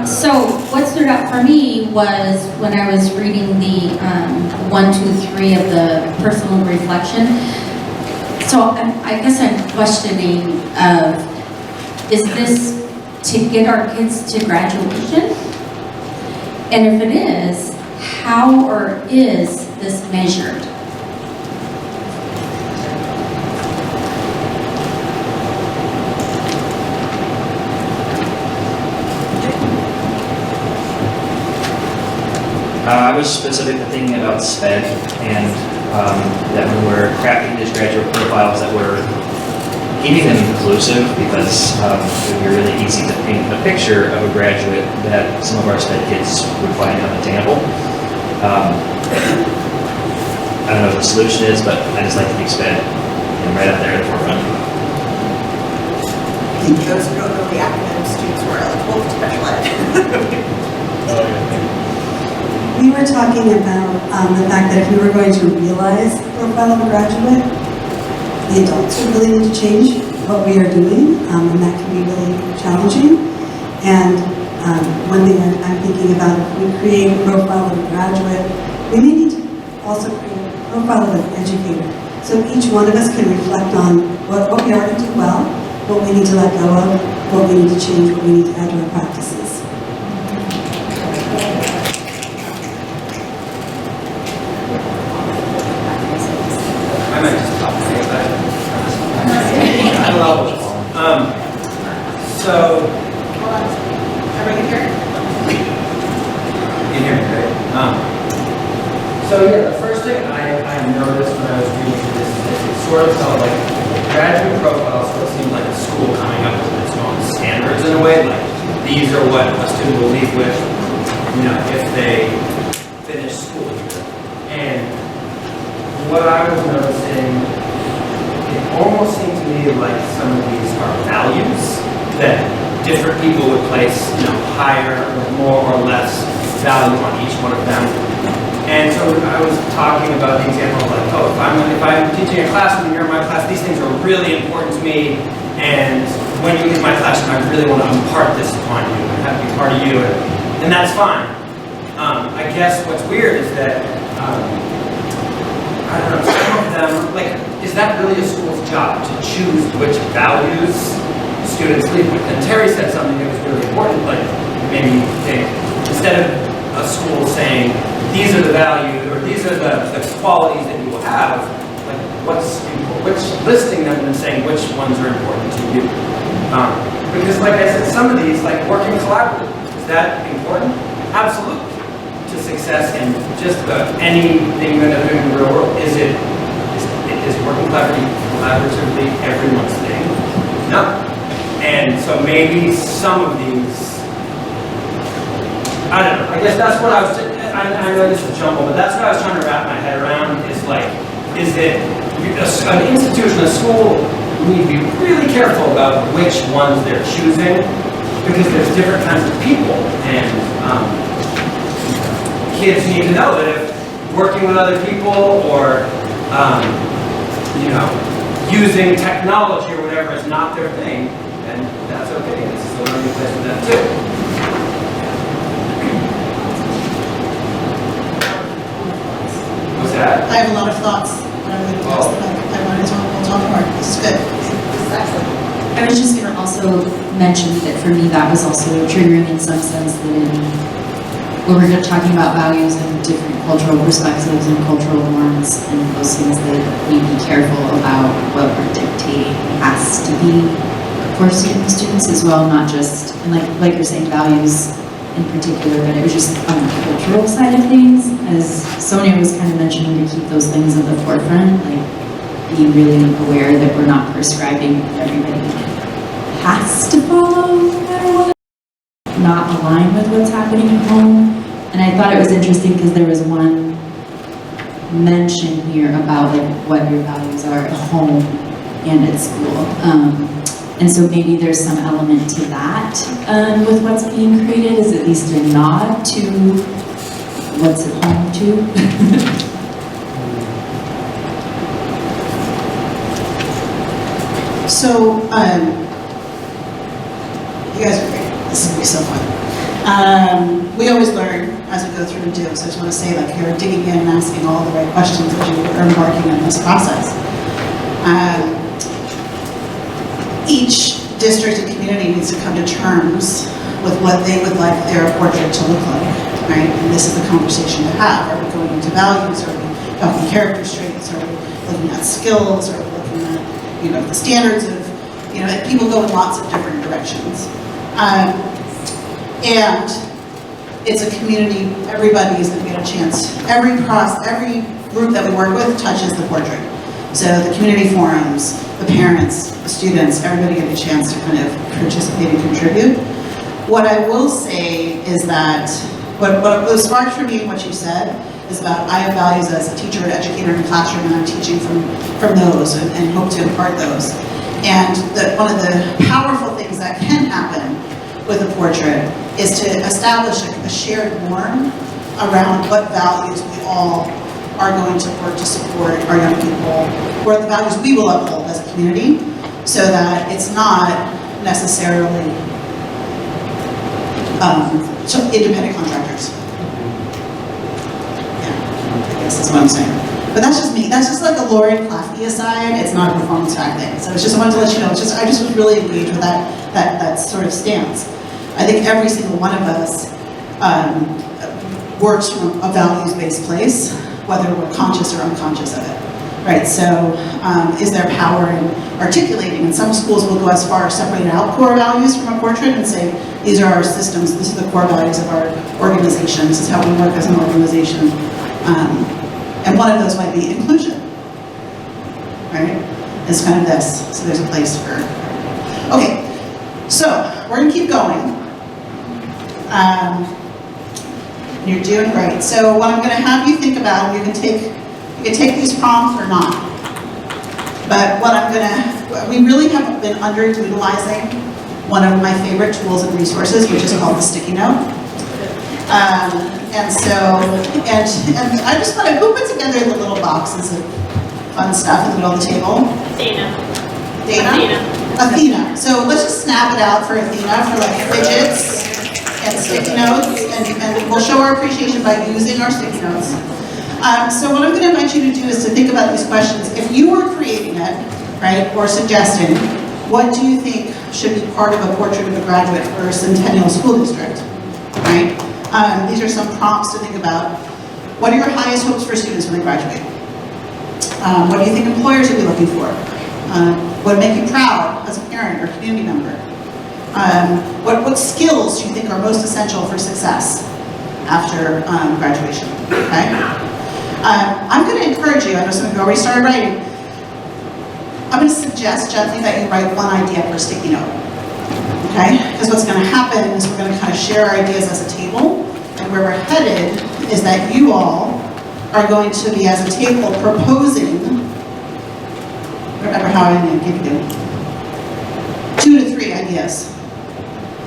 So what stood out for me was when I was reading the 1, 2, 3 of the personal reflection. So I guess I'm questioning is this to get our kids to graduation? And if it is, how or is this measured? I was specifically thinking about SPED and that when we're crafting these graduate profiles that we're keeping them inclusive because it would be really easy to paint a picture of a graduate that some of our SPED kids would find unattainable. I don't know what the solution is, but I just like to keep SPED right out there at the forefront. Those are the academic students who are eligible for special ed. We were talking about the fact that if we were going to realize the profile of a graduate, the adults would really need to change what we are doing, and that can be really challenging. And one thing I'm thinking about, if we create a profile of a graduate, we may need to also create a profile of an educator. So each one of us can reflect on what we already do well, what we need to let go of, what we need to change, what we need to add to our practices. So, everybody here? You hear me, great. So yeah, the first thing I noticed when I was reading this is it sort of felt like graduate profile sort of seemed like a school coming up with its own standards in a way, like these are what a student will leave with, you know, if they finish school here. And what I was noticing, it almost seemed to me like some of these are values that different people would place, you know, higher or more or less value on each one of them. And so I was talking about the example of like, oh, if I'm teaching a classroom and you're in my class, these things are really important to me. And when you leave my classroom, I really want to impart this upon you and have it be part of you. And that's fine. I guess what's weird is that, I don't know, some of them, like, is that really a school's job to choose which values students leave with? And Terry said something that was really important, like, maybe instead of a school saying, these are the values, or these are the qualities that you will have, like, which listing them and saying which ones are important to you. Because like I said, some of these, like working collaboratively, is that important? Absolutely. To success in just about anything you're gonna do in the real world. Is working collaboratively everyone's thing? No. And so maybe some of these, I don't know, I guess that's what I was, I know this is jumble, but that's what I was trying to wrap my head around, is like, is that an institution, a school, need to be really careful about which ones they're choosing, because there's different kinds of people, and kids need to know that if working with other people or you know, using technology or whatever is not their thing, then that's okay. This is a learning place for them too. What's that? I have a lot of thoughts, but I'm going to pass the mic. I wanted to talk more. This is good. This is excellent. I was just going to also mention that for me that was also triggering in some sense that when we're talking about values and different cultural perspectives and cultural norms and those things, that we be careful about what we're dictating has to be for students as well, not just, and like you're saying, values in particular, but it was just on the cultural side of things, as Sonia was kind of mentioning, to keep those things at the forefront, like be really aware that we're not prescribing everybody has to follow no matter what, not align with what's happening at home. And I thought it was interesting because there was one mention here about like what your values are at home and at school. And so maybe there's some element to that with what's being created, is at least a nod to what's at home too. So, you guys are great. This is gonna be so fun. We always learn as we go through and do, so I just want to say, like, you're digging in and asking all the right questions as you are embarking on this process. Each district and community needs to come to terms with what they would like their portrait to look like, right? And this is the conversation to have. Are we going into values? Are we talking character traits? Are we looking at skills? Are we looking at, you know, the standards of, you know, people go in lots of different directions. And it's a community, everybody's going to get a chance. Every group that we work with touches the portrait. So the community forums, the parents, the students, everybody get a chance to kind of participate and contribute. What I will say is that what was sparked for me in what you said is about I have values as a teacher and educator in the classroom, and I'm teaching from those and hope to impart those. And one of the powerful things that can happen with a portrait is to establish a shared norm around what values we all are going to work to support our young people, or the values we will uphold as a community, so that it's not necessarily independent contractors. Yeah, I guess that's what I'm saying. But that's just me. That's just like a Lauren Claffey aside. It's not a performance fact thing. So it's just, I wanted to let you know. I just was really engaged with that sort of stance. I think every single one of us works from a values-based place, whether we're conscious or unconscious of it, right? So is there power in articulating? And some schools will go as far as separating out core values from a portrait and say, these are our systems, these are the core values of our organization, this is how we work as an organization. And one of those might be inclusion, right? It's kind of this, so there's a place for, okay, so we're gonna keep going. You're doing great. So what I'm gonna have you think about, you can take these prompts or not, but we really have been underutilizing one of my favorite tools and resources, which is called the sticky note. And I just thought, who put together the little boxes of fun stuff in the middle of the table? Dana? Athena. So let's just snap it out for Athena for like fidgets and sticky notes, and we'll show our appreciation by using our sticky notes. So what I'm going to invite you to do is to think about these questions. If you were creating it, right, or suggesting, what do you think should be part of a portrait of a graduate for a Centennial School District, right? These are some prompts to think about. What are your highest hopes for students when they graduate? What do you think employers would be looking for? What would make you proud as a parent or community member? What skills do you think are most essential for success after graduation? Okay. I'm going to encourage you. I know some of you already started writing. I'm going to suggest gently that you write one idea per sticky note. Okay? Because what's going to happen is we're going to kind of share our ideas as a table, and where we're headed is that you all are going to be, as a table, proposing, remember how I'm going to give you 2 to 3 ideas.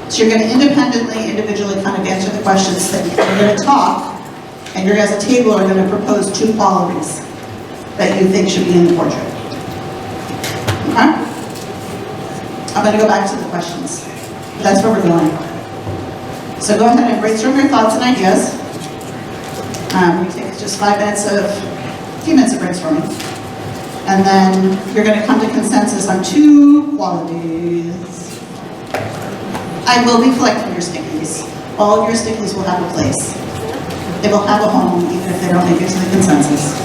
So you're going to independently, individually kind of answer the questions, that you're going to talk, and you're, as a table, are going to propose 2 qualities that you think should be in the portrait. Okay? I'm going to go back to the questions. That's where we're going. So go ahead and brainstorm your thoughts and ideas. We take just 5 minutes a few minutes of brainstorming. And then you're going to come to consensus on 2 qualities. I will be collecting your stickies. All of your stickies will have a place. They will have a home, even if they don't make it to the consensus.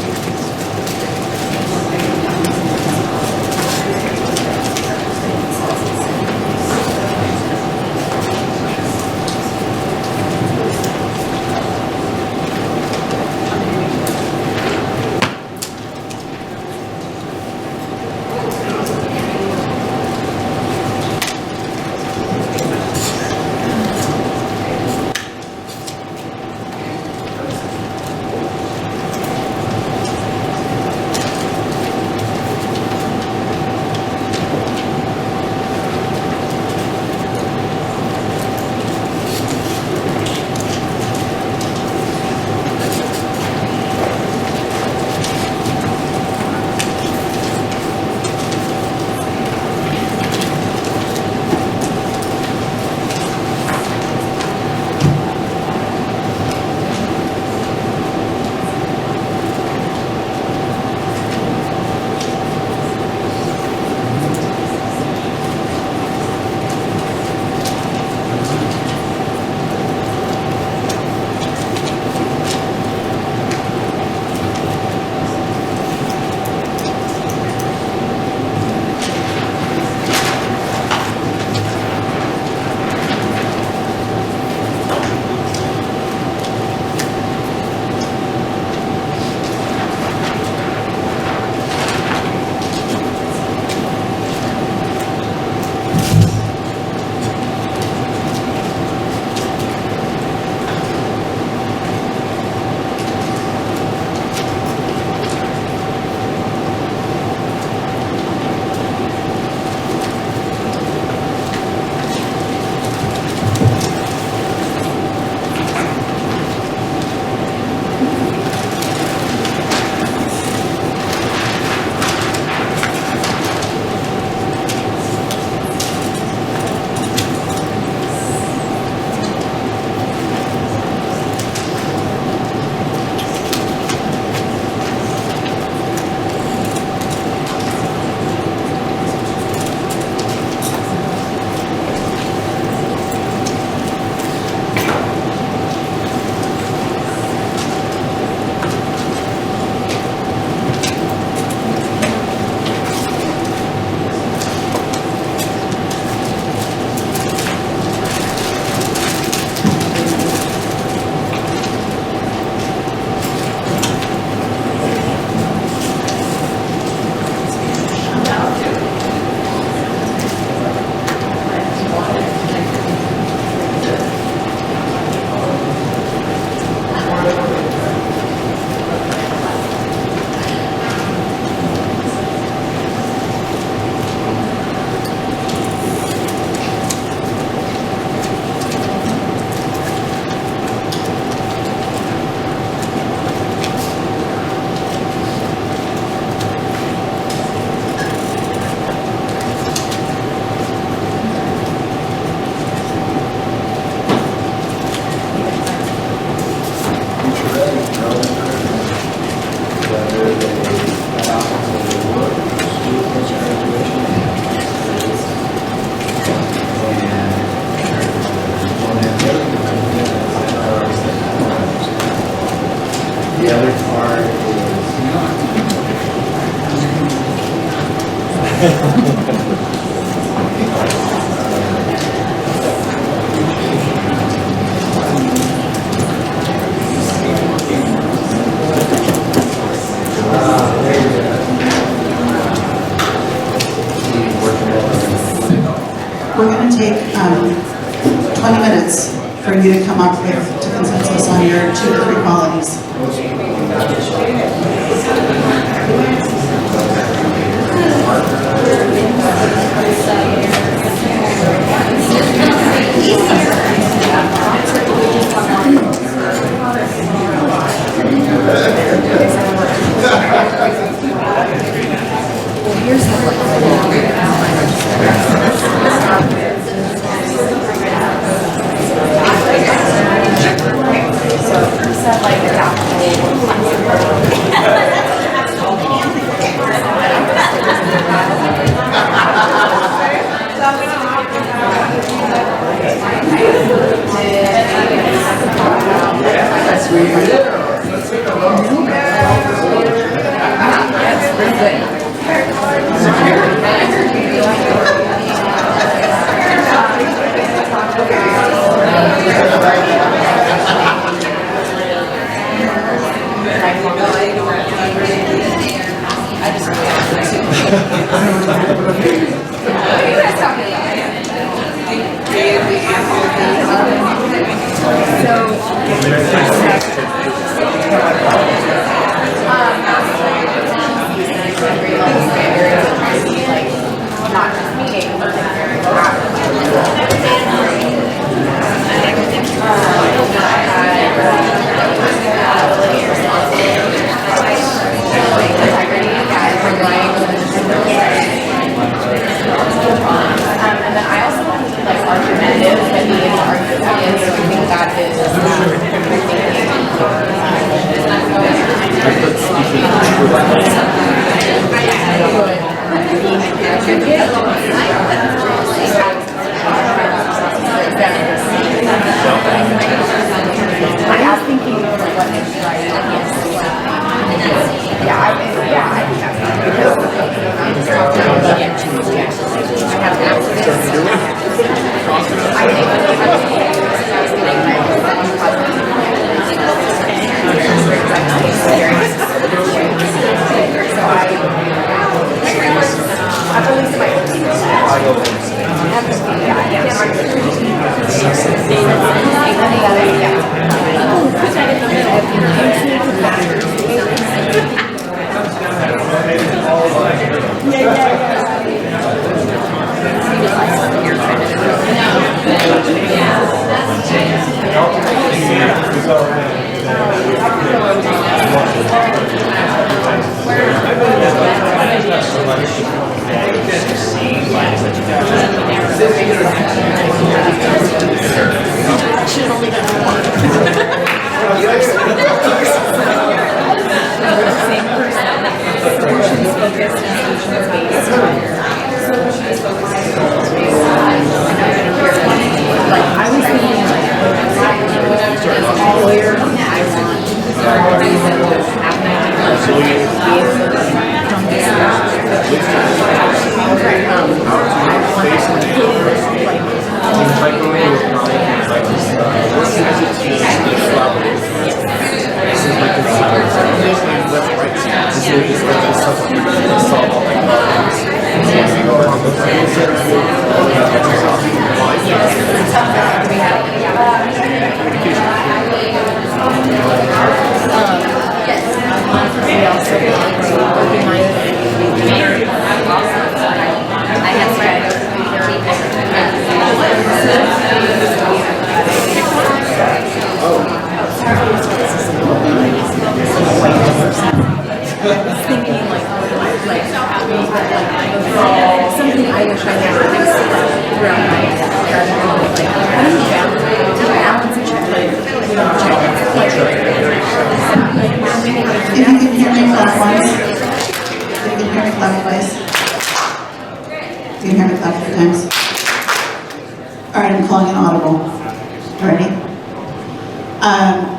take 20 minutes for you to come up with to consensus on your 2 to 3 qualities.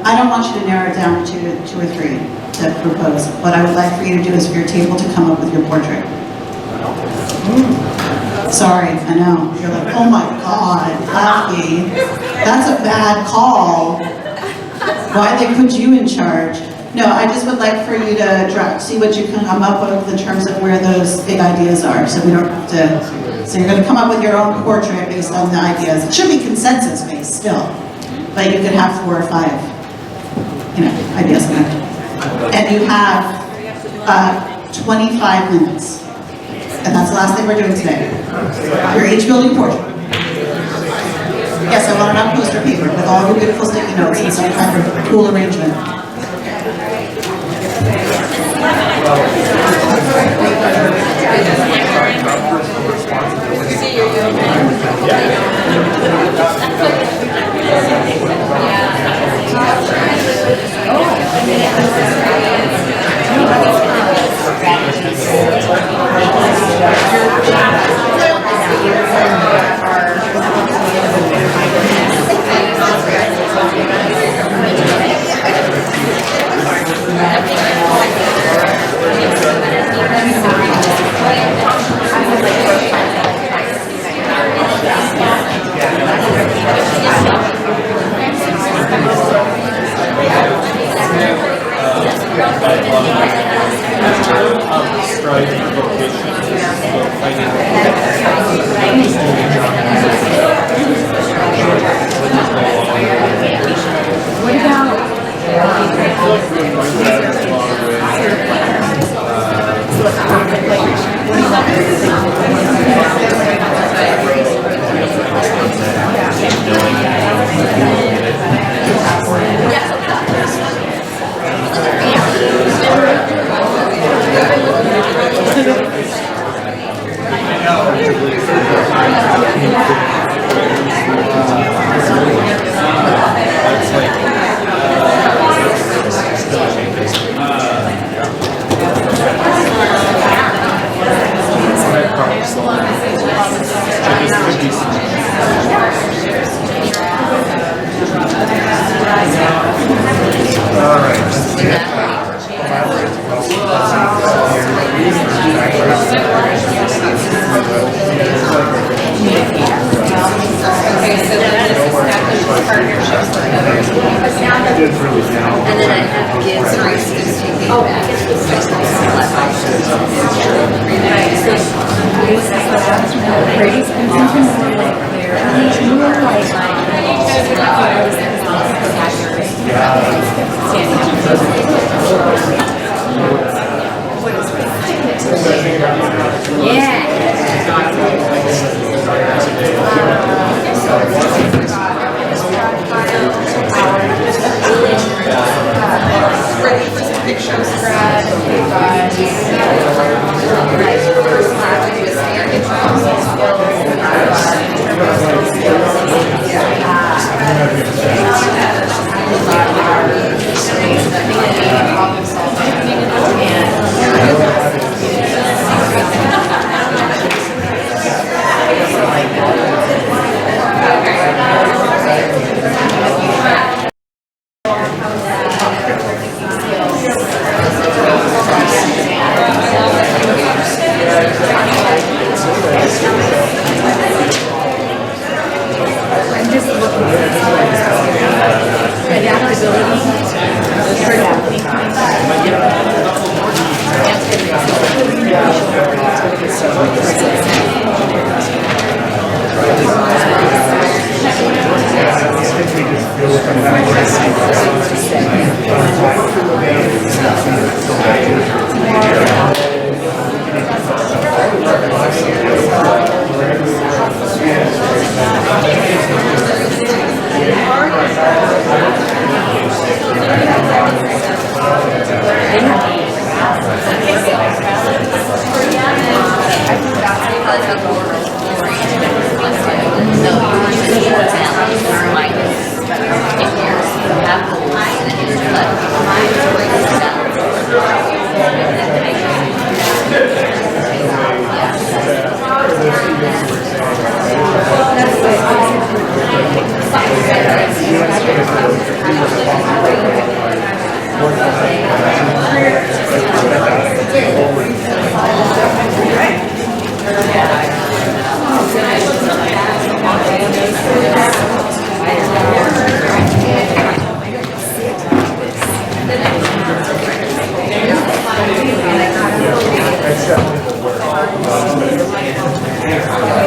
I don't want you to narrow it down to 2 or 3 to propose. What I would like for you to do is for your table to come up with your portrait. Sorry, I know. You're like, oh my God, Kathy, that's a bad call. Why'd they put you in charge? No, I just would like for you to see what you can come up with in terms of where those big ideas are, so we don't have to So you're gonna come up with your own portrait based on the ideas. It should be consensus-based still, but you could have 4 or 5, ideas on it. And you have 25 minutes. And that's the last thing we're doing today. Your age building portrait. Yes, I want it on poster paper with all your beautiful sticky notes and some kind of cool arrangement. Thank you.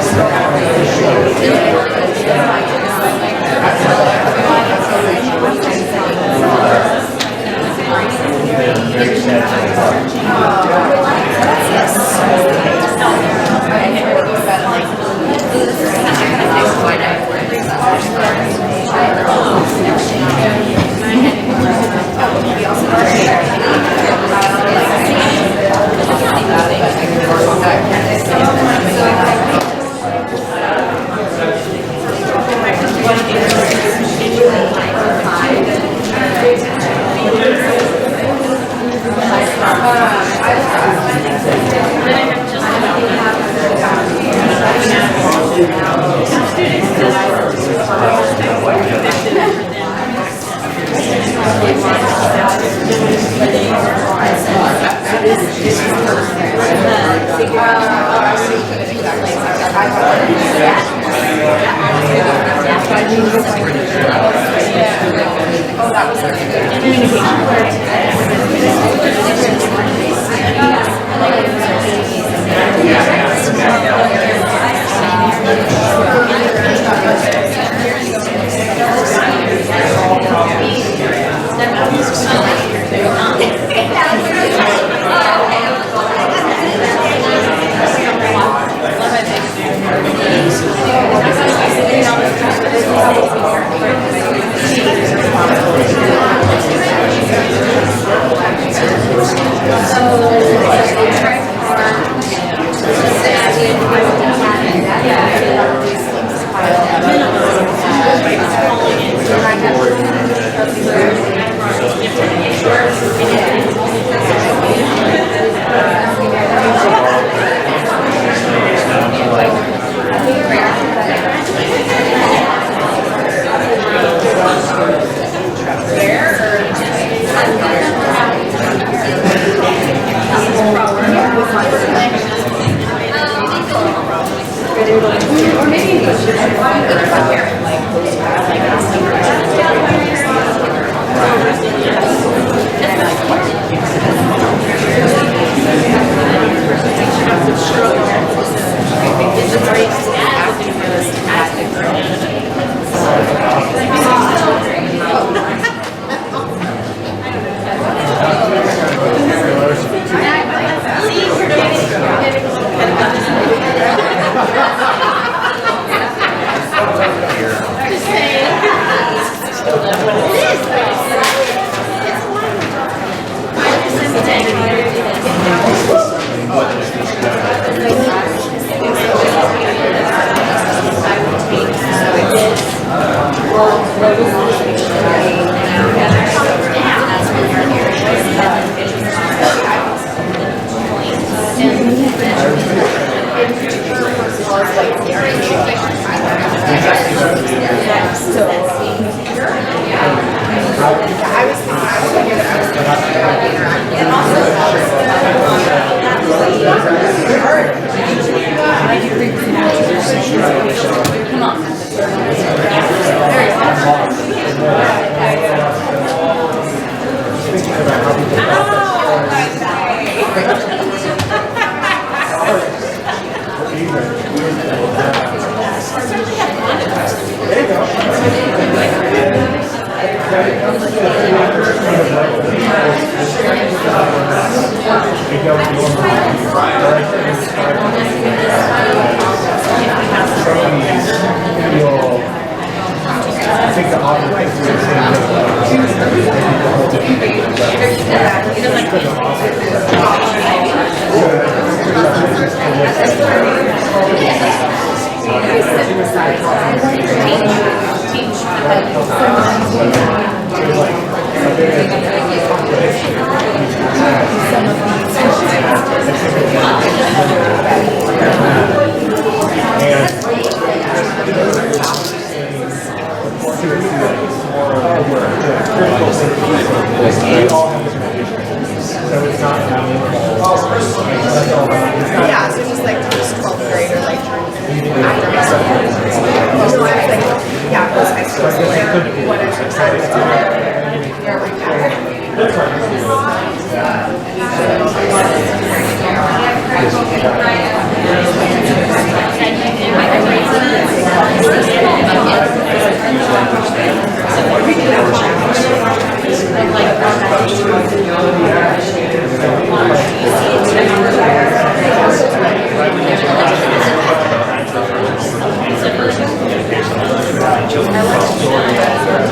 Yeah, so just like post 12th grade or like after high school. Yeah, post high school or whatever. Children across the board.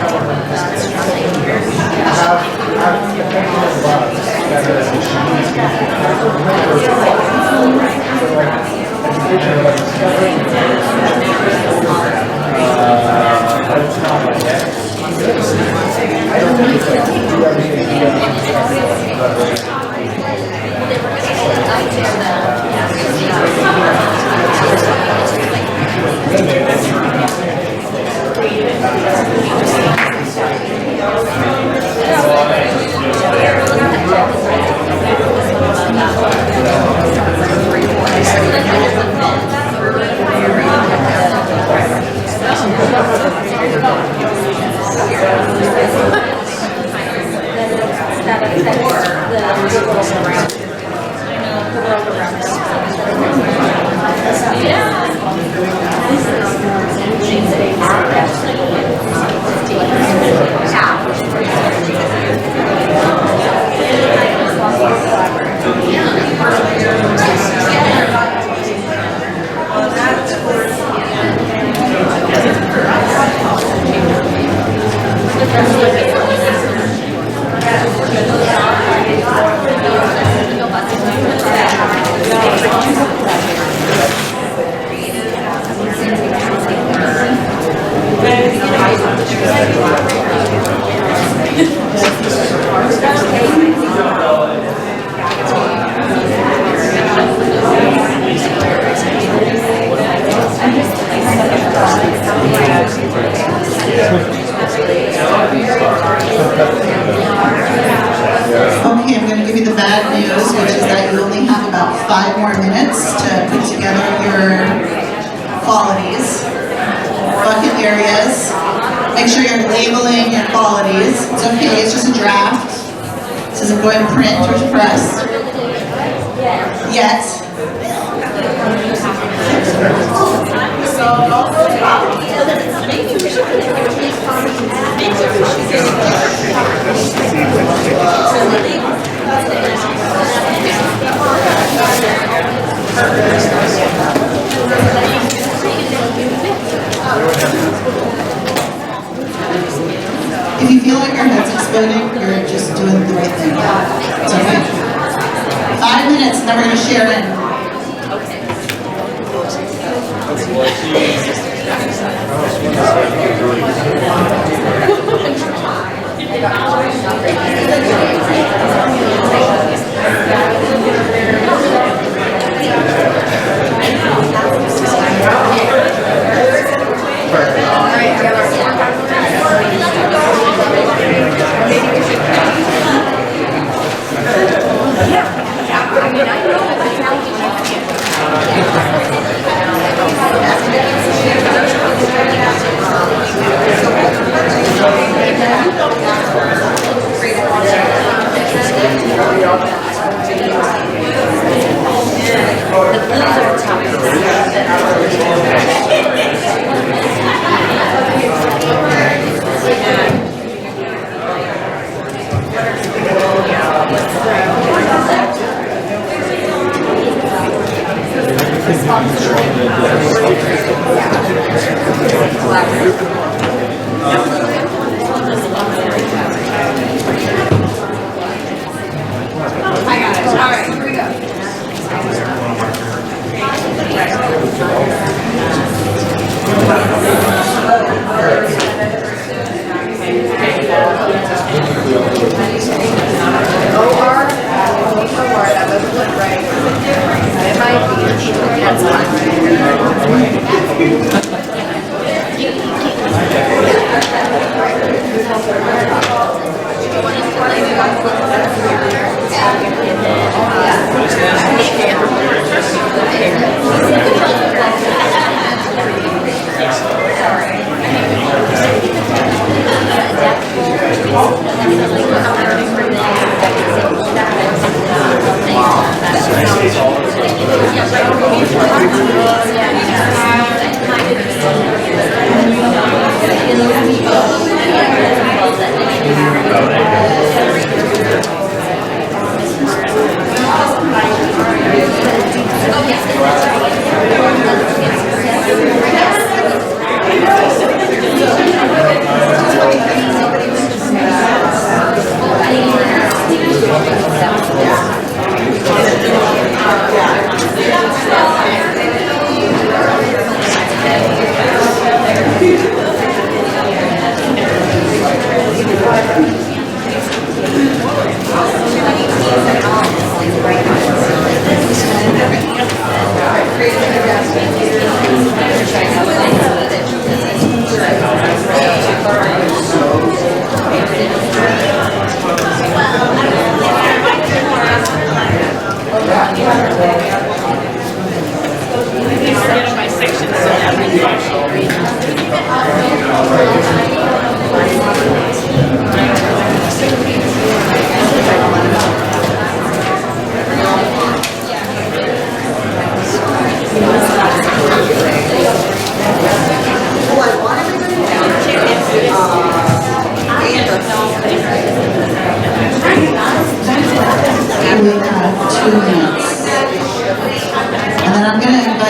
Yes. 5 more minutes to put together your qualities, bucket areas. Make sure you're labeling your qualities. It's okay, it's just a draft. This isn't going to print or to press yet. If you feel like your head's exploding, you're just doing the right thing. It's okay. 5 minutes, and then we're going to share in.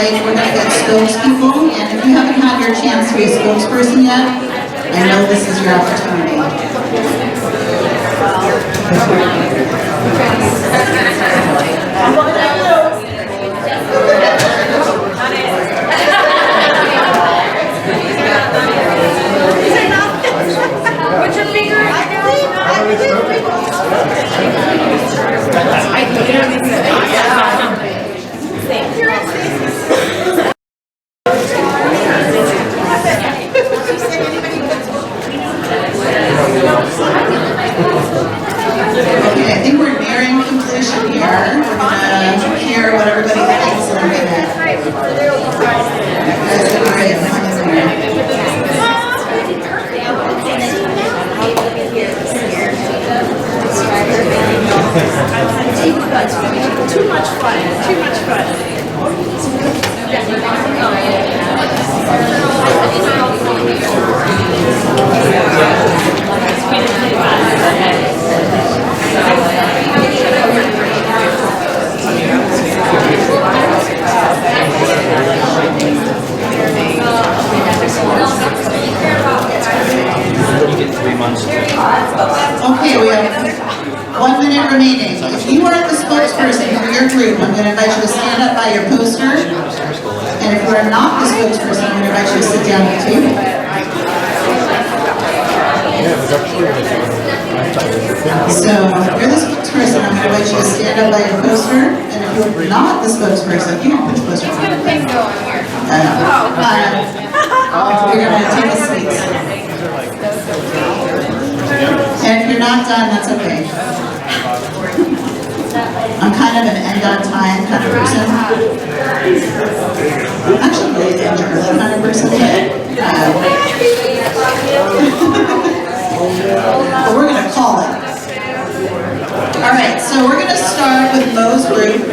We're going to get spokespeople, and if you haven't had your chance to be a spokesperson yet, I know this is your opportunity. Put your finger Okay, I think we're nearing completion here. Too much You get 3 months. Okay, we have 1 minute remaining. If you are the spokesperson for your group, I'm going to invite you to stand up by your poster. And if you are not the spokesperson, I'm going to invite you to sit down at the table. So, if you're the spokesperson, I'm going to invite you to stand up by your poster. And if you're not the spokesperson, you can put the poster on. You're going to take a seat. And if you're not done, that's okay. I'm kind of an end on time kind of person. I'm actually really end early kind of person, but we're going to call it. All right, so we're going to start with Mo's group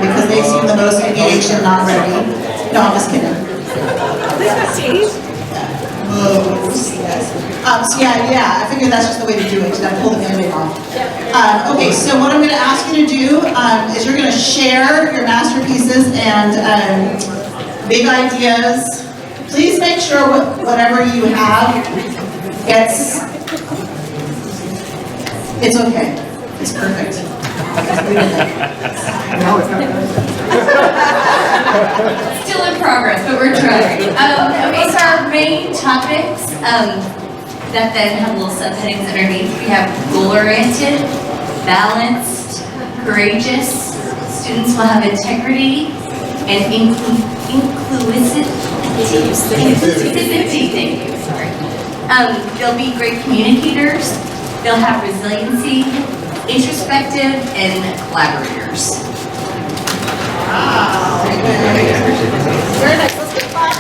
because they seem the most engaged and not ready. No, I'm just kidding. So yeah, I figured that's just the way to do it, to pull the Band-Aid off. Okay, so what I'm going to ask you to do is you're going to share your masterpieces and big ideas. Please make sure whatever you have gets, it's okay, it's perfect. Still in progress, but we're trying. Okay, so our main topics that then have little subheadings underneath. We have goal-oriented, balanced, courageous. Students will have integrity and inclusivity. Thank you. Sorry. They'll be great communicators. They'll have resiliency, introspective, and collaborators. Wow. Very nice. Let's get class.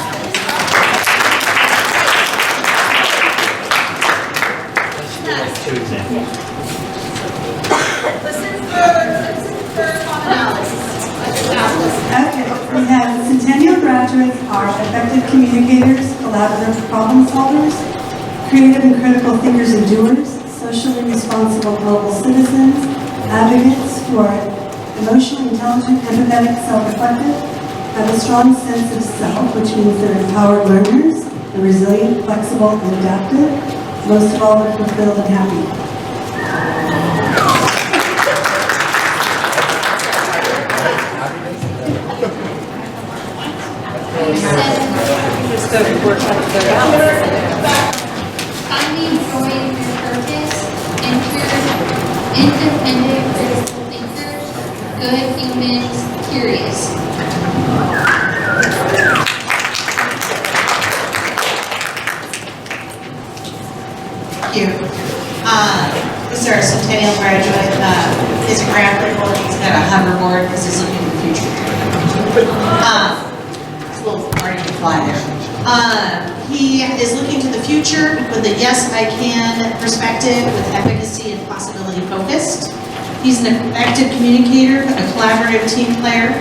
Two examples. Listen for commonalities. Okay, we have Centennial graduates are effective communicators, collaborative problem solvers, creative and critical thinkers and doers, socially responsible global citizens, advocates who are emotionally intelligent, empathetic, self-reflective, have a strong sense of self, which means they're empowered learners, and resilient, flexible, and adaptive. Most of all, they're fulfilled and happy. Finding joy in your purpose, independent, critical thinkers, good humans, curious. Thank you. This is our Centennial graduate. His grant report, he's got a hoverboard because he's looking in the future. It's a little party to fly there. He is looking to the future with a yes, I can perspective, with efficacy and possibility focused. He's an effective communicator, a collaborative team player,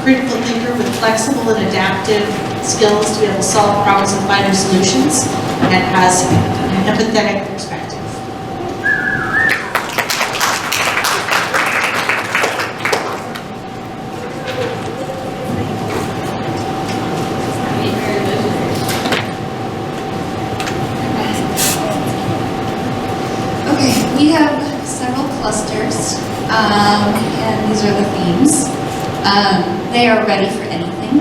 critical thinker with flexible and adaptive skills to be able to solve problems and find new solutions, and has an empathetic perspective. Okay, we have several clusters, and these are the themes. They are ready for anything,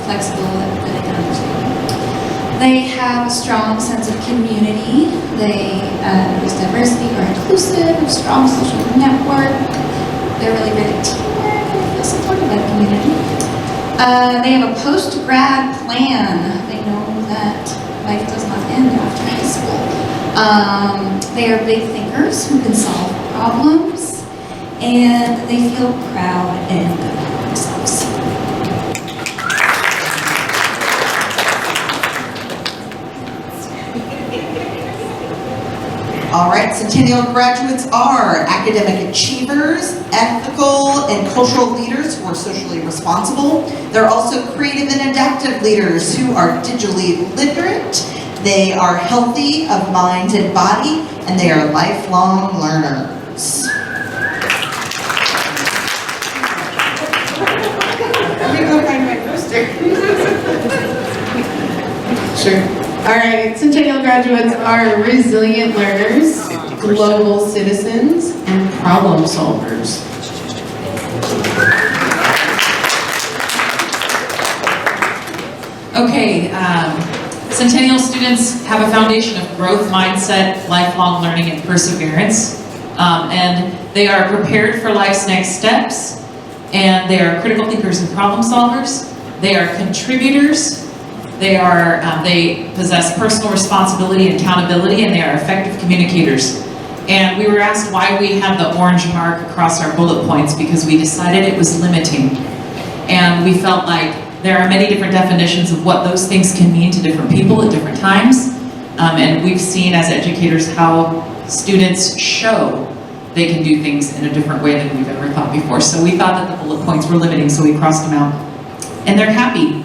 flexible and understanding. They have a strong sense of community. They use diversity or inclusive, strong social network. They're really great at teamwork and feel supported by the community. They have a post-grad plan. They know that life does not end after high school. They are big thinkers who can solve problems, and they feel proud and good about themselves. All right, Centennial graduates are academic achievers, ethical and cultural leaders who are socially responsible. They're also creative and adaptive leaders who are digitally literate. They are healthy of mind and body, and they are lifelong learners. Let me go find my poster. Sure. All right, Centennial graduates are resilient learners, global citizens, and problem solvers. Okay, Centennial students have a foundation of growth mindset, lifelong learning, and perseverance. And they are prepared for life's next steps, and they are critical thinkers and problem solvers. They are contributors. They possess personal responsibility and accountability, and they are effective communicators. And we were asked why we had the orange mark across our bullet points, because we decided it was limiting. And we felt like there are many different definitions of what those things can mean to different people at different times. And we've seen as educators how students show they can do things in a different way than we've ever thought before. So we thought that the bullet points were limiting, so we crossed them out. And they're happy.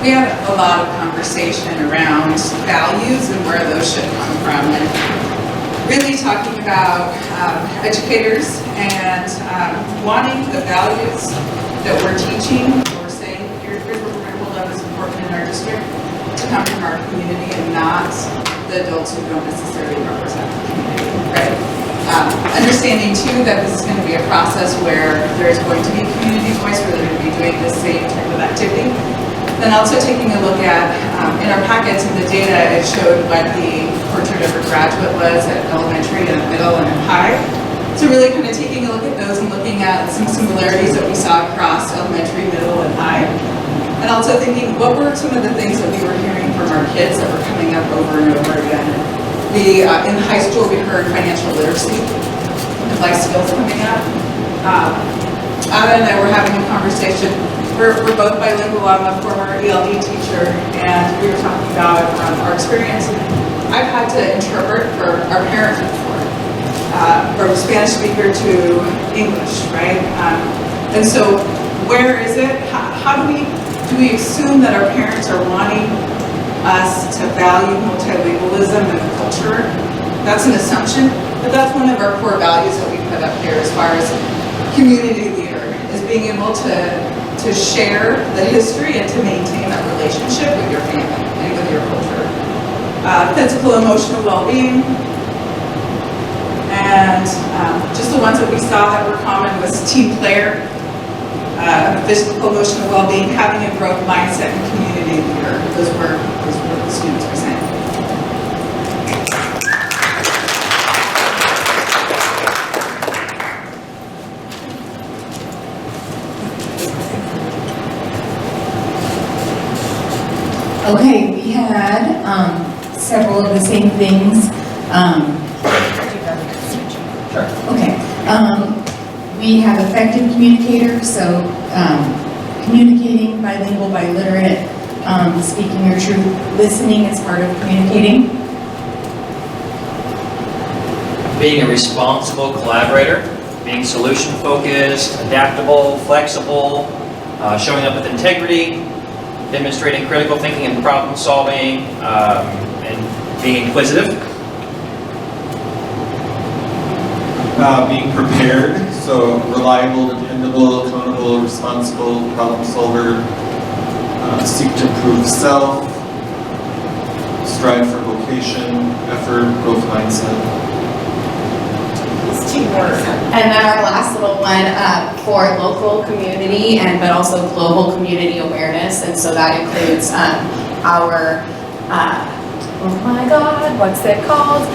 We had a lot of conversation around values and where those should come from, and really talking about educators and wanting the values that we're teaching, or saying, here's what we're going to hold up as important in our district, to come from our community and not the adults who don't necessarily represent the community, right? Understanding too that this is going to be a process where there's going to be community voice, where they're going to be doing the same type of activity. Then also taking a look at, in our packets in the data, it showed what the portrait of a graduate was at elementary and middle and high. So really kind of taking a look at those and looking at some similarities that we saw across elementary, middle, and high. And also thinking, what were some of the things that we were hearing from our kids that were coming up over and over again. In high school, we heard financial literacy and life skills coming up. Ada and I were having a conversation. We're both bilingual. I'm a former ELD teacher, and we were talking about our experience. I've had to interpret for our parents before, from Spanish speaker to English, right? And so, where is it? How do we assume that our parents are wanting us to value multilingualism and culture? That's an assumption, but that's one of our core values that we put up here as far as community leader, is being able to share the history and to maintain that relationship with your family and with your culture. Physical, emotional well-being, and just the ones that we saw that were common was team player, physical, emotional well-being, having a growth mindset, and community leader. Those were the students were saying. Okay, we had several of the same things. Okay. We have effective communicators, so communicating, bilingual, biliterate, speaking your truth, listening is part of communicating. Being a responsible collaborator, being solution-focused, adaptable, flexible, showing up with integrity, demonstrating critical thinking and problem solving, and being inquisitive. Being prepared, so reliable, dependable, accountable, responsible, problem solver, seek to improve self, strive for vocation, effort, growth mindset. Teamwork. And then our last little one for local community but also global community awareness. And so that includes our, oh my God, what's it called?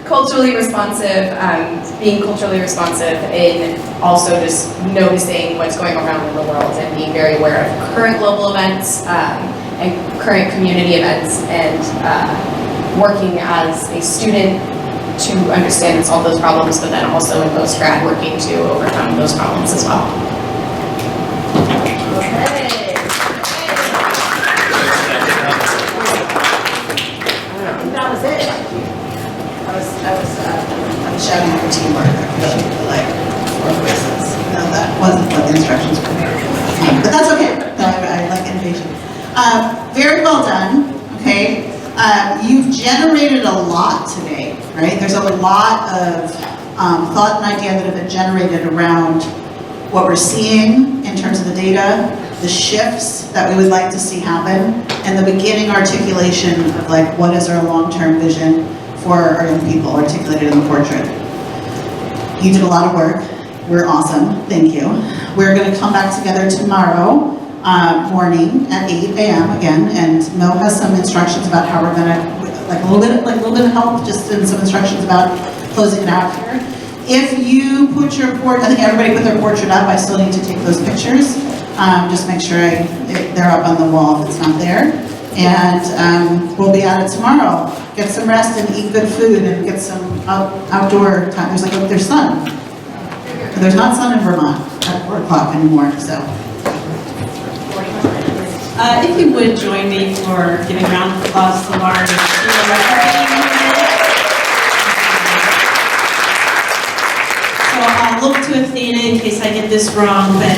Culturally responsive, being culturally responsive in also just noticing what's going around in the world and being very aware of current global events and current community events, and working as a student to understand and solve those problems, but then also in post-grad working to overcome those problems as well. That was it. I was shouting for teamwork, like, 4 voices. No, that wasn't what the instructions were. But that's okay, no, I like innovation. Very well done, okay? You've generated a lot today, right? There's a lot of thought and idea that have been generated around what we're seeing in terms of the data, the shifts that we would like to see happen, and the beginning articulation of like, what is our long-term vision for our young people articulated in the portrait. You did a lot of work. We're awesome. Thank you. We're going to come back together tomorrow morning at 8 a.m. again, and Mo has some instructions about how we're going to, like a little bit of help, just in some instructions about closing it out here. If you put your portrait, I think everybody put their portrait up. I still need to take those pictures. Just make sure they're up on the wall if it's not there. And we'll be at it tomorrow. Get some rest and eat good food and get some outdoor time. There's sun. There's not sun in Vermont at 4 o'clock anymore, so. If you would join me for giving a round of applause to Lauren. So I'll look to Athena in case I get this wrong, but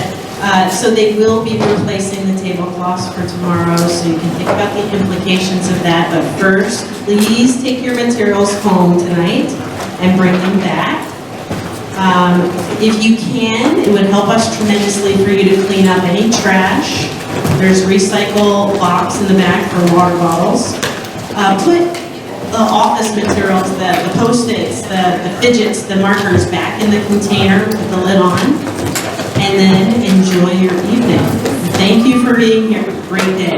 so they will be replacing the tablecloths for tomorrow, so you can think about the implications of that. But first, please take your materials home tonight and bring them back. If you can, it would help us tremendously for you to clean up any trash. There's recycle box in the back for water bottles. Put the office materials, the Post-its, the fidgets, the markers back in the container with the lid on, and then enjoy your evening. Thank you for being here. Great day.